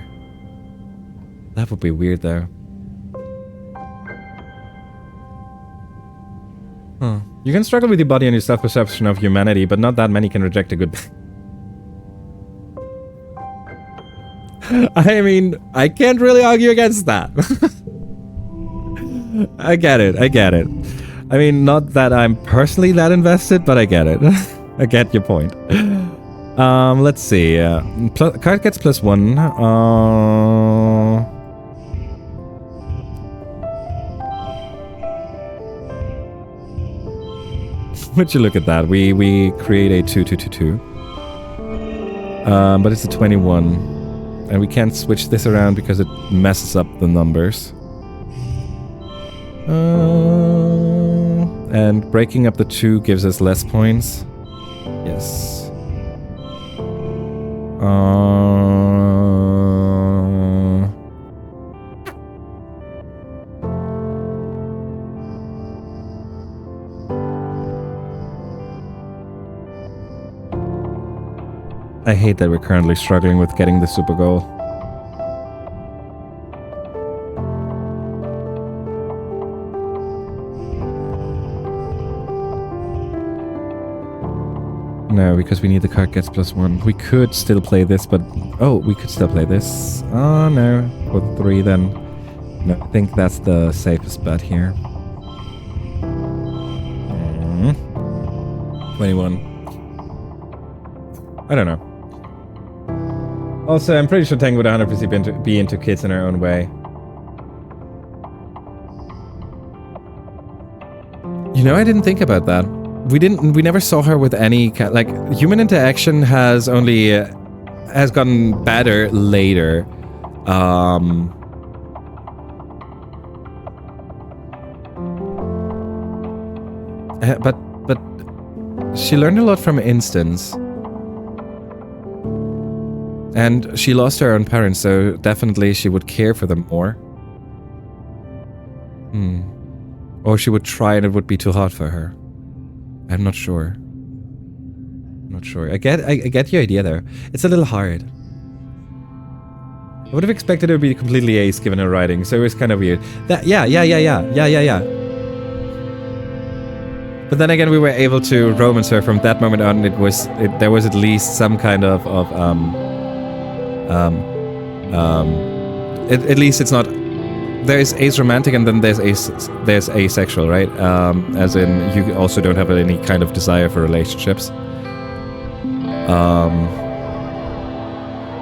That would be weird though. Huh. You can struggle with your body and your self-perception of humanity, but not that many can reject a good... I mean, I can't really argue against that. I get it. I mean, not that I'm personally that invested, but I get it. I get your point. Let's see. Card gets +1. Would you look at that? We create a 2-2-2-2. But it's a 21. And we can't switch this around because it messes up the numbers. And breaking up the 2 gives us less points. Yes. I hate that we're currently struggling with getting the super goal. No, because we need the card gets +1. We could still play this, but... Oh, we could still play this. Oh, no. For 3, then. No, I think that's the safest bet here. 21. I don't know. Also, I'm pretty sure Tang would 100% be into kids in her own way. You know, I didn't think about that. We never saw her with any like human interaction has gotten better later. But she learned a lot from Instance. And she lost her own parents, so definitely she would care for them more. Or she would try and it would be too hard for her. I'm not sure. I get your idea there. It's a little hard. I would have expected her to be completely ace given her writing, so it was kind of weird. Yeah. But then again, we were able to romance her from that moment on. There was at least some kind of at least it's not. There's ace romantic and then there's asexual, right? As in, you also don't have any kind of desire for relationships.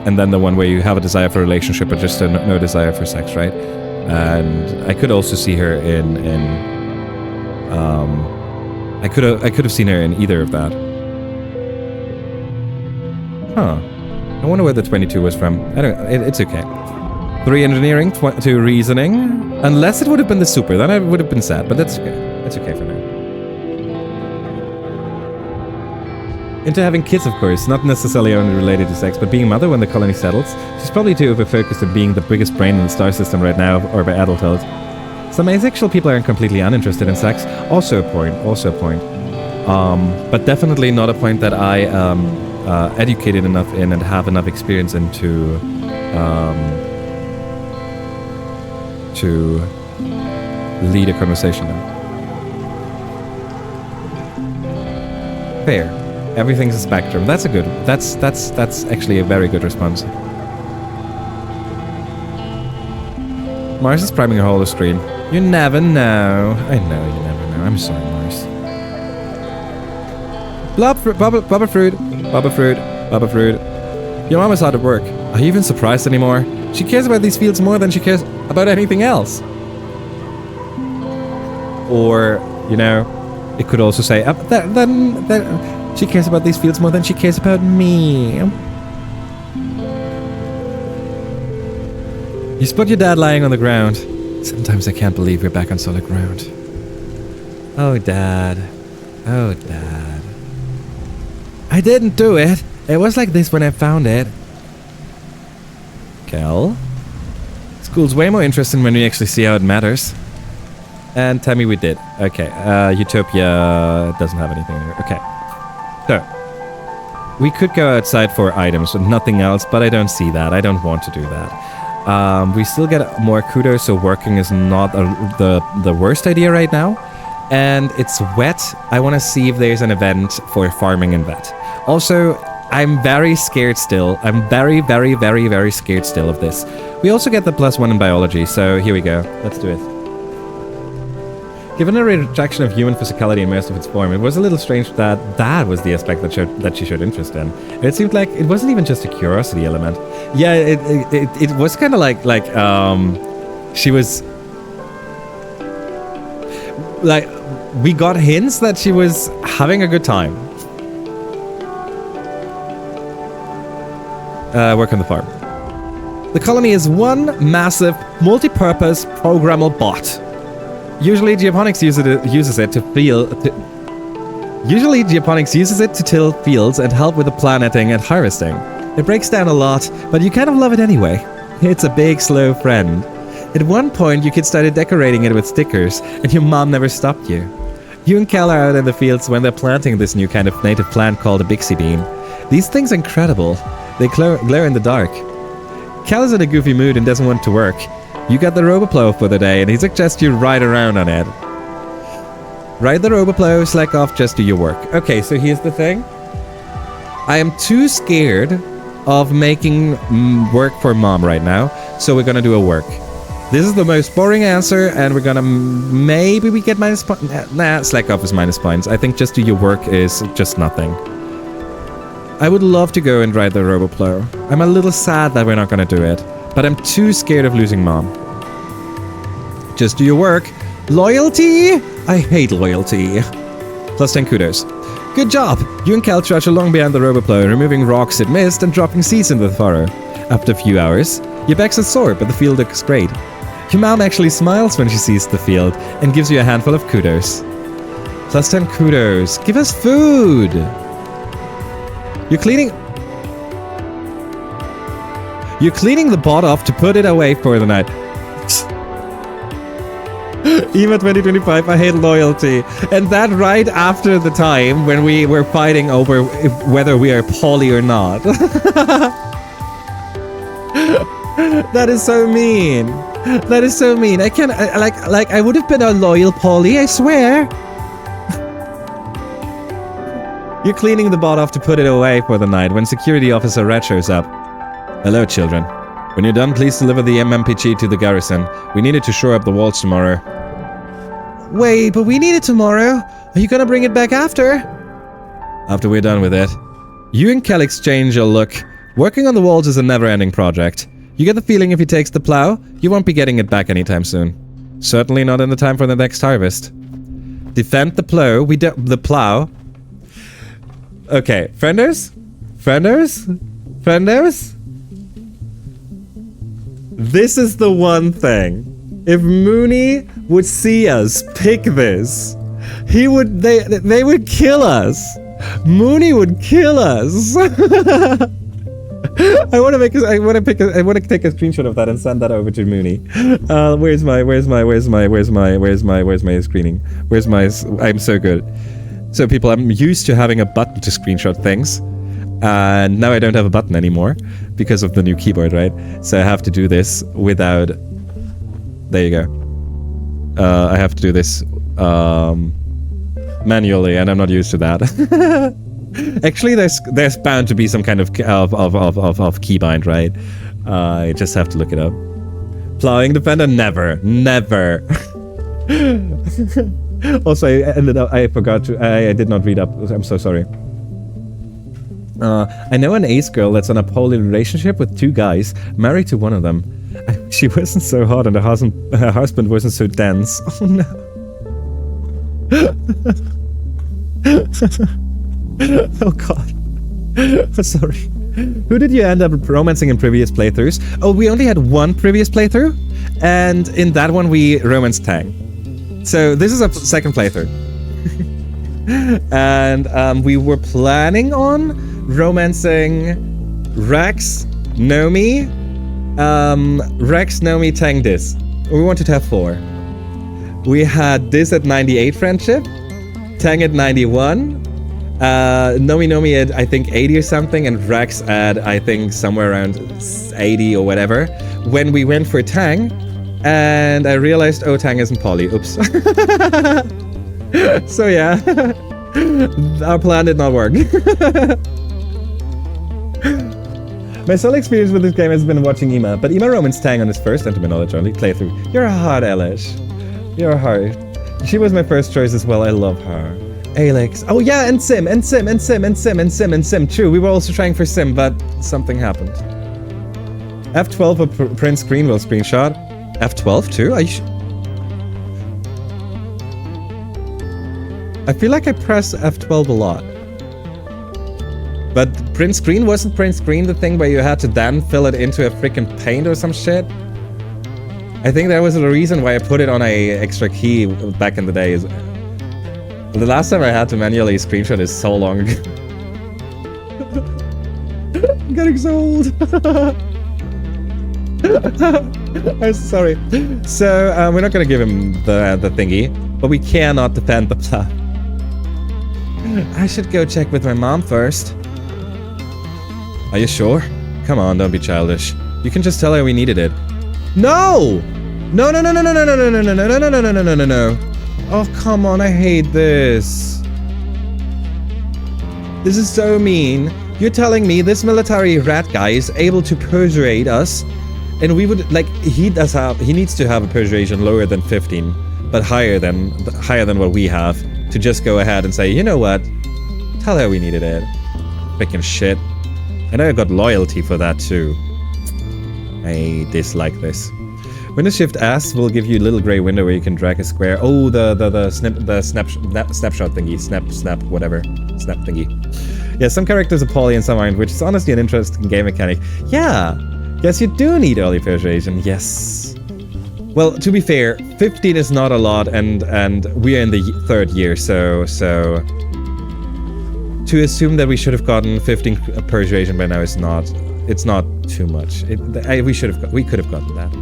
And then the one where you have a desire for a relationship but just no desire for sex, right? And I could also see her I could have seen her in either of that. Huh. I wonder where the 22 was from. I don't. It's okay. 3 engineering, 2 reasoning. Unless it would have been the super, then I would have been sad. But that's okay. It's okay for now. Into having kids, of course, not necessarily only related to sex, but being a mother when the colony settles. She's probably too over-focused on being the biggest brain in the star system right now, or by adulthood. Some asexual people aren't completely uninterested in sex. Also a point. But definitely not a point that I educated enough in and have enough experience into to lead a conversation in. Fair. Everything's a spectrum. That's a good. That's actually a very good response. Mars is priming her hollow screen. You never know. I know you never know. I'm sorry, Mars. Bubba fruit. Your mom is hard at work. Are you even surprised anymore? She cares about these fields more than she cares about anything else. Or, you know, it could also say, she cares about these fields more than she cares about me. You spot your dad lying on the ground. Sometimes I can't believe we're back on solid ground. Oh, Dad. Oh, Dad. I didn't do it. It was like this when I found it. Kel? School's way more interesting when we actually see how it matters. And tell me we did. Okay, Utopia doesn't have anything in here. Okay. So, we could go outside for items and nothing else, but I don't see that. I don't want to do that. We still get more kudos, so working is not the worst idea right now. And it's wet. I want to see if there's an event for farming in wet. Also, I'm very scared still. I'm very, very, very, very scared still of this. We also get the +1 in biology, so here we go. Let's do it. Given a rejection of human physicality in most of its form, it was a little strange that that was the aspect that she showed interest in. It seemed like it wasn't even just a curiosity element. Yeah, it was kind of like she was like, we got hints that she was having a good time. Work on the farm. The colony is one massive, multi-purpose, programmable bot. Usually, geoponics uses it to till fields and help with the planting and harvesting. It breaks down a lot, but you kind of love it anyway. It's a big, slow friend. At one point, your kids started decorating it with stickers, and your mom never stopped you. You and Cal are out in the fields when they're planting this new kind of native plant called a Bixie bean. These things are incredible. They glare in the dark. Cal is in a goofy mood and doesn't want to work. You got the Roboplow for the day, and he suggests you ride around on it. Ride the Roboplow, slack off, just do your work. Okay, so here's the thing. I am too scared of making work for mom right now, so we're gonna do a work. This is the most boring answer, and we're gonna maybe we get minus points. Nah, slack off is minus points. I think just do your work is just nothing. I would love to go and ride the Roboplow. I'm a little sad that we're not gonna do it. But I'm too scared of losing mom. Just do your work. Loyalty? I hate loyalty. +10 kudos. Good job! You and Cal trudge along behind the Roboplow, removing rocks it missed and dropping seeds into the furrow. After a few hours, your back's are sore, but the field looks great. Your mom actually smiles when she sees the field and gives you a handful of kudos. +10 kudos. Give us food! You're cleaning the bot off to put it away for the night. EMA 2025, I hate loyalty. And that right after the time when we were fighting over whether we are poly or not. That is so mean. That is so mean. I can't, I would have been a loyal poly, I swear. You're cleaning the bot off to put it away for the night when security officer Red shows up. Hello, children. When you're done, please deliver the MMPG to the garrison. We need it to shore up the walls tomorrow. Wait, but we need it tomorrow. Are you gonna bring it back after? After we're done with it. You and Kel exchange a look. Working on the walls is a never-ending project. You get the feeling if he takes the plow, you won't be getting it back anytime soon. Certainly not in the time for the next harvest. Defend the plow. The plow. Okay, frienders? Frienders? Frienders? This is the one thing. If Mooney would see us pick this, they would kill us. Mooney would kill us. I want to take a screenshot of that and send that over to Mooney. Where's my screening? I'm so good. So people, I'm used to having a button to screenshot things. And now I don't have a button anymore because of the new keyboard, right? So I have to do this without... There you go. I have to do this manually, and I'm not used to that. Actually, there's bound to be some kind of keybind, right? I just have to look it up. Plowing defender? Never. Never. Also, I forgot to... I did not read up. I'm so sorry. I know an ace girl that's on a poly relationship with 2 guys, married to one of them. She wasn't so hot and her husband wasn't so dense. Oh no. Oh god. Sorry. Who did you end up romancing in previous playthroughs? Oh, we only had one previous playthrough, and in that one we romanced Tang. So this is a second playthrough. And we were planning on romancing Rex, Nomi, Tang, Dis. We wanted to have 4. We had Dis at 98 friendship, Tang at 91, Nomi at I think 80 or something, and Rex at I think somewhere around 80 or whatever. When we went for Tang, and I realized, oh, Tang isn't poly. Oops. So yeah, our plan did not work. My sole experience with this game has been watching Ima, but Ima romance Tang on his first, and to my knowledge only, playthrough. You're a heart, Elish. You're a heart. She was my first choice as well. I love her. Alex. Oh yeah, and Sim. True, we were also trying for Sim, but something happened. F12 of Prince Greenwell screenshot. F12 too? I feel like I press F12 a lot. But Prince Green, wasn't Prince Green the thing where you had to then fill it into a freaking paint or some shit? I think that was the reason why I put it on a extra key back in the days. The last time I had to manually screenshot is so long ago. I'm getting so old. I'm sorry. So, we're not gonna give him the thingy, but we cannot defend the plow. I should go check with my mom first. Are you sure? Come on, don't be childish. You can just tell her we needed it. No! No. Oh, come on, I hate this. This is so mean. You're telling me this military rat guy is able to persuade us, and we would, like, he needs to have a persuasion lower than 15, but higher than what we have, to just go ahead and say, you know what? Tell her we needed it. Freaking shit. I know I got loyalty for that too. I dislike this. Windows Shift S will give you a little gray window where you can drag a square. Oh, the snapshot thingy, snap, whatever, snap thingy. Yeah, some characters are poly and some aren't, which is honestly an interesting game mechanic. Yeah, yes, you do need early persuasion. Yes. Well, to be fair, 15 is not a lot, and we are in the 3rd year, so to assume that we should have gotten 15 persuasion by now is not. It's not too much. We could have gotten that.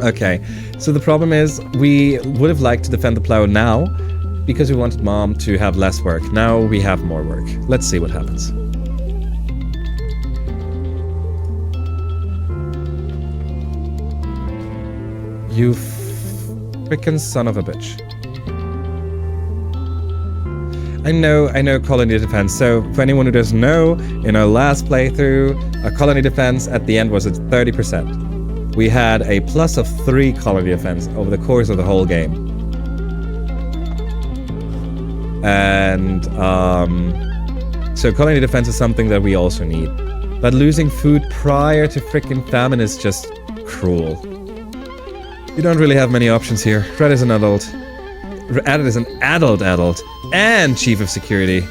Okay, so the problem is we would have liked to defend the plow now because we wanted Mom to have less work. Now we have more work. Let's see what happens. You frickin' son of a bitch. I know colony defense. So for anyone who doesn't know, in our last playthrough, our colony defense at the end was at 30%. We had a plus of 3 colony defense over the course of the whole game. And so colony defense is something that we also need. But losing food prior to frickin' famine is just cruel. You don't really have many options here. Red is an adult. Red is an adult, and chief of security.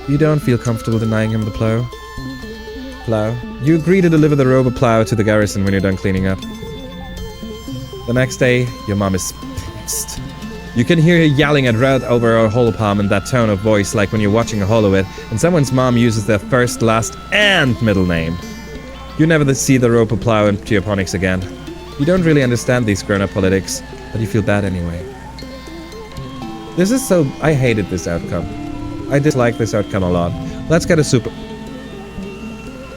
You don't feel comfortable denying him the plow? You agree to deliver the robo plow to the garrison when you're done cleaning up. The next day, your mom is pissed. You can hear her yelling at Red over her holopalm in that tone of voice like when you're watching a holoit and someone's mom uses their first, last, and middle name. You never see the robo plow in geoponics again. You don't really understand these grown-up politics, but you feel bad anyway. This is so... I hated this outcome. I dislike this outcome a lot. Let's get a super...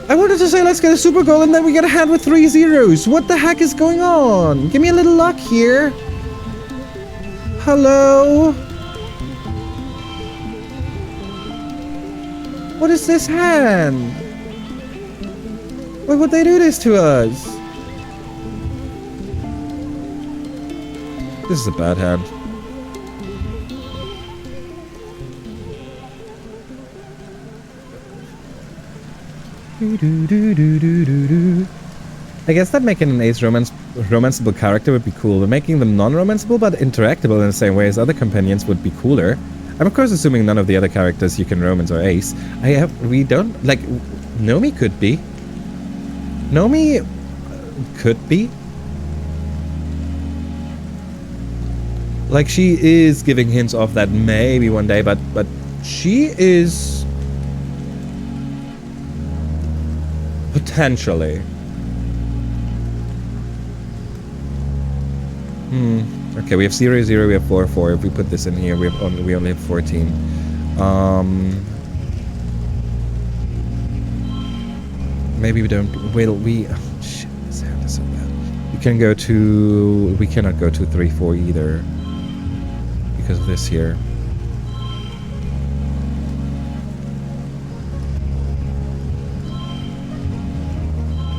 I wanted to say let's get a super goal and then we get a hand with 3 zeros. What the heck is going on? Give me a little luck here. Hello? What is this hand? Why would they do this to us? This is a bad hand. I guess that making an ace romanceable character would be cool, but making them non-romanceable but interactable in the same way as other companions would be cooler. I'm of course assuming none of the other characters you can romance are ace. We don't, like, Nomi could be. Nomi could be. Like, she is giving hints of that maybe one day, but she is... potentially. Okay, we have 0, 0, we have 4, 4. If we put this in here, we only have 14. Maybe we don't. Well, we. Oh, shit, this hand is so bad. We can go to. We cannot go to 3, 4 either because of this here.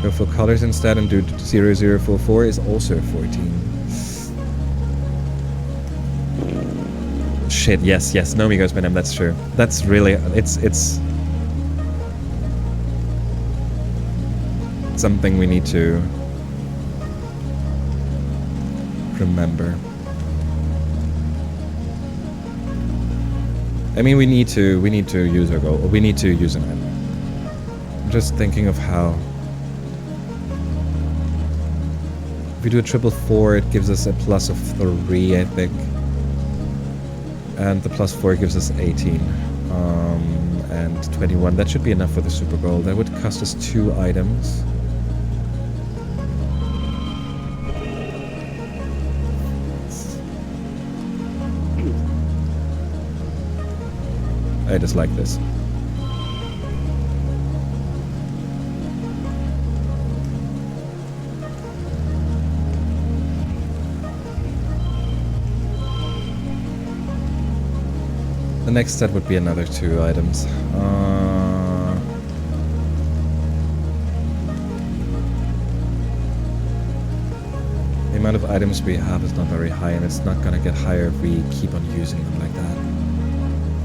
Go for colors instead and do 0, 0, 4, 4 is also 14. Shit, yes, Nomi goes by name, that's true. That's really, it's something we need to remember. I mean, we need to use our goal. We need to use an item. I'm just thinking of how. If we do a 444, it gives us a plus of 3, I think. And the plus 4 gives us 18. And 21. That should be enough for the super goal. That would cost us 2 items. I just like this. The next set would be another 2 items. The amount of items we have is not very high, and it's not gonna get higher if we keep on using them like that.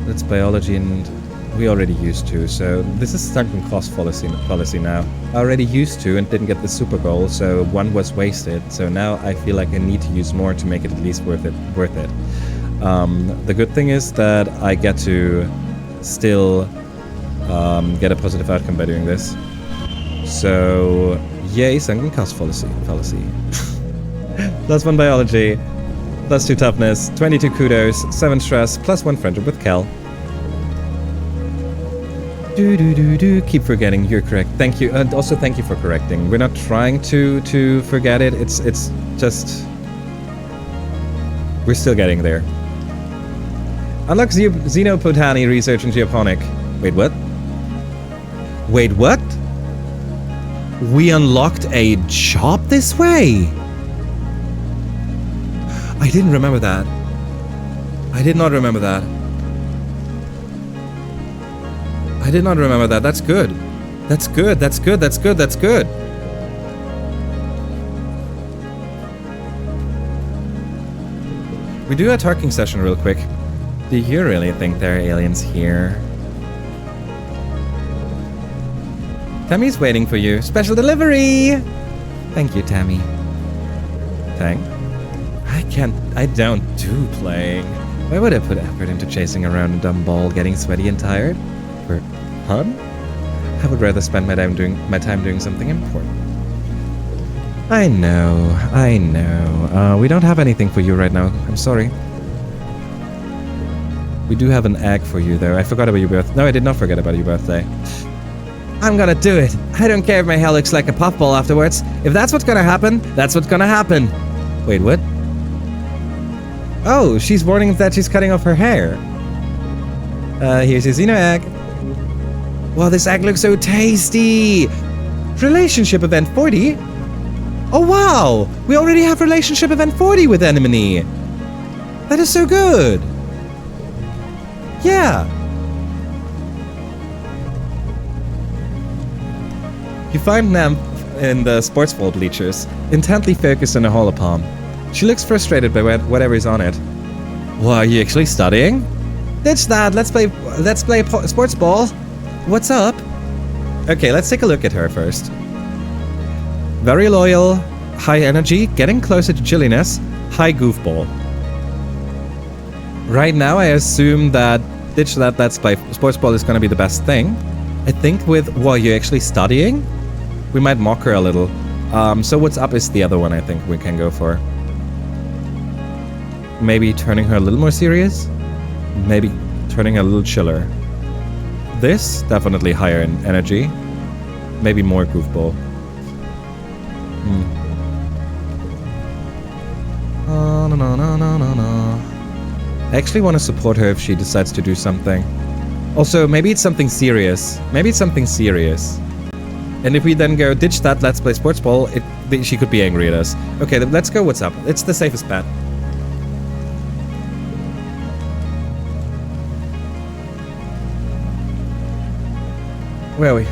That's biology, and we already used to, so this is sunken cost policy now. I already used to and didn't get the super goal, so 1 was wasted, so now I feel like I need to use more to make it at least worth it. The good thing is that I get to still get a positive outcome by doing this. So, yay, sunken cost fallacy. Plus 1 biology, plus 2 toughness, 22 kudos, 7 stress, plus 1 friendship with Kel. Keep forgetting, you're correct. Thank you, and also thank you for correcting. We're not trying to forget it, it's just... We're still getting there. Unlock Xenopotani research in Geoponic. Wait, what? Wait, what? We unlocked a job this way? I didn't remember that. I did not remember that. I did not remember that. That's good. That's good. That's good. That's good. That's good. We do a talking session real quick. Do you really think there are aliens here? Tammy's waiting for you. Special delivery! Thank you, Tammy. Thank. I don't do playing. Why would I put effort into chasing around a dumb ball, getting sweaty and tired? for fun? I would rather spend my time doing something important. I know. We don't have anything for you right now. I'm sorry. We do have an egg for you, though. I forgot about your birthday. No, I did not forget about your birthday. I'm gonna do it. I don't care if my hair looks like a puffball afterwards. If that's what's gonna happen, that's what's gonna happen. Wait, what? Oh, she's warning that she's cutting off her hair. Here's your Xeno egg. Wow, this egg looks so tasty. Relationship event 40? Oh, wow. We already have relationship event 40 with Anemone. That is so good. Yeah. You find Nam in the sports ball bleachers, intently focused on a holopalm. She looks frustrated by whatever is on it. Well, are you actually studying? Ditch that. Let's play sports ball. What's up? Okay, let's take a look at her first. Very loyal, high energy, getting closer to chilliness, high goofball. Right now, I assume that ditch that. Let's play sports ball is going to be the best thing. I think with while you're actually studying, we might mock her a little. So what's up is the other one I think we can go for. Maybe turning her a little more serious. Maybe turning her a little chiller. This, definitely higher in energy. Maybe more goofball. I actually want to support her if she decides to do something. Also, maybe it's something serious. And if we then go, ditch that, let's play sports ball, she could be angry at us. Okay, then let's go what's up. It's the safest bet. Where are we?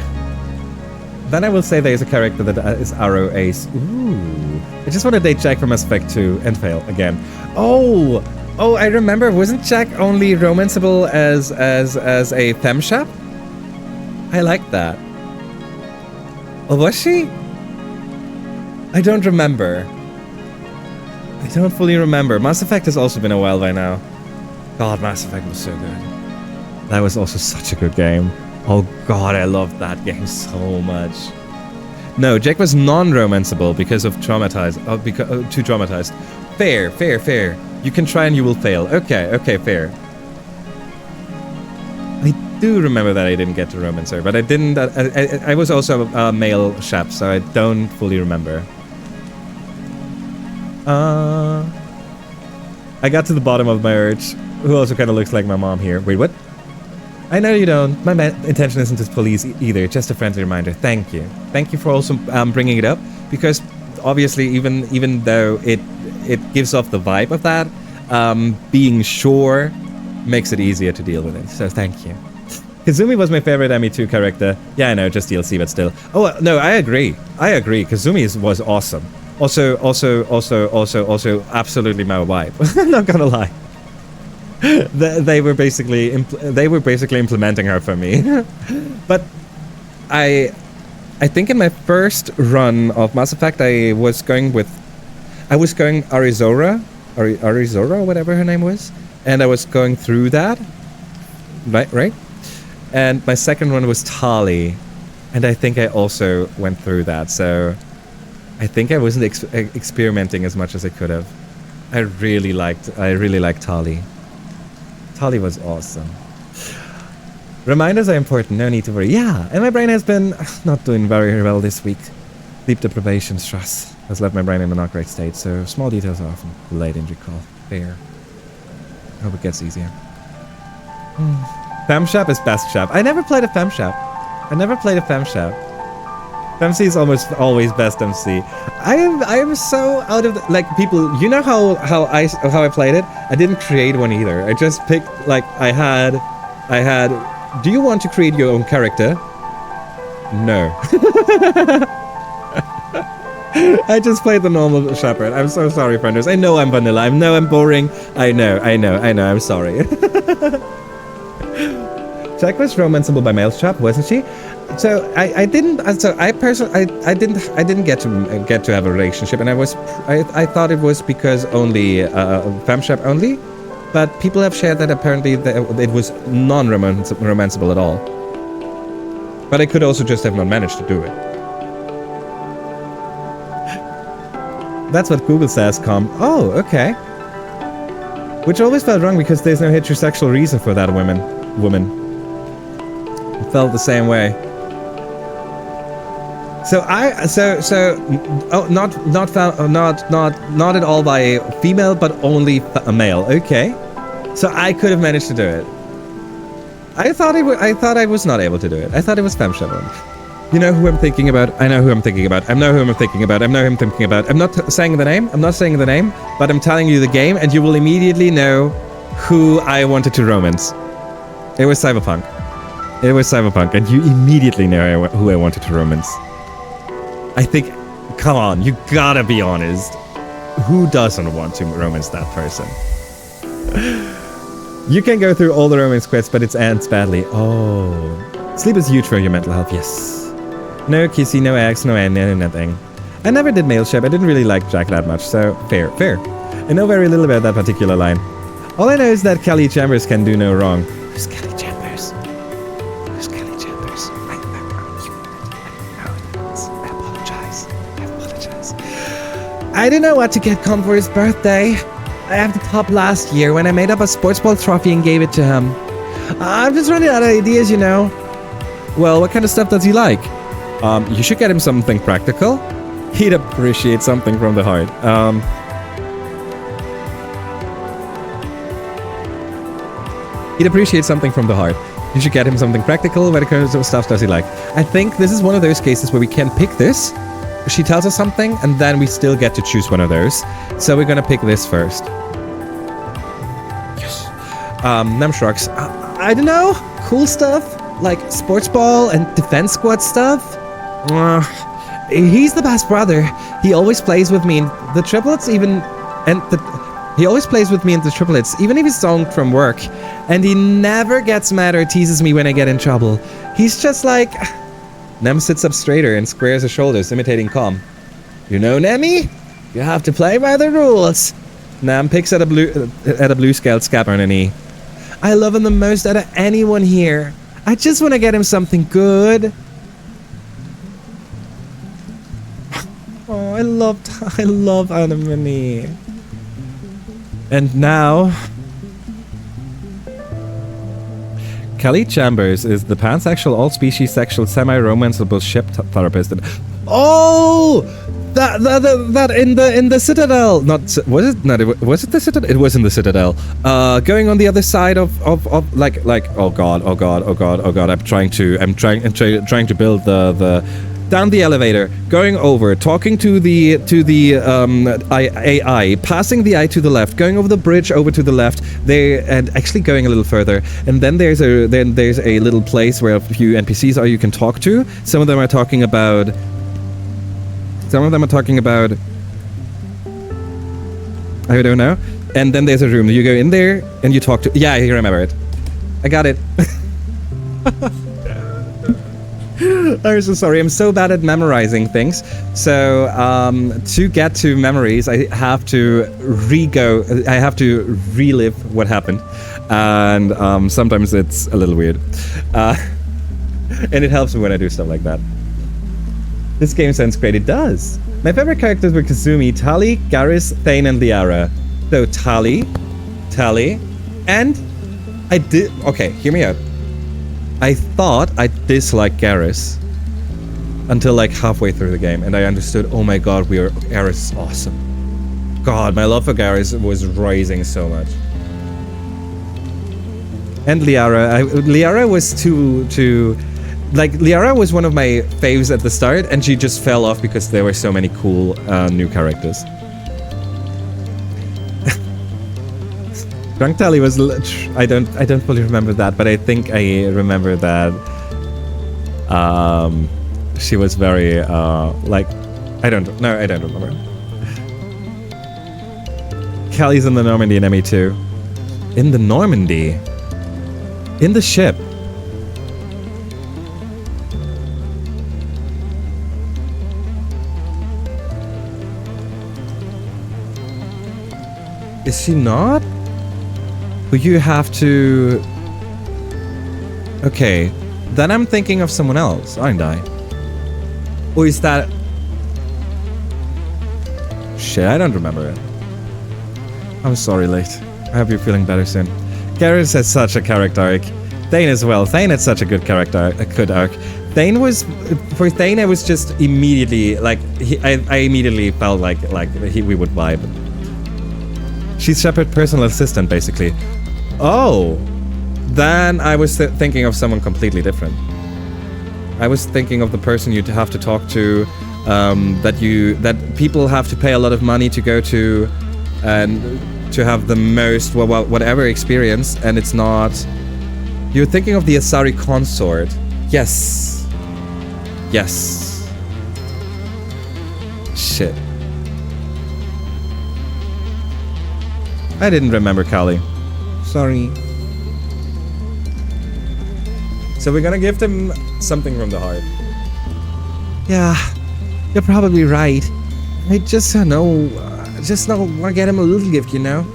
Then I will say there is a character that is Arrow Ace. Ooh. I just want to date Jack from Mass Effect 2 and fail again. Oh, I remember. Wasn't Jack only romanceable as a femshap? I like that. Oh, was she? I don't remember. I don't fully remember. Mass Effect has also been a while by now. God, Mass Effect was so good. That was also such a good game. Oh god, I loved that game so much. No, Jack was non-romanceable because of traumatized. Too traumatized. Fair. You can try and you will fail. Okay, fair. I do remember that I didn't get to romance her, but I didn't. I was also a male chap, so I don't fully remember. I got to the bottom of my urge, who also kind of looks like my mom here. Wait, what? I know you don't. My intention isn't to police either, just a friendly reminder. Thank you. Thank you for also bringing it up, because obviously even though it gives off the vibe of that, being sure makes it easier to deal with it. So thank you. Kazumi was my favorite ME2 character. Yeah, I know, just DLC, but still. Oh, no, I agree. Kazumi was awesome. Also absolutely my vibe. I'm not gonna lie. They were basically implementing her for me. But I think in my first run of Mass Effect I was going Arizora, whatever her name was, and I was going through that. Right? And my second one was Tali, and I think I also went through that. So I think I wasn't experimenting as much as I could have. I really liked Tali. Tali was awesome. Reminders are important, no need to worry. Yeah, and my brain has been not doing very well this week. Sleep deprivation stress has left my brain in a not great state, so small details are often delayed in recall. Fair. I hope it gets easier. Femshap is best shap. I never played a Femshap. Femc is almost always best MC. I am so out of the, like, people. You know how I played it? I didn't create one either. I just picked, like, I had. Do you want to create your own character? No. I just played the normal shepherd. I'm so sorry, frienders. I know I'm vanilla. I know I'm boring. I know. I'm sorry. Jack was romanceable by male chap, wasn't she? So I didn't get to have a relationship, and I thought it was because only femshap only, but people have shared that apparently it was non-romanceable at all. But I could also just have not managed to do it. That's what Google says, Oh, okay. Which always felt wrong because there's no heterosexual reason for that woman. It felt the same way. So not at all by a female, but only a male. Okay. So I could have managed to do it. I thought I was not able to do it. I thought it was femme chevron. You know who I'm thinking about? I know who I'm thinking about. I know who I'm thinking about. I know who I'm thinking about. I'm not saying the name. I'm not saying the name, but I'm telling you the game, and you will immediately know who I wanted to romance. It was Cyberpunk. It was Cyberpunk, and you immediately know who I wanted to romance. I think, come on, you gotta be honest. Who doesn't want to romance that person? You can go through all the romance quests, but it ends badly. Oh. Sleep is huge for your mental health, yes. No kissy, no eggs, no nothing. I never did mailship. I didn't really like Jack that much, so fair. I know very little about that particular line. All I know is that Kelly Chambers can do no wrong. Who's Kelly Chambers? Who's Kelly Chambers? I apologize. I don't know what to get Con for his birthday. I have the top last year when I made up a sports ball trophy and gave it to him. I'm just running out of ideas, you know. Well, what kind of stuff does he like? You should get him something practical. He'd appreciate something from the heart. He'd appreciate something from the heart. You should get him something practical. What kind of stuff does he like? I think this is one of those cases where we can pick this. She tells us something, and then we still get to choose one of those. So we're gonna pick this first. Yes. Nemshrugs. I don't know. Cool stuff. Like sports ball and defense squad stuff. He's the best brother. He always plays with me in the triplets, he always plays with me in the triplets, even if he's zonked from work. And he never gets mad or teases me when I get in trouble. He's just like... Nem sits up straighter and squares her shoulders, imitating calm. You know, Nemi? You have to play by the rules. Nem picks at a blue scaled scab on her knee. I love him the most out of anyone here. I just want to get him something good. Oh, I love Anemone. And now... Kelly Chambers is the pansexual, all-species sexual, semi-romanceable ship therapist. Oh! That in the Citadel. Was it the Citadel? It was in the Citadel. Going on the other side of like oh god. I'm trying to build the down the elevator, going over, talking to the AI, passing the eye to the left, going over the bridge over to the left, there, and actually going a little further. And then there's a little place where a few NPCs are you can talk to. Some of them are talking about. I don't know. And then there's a room. You go in there and you talk to. Yeah, I remember it. I got it. I'm so sorry. I'm so bad at memorizing things. So to get to memories, I have to relive what happened, and sometimes it's a little weird, and it helps me when I do stuff like that. This game sounds great. It does. My favorite characters were Kazumi, Tali, Garrus, Thane, and Liara. So Tali, and I did. Okay, hear me out. I thought I disliked Garrus until like halfway through the game, and I understood, oh my god, Garrus is awesome. God, my love for Garrus was rising so much. And Liara was Liara was one of my faves at the start, and she just fell off because there were so many cool new characters. Drunk Tally was... I don't fully remember that, but I think I remember that she was very I don't remember. Kelly's in the Normandy and Emmy too. In the Normandy? In the ship? Is she not? But you have to... Okay. then I'm thinking of someone else, aren't I? Or is that... Shit, I don't remember it. I'm sorry, Late. I hope you're feeling better soon. Garrus has such a character arc. Thane as well. Thane had such a good character, a good arc. Thane was... For Thane, I was just immediately... Like, I immediately felt like we would vibe. She's Shepard's personal assistant, basically. Oh! Then I was thinking of someone completely different. I was thinking of the person you'd have to talk to, that people have to pay a lot of money to go to, and to have the most, whatever experience, and it's not... You're thinking of the Asari consort. Yes. Yes. Shit. I didn't remember Kali. Sorry. So we're gonna give them something from the heart. Yeah, you're probably right. I just want to get him a little gift, you know?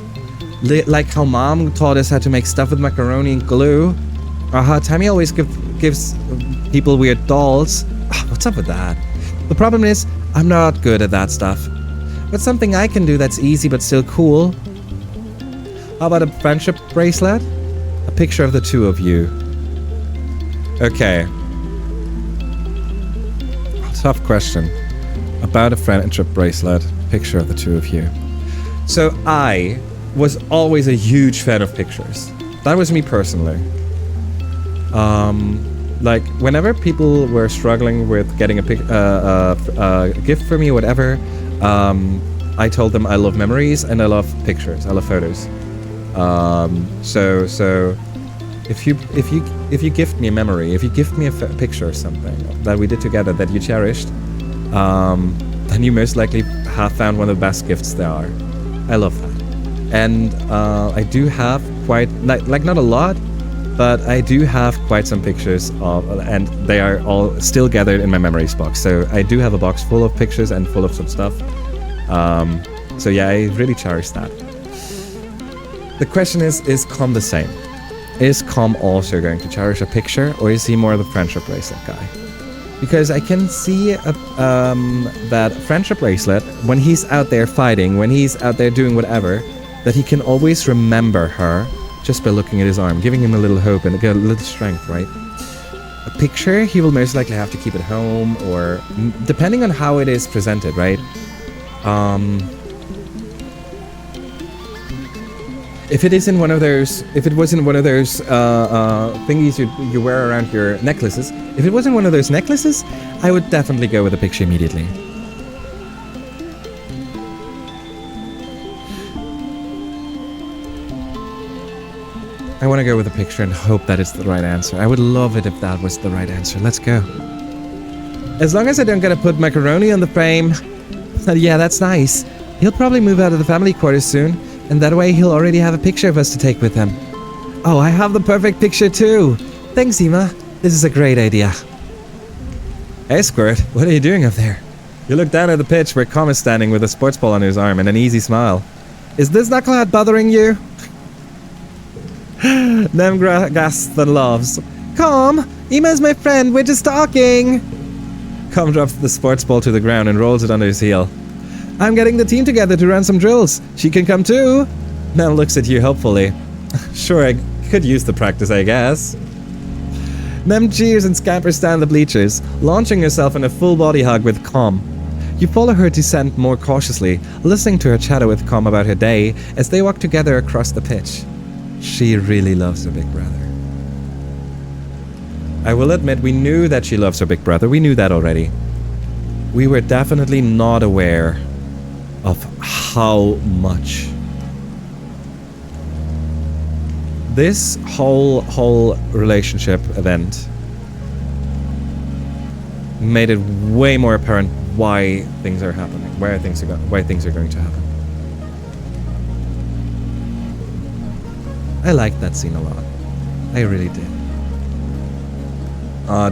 Like how Mom taught us how to make stuff with macaroni and glue. Or how Tammy always gives people weird dolls. What's up with that? The problem is, I'm not good at that stuff. But something I can do that's easy but still cool. How about a friendship bracelet? A picture of the two of you. Okay. Tough question. About a friendship bracelet. Picture of the two of you. So I was always a huge fan of pictures. That was me personally. Like whenever people were struggling with getting a gift for me or whatever, I told them I love memories and I love pictures. I love photos. So if you gift me a memory, if you gift me a picture or something that we did together that you cherished, then you most likely have found one of the best gifts there are. I love that. And I do have quite, like not a lot, but I do have quite some pictures of, and they are all still gathered in my memories box. So I do have a box full of pictures and full of some stuff. So yeah, I really cherish that. The question is Com the same? Is Com also going to cherish a picture, or is he more the friendship bracelet guy? Because I can see that friendship bracelet, when he's out there fighting, when he's out there doing whatever, that he can always remember her just by looking at his arm, giving him a little hope and a little strength, right? A picture, he will most likely have to keep at home, or depending on how it is presented, right? If it was in one of those thingies you wear around your necklaces, if it wasn't one of those necklaces, I would definitely go with a picture immediately. I want to go with a picture and hope that it's the right answer. I would love it if that was the right answer. Let's go. As long as I don't gotta put macaroni on the frame. Yeah, that's nice. He'll probably move out of the family quarters soon, and that way he'll already have a picture of us to take with him. Oh, I have the perfect picture too. Thanks, Ema. This is a great idea. Hey, Squirt. What are you doing up there? You look down at the pitch where Com is standing with a sports ball on his arm and an easy smile. Is this knucklehead bothering you? Nem gasps and laughs. Com, Ema's my friend, we're just talking. Com drops the sports ball to the ground and rolls it under his heel. I'm getting the team together to run some drills. She can come too. Nem looks at you hopefully. Sure, I could use the practice, I guess. Nem cheers and scampers down the bleachers, launching herself in a full body hug with Com. You follow her descent more cautiously, listening to her chatter with Com about her day as they walk together across the pitch. She really loves her big brother. I will admit, we knew that she loves her big brother. We knew that already. We were definitely not aware of how much. This whole relationship event made it way more apparent why things are happening, why things are going to happen. I liked that scene a lot. I really did.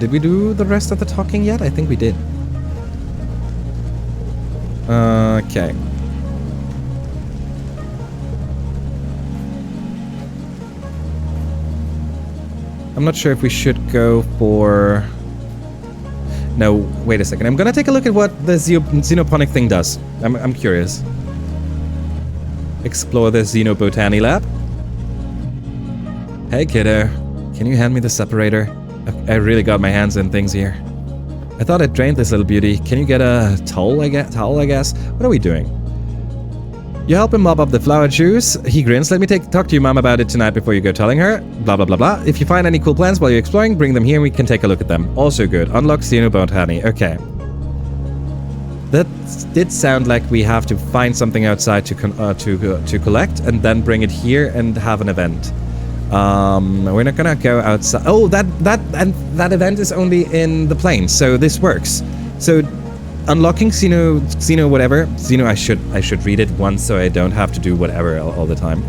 Did we do the rest of the talking yet? I think we did. Okay. I'm not sure if we should go for... No, wait a second. I'm gonna take a look at what the xenoponic thing does. I'm curious. Explore the Xenobotany lab. Hey kiddo, can you hand me the separator? I really got my hands in things here. I thought I'd drained this little beauty. Can you get a towel, I guess? What are we doing? You help him mop up the flower juice. He grins. Let me talk to your mom about it tonight before you go telling her. Blah, blah, blah, blah. If you find any cool plants while you're exploring, bring them here and we can take a look at them. Also good. Unlock Xenobotany. Okay. That did sound like we have to find something outside to collect and then bring it here and have an event. We're not gonna go outside. Oh, that event is only in the plains, so this works. So unlocking Xeno whatever. Xeno, I should read it once so I don't have to do whatever all the time.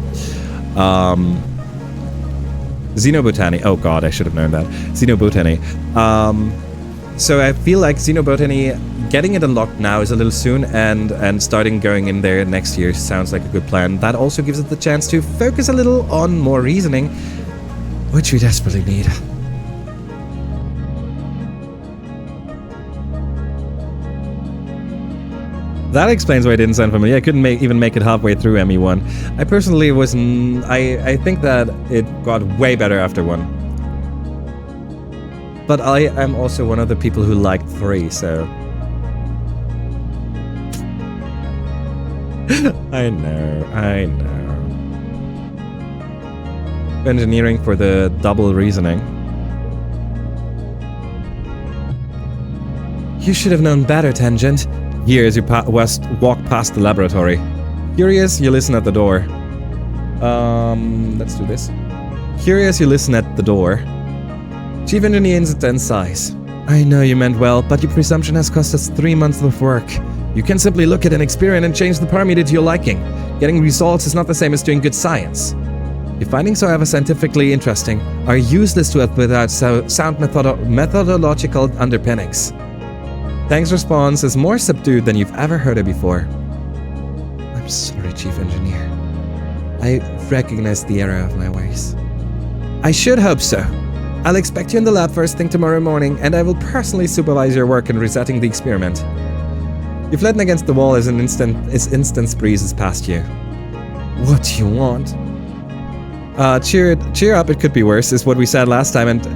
Xenobotany. Oh god, I should have known that. Xenobotany. So I feel like Xenobotany, getting it unlocked now is a little soon, and starting going in there next year sounds like a good plan. That also gives us the chance to focus a little on more reasoning, which we desperately need. That explains why it didn't sound familiar. I couldn't even make it halfway through ME1. I personally wasn't... I think that it got way better after 1. But I am also one of the people who liked 3, so... I know. Engineering for the double reasoning. You should have known better, Tangent. Here as you walk past the laboratory. Curious, you listen at the door. Let's do this. Curious, you listen at the door. Chief Engineer then sighs. I know you meant well, but your presumption has cost us 3 months of work. You can simply look at an experiment and change the parameter to your liking. Getting results is not the same as doing good science. Your findings, however scientifically interesting, are useless to us without sound methodological underpinnings. Tang's response is more subdued than you've ever heard it before. I'm sorry, Chief Engineer. I recognize the error of my ways. I should hope so. I'll expect you in the lab first thing tomorrow morning, and I will personally supervise your work in resetting the experiment. You've flattened against the wall as instant breezes past you. What do you want? Cheer up, it could be worse, is what we said last time, and...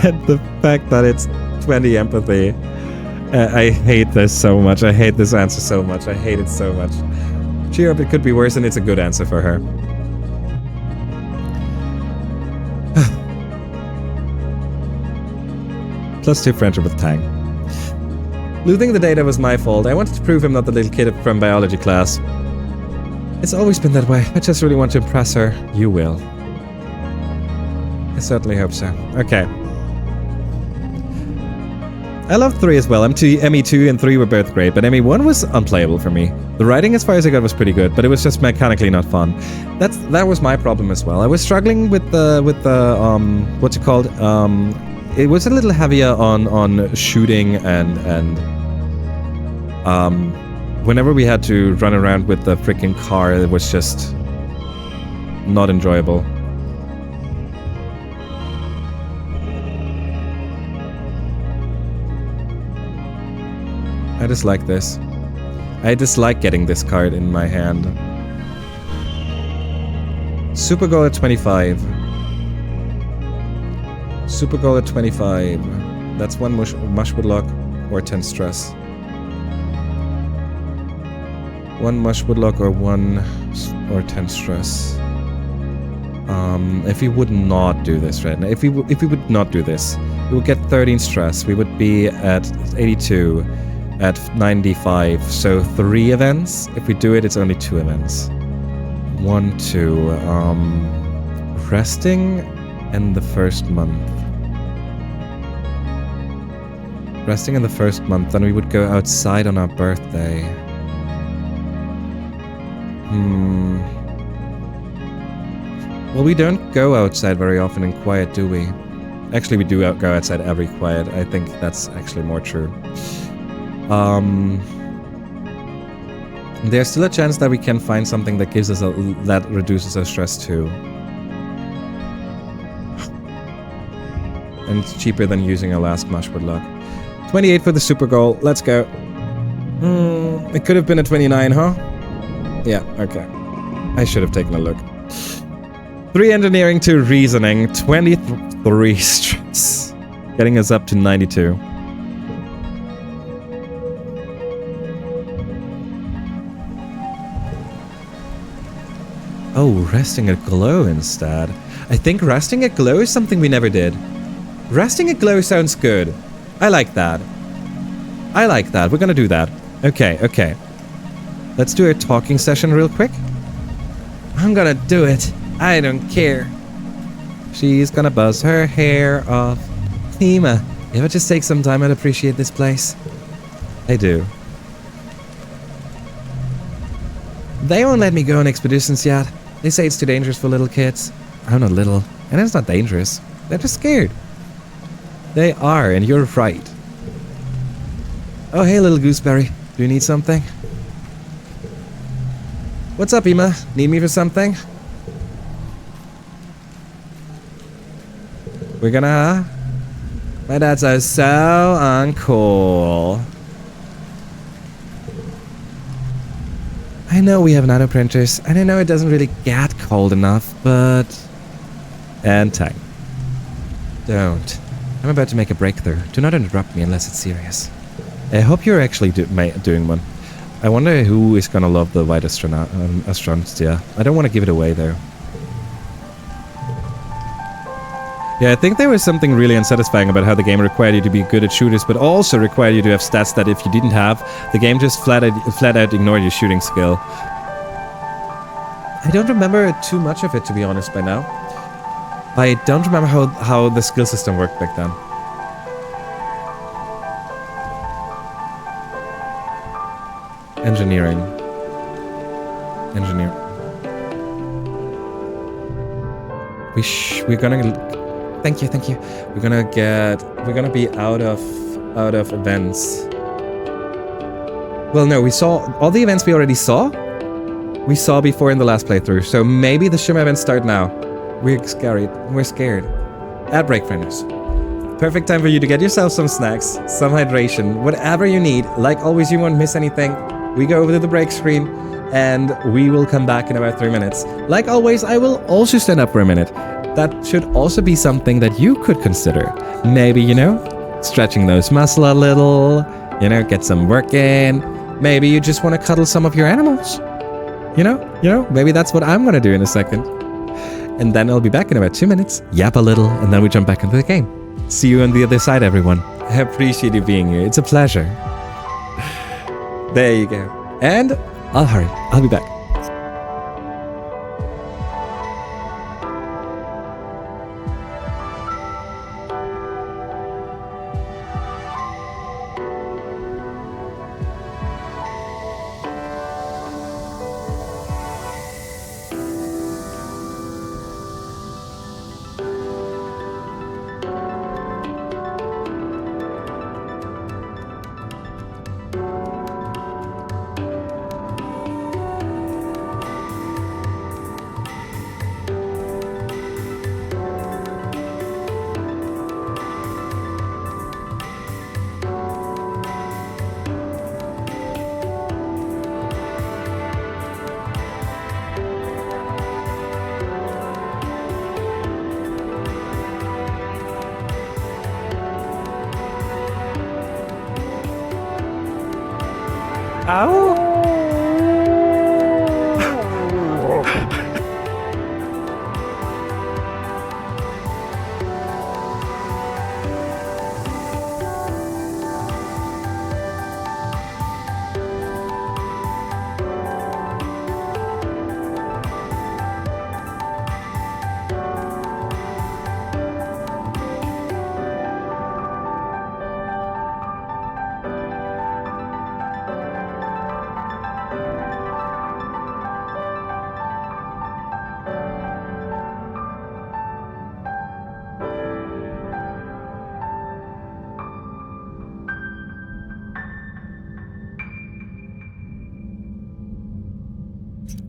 and the fact that it's 20 empathy. I hate this so much. I hate this answer so much. I hate it so much. Cheer up, it could be worse, and it's a good answer for her. +2 friendship with Tang. Losing the data was my fault. I wanted to prove I'm not the little kid from biology class. It's always been that way. I just really want to impress her. You will. I certainly hope so. Okay. I loved 3 as well. ME2 and 3 were both great, but ME1 was unplayable for me. The writing, as far as I got, was pretty good, but it was just mechanically not fun. That was my problem as well. I was struggling with the what's it called? It was a little heavier on shooting and whenever we had to run around with the freaking car, it was just not enjoyable. I dislike this. I dislike getting this card in my hand. Super goal at 25. Super goal at 25. That's 1 mushwood lock or 10 stress. 1 mushwood lock or 1 or 10 stress. If we would not do this right now, if we would not do this, we would get 13 stress. We would be at 82, at 95. So 3 events. If we do it, it's only 2 events. 1, 2. Resting in the first month. Resting in the first month, then we would go outside on our birthday. Well, we don't go outside very often in quiet, do we? Actually, we do go outside every quiet. I think that's actually more true. There's still a chance that we can find something that gives us that reduces our stress too. And it's cheaper than using our last Mushwood luck. 28 for the super goal. Let's go. It could have been a 29, huh? Yeah, okay. I should have taken a look. 3 engineering, 2 reasoning, 23 stress. Getting us up to 92. Oh, resting at glow instead. I think resting at glow is something we never did. Resting at glow sounds good. I like that. I like that. We're gonna do that. Okay, okay. Let's do a talking session real quick. I'm gonna do it. I don't care. She's gonna buzz her hair off. Tima, if I just take some time, I'd appreciate this place. I do. They won't let me go on expeditions yet. They say it's too dangerous for little kids. I'm not little, and it's not dangerous. They're just scared. They are, and you're right. Oh, hey, little gooseberry. Do you need something? What's up, Ima? Need me for something? We're gonna... My dads are so uncool. I know we have nanoprinters, and I know it doesn't really get cold enough, but... And time. Don't. I'm about to make a breakthrough. Do not interrupt me unless it's serious. I hope you're actually doing one. I wonder who is gonna love the white astronauts, yeah. I don't want to give it away, though. Yeah, I think there was something really unsatisfying about how the game required you to be good at shooters, but also required you to have stats that if you didn't have, the game just flat out ignored your shooting skill. I don't remember too much of it, to be honest, by now. I don't remember how the skill system worked back then. Engineering. We're gonna... Thank you. We're gonna be out of events. Well, no, we saw all the events we already saw. We saw before in the last playthrough, so maybe the Shimmer events start now. We're scared. At break, friends. Perfect time for you to get yourself some snacks, some hydration, whatever you need. Like always, you won't miss anything. We go over to the break screen, and we will come back in about 3 minutes. Like always, I will also stand up for a minute. That should also be something that you could consider. Maybe, stretching those muscles a little, get some work in. Maybe you just want to cuddle some of your animals. Maybe that's what I'm going to do in a second. And then I'll be back in about 2 minutes, yap a little, and then we jump back into the game. See you on the other side, everyone. I appreciate you being here. It's a pleasure. There you go. And I'll hurry. I'll be back.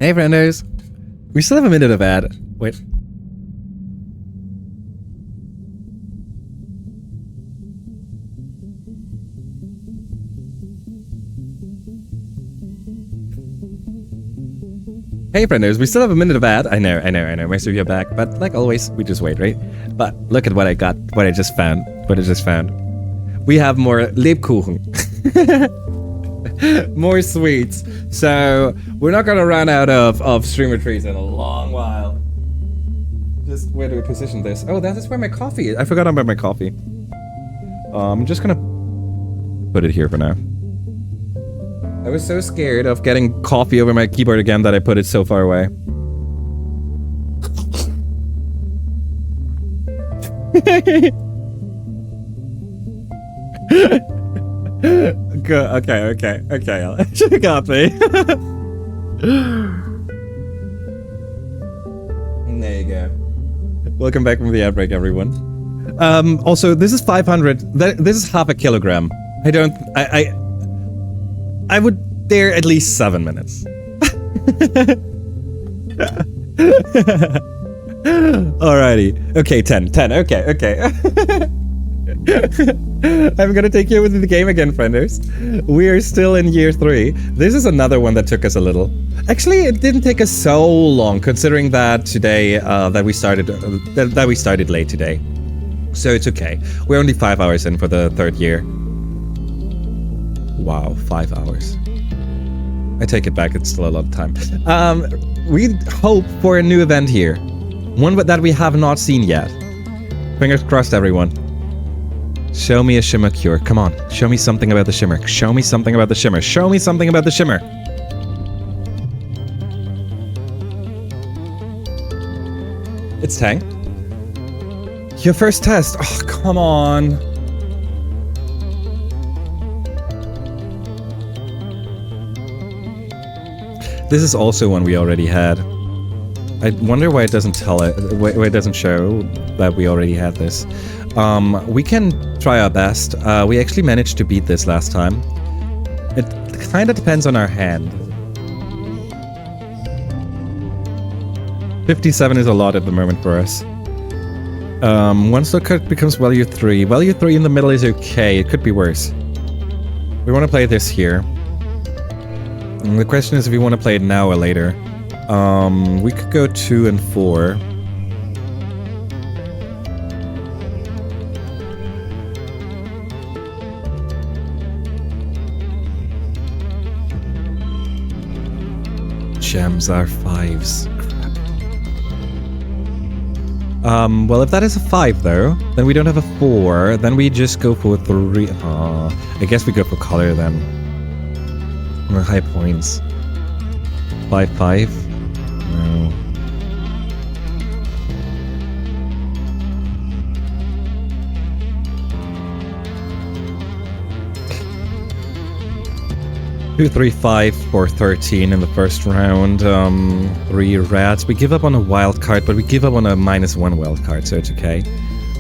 Hey, friendos. We still have a minute of ad. Wait. Hey, friendos. We still have a minute of ad. I know. Most of you are back. But like always, we just wait, right? But look at what I got. What I just found. We have more Lebkuchen. More sweets. So we're not gonna run out of streamer trees in a long while. Just where do we position this? Oh, that is where my coffee is. I forgot about my coffee. I'm just gonna put it here for now. I was so scared of getting coffee over my keyboard again that I put it so far away. Good. Okay. You got me. There you go. Welcome back from the outbreak, everyone. Also, this is 500. This is half a kilogram. I would dare at least 7 minutes. Alrighty. Okay, 10. Okay. I'm gonna take you with the game again, frienders. We are still in year 3. This is another one that took us a little. Actually, it didn't take us so long, considering that today that we started late today. So it's okay. We're only 5 hours in for the 3rd year. Wow, 5 hours. I take it back. It's still a lot of time. We hope for a new event here, one that we have not seen yet. Fingers crossed, everyone. Show me a shimmer cure. Come on. Show me something about the shimmer. It's Tang. Your first test. Oh, come on. This is also one we already had. I wonder why it doesn't tell it. Why it doesn't show that we already had this. We can try our best. We actually managed to beat this last time. It kind of depends on our hand. 57 is a lot at the moment for us. Once the card becomes value 3. Value 3 in the middle is okay. It could be worse. We want to play this here. And the question is if we want to play it now or later. We could go 2 and 4. Gems are 5s. Crap. Well, if that is a 5 though, then we don't have a 4. Then we just go for 3. I guess we go for color then. High points. 5-5. No. Two, 3, 5 for 13 in the first round. 3 rats. We give up on a wild card, but we give up on a -1 wild card, so it's okay.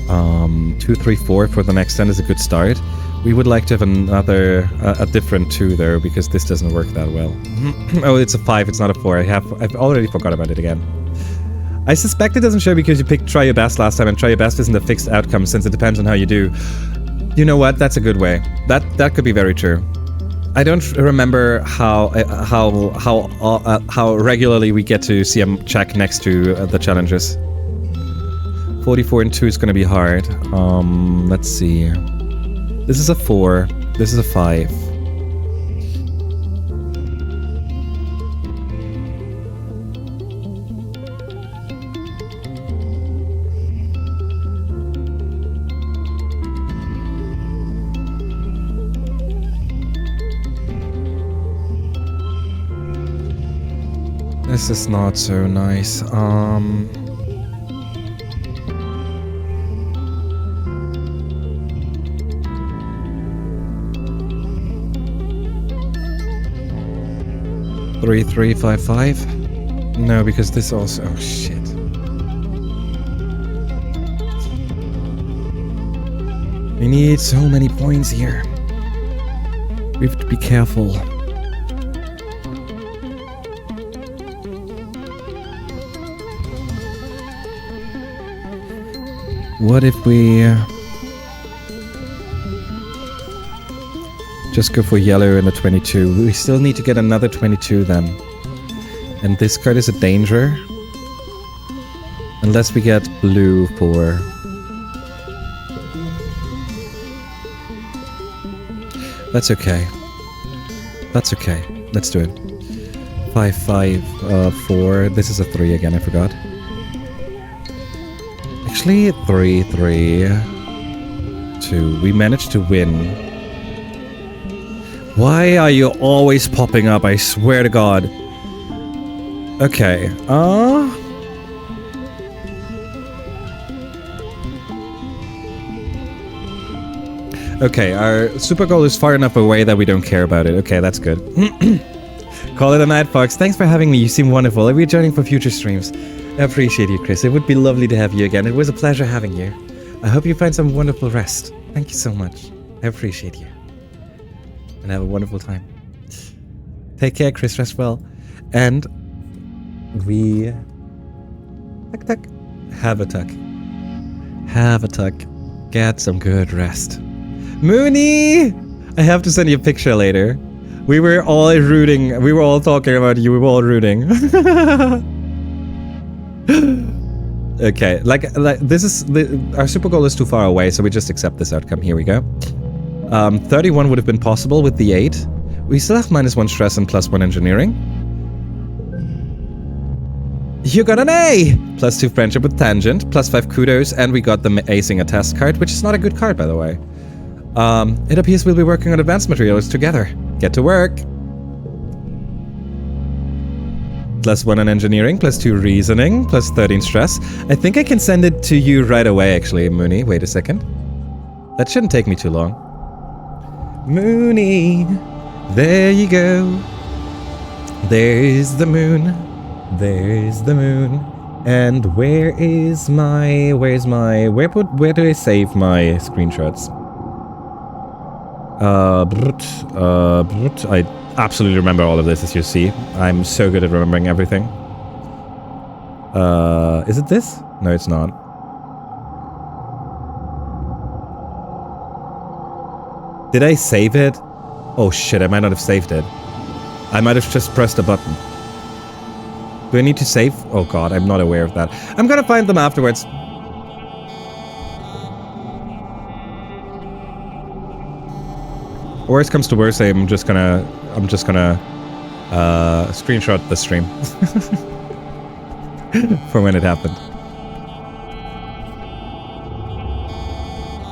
2, 3, 4 for the next end is a good start. We would like to have another, a different 2 though, because this doesn't work that well. Oh, it's a 5, it's not a 4. I've already forgot about it again. I suspect it doesn't show because you picked try your best last time, and try your best isn't a fixed outcome since it depends on how you do. You know what? That's a good way. That could be very true. I don't remember how regularly we get to see a check next to the challenges. 44 and 2 is going to be hard. Let's see. This is a 4. This is a 5. This is not so nice. 3, 3, 5, 5? No, because this also... Oh, shit. We need so many points here. We have to be careful. What if we just go for yellow and a 22? We still need to get another 22 then. And this card is a danger. Unless we get blue for... That's okay. That's okay. Let's do it. 5, 5, 4. This is a 3 again, I forgot. Actually, 3, 3, 2. We managed to win. Why are you always popping up? I swear to God. Okay. Okay, our super goal is far enough away that we don't care about it. Okay, that's good. Call it a night, Fox. Thanks for having me. You seem wonderful. I'll be joining for future streams. I appreciate you, Chris. It would be lovely to have you again. It was a pleasure having you. I hope you find some wonderful rest. Thank you so much. I appreciate you. And have a wonderful time. Take care, Chris. Rest well. And we... Tuck, tuck. Have a tuck. Have a tuck. Get some good rest. Mooney! I have to send you a picture later. We were all rooting. We were all talking about you. We were all rooting. Okay, like this is our super goal is too far away, so we just accept this outcome. Here we go. 31 would have been possible with the 8. We still have -1 stress and +1 engineering. You got an A! +2 friendship with tangent, +5 kudos, and we got the acing a test card, which is not a good card, by the way. It appears we'll be working on advanced materials together. Get to work. +1 on engineering, +2 reasoning, +13 stress. I think I can send it to you right away, actually, Mooney. Wait a second. That shouldn't take me too long. Mooney, there you go. There's the moon. There's the moon. And where do I save my screenshots? I absolutely remember all of this, as you see. I'm so good at remembering everything. Is it this? No, it's not. Did I save it? Oh shit, I might not have saved it. I might have just pressed a button. Do I need to save? Oh god, I'm not aware of that. I'm gonna find them afterwards. Worst comes to worst, I'm just gonna screenshot the stream for when it happened.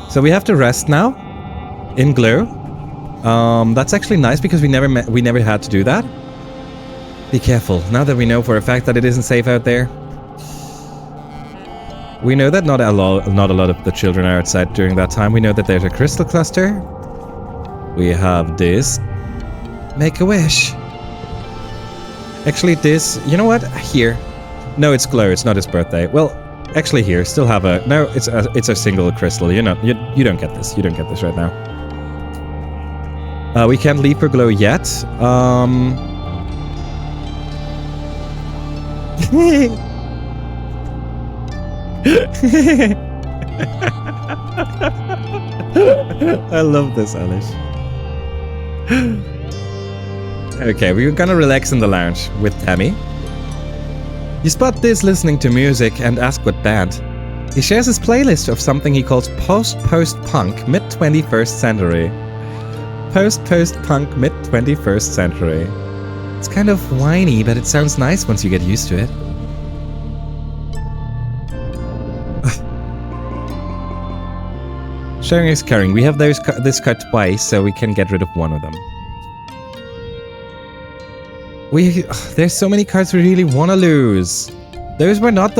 So we have to rest now in Glow. That's actually nice because we never had to do that. Be careful. Now that we know for a fact that it isn't safe out there. We know that not a lot of the children are outside during that time. We know that there's a crystal cluster. We have this. Make a wish. Actually, this... You know what? Here. No, it's Glow. It's not his birthday. Well, actually here. Still have a... No, it's a single crystal. You don't get this. You don't get this right now. We can't leave for Glow yet. I love this, Alice. Okay, we're gonna relax in the lounge with Tammy. You spot this listening to music and ask what band. He shares his playlist of something he calls post-punk mid-21st century. Post-punk mid-21st century. It's kind of whiny, but it sounds nice once you get used to it. Sharing is caring. We have this card twice, so we can get rid of one of them. There's so many cards we really want to lose. Those were not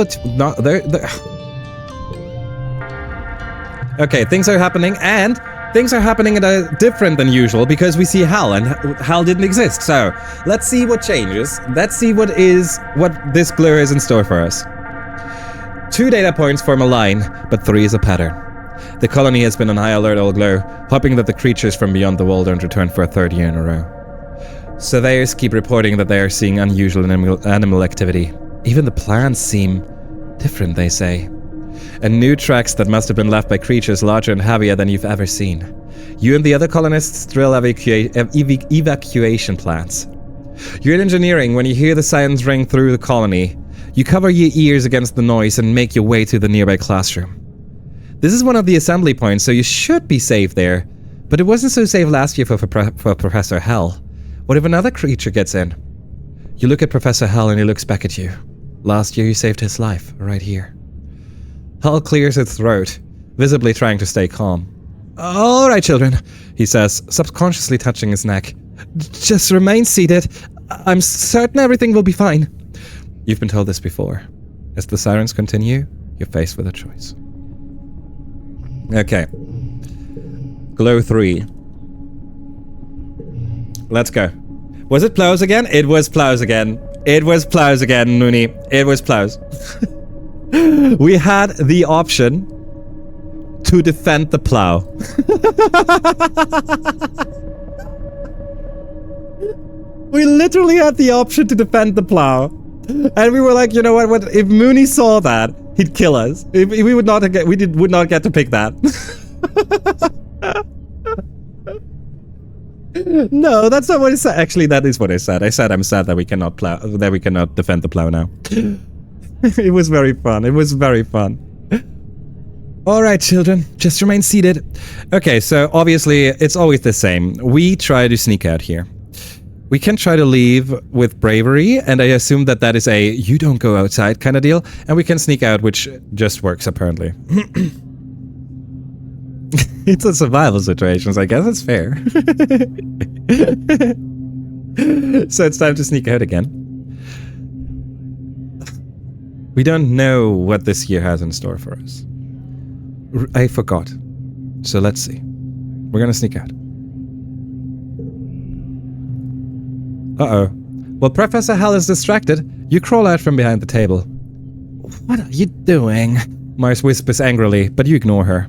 Okay, things are happening, and things are happening different than usual because we see Hal, and Hal didn't exist. So let's see what changes. Let's see what this Glow is in store for us. 2 data points form a line, but 3 is a pattern. The colony has been on high alert all Glow, hoping that the creatures from beyond the wall don't return for a 3rd year in a row. Surveyors keep reporting that they are seeing unusual animal activity. Even the plants seem different, they say. and new tracks that must have been left by creatures larger and heavier than you've ever seen. You and the other colonists drill evacuation plans. You're in engineering when you hear the sirens ring through the colony. You cover your ears against the noise and make your way to the nearby classroom. This is one of the assembly points, so you should be safe there. But it wasn't so safe last year for Professor Hell. What if another creature gets in? You look at Professor Hell and he looks back at you. Last year you saved his life, right here. Hell clears his throat, visibly trying to stay calm. All right, children, he says, subconsciously touching his neck. Just remain seated. I'm certain everything will be fine. You've been told this before. As the sirens continue, you're faced with a choice. Okay. Glow 3. Let's go. Was it plows again? It was plows again. It was plows again, Mooney. It was plows. We had the option to defend the plow. We literally had the option to defend the plow. And we were like, you know what? If Mooney saw that, he'd kill us. We would not get to pick that. No, that's not what I said. Actually, that is what I said. I said I'm sad that we cannot defend the plow now. It was very fun. It was very fun. All right, children, just remain seated. Okay, so obviously it's always the same. We try to sneak out here. We can try to leave with bravery, and I assume that that is a you don't go outside kind of deal, and we can sneak out, which just works apparently. It's a survival situation, so I guess it's fair. So it's time to sneak out again. We don't know what this year has in store for us. I forgot. So let's see. We're gonna sneak out. Uh-oh. While Professor Hell is distracted, you crawl out from behind the table. What are you doing? Mars whispers angrily, but you ignore her.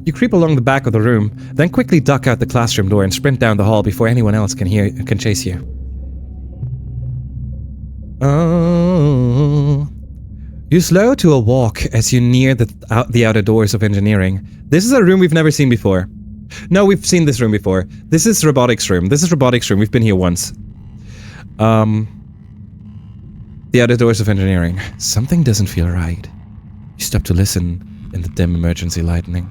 You creep along the back of the room, then quickly duck out the classroom door and sprint down the hall before anyone else can chase you. Oh. You slow to a walk as you near the outer doors of engineering. This is a room we've never seen before. No, we've seen this room before. This is robotics room. We've been here once. The outer doors of engineering. Something doesn't feel right. You stop to listen in the dim emergency lighting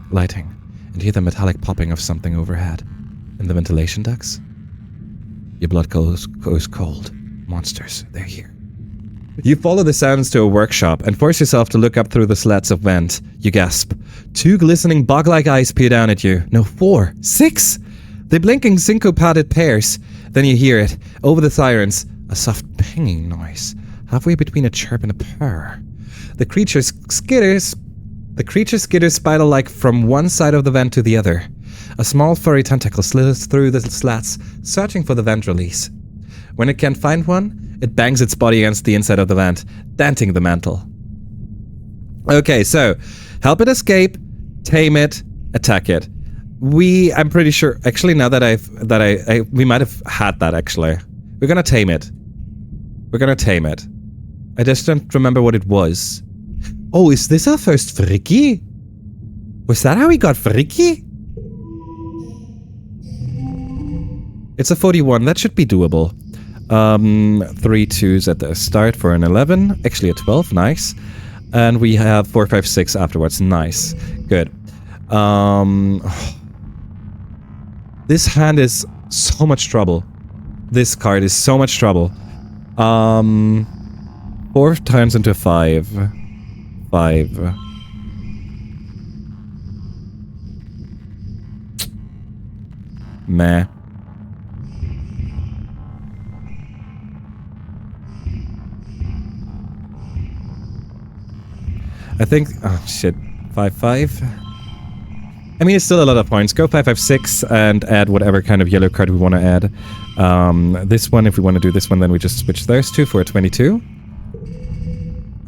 and hear the metallic popping of something overhead. In the ventilation ducts? Your blood goes cold. Monsters, they're here. You follow the sounds to a workshop and force yourself to look up through the slats of vent. You gasp. 2 glistening bug-like eyes peer down at you. No, 4. 6! They blink in syncopated pairs. Then you hear it. Over the sirens, a soft pinging noise. Halfway between a chirp and a purr. The creature skitters spider-like from one side of the vent to the other. A small furry tentacle slithers through the slats, searching for the vent release. When it can't find one, it bangs its body against the inside of the vent, denting the mantle. Okay, so help it escape, tame it, attack it. I'm pretty sure. Actually, now that we might have had that. Actually, we're gonna tame it. I just don't remember what it was. Oh, is this our first Friki? Was that how we got Friki? It's a 41. That should be doable. 3 2s at the start for an 11. Actually, a 12. Nice. And we have 4 5 6 afterwards. Nice. Good. This hand is so much trouble. This card is so much trouble. 4 times into 5. 5. Meh. I think... Oh, shit. 5 5. I mean, it's still a lot of points. Go 5 5 6 and add whatever kind of yellow card we want to add. This one, if we want to do this one, then we just switch those two for a 22.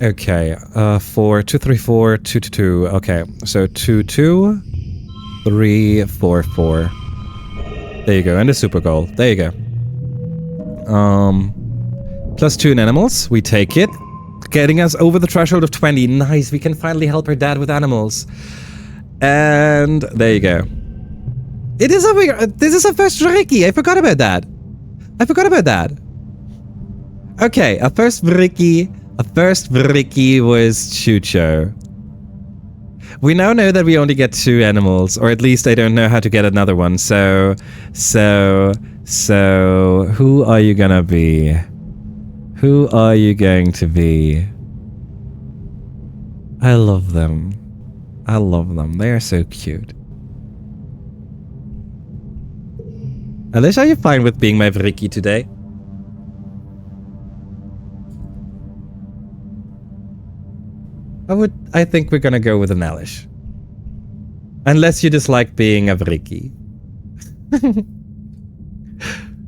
Okay, 4 2 3 4 2 2 2. Okay, so 2 2 3 4 4. There you go, and a super goal. There you go. +2 in animals. We take it. getting us over the threshold of 20. Nice, we can finally help her dad with animals. And there you go. It is this is our first Ricky. I forgot about that. Okay, our first Ricky was Chucho. We now know that we only get 2 animals, or at least I don't know how to get another one. So who are you gonna be? Who are you going to be? I love them. They are so cute. Alicia, are you fine with being my Ricky today? I think we're gonna go with an Alish. Unless you dislike being a Ricky.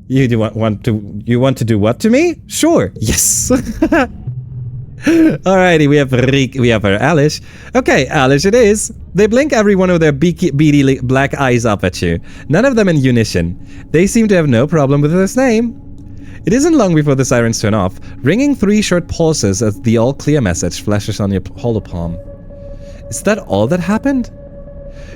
You want to do what to me? Sure. Yes. Alrighty, we have our Alish. Okay, Alish it is. They blink every one of their beady black eyes up at you. None of them in unison. They seem to have no problem with this name. It isn't long before the sirens turn off, ringing 3 short pulses as the all-clear message flashes on your holopalm. Is that all that happened?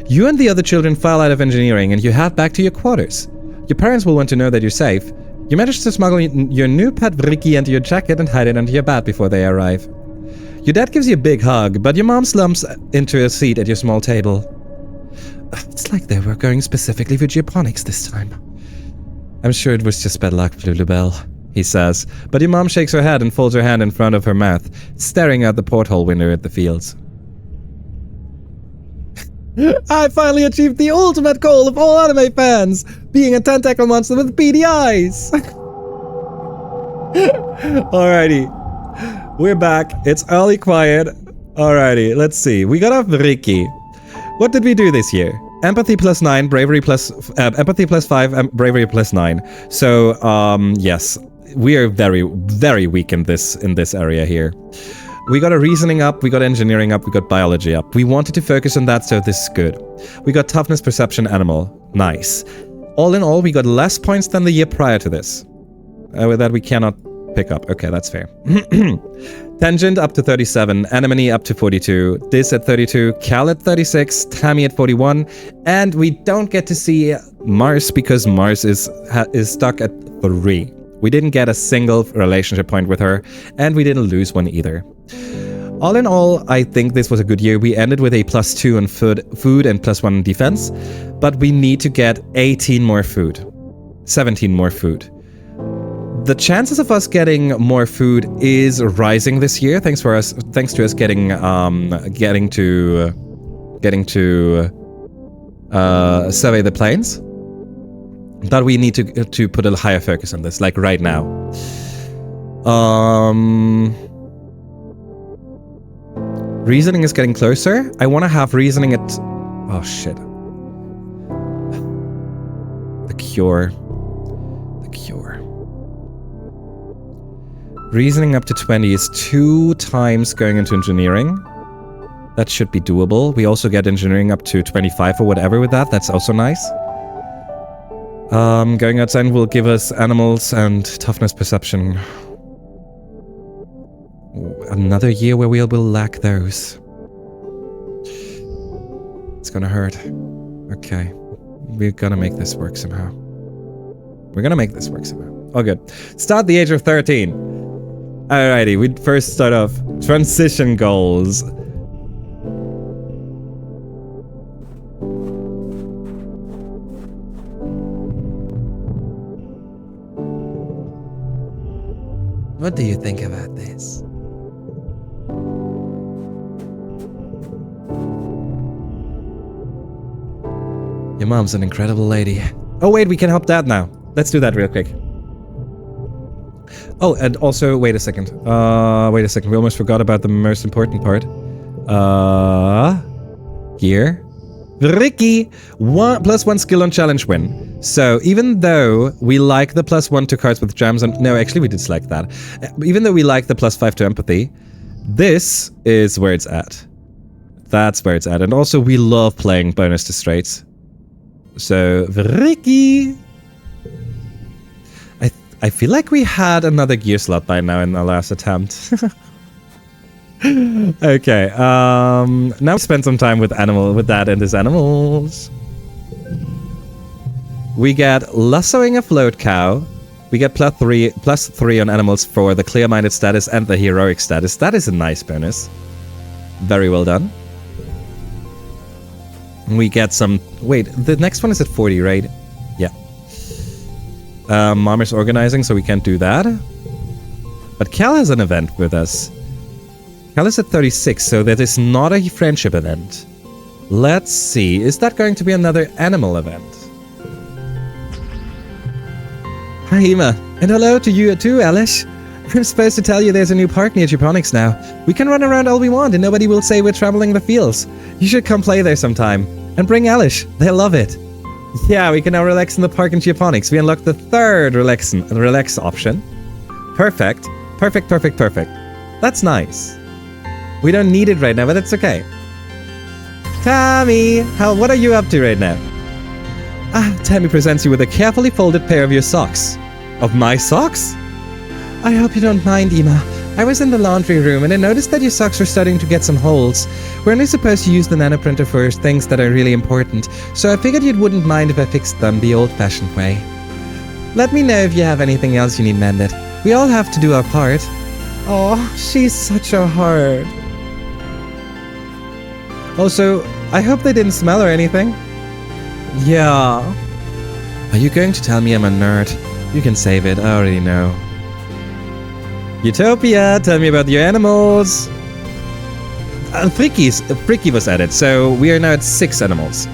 You and the other children file out of engineering and you head back to your quarters. Your parents will want to know that you're safe. You manage to smuggle your new pet Ricky into your jacket and hide it under your bed before they arrive. Your dad gives you a big hug, but your mom slumps into a seat at your small table. It's like they were going specifically for geoponics this time. I'm sure it was just bad luck, Lulubelle, he says, but your mom shakes her head and folds her hand in front of her mouth, staring out the porthole window at the fields. I finally achieved the ultimate goal of all anime fans, being a tentacle monster with beady eyes. Alrighty, we're back. It's early quiet. Alrighty, let's see. We got off Ricky. What did we do this year? Empathy +9, bravery empathy +5, bravery +9. So, yes, we are very, very weak in this area here. We got a reasoning up, we got engineering up, we got biology up. We wanted to focus on that, so this is good. We got toughness, perception, animal. Nice. All in all, we got less points than the year prior to this. That we cannot pick up. Okay, that's fair. Tangent up to 37, Anemone up to 42, Diz at 32, Cal at 36, Tammy at 41, and we don't get to see Mars because Mars is stuck at 3. We didn't get a single relationship point with her, and we didn't lose one either. All in all, I think this was a good year. We ended with a +2 on food and +1 in defense, but we need to get 18 more food, 17 more food. The chances of us getting more food is rising this year, thanks to us getting to survey the plains. But we need to put a higher focus on this, like right now. Reasoning is getting closer. I want to have reasoning at... Oh, shit. The cure. Reasoning up to 20 is 2 times going into engineering. That should be doable. We also get engineering up to 25 or whatever with that. That's also nice. Going outside will give us animals and toughness perception. Another year where we will lack those. It's gonna hurt. Okay. We're gonna make this work somehow. Oh, good. Start the age of 13. Alrighty, we'd first start off. Transition goals. What do you think about this? Your mom's an incredible lady. Oh wait, we can help Dad now. Let's do that real quick. Oh, and also, wait a second. We almost forgot about the most important part. Here. Ricky! +1 skill on challenge win. So, even though we like the +1 to cards with jams and... No, actually, we dislike that. Even though we like the +5 to empathy, this is where it's at. That's where it's at. And also, we love playing bonus to straights. So, Ricky! I feel like we had another gear slot by now in our last attempt. Okay, now spend some time with that and his animals. We get lassoing a float cow. We get +3 on animals for the clear-minded status and the heroic status. That is a nice bonus. Very well done. We get some... Wait, the next one is at 40, right? Yeah. Mom is organizing, so we can't do that. But Cal has an event with us. Cal is at 36, so that is not a friendship event. Let's see. Is that going to be another animal event? Hi, Ema. And hello to you too, Alish. I'm supposed to tell you there's a new park near Japonics now. We can run around all we want and nobody will say we're traveling the fields. You should come play there sometime. And bring Alish. They'll love it. Yeah, we can now relax in the park in Japonics. We unlocked the third relax option. Perfect. Perfect. That's nice. We don't need it right now, but that's okay. Tammy, what are you up to right now? Tammy presents you with a carefully folded pair of your socks. Of my socks? I hope you don't mind, Ema. I was in the laundry room and I noticed that your socks were starting to get some holes. We're only supposed to use the nanoprinter for things that are really important, so I figured you wouldn't mind if I fixed them the old-fashioned way. Let me know if you have anything else you need mended. We all have to do our part. Oh, she's such a heart. Also, I hope they didn't smell or anything. Yeah. Are you going to tell me I'm a nerd? You can save it, I already know. Utopia, tell me about your animals. Friki was added, so we are now at 6 animals.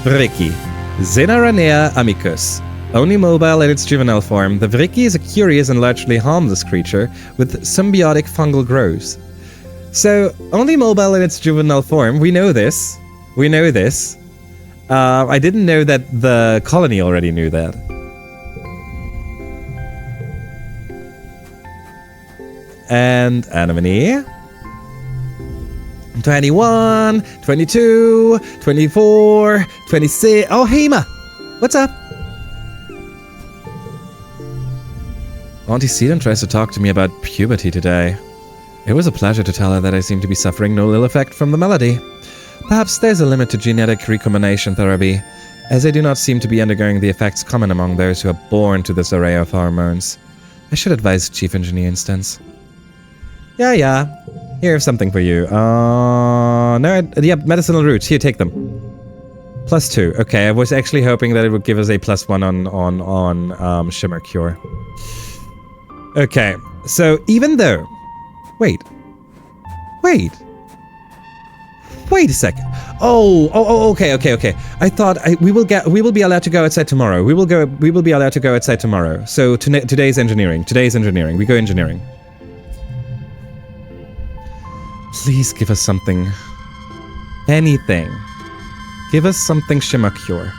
Friki. Xenaranea amicus. Only mobile in its juvenile form, the Vriki is a curious and largely harmless creature with symbiotic fungal growths. So, only mobile in its juvenile form, we know this. I didn't know that the colony already knew that. And Anemone. 21, 22, 24, 26. Oh, Hema! What's up? Auntie Seedon tries to talk to me about puberty today. It was a pleasure to tell her that I seem to be suffering no ill effect from the malady. Perhaps there's a limit to genetic recombination therapy, as I do not seem to be undergoing the effects common among those who are born to this array of hormones. I should advise Chief Engineer Instance. Yeah. Here's something for you. Medicinal roots. Here, take them. +2. Okay, I was actually hoping that it would give us a +1 on Shimmer Cure. Okay, so even though... Wait a second. Okay. I thought we will be allowed to go outside tomorrow. We will be allowed to go outside tomorrow. So today's engineering. We go engineering. Please give us something. Anything. Give us something Shimmer Cure.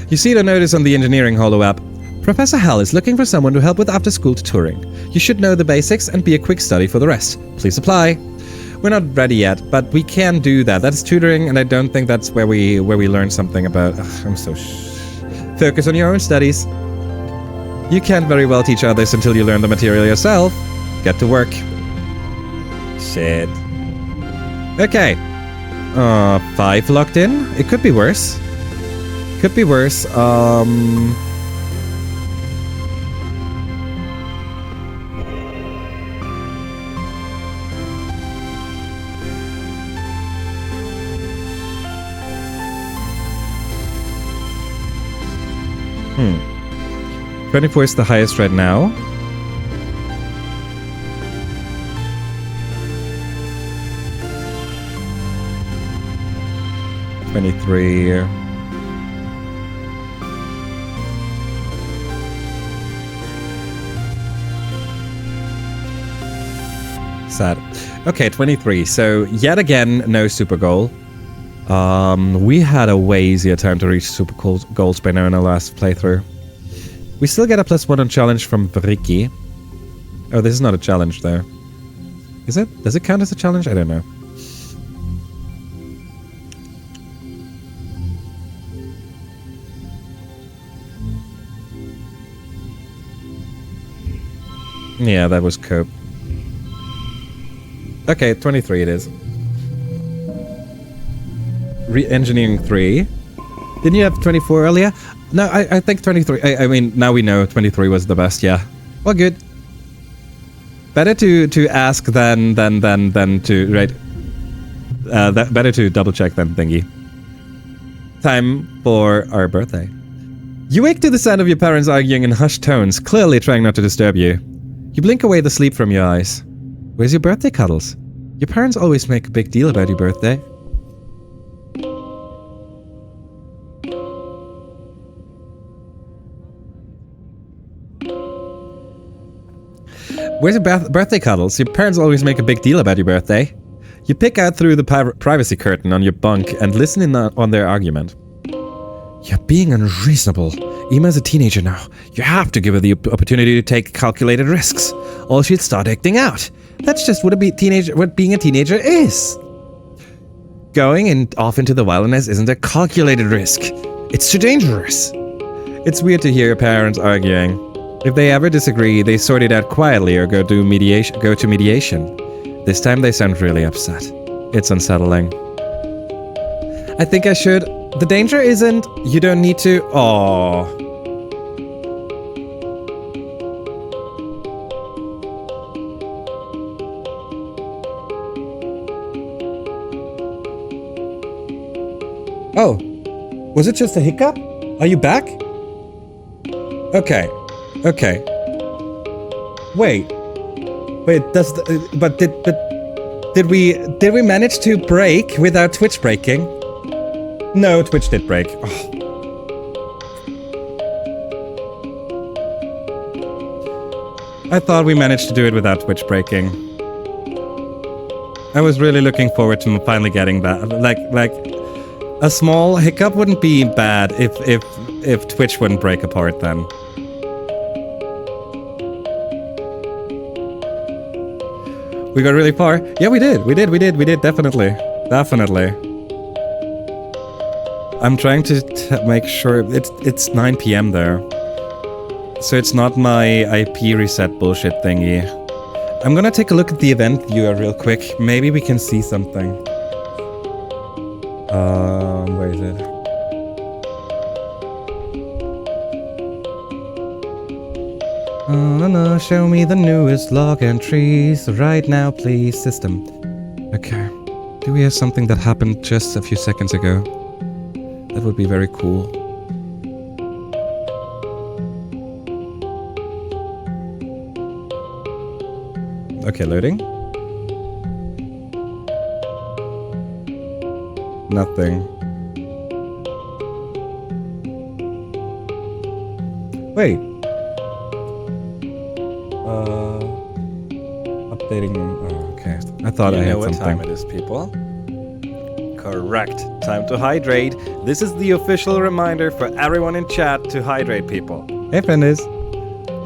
You see the notice on the engineering holo app. Professor Hell is looking for someone to help with after-school tutoring. You should know the basics and be a quick study for the rest. Please apply. We're not ready yet, but we can do that. That's tutoring, and I don't think that's where we learn something about... I'm so... Focus on your own studies. You can't very well teach others until you learn the material yourself. Get to work. Shit. Okay. 5 locked in. It could be worse. Hmm. 24 is the highest right now. $23. Sad. Okay, 23. So, yet again, no super goal. We had a way easier time to reach super goals by now in our last playthrough. We still get a +1 on challenge from Vriki. Oh, this is not a challenge, though. Is it? Does it count as a challenge? I don't know. Yeah, that was cope. Okay, 23 it is. Re-engineering 3. Didn't you have 24 earlier? No, I think 23. I mean, now we know 23 was the best, yeah. Well, good. Better to ask than to, right? Better to double check than thingy. Time for our birthday. You wake to the sound of your parents arguing in hushed tones, clearly trying not to disturb you. You blink away the sleep from your eyes. Where's your birthday, Cuddles? Your parents always make a big deal about your birthday. Where's your birthday, Cuddles? Your parents always make a big deal about your birthday. You peek out through the privacy curtain on your bunk and listen in on their argument. You're being unreasonable. Emma's a teenager now. You have to give her the opportunity to take calculated risks, or she'd start acting out. That's just what being a teenager is. Going off into the wilderness isn't a calculated risk. It's too dangerous. It's weird to hear your parents arguing. If they ever disagree, they sort it out quietly or go to mediation. This time they sound really upset. It's unsettling. I think I should. The danger isn't. You don't need to. Aww. Oh. Was it just a hiccup? Are you back? Okay. Okay. Wait. Did we manage to break without Twitch breaking? No, Twitch did break. Oh. I thought we managed to do it without Twitch breaking. I was really looking forward to finally getting that. Like a small hiccup wouldn't be bad if Twitch wouldn't break apart then. We got really far. Yeah, we did, definitely. I'm trying to make sure it's 9 PM there. So it's not my IP reset bullshit thingy. I'm gonna take a look at the event viewer real quick. Maybe we can see something. Where is it? No, show me the newest log entries right now, please, system. Okay. Do we have something that happened just a few seconds ago? That would be very cool. Okay, loading. Nothing. Wait. Updating. Oh, okay. I thought I had something. You know what time it is, people? Correct. Time to hydrate. This is the official reminder for everyone in chat to hydrate, people. Hey, friendies.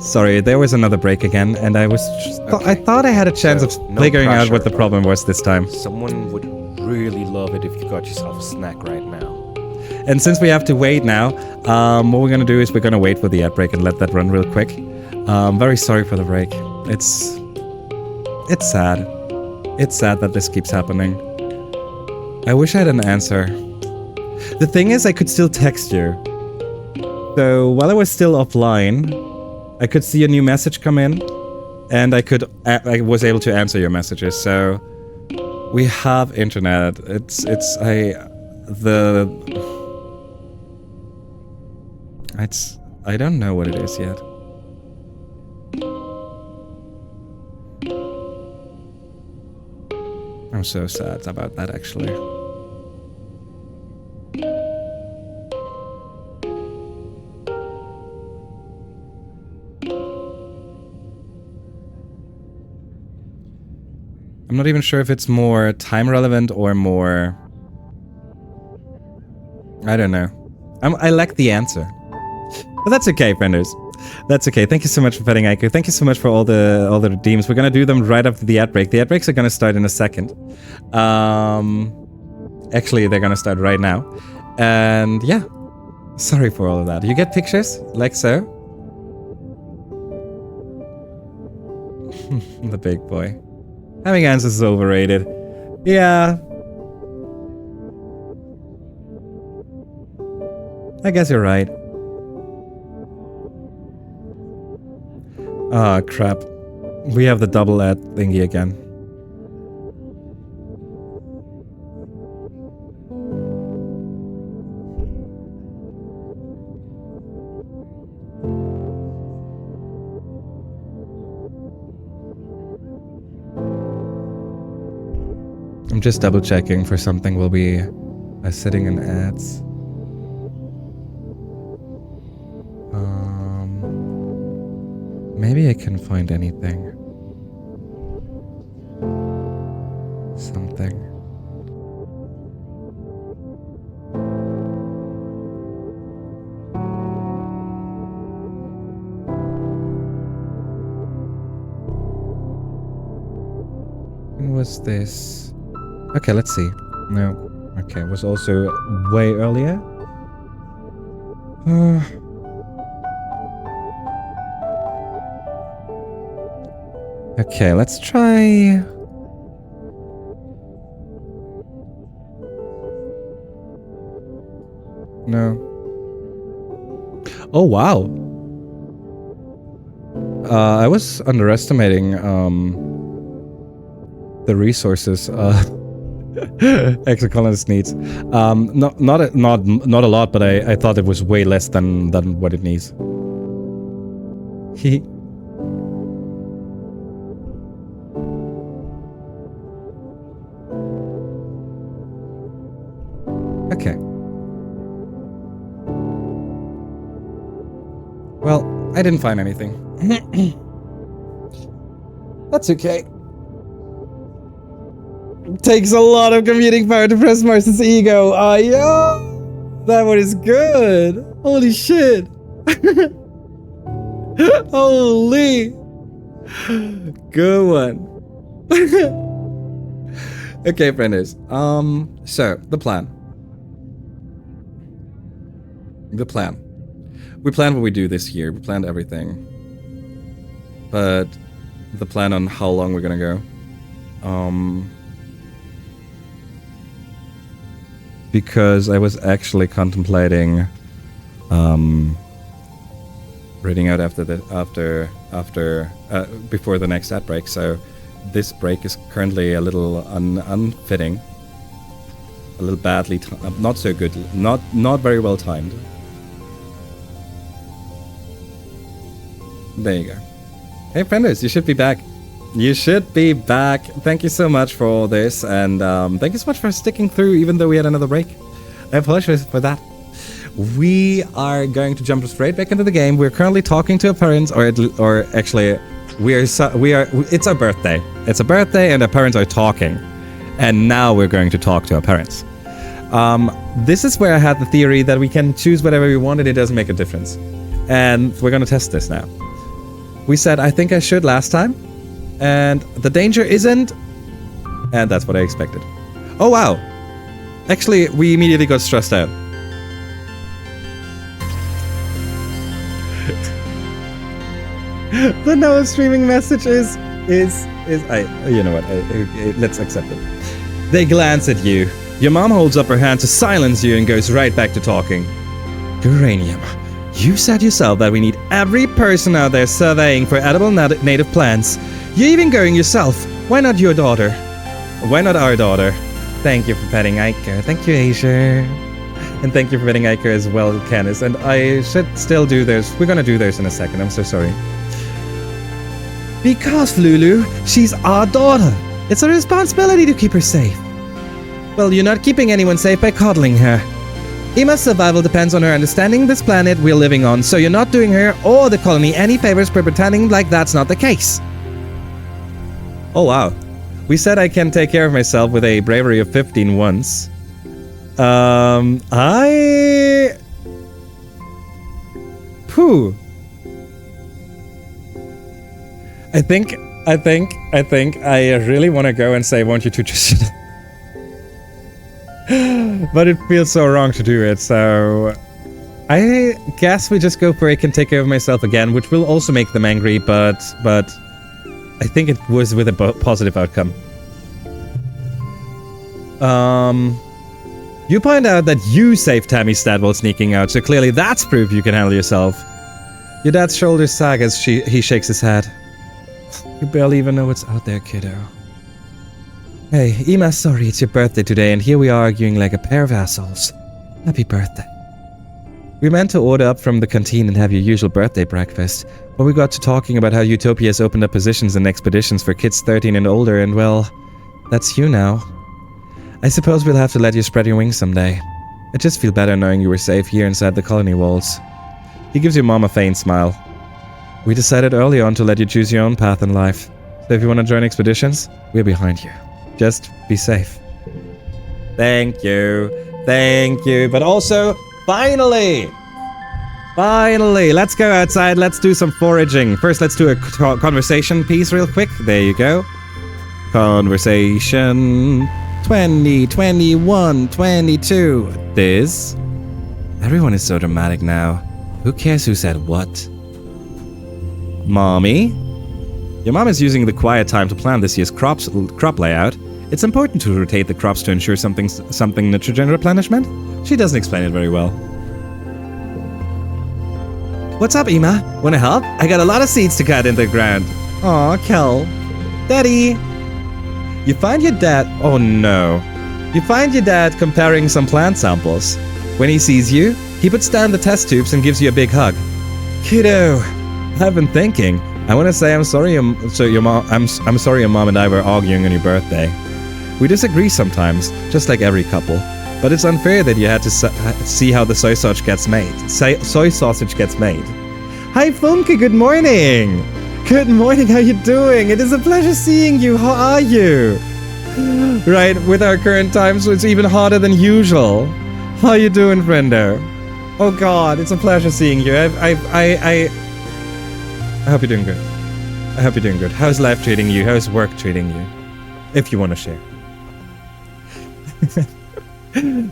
Sorry, there was another break again, and I was I thought I had a chance of figuring out what the problem was this time. Someone would really love it if you got yourself a snack right now. And since we have to wait now, what we're gonna do is we're gonna wait for the ad break and let that run real quick. Very sorry for the break. It's sad. It's sad that this keeps happening. I wish I had an answer. The thing is, I could still text you. So while I was still offline, I could see a new message come in, and I was able to answer your messages. So we have internet. I don't know what it is yet. I'm so sad about that, actually. I'm not even sure if it's more time relevant or more... I don't know. I lack the answer. But that's okay, frienders. That's okay. Thank you so much for petting Aiku. Thank you so much for all the redeems. We're gonna do them right after the ad break. The ad breaks are gonna start in a second. Actually, they're gonna start right now. And yeah, sorry for all of that. You get pictures like so. The big boy. Having answers is overrated. Yeah. I guess you're right. Ah, crap. We have the double ad thingy again. I'm just double checking for something will be sitting in ads. Maybe I can find anything. Something. When was this? Okay, let's see. No. Okay, it was also way earlier. Okay, let's try... No. Oh, wow. I was underestimating the resources Exocolonist needs. Not a lot, but I thought it was way less than what it needs. Okay. Well, I didn't find anything. That's okay. It takes a lot of computing power to press Mars's ego. Oh, yeah. That one is good. Holy shit. Holy. Good one. Okay, friends. So, the plan. We planned what we do this year. We planned everything. But the plan on how long we're gonna go. Because I was actually contemplating reading out before the next ad break. So this break is currently a little unfitting, a little badly, not so good, not very well timed. There you go. Hey, frienders, you should be back. You should be back. Thank you so much for all this, and thank you so much for sticking through, even though we had another break. I apologize for that. We are going to jump straight back into the game. We're currently talking to our parents, or actually, we are. It's our birthday. It's a birthday, and our parents are talking, and now we're going to talk to our parents. This is where I had the theory that we can choose whatever we want, and it doesn't make a difference. And we're going to test this now. We said, I think I should last time. And the danger isn't. And that's what I expected. Oh, wow. Actually, we immediately got stressed out. The no streaming message is you know what, let's accept it. They glance at you. Your mom holds up her hand to silence you and goes right back to talking. Uranium. You said yourself that we need every person out there surveying for edible native plants. You're even going yourself. Why not your daughter? Why not our daughter? Thank you for petting Iker. Thank you, Asia. And thank you for petting Iker as well, Canis. And I should still do those. We're gonna do those in a second. I'm so sorry. Because, Lulu, she's our daughter. It's a responsibility to keep her safe. Well, you're not keeping anyone safe by coddling her. Ima's survival depends on her understanding this planet we're living on, so you're not doing her or the colony any favors by pretending like that's not the case. Oh wow. We said I can take care of myself with a bravery of 15 once. Pooh. I think I really want to go and say, won't you two just... But it feels so wrong to do it, so... I guess we just go for I can take care of myself again, which will also make them angry, but... I think it was with a positive outcome. You point out that you saved Tammy's dad while sneaking out, so clearly that's proof you can handle yourself. Your dad's shoulders sag as he shakes his head. You barely even know what's out there, kiddo. Hey, Ima's sorry it's your birthday today, and here we are arguing like a pair of assholes. Happy birthday. We meant to order up from the canteen and have your usual birthday breakfast, but we got to talking about how Utopia has opened up positions and expeditions for kids 13 and older, and well, that's you now. I suppose we'll have to let you spread your wings someday. I just feel better knowing you were safe here inside the colony walls. He gives your mom a faint smile. We decided early on to let you choose your own path in life, so if you want to join expeditions, we're behind you. Just be safe. Thank you. Thank you. But also, finally, let's go outside. Let's do some foraging. First, let's do a conversation piece real quick. There you go. Conversation 20, 21, 22. This. Everyone is so dramatic now. Who cares who said what? Mommy? Your mom is using the quiet time to plan this year's crop layout. It's important to rotate the crops to ensure something nitrogen replenishment. She doesn't explain it very well. What's up, Ima? Wanna help? I got a lot of seeds to cut into the ground. Aw, Kel. Daddy! You find your dad... Oh no. You find your dad comparing some plant samples. When he sees you, he puts down the test tubes and gives you a big hug. Kiddo, I've been thinking. I want to say I'm sorry your mom and I were arguing on your birthday. We disagree sometimes, just like every couple. But it's unfair that you had to see how the soy sausage gets made. Soy sausage gets made. Hi Funke, good morning! Good morning, how you doing? It is a pleasure seeing you, how are you? Right, with our current time, so it's even hotter than usual. How you doing, friendo? Oh god, it's a pleasure seeing you. I hope you're doing good. I hope you're doing good. How's life treating you? How's work treating you? If you want to share.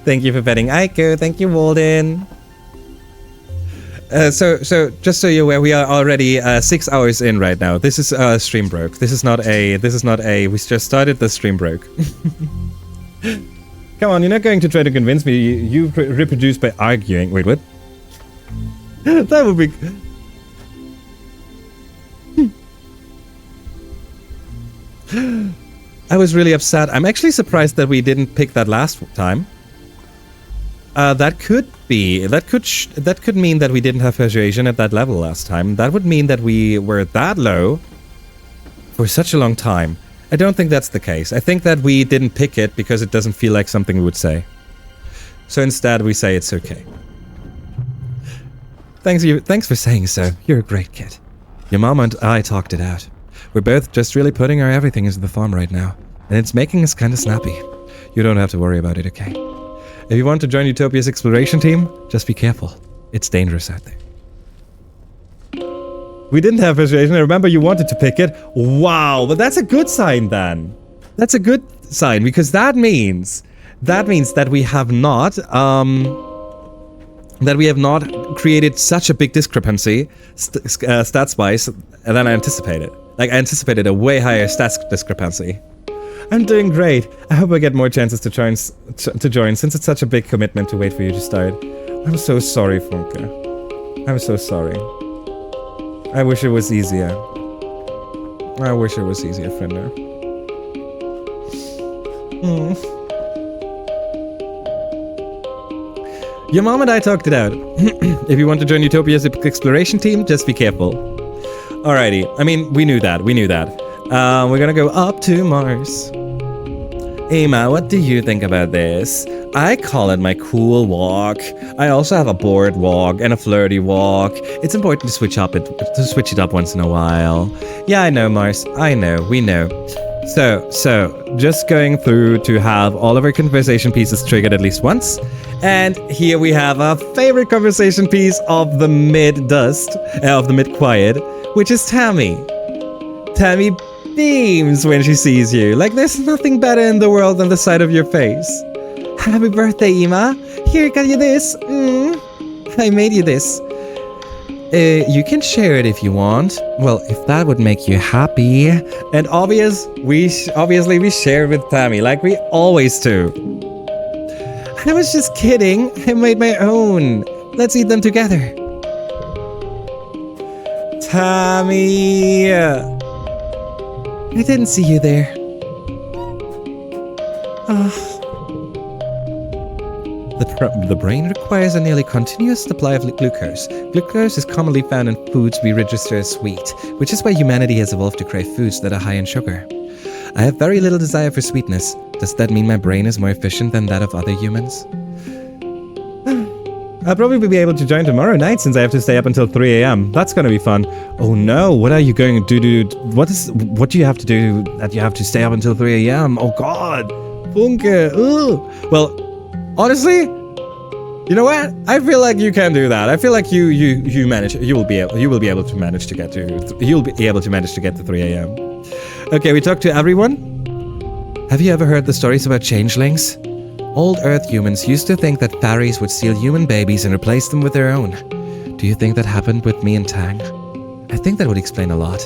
Thank you for betting Aiko. Thank you, Walden. So just so you're aware, we are already 6 hours in right now. This is stream broke. This is not a. We just started. The stream broke. Come on, you're not going to try to convince me. You reproduce by arguing. Wait, what? That would be. I was really upset. I'm actually surprised that we didn't pick that last time. That could be. That could mean that we didn't have persuasion at that level last time. That would mean that we were that low for such a long time. I don't think that's the case. I think that we didn't pick it because it doesn't feel like something we would say. So instead we say it's okay. Thanks for saying so. You're a great kid. Your mom and I talked it out. We're both just really putting our everything into the farm right now. And it's making us kind of snappy. You don't have to worry about it, okay? If you want to join Utopia's exploration team, just be careful. It's dangerous out there. We didn't have persuasion. I remember you wanted to pick it. Wow, but that's a good sign then. That's a good sign because that means that we have not created such a big discrepancy stats-wise than I anticipated. Like I anticipated a way higher stats discrepancy. I'm doing great. I hope I get more chances to join since it's such a big commitment to wait for you to start. I'm so sorry, Funke. I'm so sorry. I wish it was easier. I wish it was easier, Fender. Your mom and I talked it out. If you want to join Utopia's exploration team, just be careful. Alrighty. I mean, we knew that. We're gonna go up to Mars. Emma, what do you think about this? I call it my cool walk. I also have a bored walk and a flirty walk. It's important to switch it up once in a while. Yeah, I know, Mars. I know. We know. So, just going through to have all of our conversation pieces triggered at least once. And here we have our favorite conversation piece of the mid-quiet, which is Tammy. Tammy beams when she sees you. Like there's nothing better in the world than the sight of your face. Happy birthday, Ima. Here, got you this. I made you this. You can share it if you want. Well, if that would make you happy. And obviously we share with Tammy, like we always do. I was just kidding. I made my own. Let's eat them together. Tammy. I didn't see you there. The brain requires a nearly continuous supply of glucose. Glucose is commonly found in foods we register as sweet, which is why humanity has evolved to crave foods that are high in sugar. I have very little desire for sweetness. Does that mean my brain is more efficient than that of other humans? I'll probably be able to join tomorrow night since I have to stay up until 3 a.m. That's gonna be fun. Oh no, what are you going to do? What do you have to do that you have to stay up until 3 a.m.? Oh god. Funke. Ugh. Well, honestly, you know what? I feel like you can do that. I feel like you will be able to manage to get to 3 a.m. Okay, we talked to everyone. Have you ever heard the stories about changelings? Old Earth humans used to think that fairies would steal human babies and replace them with their own. Do you think that happened with me and Tang? I think that would explain a lot.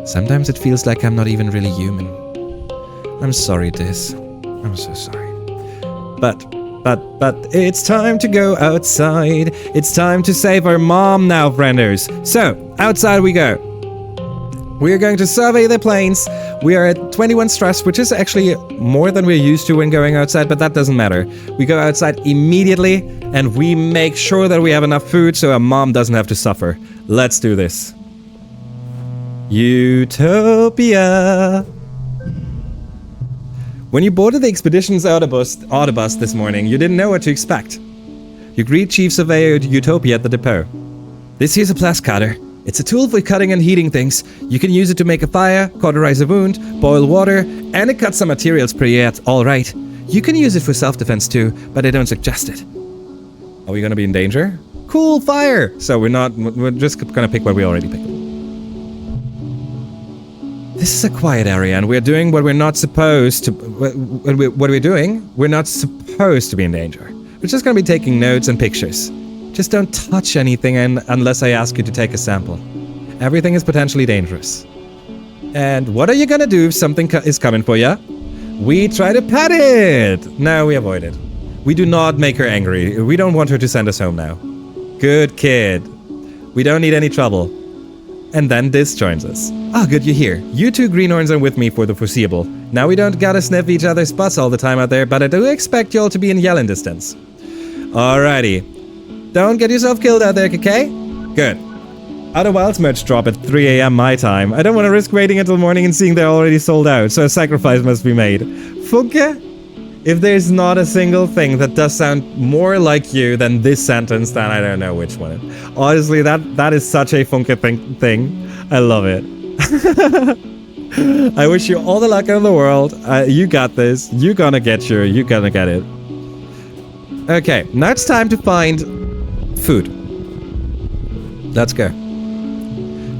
Sometimes it feels like I'm not even really human. I'm sorry, Diz. I'm so sorry. But it's time to go outside. It's time to save our mom now, frienders. So, outside we go. We are going to survey the plains. We are at 21 stress, which is actually more than we're used to when going outside, but that doesn't matter. We go outside immediately, and we make sure that we have enough food so our mom doesn't have to suffer. Let's do this. Utopia. When you boarded the expedition's autobus this morning, you didn't know what to expect. You greet Chief Surveyor Utopia at the depot. This here's a blast cutter. It's a tool for cutting and heating things. You can use it to make a fire, cauterize a wound, boil water, and it cuts some materials pretty alright. You can use it for self-defense too, but I don't suggest it. Are we gonna be in danger? Cool, fire! So we're just gonna pick what we already picked. This is a quiet area, and we're doing what we're not supposed to. What we're doing, we're not supposed to be in danger. We're just gonna be taking notes and pictures. Just don't touch anything unless I ask you to take a sample. Everything is potentially dangerous. And what are you gonna do if something is coming for you? We try to pet it! No, we avoid it. We do not make her angry. We don't want her to send us home now. Good kid. We don't need any trouble. And then Diz joins us. Ah, good you're here. You two greenhorns are with me for the foreseeable. Now we don't gotta sniff each other's butts all the time out there, but I do expect y'all to be in yelling distance. Alrighty. Don't get yourself killed out there, okay? Good. Outer Wilds merch drop at 3 a.m. my time. I don't want to risk waiting until morning and seeing they're already sold out, so a sacrifice must be made. Funke? If there's not a single thing that does sound more like you than this sentence, then I don't know which one. Honestly, that is such a Funke thing. I love it. I wish you all the luck in the world. You got this. You're gonna get it. Okay, now it's time to find food. Let's go.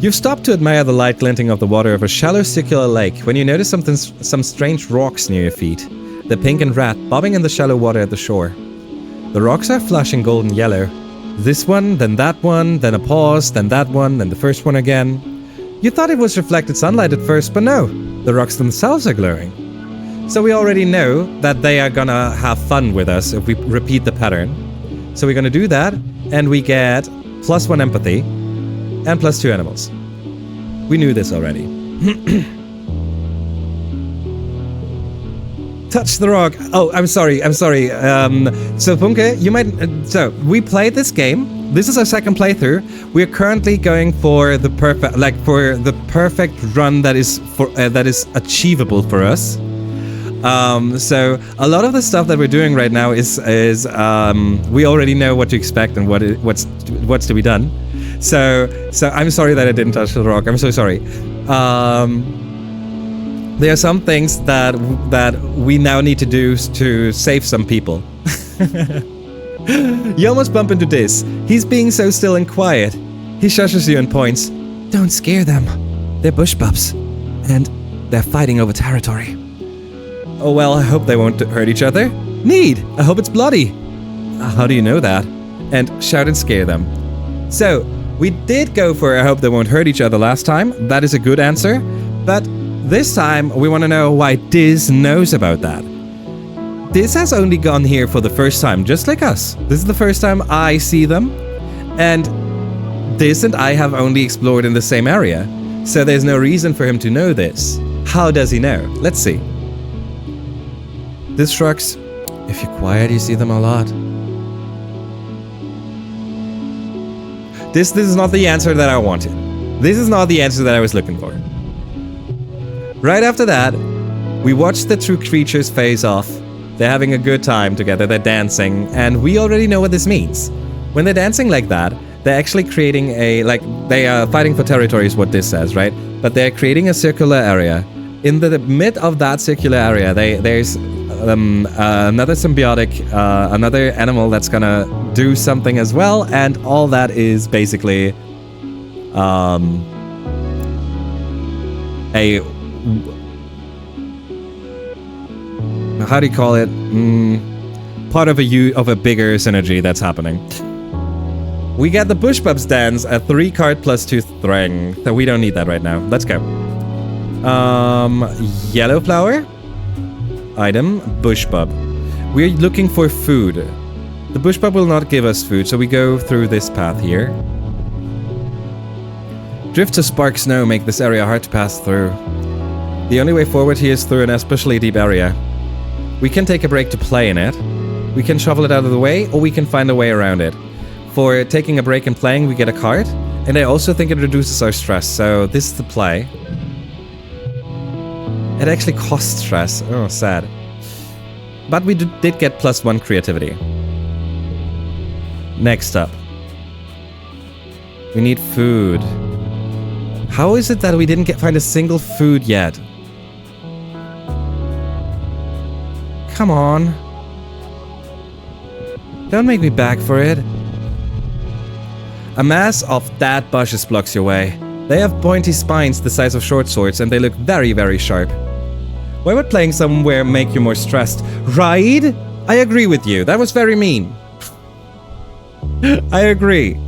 You've stopped to admire the light glinting of the water of a shallow circular lake when you notice some strange rocks near your feet. The pink and red bobbing in the shallow water at the shore. The rocks are flush and golden yellow. This one, then that one, then a pause, then that one, then the first one again. You thought it was reflected sunlight at first, but no. The rocks themselves are glowing. So we already know that they are gonna have fun with us if we repeat the pattern. So we're gonna do that, and we get +1 empathy and +2 animals. We knew this already. Touch the rock. Oh, I'm sorry. So Funke, you might. So we played this game. This is our second playthrough. We're currently going for the perfect run that is achievable for us. So a lot of the stuff that we're doing right now is we already know what to expect and what's to be done. So I'm sorry that I didn't touch the rock. I'm so sorry. There are some things that we now need to do to save some people. You almost bump into Diz. He's being so still and quiet. He shushes you and points. Don't scare them. They're bush pups, and they're fighting over territory. Oh well, I hope they won't hurt each other. Neat! I hope it's bloody. How do you know that? And shout and scare them. So, We did go for I hope they won't hurt each other last time. That is a good answer. But this time, we want to know why Diz knows about that. Diz has only gone here for the first time, just like us. This is the first time I see them. And Diz and I have only explored in the same area. So there's no reason for him to know this. How does he know? Let's see. Diz shrugs. If you're quiet, you see them a lot. This is not the answer that I wanted. This is not the answer that I was looking for. Right after that, we watch the two creatures face off. They're having a good time together, they're dancing, and we already know what this means. When they're dancing like that, they're actually creating they are fighting for territory is what this says, right? But they're creating a circular area. In the mid of that circular area, there's another symbiotic, another animal that's gonna do something as well, and all that is basically how do you call it? Part of a bigger synergy that's happening. We get the Bush Bubs dance, a 3-card plus 2 strength. So we don't need that right now. Let's go. Yellow flower. Item, Bush Bub. We're looking for food. The Bush Bub will not give us food, so we go through this path here. Drifts of spark snow make this area hard to pass through. The only way forward here is through an especially deep area. We can take a break to play in it. We can shovel it out of the way, or we can find a way around it. For taking a break and playing, we get a card. And I also think it reduces our stress, so this is the play. It actually costs stress. Oh, sad. But we did get +1 creativity. Next up. We need food. How is it that we didn't find a single food yet? Come on. Don't make me beg for it. A mass of dead bushes blocks your way. They have pointy spines the size of short swords and they look very, very sharp. Why would playing somewhere make you more stressed? Right? I agree with you. That was very mean. I agree.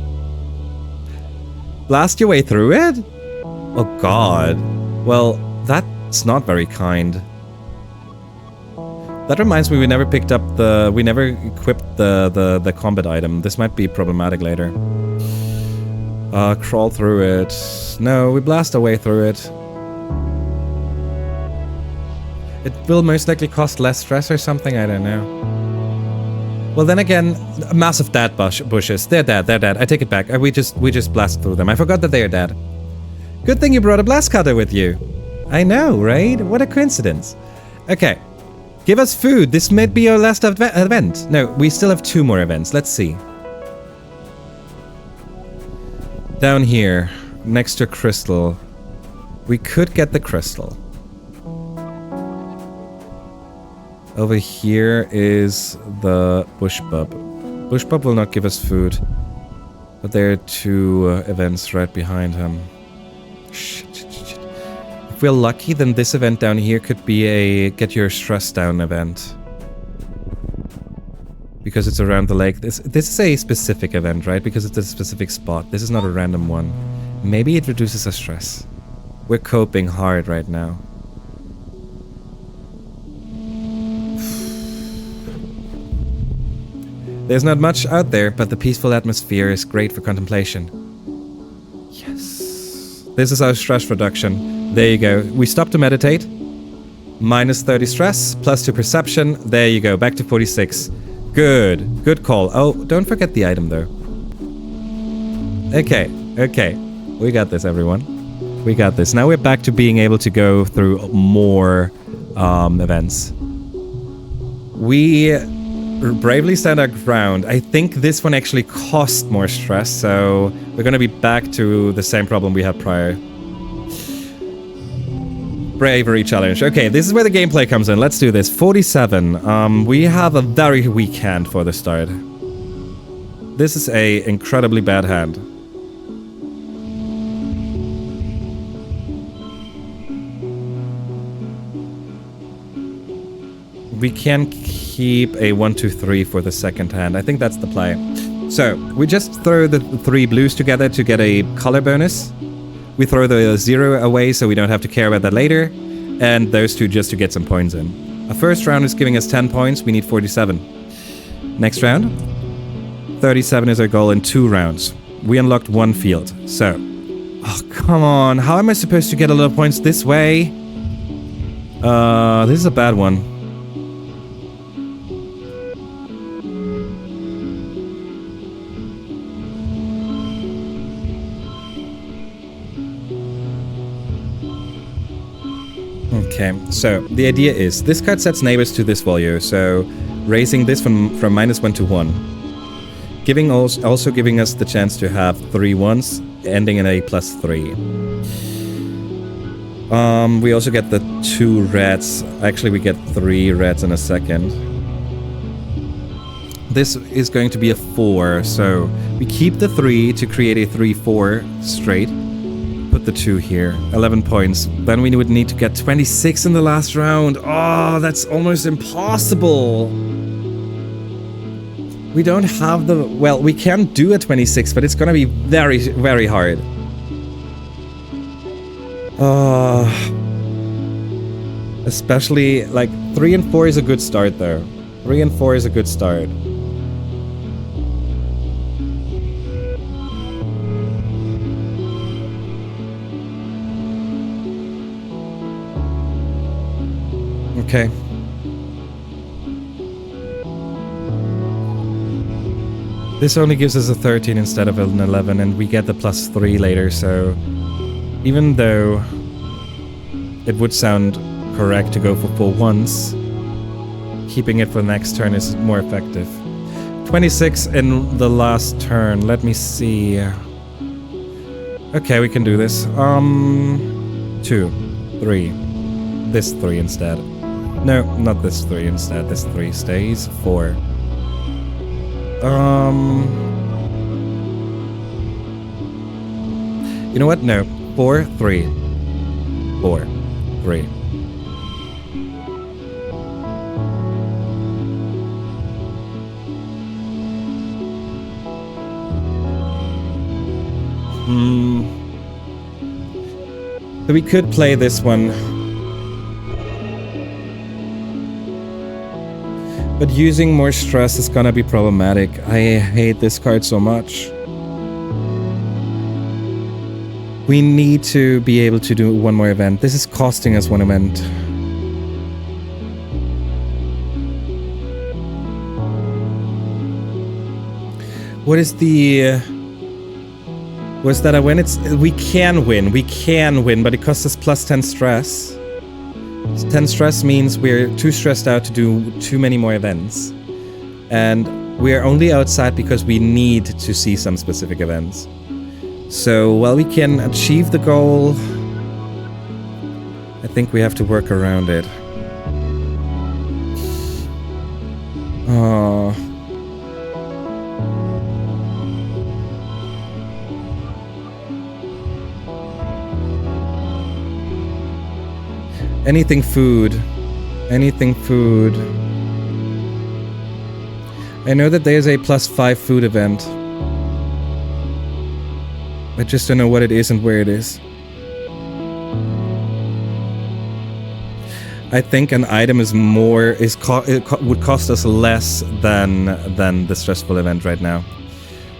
Blast your way through it? Oh god. Well, that's not very kind. That reminds me we never equipped the combat item. This might be problematic later. Crawl through it. No, we blast our way through it. It will most likely cost less stress or something, I don't know. Well, then again, massive dead bushes. They're dead, I take it back. We just blast through them. I forgot that they're dead. Good thing you brought a blast cutter with you. I know, right? What a coincidence. Okay. Give us food. This might be our last event. No, we still have 2 more events. Let's see. Down here, next to crystal. We could get the crystal. Over here is the bush bub. Bush bub will not give us food. But there are 2 events right behind him. Shit. If we're lucky, then this event down here could be a get your stress down event. Because it's around the lake. This is a specific event, right? Because it's a specific spot. This is not a random one. Maybe it reduces our stress. We're coping hard right now. There's not much out there, but the peaceful atmosphere is great for contemplation. Yes. This is our stress reduction. There you go. We stop to meditate. -30 stress, +2 perception. There you go. Back to 46. Good. Good call. Oh, don't forget the item though. Okay. We got this, everyone. We got this. Now we're back to being able to go through more events. We bravely stand our ground. I think this one actually cost more stress, so we're gonna be back to the same problem we had prior. Bravery challenge. Okay, this is where the gameplay comes in. Let's do this. 47. We have a very weak hand for the start. This is a incredibly bad hand. We can keep a 1, 2, 3 for the second hand. I think that's the play. So, we just throw the 3 blues together to get a color bonus. We throw the 0 away so we don't have to care about that later. And those 2 just to get some points in. Our first round is giving us 10 points, we need 47. Next round, 37 is our goal in 2 rounds. We unlocked 1 field, so... Oh, come on, how am I supposed to get a lot of points this way? This is a bad one. Okay, so the idea is this card sets neighbors to this value, so raising this from -1 to 1. Also giving us the chance to have 3 ones, ending in a +3. We also get the 2 reds. Actually, we get 3 reds in a second. This is going to be a 4, so we keep the 3 to create a 3-4 straight. Put the 2 here. 11 points. Then we would need to get 26 in the last round. Oh, that's almost impossible. We don't have the... Well, we can do a 26, but it's gonna be very, very hard. Especially, like, 3 and 4 is a good start, though. 3 and 4 is a good start. Okay. This only gives us a 13 instead of an 11, and we get the +3 later, so... Even though... It would sound correct to go for 4 once, keeping it for the next turn is more effective. 26 in the last turn, let me see... Okay, we can do this. 2, 3. This 3 instead. No, not this 3 instead. This 3 stays. 4. You know what? No. 4, 3. 4, 3. So we could play this one. But using more stress is gonna be problematic. I hate this card so much. We need to be able to do one more event. This is costing us 1 event. What is the... Was that a win? We can win, but it costs us +10 stress. 10 stress means we're too stressed out to do too many more events. And we're only outside because we need to see some specific events. So while we can achieve the goal, I think we have to work around it. Oh. Anything food. Anything food. I know that there's a +5 food event. I just don't know what it is and where it is. I think an item is more... would cost us less than the stressful event right now.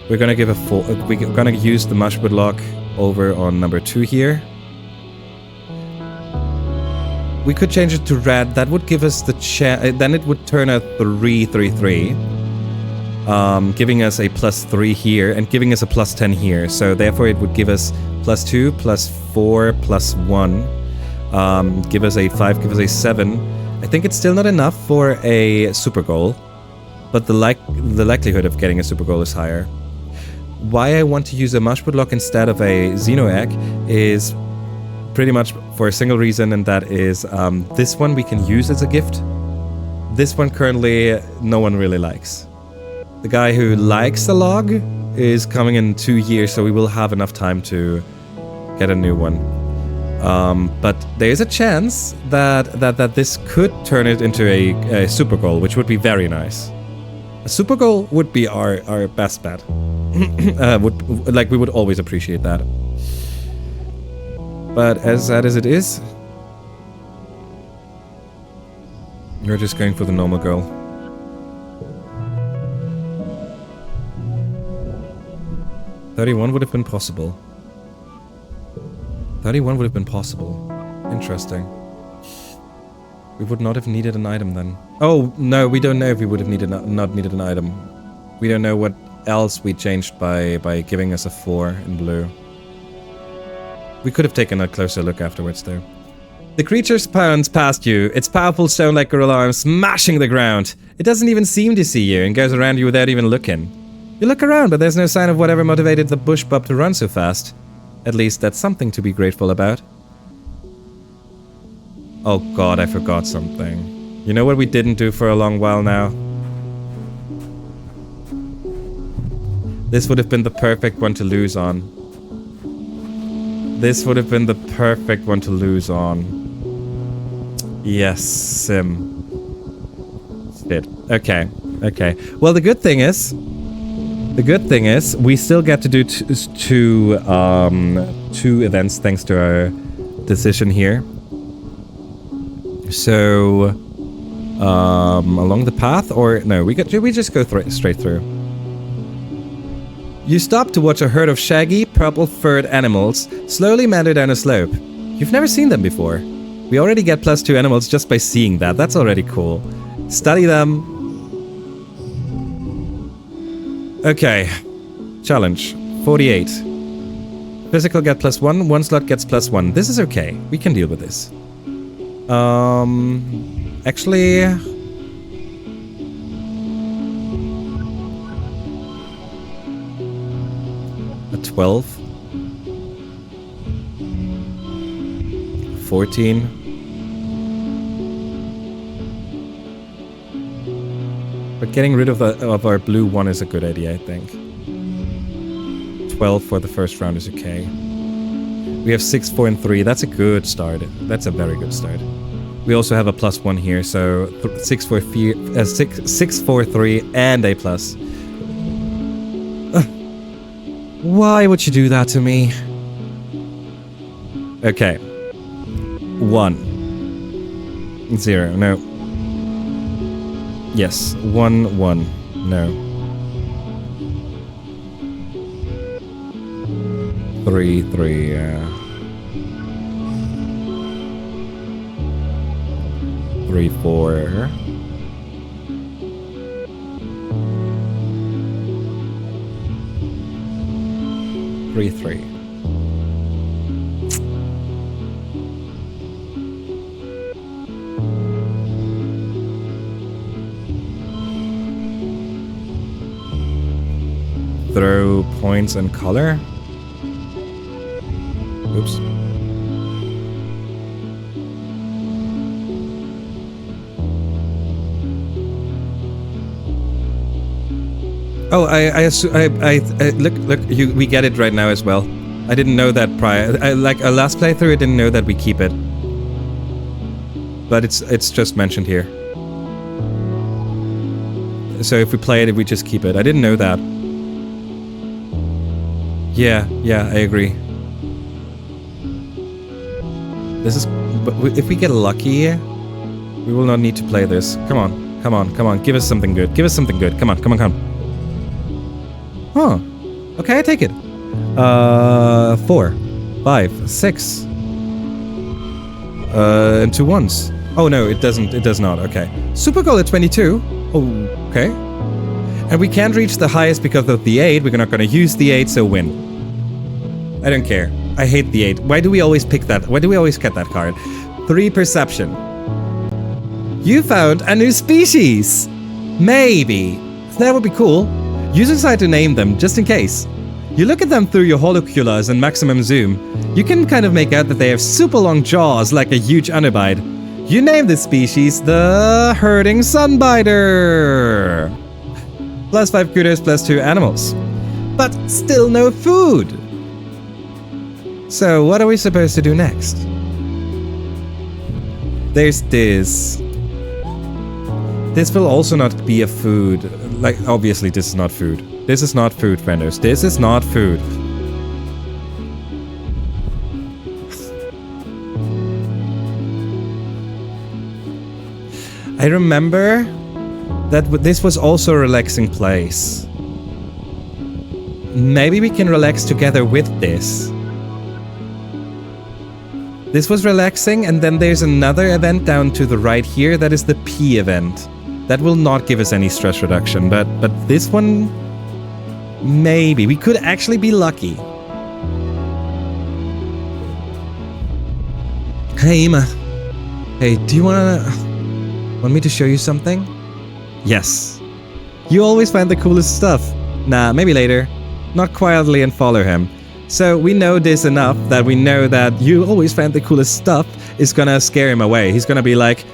We're gonna give a full... We're gonna use the mushwood lock over on number 2 here. We could change it to red. That would give us the chance... Then it would turn a 3-3-3. Giving us a +3 here and giving us a +10 here. So therefore it would give us +2, +4, +1. Give us a 5, give us a 7. I think it's still not enough for a super goal. But the likelihood of getting a super goal is higher. Why I want to use a mushwood lock instead of a Xeno egg is... pretty much for a single reason, and that is this one we can use as a gift. This one currently no one really likes. The guy who likes the log is coming in 2 years, so we will have enough time to get a new one. But there's a chance that this could turn it into a super goal, which would be very nice. A super goal would be our best bet. We would always appreciate that. But as sad as it is, you're just going for the normal goal. $31 would have been possible. 31 would have been possible. Interesting. We would not have needed an item then. Oh, no, we don't know if we would have not needed an item. We don't know what else we changed by giving us a 4 in blue. We could have taken a closer look afterwards, though. The creature pounds past you, its powerful stone-like gorilla arms smashing the ground. It doesn't even seem to see you and goes around you without even looking. You look around, but there's no sign of whatever motivated the bush pup to run so fast. At least that's something to be grateful about. Oh god, I forgot something. You know what we didn't do for a long while now? This would have been the perfect one to lose on. This would have been the perfect one to lose on. Yes, Sim. Shit. Okay. Okay. Well, the good thing is, we still get to do two events thanks to our decision here. So, along the path, or no, we just go straight through. You stop to watch a herd of shaggy, purple-furred animals slowly meander down a slope. You've never seen them before. We already get +2 animals just by seeing that. That's already cool. Study them. Okay. Challenge. 48. Physical get +1. One slot gets +1. This is okay. We can deal with this. Actually... a 12. 14. But getting rid of our blue one is a good idea, I think. 12 for the first round is okay. We have 6, 4, and 3. That's a good start. That's a very good start. We also have a +1 here, so 6, 4, 3, and a plus. Why would you do that to me? Okay. 1. 0. No. Yes. 1, 1. No. 3, 3. Yeah. 3, 4. 3, 3. Throw points and color. Oops. Oh, look, we get it right now as well. I didn't know that prior. Like a last playthrough, I didn't know that we keep it. But it's just mentioned here. So if we play it, we just keep it. I didn't know that. Yeah, I agree. This is... But if we get lucky, we will not need to play this. Come on. Give us something good. Come on. Huh. Okay, I take it. 4, 5, 6. And 2 1s. Oh no, it doesn't. It does not. Okay. Super goal at 22. Okay. And we can't reach the highest because of the 8. We're not going to use the 8, so win. I don't care. I hate the 8. Why do we always pick that? Why do we always get that card? 3 perception. You found a new species. Maybe. That would be cool. Use decide to name them, just in case. You look at them through your holoculars and maximum zoom. You can kind of make out that they have super long jaws like a huge unibide. You name this species the herding sunbiter. +5 kudos, +2 animals. But still no food. So what are we supposed to do next? There's this. This will also not be a food. Like, obviously, this is not food. This is not food, frienders. This is not food. I remember that this was also a relaxing place. Maybe we can relax together with this. This was relaxing, and then there's another event down to the right here. That is the P event. That will not give us any stress reduction, but this one, maybe. We could actually be lucky. Hey, Ima. Hey, do you want me to show you something? Yes. You always find the coolest stuff. Nah, maybe later. Not quietly and follow him. So we know this enough that we know that you always find the coolest stuff is gonna scare him away. He's gonna be like,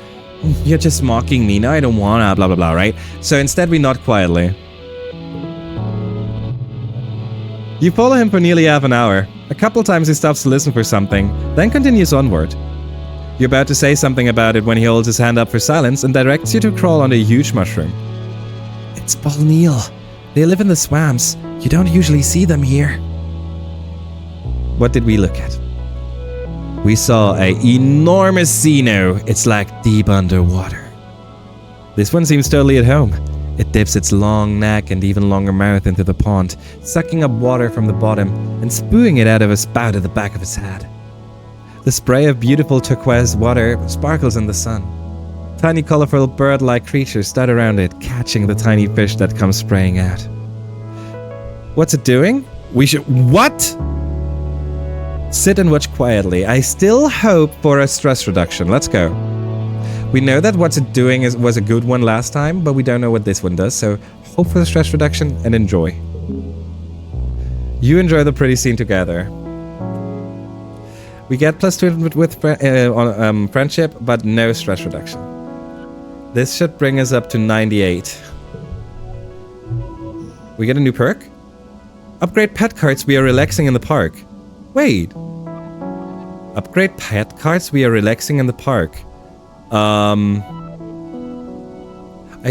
you're just mocking me. No, I don't wanna, blah, blah, blah, right? So instead we nod quietly. You follow him for nearly half an hour. A couple times he stops to listen for something, then continues onward. You're about to say something about it when he holds his hand up for silence and directs you to crawl on a huge mushroom. It's Balneal. They live in the swamps. You don't usually see them here. What did we look at? We saw an enormous Xeno. It's like deep underwater. This one seems totally at home. It dips its long neck and even longer mouth into the pond, sucking up water from the bottom and spewing it out of a spout at the back of its head. The spray of beautiful turquoise water sparkles in the sun. Tiny colorful bird-like creatures dart around it, catching the tiny fish that comes spraying out. What's it doing? We should... What? Sit and watch quietly. I still hope for a stress reduction. Let's go. We know that what's it doing was a good one last time, but we don't know what this one does, so hope for the stress reduction and enjoy. You enjoy the pretty scene together. We get +2 with friendship, but no stress reduction. This should bring us up to 98. We get a new perk? Upgrade pet cards, we are relaxing in the park. Wait. Upgrade pet cards, we are relaxing in the park. I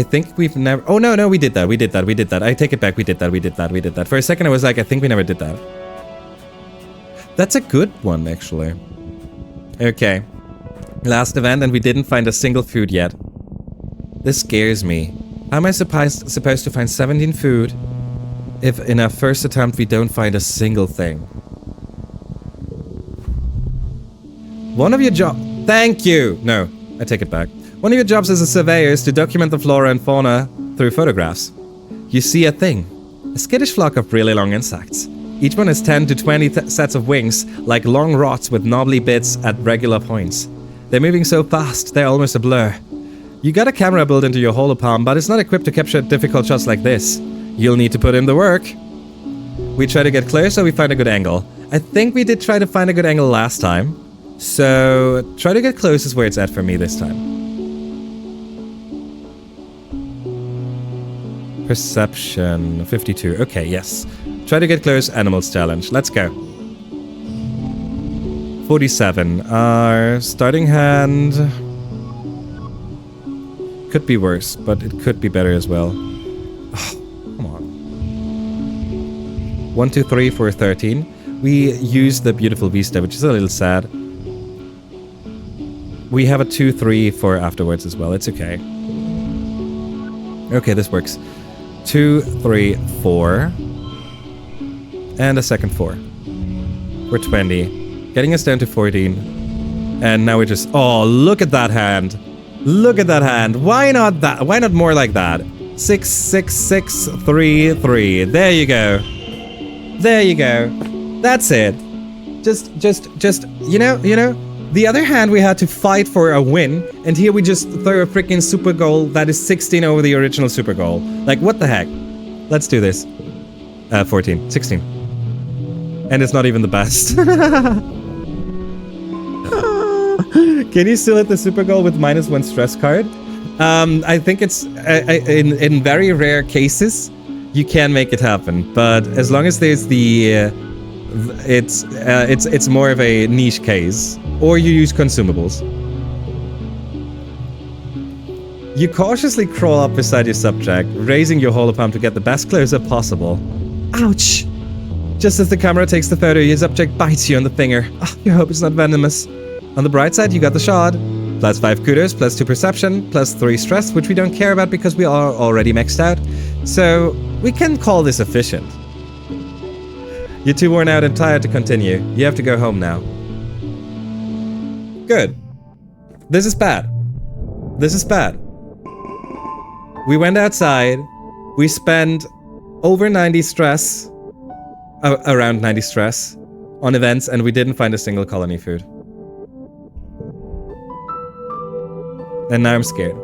think we've never... Oh, no, we did that. I take it back, we did that. For a second I was like, I think we never did that. That's a good one, actually. Okay. Last event, and we didn't find a single food yet. This scares me. How am I supposed to find 17 food if in our first attempt we don't find a single thing? One of your jobs... Thank you! No, I take it back. One of your jobs as a surveyor is to document the flora and fauna through photographs. You see a thing. A skittish flock of really long insects. Each one has 10 to 20 sets of wings, like long rods with knobbly bits at regular points. They're moving so fast, they're almost a blur. You got a camera built into your holopalm, but it's not equipped to capture difficult shots like this. You'll need to put in the work. We try to get close so we find a good angle. I think we did try to find a good angle last time. So, try to get close is where it's at for me this time. Perception, 52. Okay, yes. Try to get close, animals challenge. Let's go. 47. Our starting hand... could be worse, but it could be better as well. Oh, come on. 1, 2, 3 for 13. We use the beautiful Vista, which is a little sad. We have a 2, 3 for afterwards as well. It's okay. Okay, this works. 2, 3, 4. And a second 4. We're 20. Getting us down to 14. And now we're just... Oh, look at that hand. Look at that hand. Why not that? Why not more like that? 6, 6, 6, 3, 3. There you go. There you go. That's it. Just, you know, the other hand we had to fight for a win, and here we just throw a freaking super goal that is 16 over the original super goal. Like, what the heck? Let's do this. 14, 16. And it's not even the best. Can you still hit the super goal with -1 stress card? I think it's in very rare cases you can make it happen, but as long as there's the it's more of a niche case, or you use consumables. You cautiously crawl up beside your subject, raising your holopalm to get the best close-up possible. Ouch! Just as the camera takes the photo, your subject bites you on the finger. Oh, you hope it's not venomous. On the bright side, you got the shot. Plus 5 kudos, plus 2 perception, plus 3 stress, which we don't care about because we are already maxed out. So, we can call this efficient. You're too worn out and tired to continue. You have to go home now. Good. This is bad. This is bad. We went outside. We spent over 90 stress, around 90 stress, on events, and we didn't find a single colony food. And now I'm scared.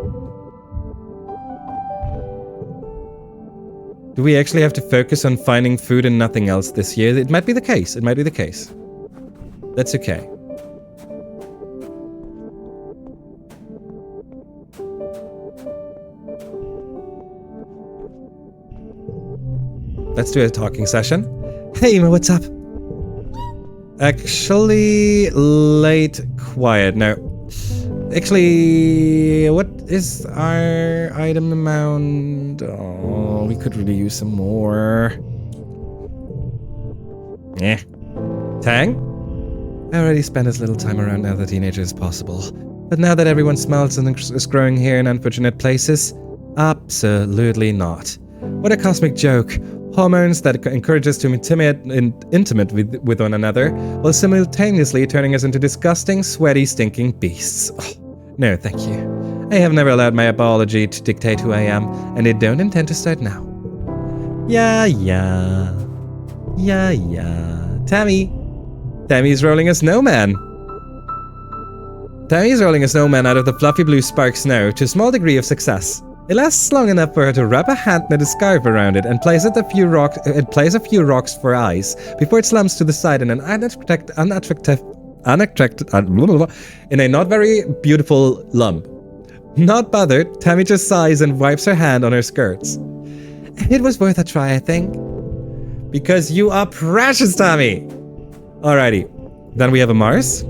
Do we actually have to focus on finding food and nothing else this year? It might be the case. It might be the case. That's okay. Let's do a talking session. Hey, what's up? Actually, late quiet. No. Actually, what is our item amount? Oh, we could really use some more. Yeah. Tang? I already spent as little time around other teenagers as possible. But now that everyone smells and is growing here in unfortunate places, absolutely not. What a cosmic joke. Hormones that encourage us to be intimate with one another, while simultaneously turning us into disgusting, sweaty, stinking beasts. Oh, no, thank you. I have never allowed my biology to dictate who I am, and I don't intend to start now. Yeah. Tammy's rolling a snowman. Tammy's rolling a snowman out of the fluffy blue spark snow to a small degree of success. It lasts long enough for her to wrap a hand knit a scarf around it and place a few rocks for eyes before it slumps to the side in an in a not very beautiful lump. Not bothered, Tammy just sighs and wipes her hand on her skirts. It was worth a try, I think. Because you are precious, Tammy! Alrighty, then we have a Mars.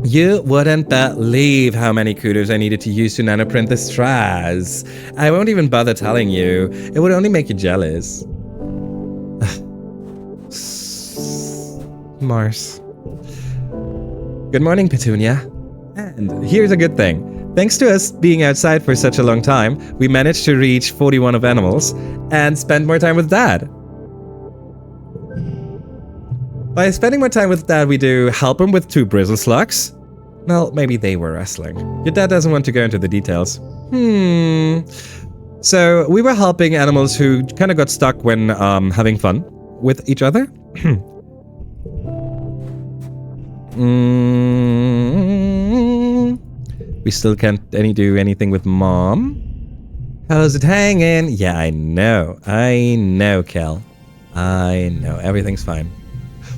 You wouldn't believe how many kudos I needed to use to nanoprint the straws. I won't even bother telling you. It would only make you jealous. Mars. Good morning, Petunia. And here's a good thing. Thanks to us being outside for such a long time, we managed to reach 41 of animals and spend more time with Dad. By spending more time with Dad, we do help him with 2 bristle slugs. Well, maybe they were wrestling. Your dad doesn't want to go into the details. So, we were helping animals who kind of got stuck when having fun with each other. We still can't do anything with Mom. How's it hanging? Yeah, I know, Kel. I know, everything's fine.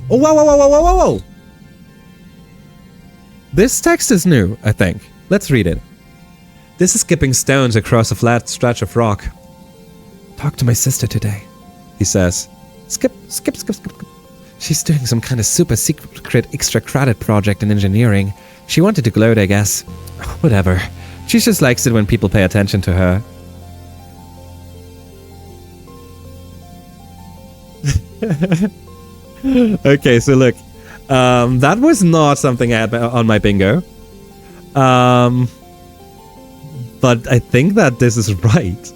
Oh, whoa. This text is new, I think. Let's read it. This is skipping stones across a flat stretch of rock. Talk to my sister today, he says. Skip. She's doing some kind of super secret extra credit project in engineering. She wanted to gloat, I guess. Whatever. She just likes it when people pay attention to her. Okay, so look. That was not something I had on my bingo. But I think that this is right.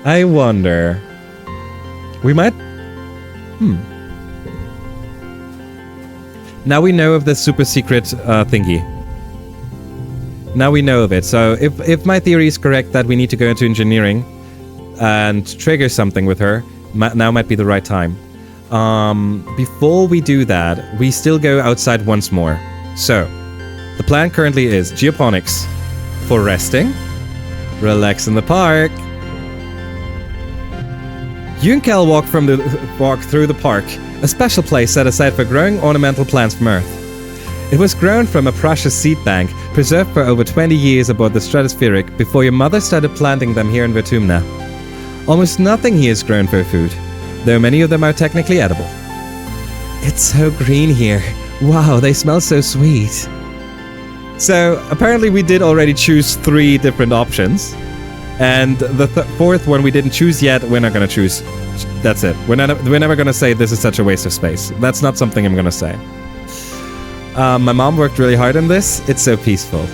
I wonder. We might... Now we know of the super secret thingy. Now we know of it. So if my theory is correct that we need to go into engineering and trigger something with her, now might be the right time. Before we do that, we still go outside once more. So, the plan currently is geoponics for resting, relax in the park. You and Kel walk through the park, a special place set aside for growing ornamental plants from Earth. It was grown from a precious seed bank, preserved for over 20 years aboard the stratospheric before your mother started planting them here in Vertumna. Almost nothing here is grown for food, though many of them are technically edible. It's so green here. Wow, they smell so sweet. So apparently we did already choose 3 different options. And the 4th one we didn't choose yet. We're not going to choose. That's it. We're never going to say this is such a waste of space. That's not something I'm going to say. My mom worked really hard on this. It's so peaceful.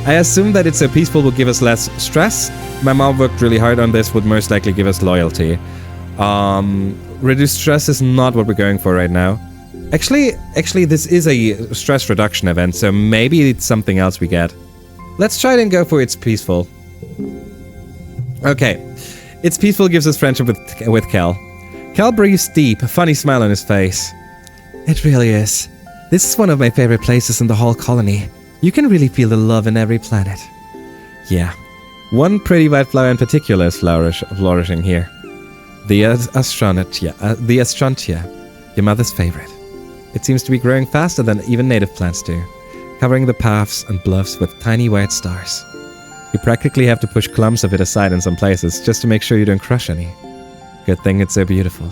I assume that it's so peaceful will give us less stress. My mom worked really hard on this, would most likely give us loyalty. Reduced stress is not what we're going for right now. Actually, this is a stress reduction event, so maybe it's something else we get. Let's try it and go for it's peaceful. Okay. It's peaceful gives us friendship with Cal. Cal breathes deep, a funny smile on his face. It really is. This is one of my favorite places in the whole colony. You can really feel the love in every planet. Yeah. One pretty white flower in particular is flourishing here. The Astrontia, your mother's favorite. It seems to be growing faster than even native plants do, covering the paths and bluffs with tiny white stars. You practically have to push clumps of it aside in some places just to make sure you don't crush any. Good thing it's so beautiful.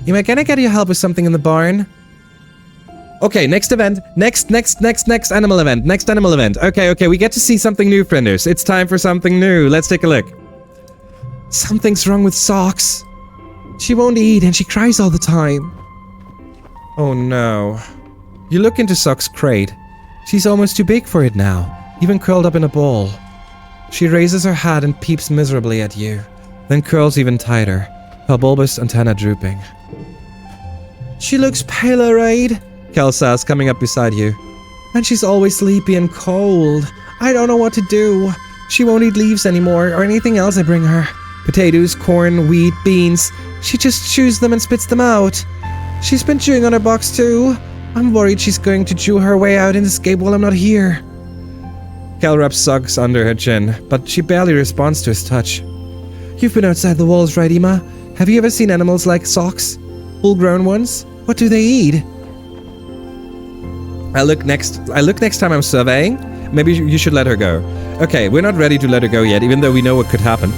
Can I get your help with something in the barn? Okay, next event. Next animal event. Next animal event. Okay, we get to see something new, frienders. It's time for something new. Let's take a look. Something's wrong with Socks. She won't eat and she cries all the time. Oh no. You look into Socks' crate. She's almost too big for it now, even curled up in a ball. She raises her head and peeps miserably at you, then curls even tighter, her bulbous antenna drooping. She looks paler, Raid, Kel says, coming up beside you. And she's always sleepy and cold. I don't know what to do. She won't eat leaves anymore or anything else I bring her. Potatoes, corn, wheat, beans. She just chews them and spits them out. She's been chewing on her box too. I'm worried she's going to chew her way out and escape while I'm not here. Kel rubs Socks under her chin, but she barely responds to his touch. You've been outside the walls, right, Ima? Have you ever seen animals like Socks? Full-grown ones? What do they eat? I look next time I'm surveying. Maybe you should let her go. Okay, we're not ready to let her go yet, even though we know what could happen.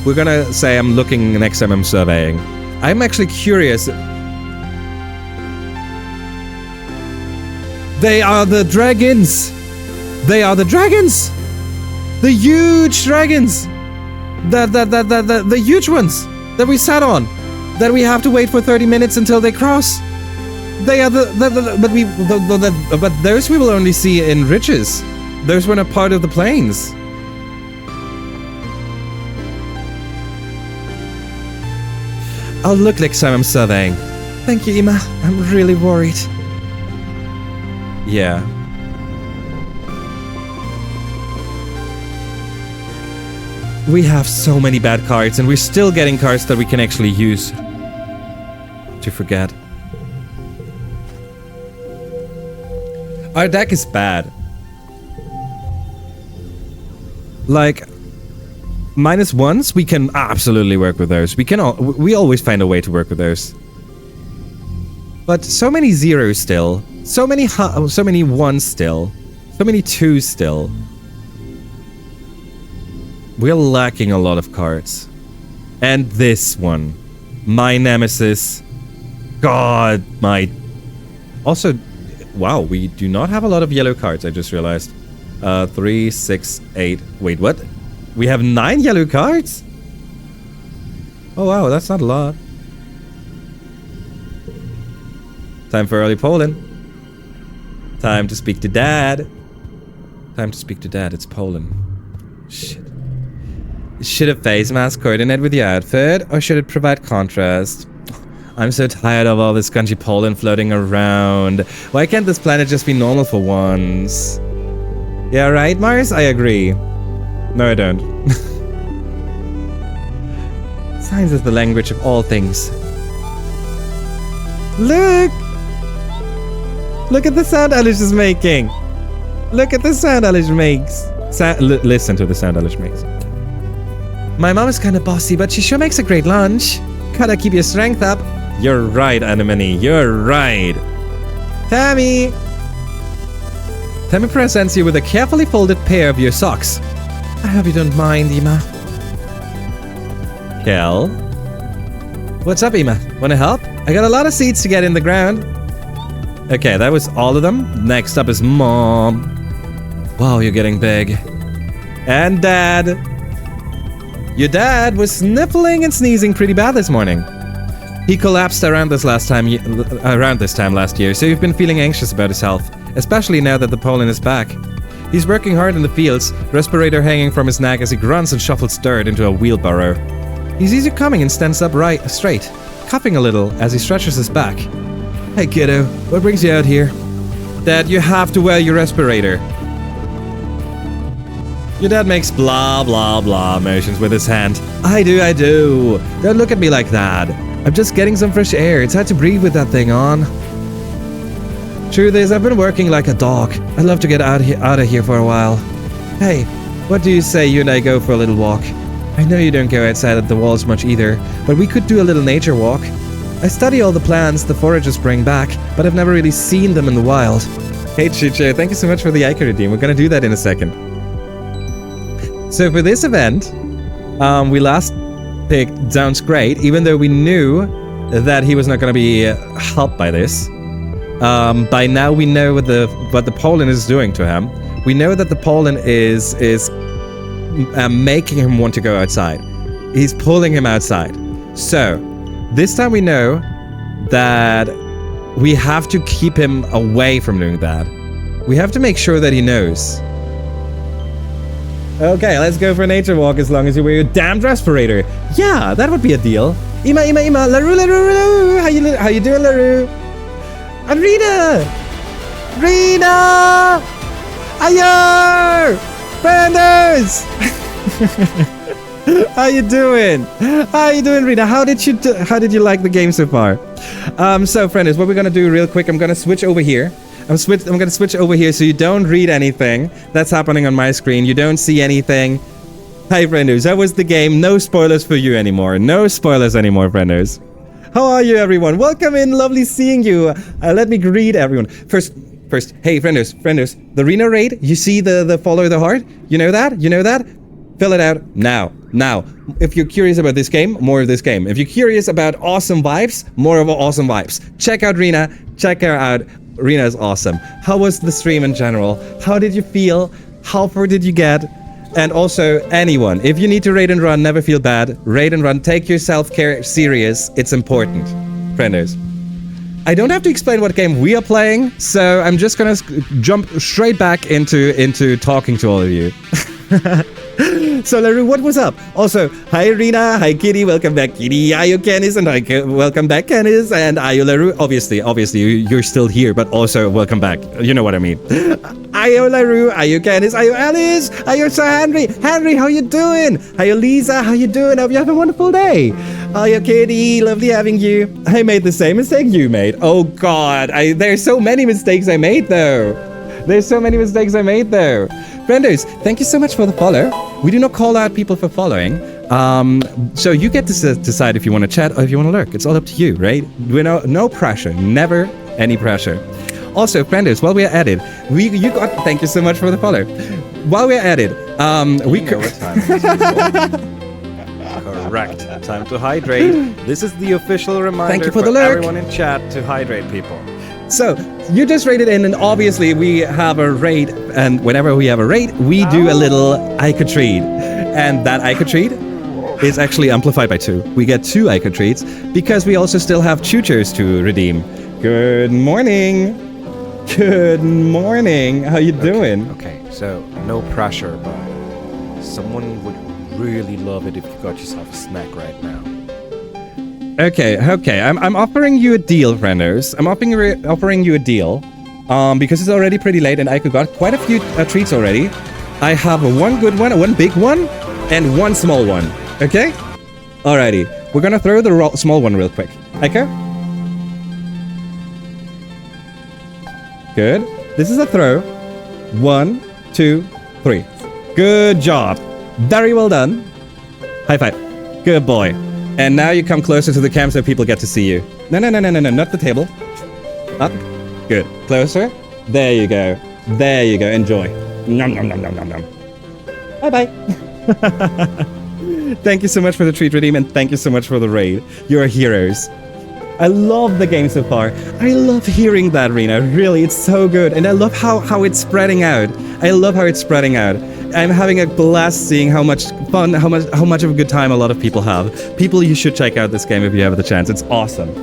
We're gonna say I'm looking next time I'm surveying. I'm actually curious. They are the dragons! They are the dragons! The huge dragons! The huge ones that we sat on. That we have to wait for 30 minutes until they cross. They are but those we will only see in ridges. Those were not part of the plains. I'll look next time I'm surveying. Thank you, Ima. I'm really worried. Yeah. We have so many bad cards, and we're still getting cards that we can actually use. To forget. Our deck is bad. Like, -1s, we can absolutely work with those. We always find a way to work with those. But so many zeros still. So many 1s still. So many 2s still. We're lacking a lot of cards. And this one. My nemesis. God, my... Also, wow, we do not have a lot of yellow cards, I just realized. 3, 6, 8... Wait, what? We have 9 yellow cards? Oh wow, that's not a lot. Time for early polling. Time to speak to Dad. Time to speak to Dad, it's Poland. Shit. Should a face mask coordinate with your outfit, or should it provide contrast? I'm so tired of all this country Poland floating around. Why can't this planet just be normal for once? Yeah, right, Mars? I agree. No, I don't. Science is the language of all things. Look! Look at the sound Alice is making! Look at the sound Alice makes! Listen to the sound Alice makes. My mom is kinda bossy, but she sure makes a great lunch. Gotta keep your strength up. You're right, Anemone, you're right. Tammy! Tammy presents you with a carefully folded pair of your socks. I hope you don't mind, Ima. Kel? What's up, Ima? Wanna help? I got a lot of seeds to get in the ground. Okay, that was all of them. Next up is Mom. Wow, you're getting big. And Dad. Your dad was sniffling and sneezing pretty bad this morning. He collapsed around this time last year, so you've been feeling anxious about his health, especially now that the pollen is back. He's working hard in the fields, respirator hanging from his neck as he grunts and shuffles dirt into a wheelbarrow. He's easy coming and stands up straight, coughing a little as he stretches his back. Hey kiddo, what brings you out here? Dad, you have to wear your respirator. Your dad makes blah blah blah motions with his hand. I do. Don't look at me like that. I'm just getting some fresh air. It's hard to breathe with that thing on. Truth is, I've been working like a dog. I'd love to get out of here for a while. Hey, what do you say you and I go for a little walk? I know you don't go outside at the walls much either, but we could do a little nature walk. I study all the plants the foragers bring back, but I've never really seen them in the wild. Hey Chicho, thank you so much for the icon redeem. We're gonna do that in a second. So for this event, we last picked Sounds Great, even though we knew that he was not gonna be helped by this. By now we know what the pollen is doing to him. We know that the pollen is making him want to go outside. He's pulling him outside. So this time we know that we have to keep him away from doing that. We have to make sure that he knows. Okay, let's go for a nature walk as long as you wear your damned respirator. Yeah, that would be a deal. Ima, LaRue. How you doing, LaRue? And Rita! Ayo! Branders! How you doing, Rita? How did you like the game so far? So friends, what we're gonna do real quick, I'm gonna switch over here. I'm gonna switch over here so you don't read anything that's happening on my screen. You don't see anything. Hi, frienders. How was the game? No spoilers for you anymore. No spoilers anymore, frienders. How are you, everyone? Welcome in. Lovely seeing you. Let me greet everyone. First. Hey, frienders. The Rena raid. You see the follow the heart? You know that? Fill it out now. If you're curious about this game, more of this game. If you're curious about awesome vibes, more of awesome vibes. Check out Rena. Check her out. Rena is awesome. How was the stream in general? How did you feel? How far did you get? And also, anyone, if you need to raid and run, never feel bad. Raid and run. Take your self-care serious. It's important. Frienders. I don't have to explain what game we are playing, so I'm just gonna jump straight back into talking to all of you. So LaRue, what was up? Also, hi Rena, hi Kitty, welcome back Kitty, ayo Canis, and welcome back Canis, and ayo LaRue. Obviously you're still here, but also welcome back. You know what I mean. Ayo LaRue, ayo Canis, ayo Alice, ayo Sir Henry. Henry, how you doing? Ayo Lisa, how you doing? Hope you have a wonderful day. Ayo Kitty, lovely having you. I made the same mistake you made. Oh God, there's so many mistakes I made though. Frienders, thank you so much for the follow. We do not call out people for following. So you get to decide if you want to chat or if you want to lurk. It's all up to you, right? No pressure. Never any pressure. Also, frienders, while we are at it, thank you so much for the follow. While we are at it, we know what time it is. Correct. Time to hydrate. This is the official reminder for everyone in chat to hydrate people. So, you just raided in, and obviously we have a raid, and whenever we have a raid, we do a little Ica treat. And that Ica treat is actually amplified by 2. We get 2 Ica treats, because we also still have tutors to redeem. Good morning! How you doing? Okay, so no pressure, but someone would really love it if you got yourself a snack right now. Okay. I'm offering you a deal, frienders. I'm offering you a deal, because it's already pretty late, and I got quite a few treats already. I have one good one, one big one, and one small one. Okay? Alrighty. We're gonna throw the small one real quick. Okay? Good. This is a throw. 1, 2, 3. Good job. Very well done. High five. Good boy. And now you come closer to the cam so people get to see you. No, not the table. Up. Good. Closer. There you go. Enjoy. Nom. Bye-bye. Thank you so much for the treat redeem, and thank you so much for the raid. You're heroes. I love the game so far. I love hearing that, Rena. Really, it's so good. And I love how it's spreading out. I love how it's spreading out. I'm having a blast seeing how much fun, how much of a good time a lot of people have. People, you should check out this game if you have the chance. It's awesome.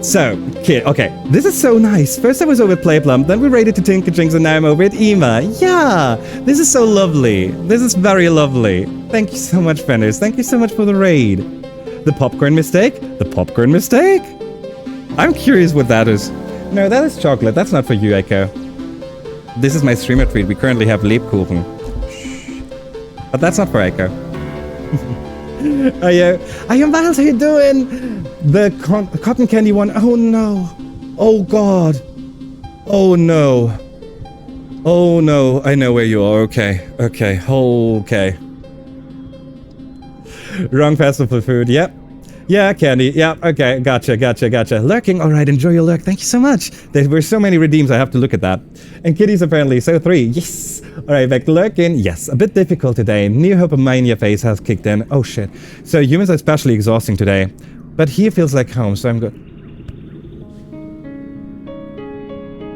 So, kid, okay, this is so nice. First I was over at Playplum, then we raided to Tinkerjinx, and now I'm over at Ema. Yeah, this is so lovely. This is very lovely. Thank you so much, friends. Thank you so much for the raid. The popcorn mistake? The popcorn mistake? I'm curious what that is. No, that is chocolate. That's not for you, Echo. This is my streamer treat. We currently have Lebkuchen. But that's not for Echo. Are you Miles? How you doing? The cotton candy one. Oh no. Oh god. Oh no. Oh no. I know where you are. Okay. Okay. Okay. Wrong festival food. Yep. Yeah, candy. Yeah, okay. Gotcha. Lurking. All right. Enjoy your lurk. Thank you so much. There were so many redeems. I have to look at that. And kitties apparently. So 3. Yes. All right. Back to lurking. Yes. A bit difficult today. New Hope of Mania phase has kicked in. Oh shit. So humans are especially exhausting today. But here feels like home. So I'm good.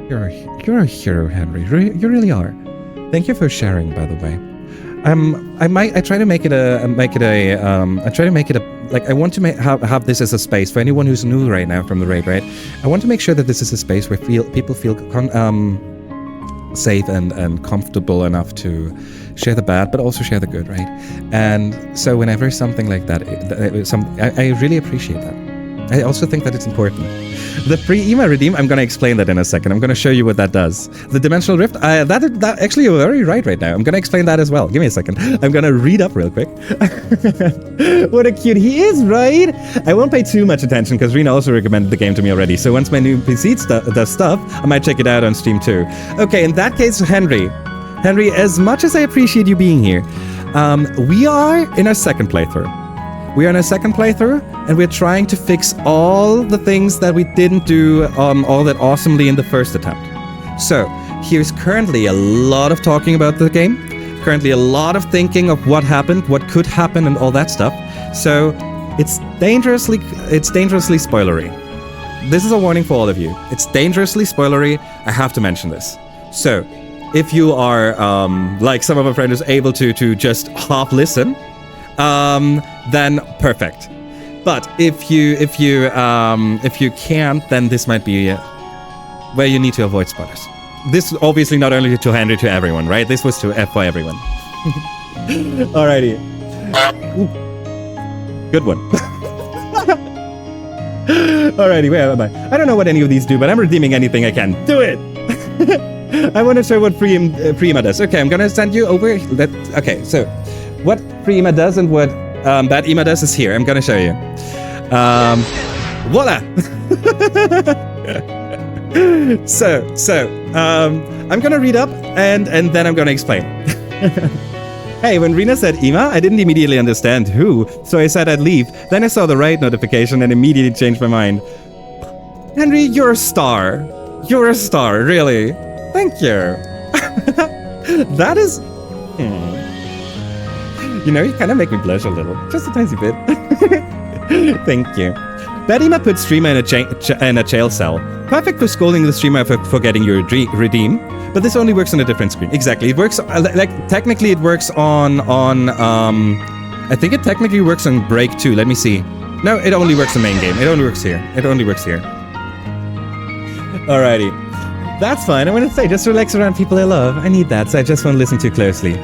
You're a hero, Henry. You really are. Thank you for sharing, by the way. I try to make it a like I want to have this as a space for anyone who's new right now from the raid, right? I want to make sure that this is a space where people feel safe and comfortable enough to share the bad, but also share the good, right? And so whenever something like that, I really appreciate that. I also think that it's important. The free email redeem, I'm going to explain that in a second. I'm going to show you what that does. The dimensional rift, that actually you're very right now. I'm going to explain that as well. Give me a second. I'm going to read up real quick. What a cute he is, right? I won't pay too much attention because Rena also recommended the game to me already. So once my new PC does stuff, I might check it out on Steam too. Okay, in that case, Henry, as much as I appreciate you being here, we are in our second playthrough. And we're trying to fix all the things that we didn't do all that awesomely in the first attempt. So, here's currently a lot of talking about the game, currently a lot of thinking of what happened, what could happen, and all that stuff. So, it's dangerously spoilery. This is a warning for all of you. It's dangerously spoilery. I have to mention this. So, if you are, like some of our friends, able to just half listen, then perfect. But if you can't, then this might be where you need to avoid spoilers. This obviously not only to Henry, to everyone, right? This was to for everyone. Alrighty. Ooh. Good one. Alrighty, where am I? I don't know what any of these do, but I'm redeeming anything I can. Do it! I want to show what Prima does. Okay, I'm gonna send you over that. Okay, so what Prima does and what that Ema does is here. I'm gonna show you. Voila! I'm gonna read up and then I'm gonna explain. Hey, when Rena said Ema, I didn't immediately understand who, so I said I'd leave. Then I saw the raid notification and immediately changed my mind. Henry, you're a star. You're a star, really. Thank you. That is... You know, you kind of make me blush a little. Just a tiny bit. Thank you. That Ema put streamer in a jail cell. Perfect for scolding the streamer for forgetting your redeem. But this only works on a different screen. Exactly. It works, technically it works on I think it technically works on break too. Let me see. No, it only works in main game. It only works here. Alrighty. That's fine. I want to say, just relax around people I love. I need that, so I just won't listen too closely.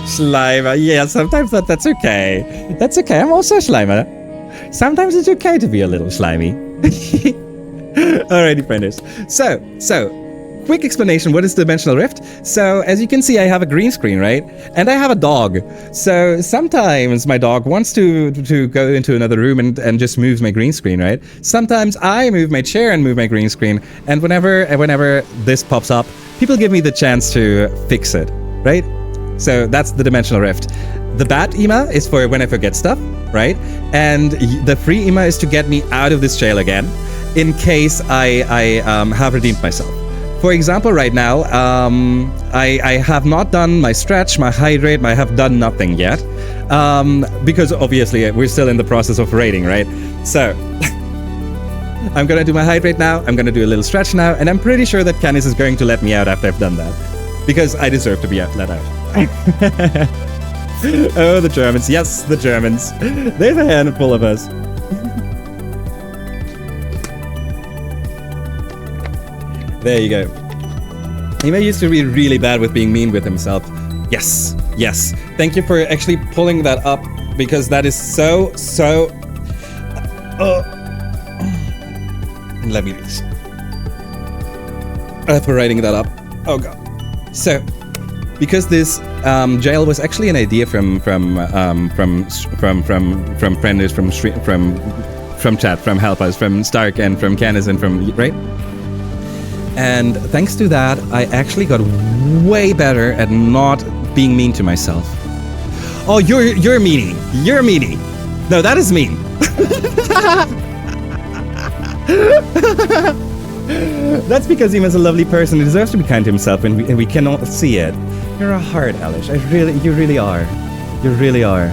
Schleimer. Yeah, sometimes that's okay. That's okay. I'm also a Schleimer. Sometimes it's okay to be a little slimy. Alrighty, friends. So, quick explanation. What is Dimensional Rift? So, as you can see, I have a green screen, right? And I have a dog. So, sometimes my dog wants to go into another room and just moves my green screen, right? Sometimes I move my chair and move my green screen. And whenever this pops up, people give me the chance to fix it, right? So that's the Dimensional Rift. The bad Ema is for when I forget stuff, right? And the free Ema is to get me out of this jail again, in case I have redeemed myself. For example, right now, I have not done my stretch, my hydrate, I have done nothing yet. Because obviously we're still in the process of raiding, right? So, I'm gonna do my hydrate now. I'm gonna do a little stretch now. And I'm pretty sure that Canis is going to let me out after I've done that. Because I deserve to be let out. Oh, the Germans. Yes, the Germans. There's a handful of us. There you go. He used to be really bad with being mean with himself. Yes, yes. Thank you for actually pulling that up, because that is so... Let me... for writing that up. Oh god. So, because this jail was actually an idea from friends, from chat, from Help Us, from Stark, and from Canis, and from... Right? And thanks to that, I actually got way better at not being mean to myself. Oh, you're meanie. You're meanie. No, that is mean. That's because Eva's a lovely person who deserves to be kind to himself, and we cannot see it. You're a heart, Elish. You really are. You really are.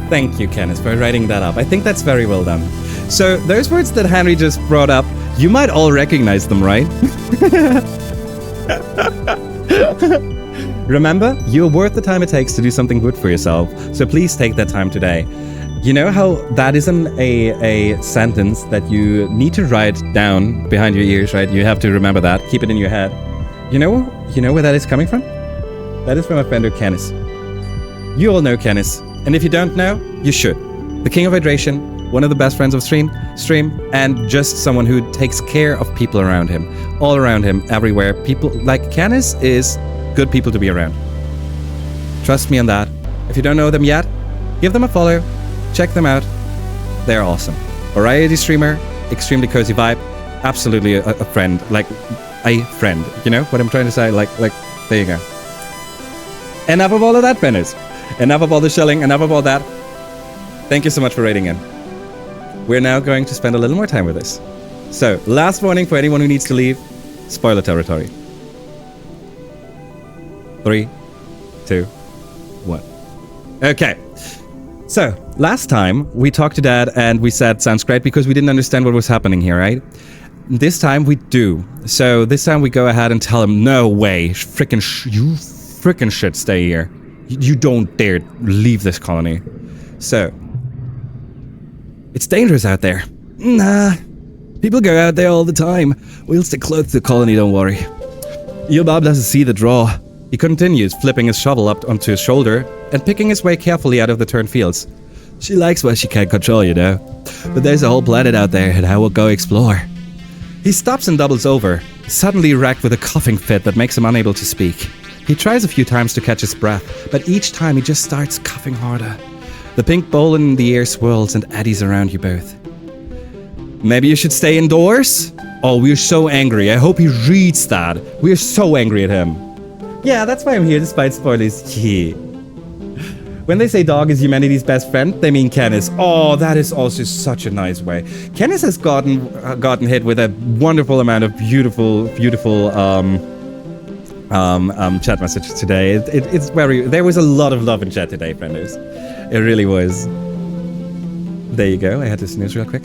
Thank you, Canis, for writing that up. I think that's very well done. So, those words that Henry just brought up, you might all recognize them, right? Remember, you're worth the time it takes to do something good for yourself, so please take that time today. You know how that isn't a sentence that you need to write down behind your ears, right? You have to remember that, keep it in your head. You know where that is coming from? That is from a friend of Canis. You all know Canis, and if you don't know, you should. The king of hydration, one of the best friends of stream, and just someone who takes care of people around him, all around him, everywhere. People like Canis is good people to be around. Trust me on that. If you don't know them yet, give them a follow, check them out. They're awesome. Variety streamer, extremely cozy vibe, absolutely a friend, like a friend. You know what I'm trying to say? Like there you go. Enough of all of that, Bennett. Enough of all the shelling. Enough of all that. Thank you so much for rating in. We're now going to spend a little more time with this. So, last warning for anyone who needs to leave. Spoiler territory. 3, 2, 1. Okay. So, last time we talked to Dad and we said sounds great because we didn't understand what was happening here, right? This time we do. So, this time we go ahead and tell him, no way, you frickin' should stay here. You don't dare leave this colony. So, it's dangerous out there. Nah. People go out there all the time. We'll stick close to the colony, don't worry. Your Bob doesn't see the draw. He continues, flipping his shovel up onto his shoulder and picking his way carefully out of the turned fields. She likes what she can't control, you know. But there's a whole planet out there and I will go explore. He stops and doubles over, suddenly racked with a coughing fit that makes him unable to speak. He tries a few times to catch his breath, but each time he just starts coughing harder. The pink bowl in the air swirls and eddies around you both. Maybe you should stay indoors? Oh, we're so angry. I hope he reads that. We're so angry at him. Yeah, that's why I'm here despite spoilers. Yeah. When they say dog is humanity's best friend, they mean Canis. Oh, that is also such a nice way. Canis has gotten hit with a wonderful amount of beautiful chat messages today. It's there was a lot of love in chat today, frienders. It really was. There you go. I had to snooze real quick.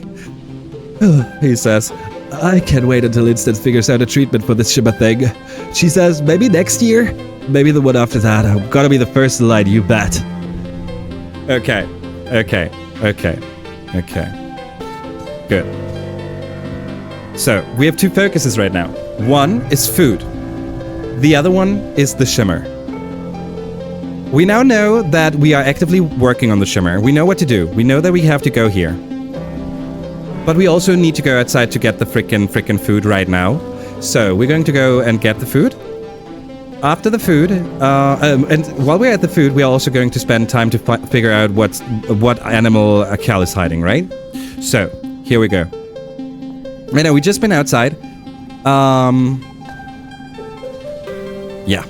He says, I can't wait until Instant figures out a treatment for this Shiba thing. She says, maybe next year? Maybe the one after that. I'm gonna be the first to line, you bet. Okay. Good. So, we have two focuses right now. One is food. The other one is the shimmer. We now know that we are actively working on the shimmer. We know what to do. We know that we have to go here. But we also need to go outside to get the frickin' food right now. So we're going to go and get the food. After the food, and while we're at the food, we're also going to spend time to figure out what animal Cal is hiding, right? So, here we go. Right now, we just been outside. Yeah.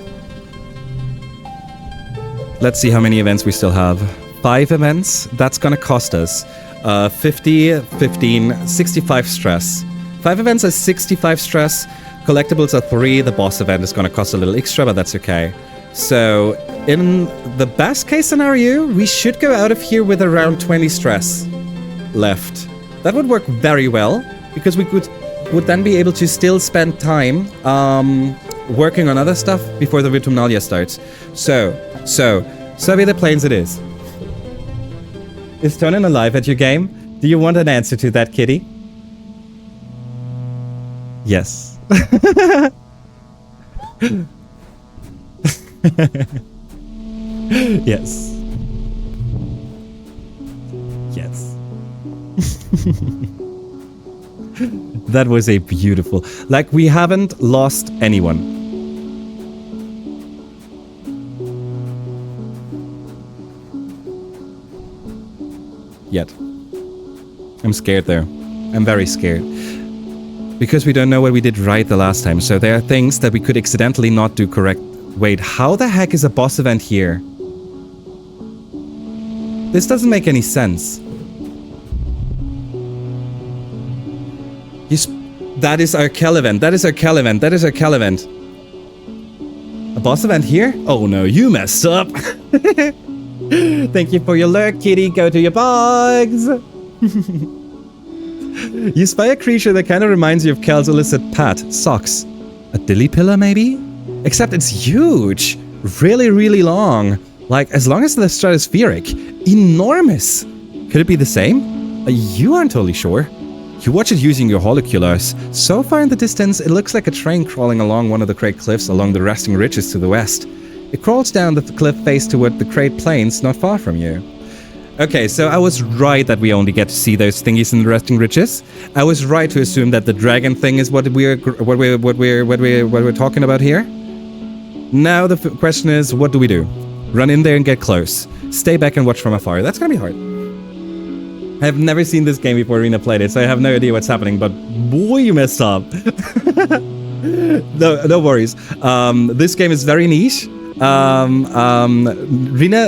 Let's see how many events we still have. 5 events. That's gonna cost us 50, 15, 65 stress. 5 events are 65 stress. Collectibles are 3. The boss event is gonna cost a little extra, but that's okay. So, in the best case scenario, we should go out of here with around 20 stress left. That would work very well, because we would then be able to still spend time working on other stuff before the Vertumnalia starts. So, survey the plains it is. Is Tonin alive at your game? Do you want an answer to that, kitty? Yes. Yes. Yes. That was a beautiful... Like, we haven't lost anyone. Yet. I'm scared there. I'm very scared. Because we don't know what we did right the last time, so there are things that we could accidentally not do correct. Wait, how the heck is a boss event here? This doesn't make any sense. That is our Kel event. That is our Kel event. That is our Kel event. A boss event here? Oh no, you messed up. Thank you for your lurk, kitty. Go to your bugs. You spy a creature that kind of reminds you of Kel's illicit pet, Socks. A dilly pillar, maybe? Except it's huge. Really, really long. Like, as long as the stratospheric. Enormous. Could it be the same? You aren't totally sure. You watch it using your holoculars. So far in the distance, it looks like a train crawling along one of the great cliffs along the resting ridges to the west. It crawls down the cliff face toward the great plains not far from you. Okay, so I was right that we only get to see those thingies in the resting ridges. I was right to assume that the dragon thing is what we're talking about here. Now the question is, what do we do? Run in there and get close. Stay back and watch from afar. That's gonna be hard. I've never seen this game before Rena played it, so I have no idea what's happening, but boy, you messed up. No worries. This game is very niche.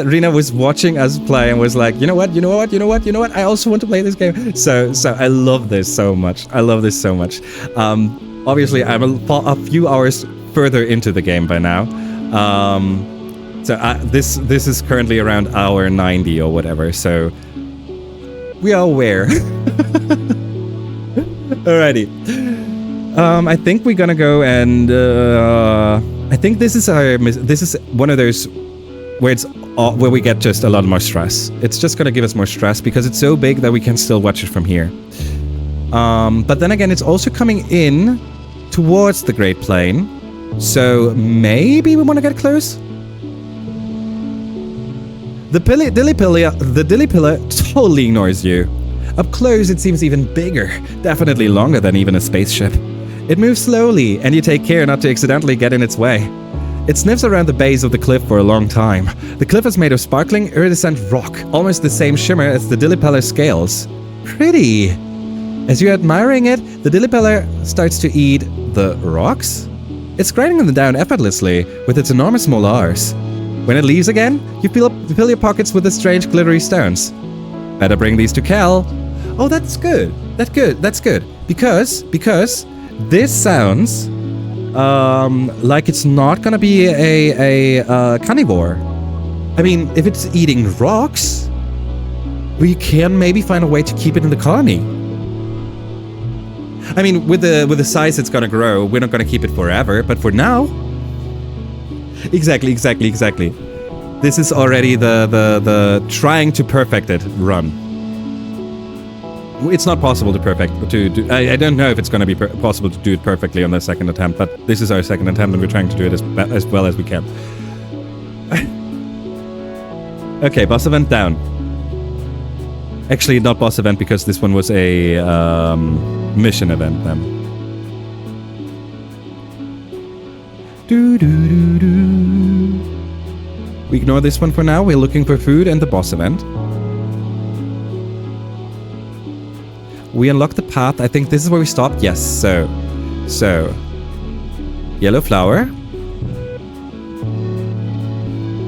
Rena was watching us play and was like, you know what? I also want to play this game. So I love this so much. Obviously, I'm a few hours further into the game by now. This is currently around hour 90 or whatever. So we are aware. Alrighty. I think we're gonna go and I think this is one of those where we get just a lot more stress. It's just gonna give us more stress because it's so big that we can still watch it from here. But then again, it's also coming in towards the Great Plain, so maybe we want to get close. The dilly pillar totally ignores you. Up close, it seems even bigger, definitely longer than even a spaceship. It moves slowly, and you take care not to accidentally get in its way. It sniffs around the base of the cliff for a long time. The cliff is made of sparkling, iridescent rock, almost the same shimmer as the dilly pillar's scales. Pretty! As you're admiring it, the dilly pillar starts to eat the rocks? It's grinding them down effortlessly with its enormous molars. When it leaves again, you fill your pockets with the strange glittery stones. Better bring these to Kel. Oh, that's good. That's good. Because this sounds like it's not gonna be a carnivore. I mean, if it's eating rocks, we can maybe find a way to keep it in the colony. I mean, with the size it's gonna grow, we're not gonna keep it forever, but for now... Exactly. This is already the trying to perfect it run. It's not possible to perfect. I don't know if it's going to be possible to do it perfectly on the second attempt, but this is our second attempt and we're trying to do it as well as we can. Okay, boss event down. Actually, not boss event because this one was a mission event then. We ignore this one for now. We're looking for food and the boss event. We unlock the path. I think this is where we stopped. Yes, so. Yellow flower.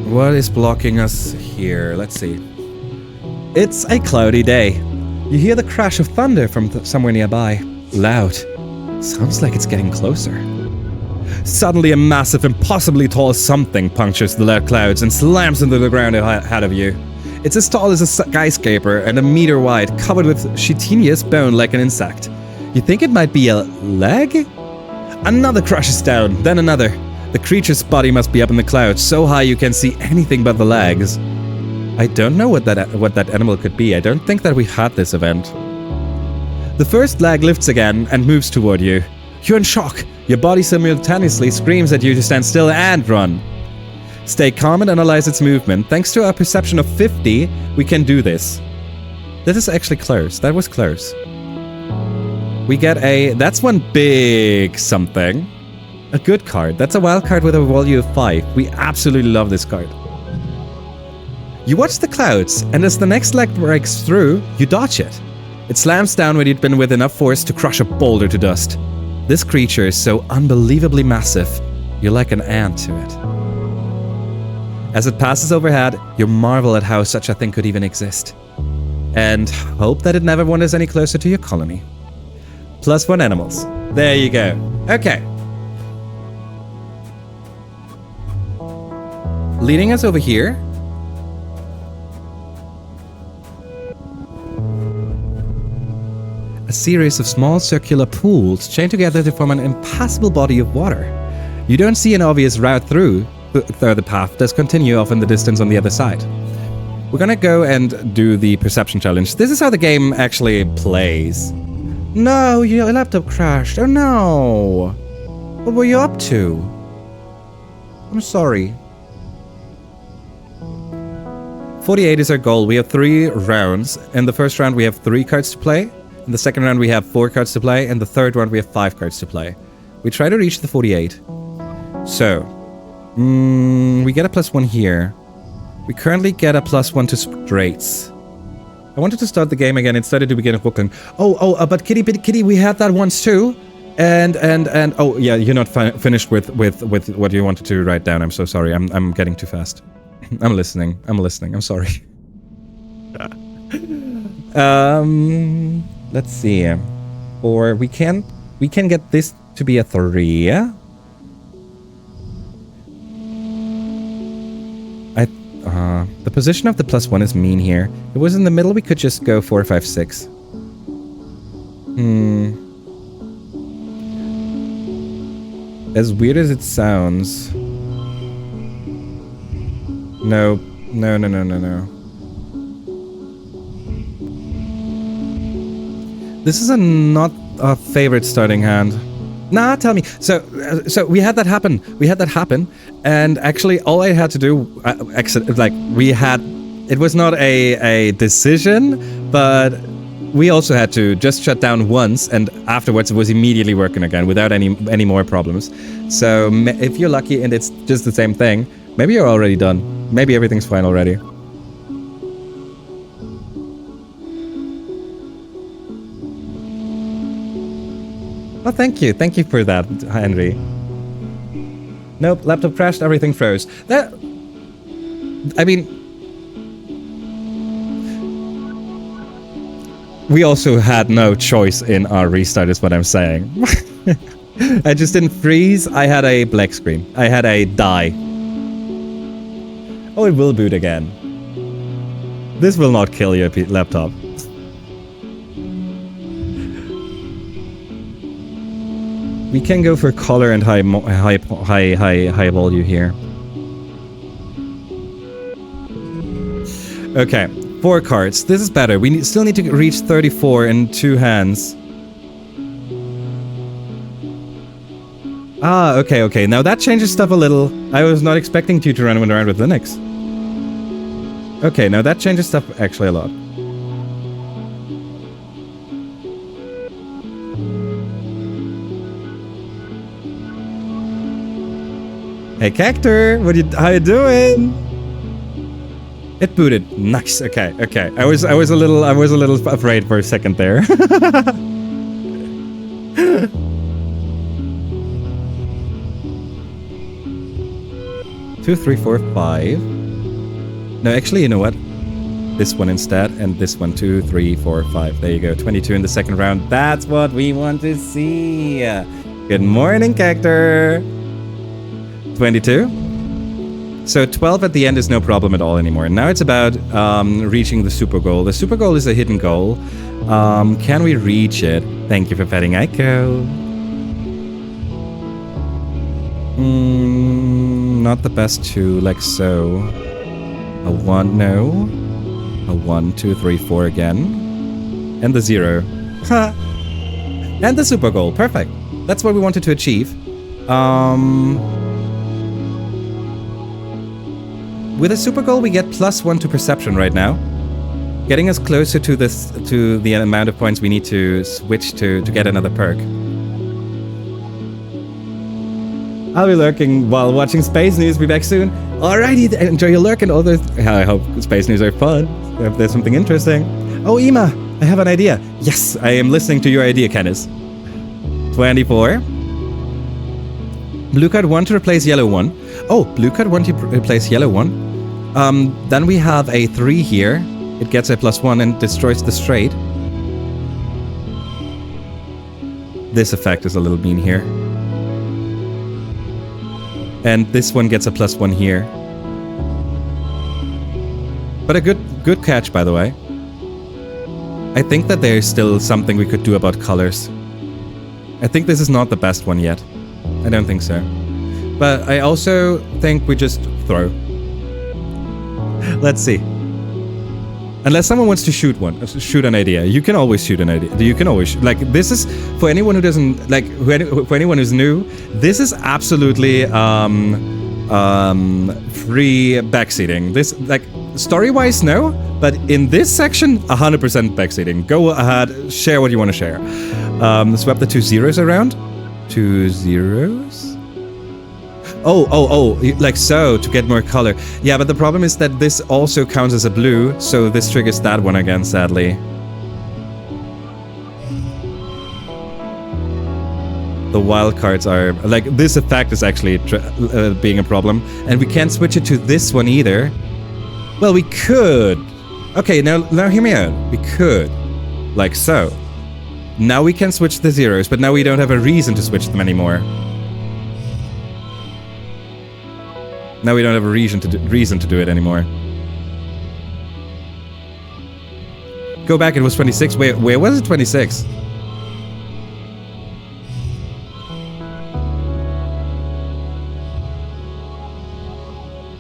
What is blocking us here? Let's see. It's a cloudy day. You hear the crash of thunder from somewhere nearby. Loud. Sounds like it's getting closer. Suddenly a massive, impossibly tall something punctures the clouds and slams into the ground ahead of you. It's as tall as a skyscraper and a meter wide, covered with chitinous bone like an insect. You think it might be a leg? Another crashes down, then another. The creature's body must be up in the clouds, so high you can't see anything but the legs. I don't know what that animal could be. I don't think that we had this event. The first leg lifts again and moves toward you. You're in shock. Your body simultaneously screams at you to stand still and run. Stay calm and analyze its movement. Thanks to our perception of 50, we can do this. That is actually close. That was close. We get that's one big something. A good card. That's a wild card with a value of 5. We absolutely love this card. You watch the clouds, and as the next leg breaks through, you dodge it. It slams down when you'd been with enough force to crush a boulder to dust. This creature is so unbelievably massive, you're like an ant to it. As it passes overhead, you marvel at how such a thing could even exist. And hope that it never wanders any closer to your colony. +1 animals. There you go. Okay. Leading us over here. A series of small circular pools chained together to form an impassable body of water. You don't see an obvious route through, though the path does continue off in the distance on the other side. We're gonna go and do the perception challenge. This is how the game actually plays. No, your laptop crashed. Oh no! What were you up to? I'm sorry. 48 is our goal. We have 3 rounds. In the first round, we have 3 cards to play. In the second round, we have 4 cards to play. In the third round, we have 5 cards to play. We try to reach the 48. So, we get a +1 here. We currently get a +1 to straights. I wanted to start the game again instead of to begin with Brooklyn. But Kitty, we had that once too. And oh yeah, you're not finished with what you wanted to write down. I'm so sorry. I'm getting too fast. I'm listening. I'm sorry. Let's see. Or we can get this to be a 3. The position of the +1 is mean here. If it was in the middle, we could just go 4, 5, 6. As weird as it sounds. No. This is not a favorite starting hand. Nah, tell me. So we had that happen. And actually, all I had to do, it was not a decision, but we also had to just shut down once, and afterwards it was immediately working again without any more problems. So if you're lucky and it's just the same thing, maybe you're already done. Maybe everything's fine already. Oh, thank you for that, Henry. Nope, laptop crashed, everything froze. We also had no choice in our restart, is what I'm saying. I just didn't freeze, I had a black screen. I had a die. Oh, it will boot again. This will not kill your laptop. We can go for color and high volume here. Okay, 4 cards. This is better. We still need to reach 34 in 2 hands. Ah, okay. Now that changes stuff a little. I was not expecting you to run around with Linux. Okay, now that changes stuff actually a lot. Hey Cactor, how you doing? It booted. Nice. Okay. I was a little afraid for a second there. 2, 3, 4, 5. No, actually, you know what? This one instead, and this one, 2, 3, 4, 5. There you go. 22 in the second round. That's what we want to see. Good morning, Cactor. 22. So 12 at the end is no problem at all anymore. Now it's about reaching the super goal. The super goal is a hidden goal. Can we reach it? Thank you for petting Aiko. Not the best two, like so. A 1, no. A 1, 2, 3, 4 again. And the 0. Ha! And the super goal. Perfect. That's what we wanted to achieve. With a super goal, we get +1 to perception right now, getting us closer to the amount of points we need to switch to get another perk. I'll be lurking while watching Space News. Be back soon. Alrighty, enjoy your lurk and all those. I hope Space News are fun. If there's something interesting. Oh, Ima, I have an idea. Yes, I am listening to your idea, Candice. 24. Blue card 1 to replace yellow 1. Oh, blue card 1 to replace yellow 1. Then we have a 3 here. It gets a +1 and destroys the straight. This effect is a little mean here. And this one gets a +1 here. But a good catch, by the way. I think that there's still something we could do about colors. I think this is not the best one yet. I don't think so. But I also think we just throw. Let's see. Unless someone wants to shoot an idea. You can always shoot an idea. You can always, like, this is, for anyone who doesn't, like, for anyone who's new, this is absolutely free backseating. This, like, story-wise, no, but in this section, 100% backseating. Go ahead, share what you want to share. Swap the 2 zeros around. 2 zeros? Oh, like so, to get more color. Yeah, but the problem is that this also counts as a blue, so this triggers that one again, sadly. The wild cards are, like, this effect is actually being a problem, and we can't switch it to this one either. Well, we could. Okay, now hear me out. We could. Like so. Now we can switch the zeros, but now we don't have a reason to switch them anymore. Now we don't have a reason to do it anymore. Go back, it was 26. Where was it 26?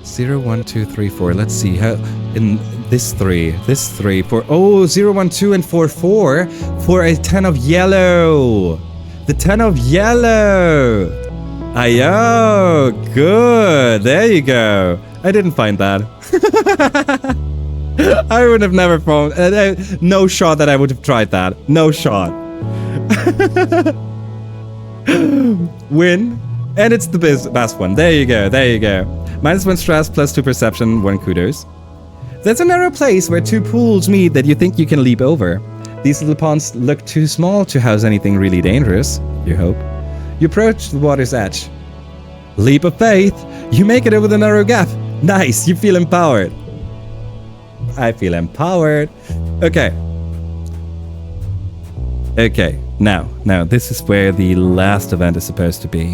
Zero, 1, 2, 3, 4. Let's see how in this 3, 4. Oh, 0, 1, 2, and 4, 4 for a 10 of yellow. The 10 of yellow. Ayo, good. There you go. I didn't find that. I would have never found. No shot that I would have tried that. No shot. Win. And it's the best one. There you go. There you go. -1 stress, +2 perception, 1 kudos. There's a narrow place where 2 pools meet that you think you can leap over. These little ponds look too small to house anything really dangerous, you hope. You approach the water's edge. Leap of faith! You make it over the narrow gap! Nice! You feel empowered! I feel empowered. Okay. Okay, now, this is where the last event is supposed to be.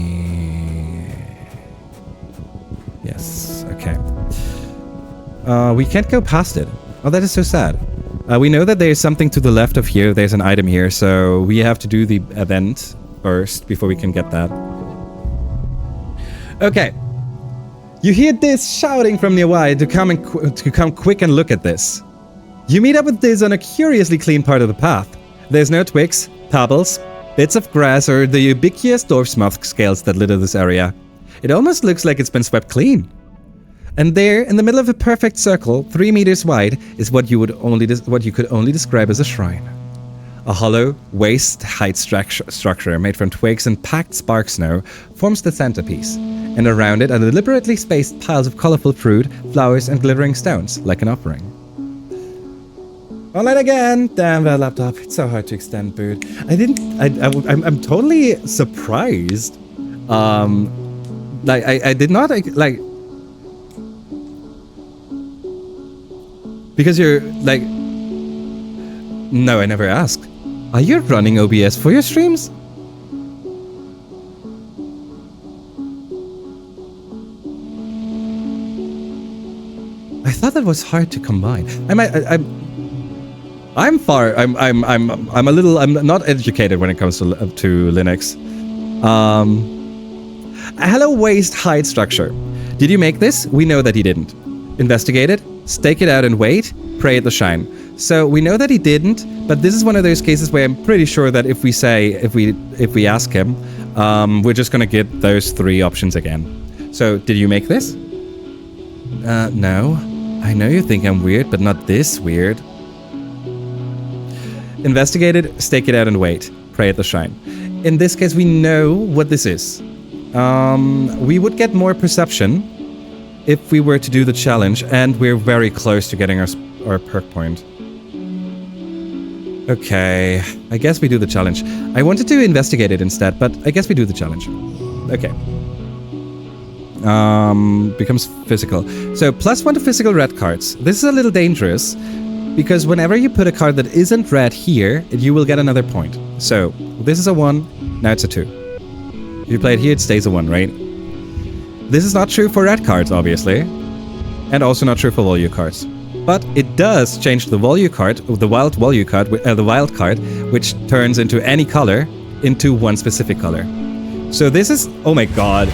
Yes, okay. We can't go past it. Oh, that is so sad. We know that there's something to the left of here. There's an item here, so we have to do the event first before we can get that. Okay. You hear this shouting from nearby to come quick and look at this. You meet up with this on a curiously clean part of the path. There's no twigs, pebbles, bits of grass, or the ubiquitous dwarf's mouth scales that litter this area. It almost looks like it's been swept clean. And there, in the middle of a perfect circle, 3 meters wide, is what you could only describe as a shrine. A hollow, waist-height structure made from twigs and packed spark snow forms the centerpiece, and around it are deliberately spaced piles of colorful fruit, flowers, and glittering stones, like an offering. Online again! Damn that laptop, it's so hard to extend boot. I'm totally surprised. I did not, like... Because you're, like... No, I never asked. Are you running OBS for your streams? it was hard to combine. I'm not educated when it comes to Linux. Hello waste hide structure. Did you make this? We know that he didn't. Investigate it, stake it out and wait, pray at the shine. So we know that he didn't, but this is one of those cases where I'm pretty sure that if we ask him, we're just gonna get those 3 options again. So did you make this? No. I know you think I'm weird, but not this weird. Investigate it, stake it out and wait. Pray at the shrine. In this case, we know what this is. We would get more perception if we were to do the challenge, and we're very close to getting our perk point. Okay, I guess we do the challenge. I wanted to investigate it instead, but I guess we do the challenge. Okay. Becomes physical. So +1 to physical red cards. This is a little dangerous, because whenever you put a card that isn't red here, you will get another point. So this is a 1, now it's a 2. If you play it here, it stays a 1, right? This is not true for red cards, obviously, and also not true for value cards. But it does change the value card, the wild value card, the wild card, which turns into any color, into one specific color. So this is, oh my god.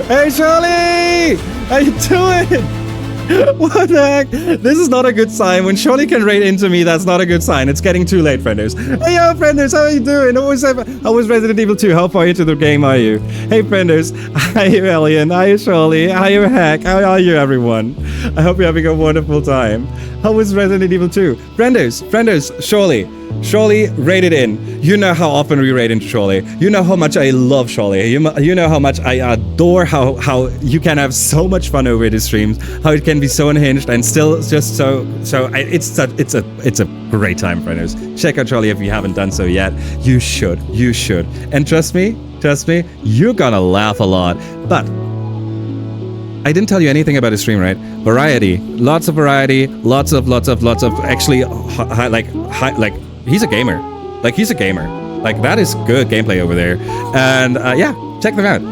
Hey Charlie! How you doing? What the heck? This is not a good sign. When Charlie can raid into me, that's not a good sign. It's getting too late, frienders. Hey, yo, frienders, how are you doing? How was Resident Evil 2? How far into the game are you? Hey, frienders. Hi, Alien. Hi, Charlie. Hi, Hack. How are you, everyone? I hope you're having a wonderful time. How was Resident Evil 2? Frienders, Charlie, raid it in. You know how often we raid into Charlie. You know how much I love Charlie. You know how much I adore how you can have so much fun over the streams. How it can be so unhinged and still just it's a great time, friends. Check out Charlie if you haven't done so yet. You should. And trust me, you're gonna laugh a lot. But I didn't tell you anything about his stream, right? Variety, lots of variety, lots of actually he's a gamer. He's a gamer. That is good gameplay over there. And yeah, check them out.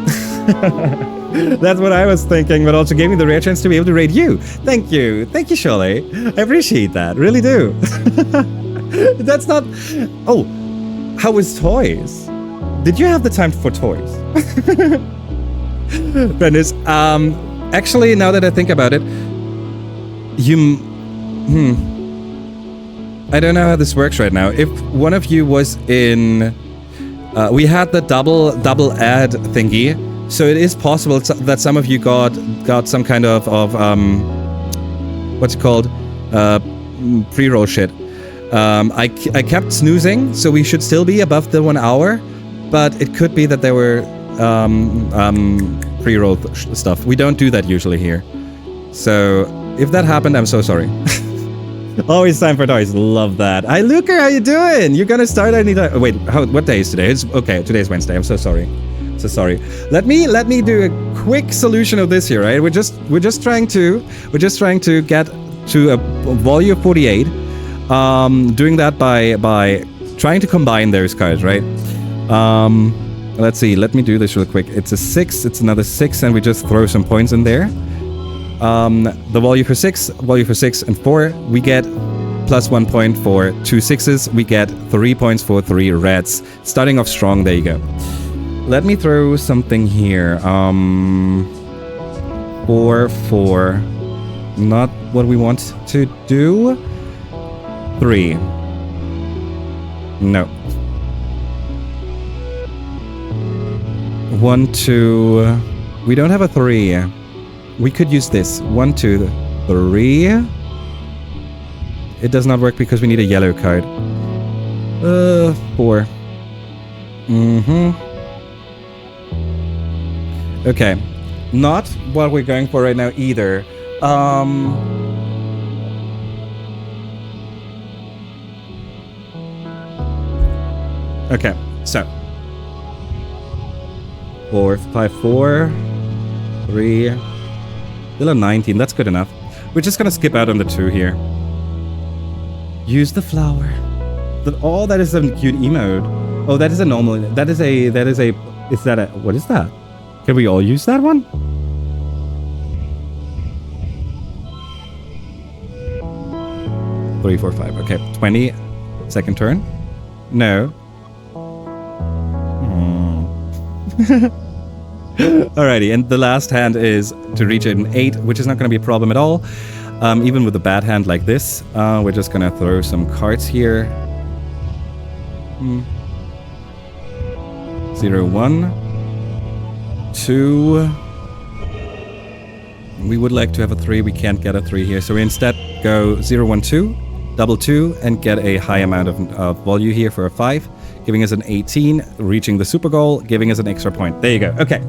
That's what I was thinking, but also gave me the rare chance to be able to raid you. Thank you, Shirley. I appreciate that, really do. That's not. Oh, how was toys? Did you have the time for toys? Goodness. Actually, now that I think about it, I don't know how this works right now. If one of you was in, we had the double ad thingy, so it is possible that some of you got some kind of what's it called, pre-roll shit. I kept snoozing, so we should still be above the 1 hour, but it could be that there were pre-roll stuff. We don't do that usually here. So if that happened, I'm so sorry. Always time for toys. Love that. Hi, Luca. How you doing? You're gonna start anytime. Wait, what day is today? Okay, today's Wednesday. I'm so sorry. Let me do a quick solution of this here, right? We're just trying to get to a volume of 48. Doing that by trying to combine those cards, right? Let's see. Let me do this real quick. It's a 6. It's another 6, and we just throw some points in there. The value for 6, and 4, we get +1 point for 2 6s. We get 3 points for 3 reds. Starting off strong. There you go. Let me throw something here. 4. Not what we want to do. 3. No. 1, 2. We don't have a 3. We could use this. 1, 2, 3. It does not work because we need a yellow card. 4. Okay. Not what we're going for right now either. Okay, so 4, 5, 4, 3. Still a 19. That's good enough. We're just gonna skip out on the 2 here. Use the flower. That is a cute emote. Oh, that is a normal. That is a. Is that a? What is that? Can we all use that one? 3, 4, 5. Okay, 20. Second turn. No. Alrighty, and the last hand is to reach an 8, which is not going to be a problem at all. Even with a bad hand like this, we're just going to throw some cards here. 0, 1, 2. We would like to have a 3. We can't get a 3 here, so we instead go 0, 1, 2, double 2, and get a high amount of value here for a 5, giving us an 18, reaching the super goal, giving us an extra point. There you go. Okay.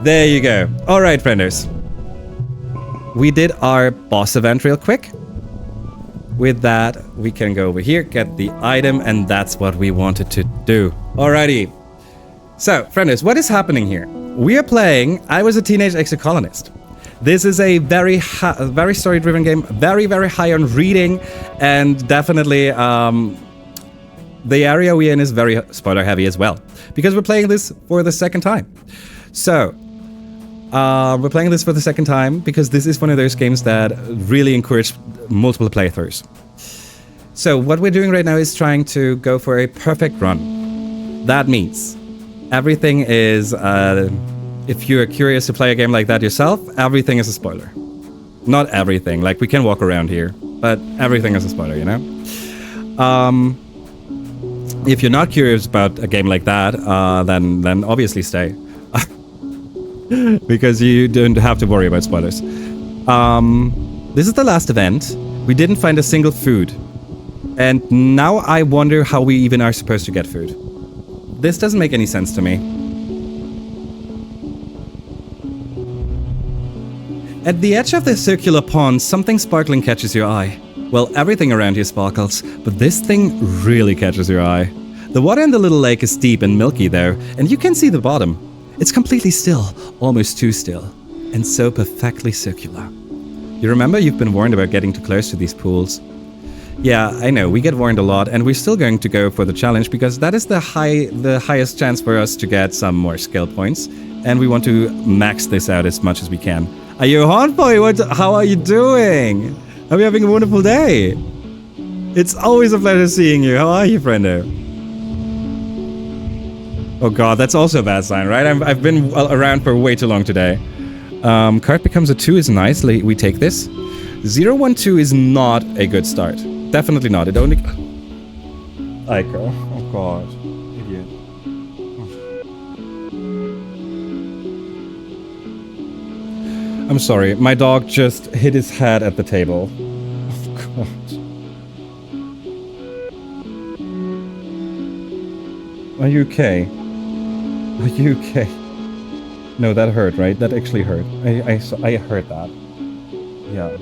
There you go. All right, frienders. We did our boss event real quick. With that, we can go over here, get the item, and that's what we wanted to do. Alrighty. So, frienders, what is happening here? We are playing I Was a Teenage Exocolonist. This is a very story-driven game, very, very high on reading, and definitely the area we're in is very spoiler-heavy as well, because we're playing this for the second time. So, we're playing this for the second time because this is one of those games that really encourage multiple playthroughs. So what we're doing right now is trying to go for a perfect run. That means everything is, if you're curious to play a game like that yourself, everything is a spoiler. Not everything, like we can walk around here, but everything is a spoiler, you know? If you're not curious about a game like that, then obviously stay. Because you don't have to worry about spoilers. This is the last event. We didn't find a single food. And now I wonder how we even are supposed to get food. This doesn't make any sense to me. At the edge of the circular pond, something sparkling catches your eye. Well, everything around here sparkles, but this thing really catches your eye. The water in the little lake is deep and milky though, and you can see the bottom. It's completely still, almost too still, and so perfectly circular. You remember you've been warned about getting too close to these pools. Yeah, I know, we get warned a lot, and we're still going to go for the challenge because that is the highest chance for us to get some more skill points, and we want to max this out as much as we can. Are you hot boy? How are you doing? Are we having a wonderful day? It's always a pleasure seeing you. How are you, friendo? Oh god, that's also a bad sign, right? I've been around for way too long today. Card becomes a 2 is nice. We take this. 0, 1, 2 is not a good start. Definitely not. It only... Ico. Oh god. Idiot. I'm sorry. My dog just hit his head at the table. Oh god. Are you okay? Are you okay? No, that hurt, right? That actually hurt. I heard that. Yeah.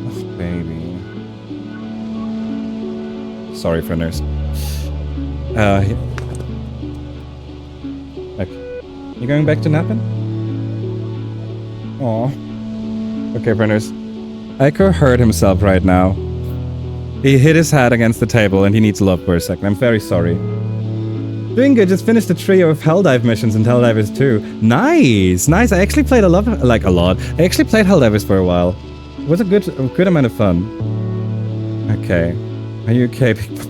Oh, baby. Sorry, frienders. Okay. You going back to napping? Aw. Okay, frienders. Ico hurt himself right now. He hit his head against the table and he needs love for a second. I'm very sorry. Doing good, just finished a trio of Helldivers missions in Helldivers 2. Nice! Nice, I actually played a lot. I actually played Helldivers for a while. It was a good amount of fun. Okay. Are you okay, big boy?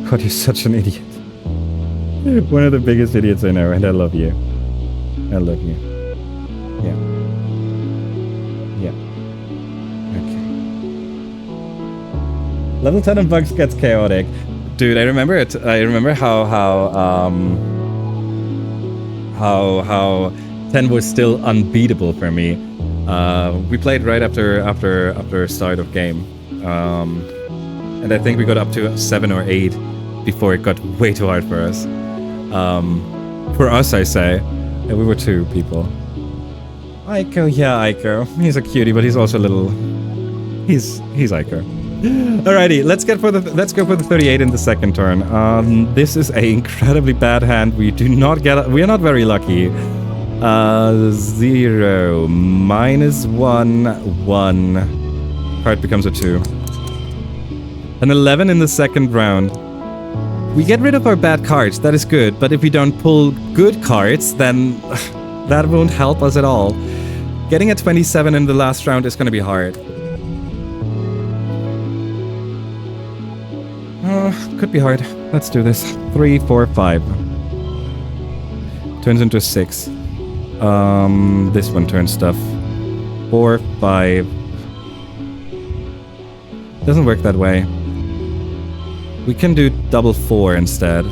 God, you're such an idiot. One of the biggest idiots I know, and I love you. I love you. Yeah. Yeah. Okay. Level 10 of bugs gets chaotic. Dude, I remember it. I remember how 10 was still unbeatable for me. We played right after start of game, and I think we got up to 7 or 8 before it got way too hard for us. For us, I say, and we were 2 people. Ico, yeah, Ico. He's a cutie, but he's also a little. He's Ico. Alrighty, let's go for the 38 in the second turn. This is an incredibly bad hand. We are not very lucky. 0, -1, 1. Card becomes a 2. An 11 in the second round. We get rid of our bad cards, that is good, but if we don't pull good cards, then that won't help us at all. Getting a 27 in the last round is going to be hard. Could be hard. Let's do this. 3, 4, 5. Turns into a 6. This one turns stuff. 4, 5. Doesn't work that way. We can do double 4 instead.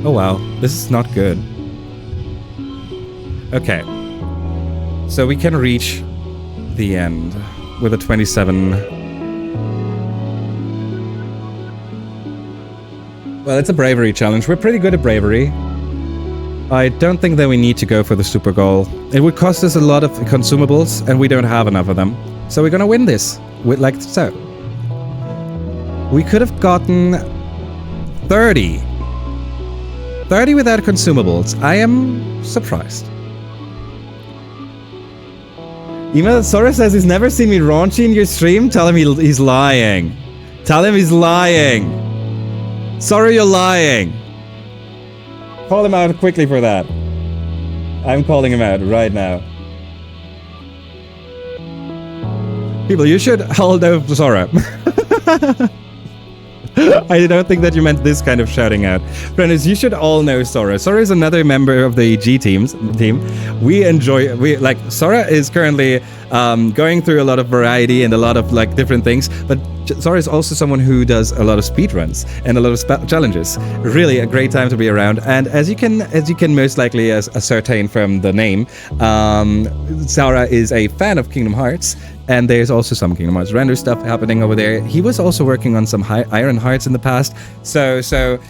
Oh wow, this is not good. Okay. So we can reach the end with a 27. Well, it's a bravery challenge. We're pretty good at bravery. I don't think that we need to go for the super goal. It would cost us a lot of consumables, and we don't have enough of them. So we're gonna win this, with like so. We could have gotten 30. 30 without consumables. I am surprised. Email Sora says he's never seen me raunchy in your stream. Tell him he's lying. Tell him he's lying. Sorry, you're lying. Call him out quickly for that. I'm calling him out right now. People, you should hold over Sora. I don't think that you meant this kind of shouting out. Friends, you should all know Sora. Sora is another member of the G team. Sora is currently going through a lot of variety and a lot of like different things, but Sora is also someone who does a lot of speedruns and a lot of challenges. Really a great time to be around. And as you can most likely ascertain from the name, Sora is a fan of Kingdom Hearts. And there's also some Kingdom Hearts render stuff happening over there. He was also working on some Iron Hearts in the past. So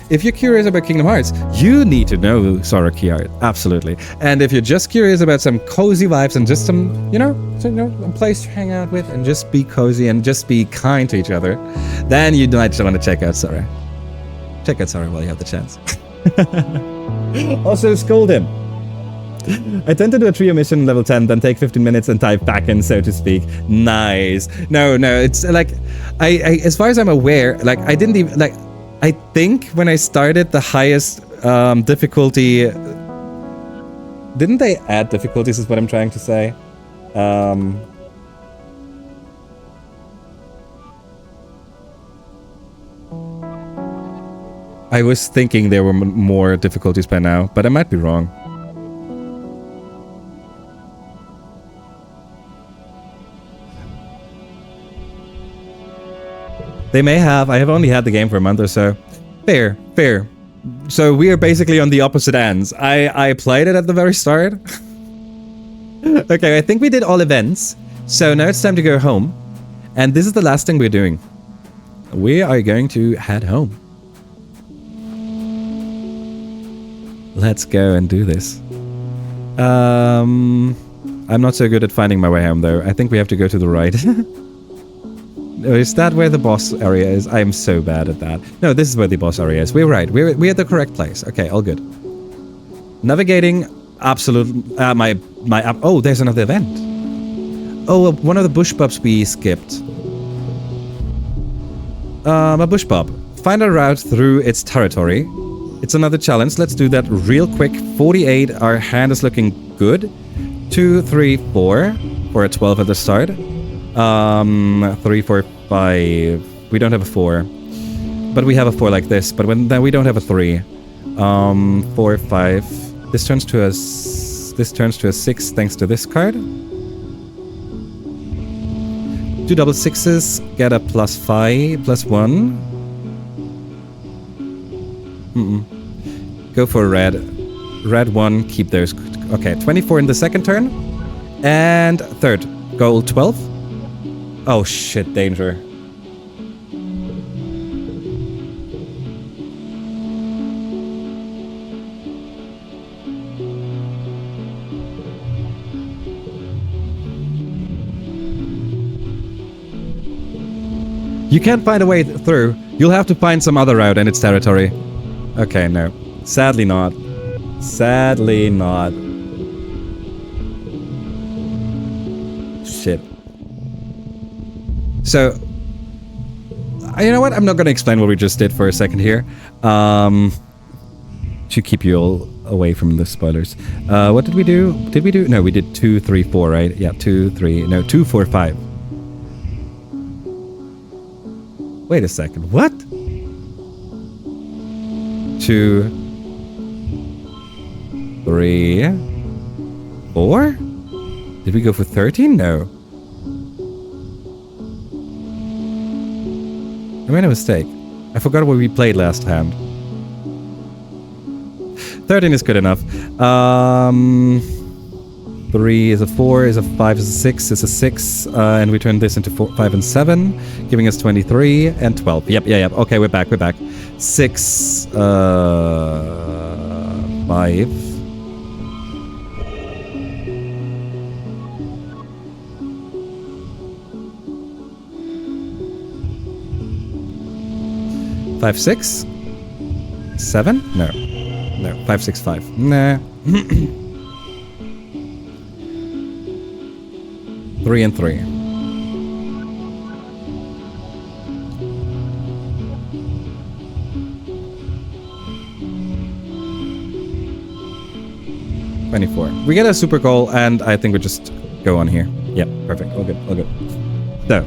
if you're curious about Kingdom Hearts, you need to know Sora Keyart. Absolutely. And if you're just curious about some cozy vibes and just some, a place to hang out with and just be cozy and just be kind to each other, then you might want to check out Sora. Check out Sora while you have the chance. Also, scold him. I tend to do a trio mission level 10, then take 15 minutes and dive back in, so to speak. Nice. No, it's like, I as far as I'm aware, like, I didn't even, like, I think when I started the highest difficulty, didn't they add difficulties is what I'm trying to say. I was thinking there were more difficulties by now, but I might be wrong. They may have. I have only had the game for a month or so. Fair. So we are basically on the opposite ends. I played it at the very start. Okay, I think we did all events. So now it's time to go home. And this is the last thing we're doing. We are going to head home. Let's go and do this. I'm not so good at finding my way home though. I think we have to go to the right. Is that where the boss area is? I am so bad at that. No, this is where the boss area is. We're right. We're at the correct place. Okay, all good. Navigating, absolute. Oh, there's another event. Oh, one of the bush bobs we skipped. A bush bob. Find a route through its territory. It's another challenge. Let's do that real quick. 48. Our hand is looking good. 2, 3, 4 for a 12 at the start. 3, 4, 5. We don't have a 4, but we have a 4 like this. But then we don't have a 3. 4, 5. This turns to a 6 thanks to this card. 2 double 6s get a +5, +1. Go for red. Red 1. Keep those. Okay, 24 in the second turn, and third gold 12. Oh shit, danger. You can't find a way through. You'll have to find some other route in its territory. Okay, no. Sadly not. Sadly not. Shit. So, you know what? I'm not going to explain what we just did for a second here. to keep you all away from the spoilers. What did we do? Did we do? No, we did 2, 3, 4, right? Yeah, 2, 3. No, 2, 4, 5. Wait a second. What? 2, 3, 4? Did we go for 13? No. I made a mistake. I forgot what we played last hand. 13 is good enough. 3 is a 4, is a 5, is a 6, is a 6, and we turn this into 4, 5, and 7, giving us 23 and 12. Yep. Okay, we're back. 6, 5. Five, 6, 7? No. 5, 6, 5. Nah. 3 and 3. We get a super goal, and I think we just go on here. Yep, perfect. All good. So,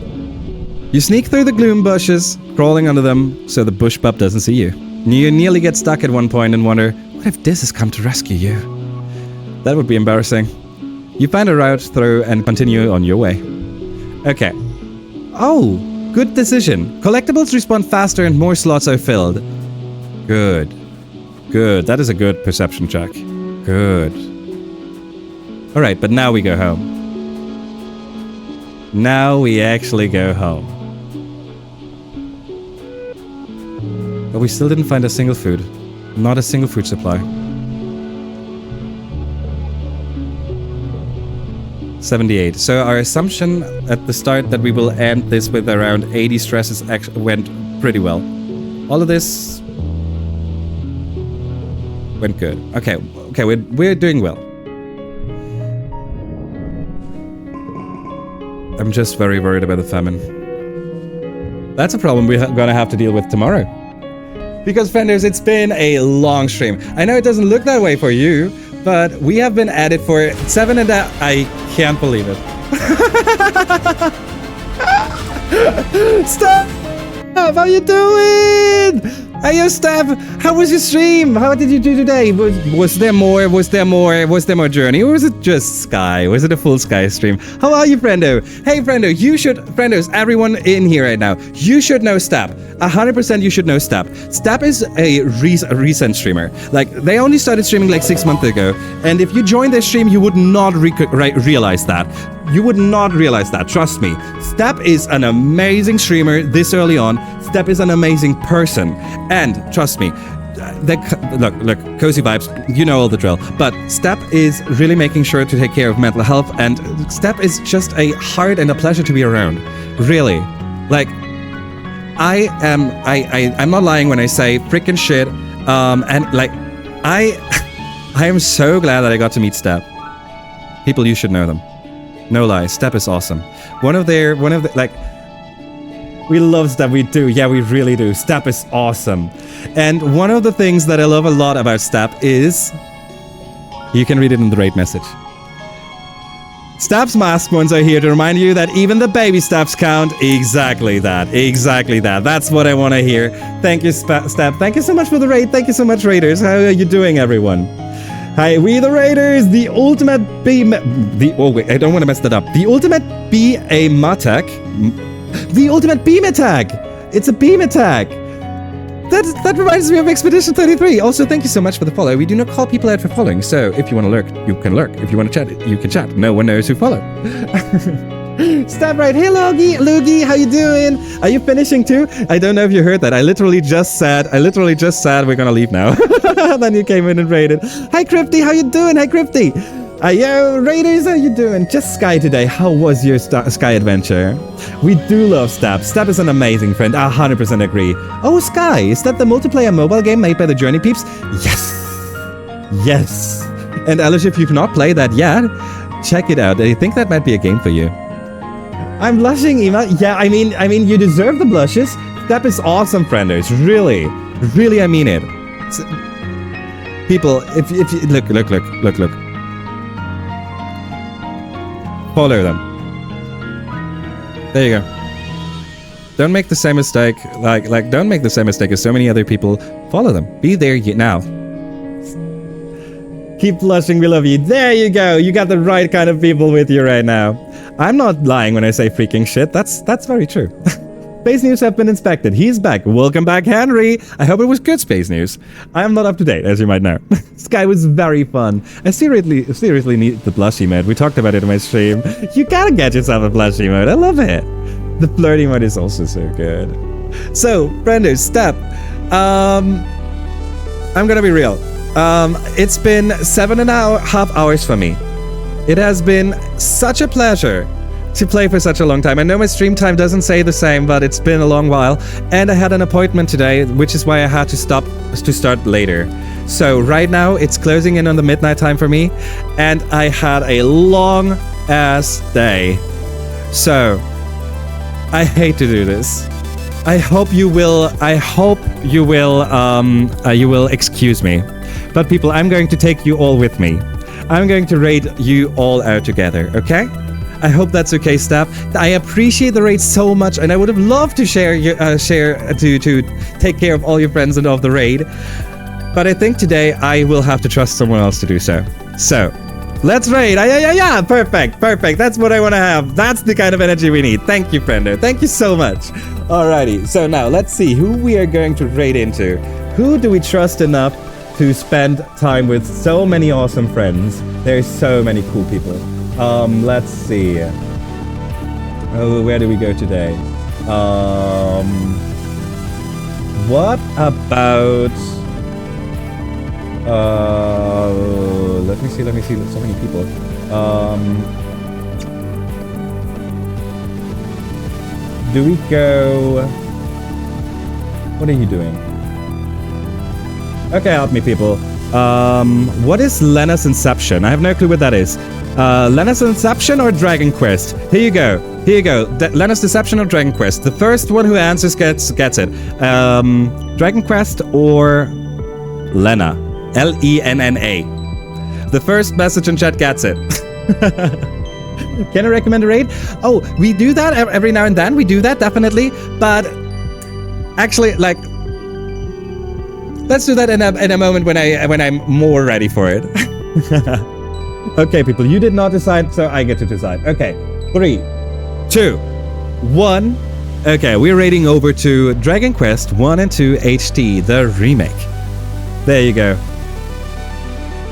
you sneak through the gloom bushes, crawling under them so the bush pup doesn't see you. You nearly get stuck at one point and wonder, what if this has come to rescue you? That would be embarrassing. You find a route through and continue on your way. Okay. Oh, good decision. Collectibles respawn faster and more slots are filled. Good. That is a good perception check. Good. Alright, but now we go home. Now we actually go home. But we still didn't find a single food. Not a single food supply. 78. So our assumption at the start that we will end this with around 80 stresses went pretty well. All of this went good. Okay, we're doing well. I'm just very worried about the famine. That's a problem we're gonna have to deal with tomorrow. Because, frienders, it's been a long stream. I know it doesn't look that way for you, but we have been at it for 7 and a... I can't believe it. Stop! How you doing? Hey, Steph, how was your stream? How did you do today? Was there more journey? Or was it just Sky? Was it a full Sky stream? How are you, friendo? Hey, friendo, friendos, everyone in here right now, you should know Stap. 100% you should know Stap. Stap is a recent streamer. Like, they only started streaming like 6 months ago. And if you joined their stream, you would not realize that. You would not realize that, trust me. Step is an amazing streamer this early on. Step is an amazing person. And trust me, look, cozy vibes, you know all the drill. But Step is really making sure to take care of mental health. And Step is just a heart and a pleasure to be around. Really. Like, I'm not lying when I say freaking shit. And like, I am so glad that I got to meet Step. People, you should know them. No lies, Step is awesome. One of the, like, we love Step, we do, yeah, we really do. Step is awesome. And one of the things that I love a lot about Step is, you can read it in the rate message. Step's mask ones are here to remind you that even the baby steps count. Exactly that. That's what I want to hear. Thank you, Step. Thank you so much for the raid. Thank you so much, Raiders. How are you doing, everyone? Hi, we the Raiders, the ultimate oh wait, I don't want to mess that up. The ultimate beam attack. The ultimate beam attack. It's a beam attack. That reminds me of Expedition 33. Also, thank you so much for the follow. We do not call people out for following, so if you want to lurk, you can lurk. If you want to chat, you can chat. No one knows who follow. Step right. Hey, Loogie, how you doing? Are you finishing too? I don't know if you heard that. I literally just said we're gonna leave now. Then you came in and raided. Hi, Crypty, how you doing? Hi, Crypty. Yo, Raiders, how you doing? Just Sky today. How was your Sky adventure? We do love Step. Step is an amazing friend. I 100% agree. Oh, Sky, is that the multiplayer mobile game made by the Journey Peeps? Yes. And Alice, if you've not played that yet, check it out. I think that might be a game for you. I'm blushing, Ema. Yeah, I mean, you deserve the blushes. Step is awesome, frienders. Really, I mean it. People, if you look. Follow them. There you go. Don't make the same mistake. Like don't make the same mistake as so many other people. Follow them. Be there now. Keep blushing, we love you. There you go. You got the right kind of people with you right now. I'm not lying when I say freaking shit. That's very true. Space News have been inspected. He's back. Welcome back, Henry. I hope it was good Space News. I am not up to date, as you might know. Sky was very fun. I seriously need the blush emote. We talked about it in my stream. You gotta get yourself a blush emote. I love it. The flirty mode is also so good. So, Brendo, step. I'm gonna be real. It's been 7.5 hours for me. It has been such a pleasure to play for such a long time. I know my stream time doesn't say the same, but it's been a long while. And I had an appointment today, which is why I had to start later. So right now, it's closing in on the midnight time for me. And I had a long ass day. So, I hate to do this. I hope you will excuse me. But people, I'm going to take you all with me. I'm going to raid you all out together, okay? I hope that's okay, Steph. I appreciate the raid so much, and I would have loved to to take care of all your friends and of the raid. But I think today I will have to trust someone else to do so. So, let's raid. Yeah, perfect. That's what I want to have. That's the kind of energy we need. Thank you, Brendo. Thank you so much. Alrighty, so now let's see who we are going to raid into. Who do we trust enough to spend time with so many awesome friends? There's so many cool people. Let's see. Oh, where do we go today? What about... let me see, there's so many people. Do we go... What are you doing? Okay, help me, people. What is Lena's Inception? I have no clue what that is. Lena's Inception or Dragon Quest? Here you go. Lena's Deception or Dragon Quest? The first one who answers gets it. Dragon Quest or Lena? Lenna. The first message in chat gets it. Can I recommend a raid? Oh, we do that every now and then. We do that, definitely. But actually, like, let's do that in a moment when I'm more ready for it. Okay, people, you did not decide, so I get to decide. Okay, 3, 2, 1. Okay, we're raiding over to Dragon Quest 1 and 2 HD, the remake. There you go.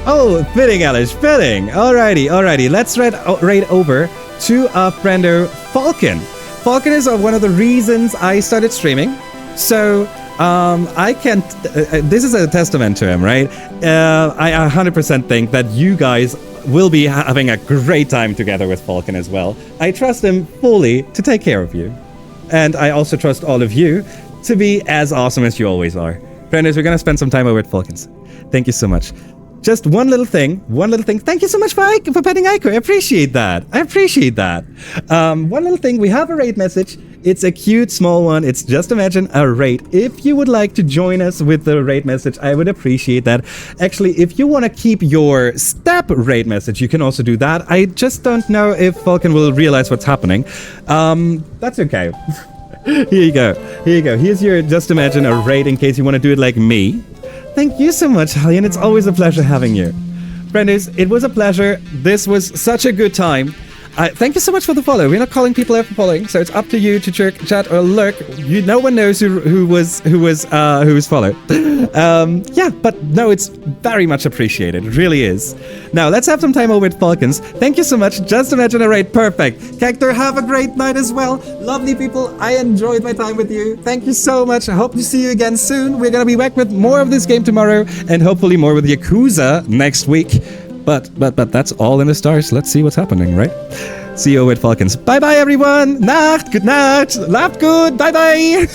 Oh, fitting, Alice, fitting. Alrighty. Let's raid over to our friendo Falcon. Falcon is one of the reasons I started streaming. So, I can't... this is a testament to him, right? I 100% think that you guys will be having a great time together with Falcon as well. I trust him fully to take care of you. And I also trust all of you to be as awesome as you always are. Friends, we're gonna spend some time over at Falcon's. Thank you so much. Just one little thing. Thank you so much for petting Aiko. I appreciate that. One little thing. We have a raid message. It's a cute small one. It's just imagine a raid. If you would like to join us with the raid message, I would appreciate that. Actually, if you want to keep your step raid message, you can also do that. I just don't know if Falcon will realize what's happening. That's okay. Here you go. Here's your just imagine a raid in case you want to do it like me. Thank you so much, Hellion. It's always a pleasure having you. Friends, it was a pleasure. This was such a good time. Thank you so much for the follow. We're not calling people out for following, so it's up to you to chat or lurk. No one knows who was followed. Yeah, but no, it's very much appreciated. It really is. Now let's have some time over with Falcons. Thank you so much. Just imagine a raid. Perfect. Cactor, have a great night as well. Lovely people. I enjoyed my time with you. Thank you so much. I hope to see you again soon. We're gonna be back with more of this game tomorrow, and hopefully more with Yakuza next week. But that's all in the stars. Let's see what's happening, right? See you with Falcons. Bye-bye, everyone. Nacht. Good night. Laugh good. Bye-bye.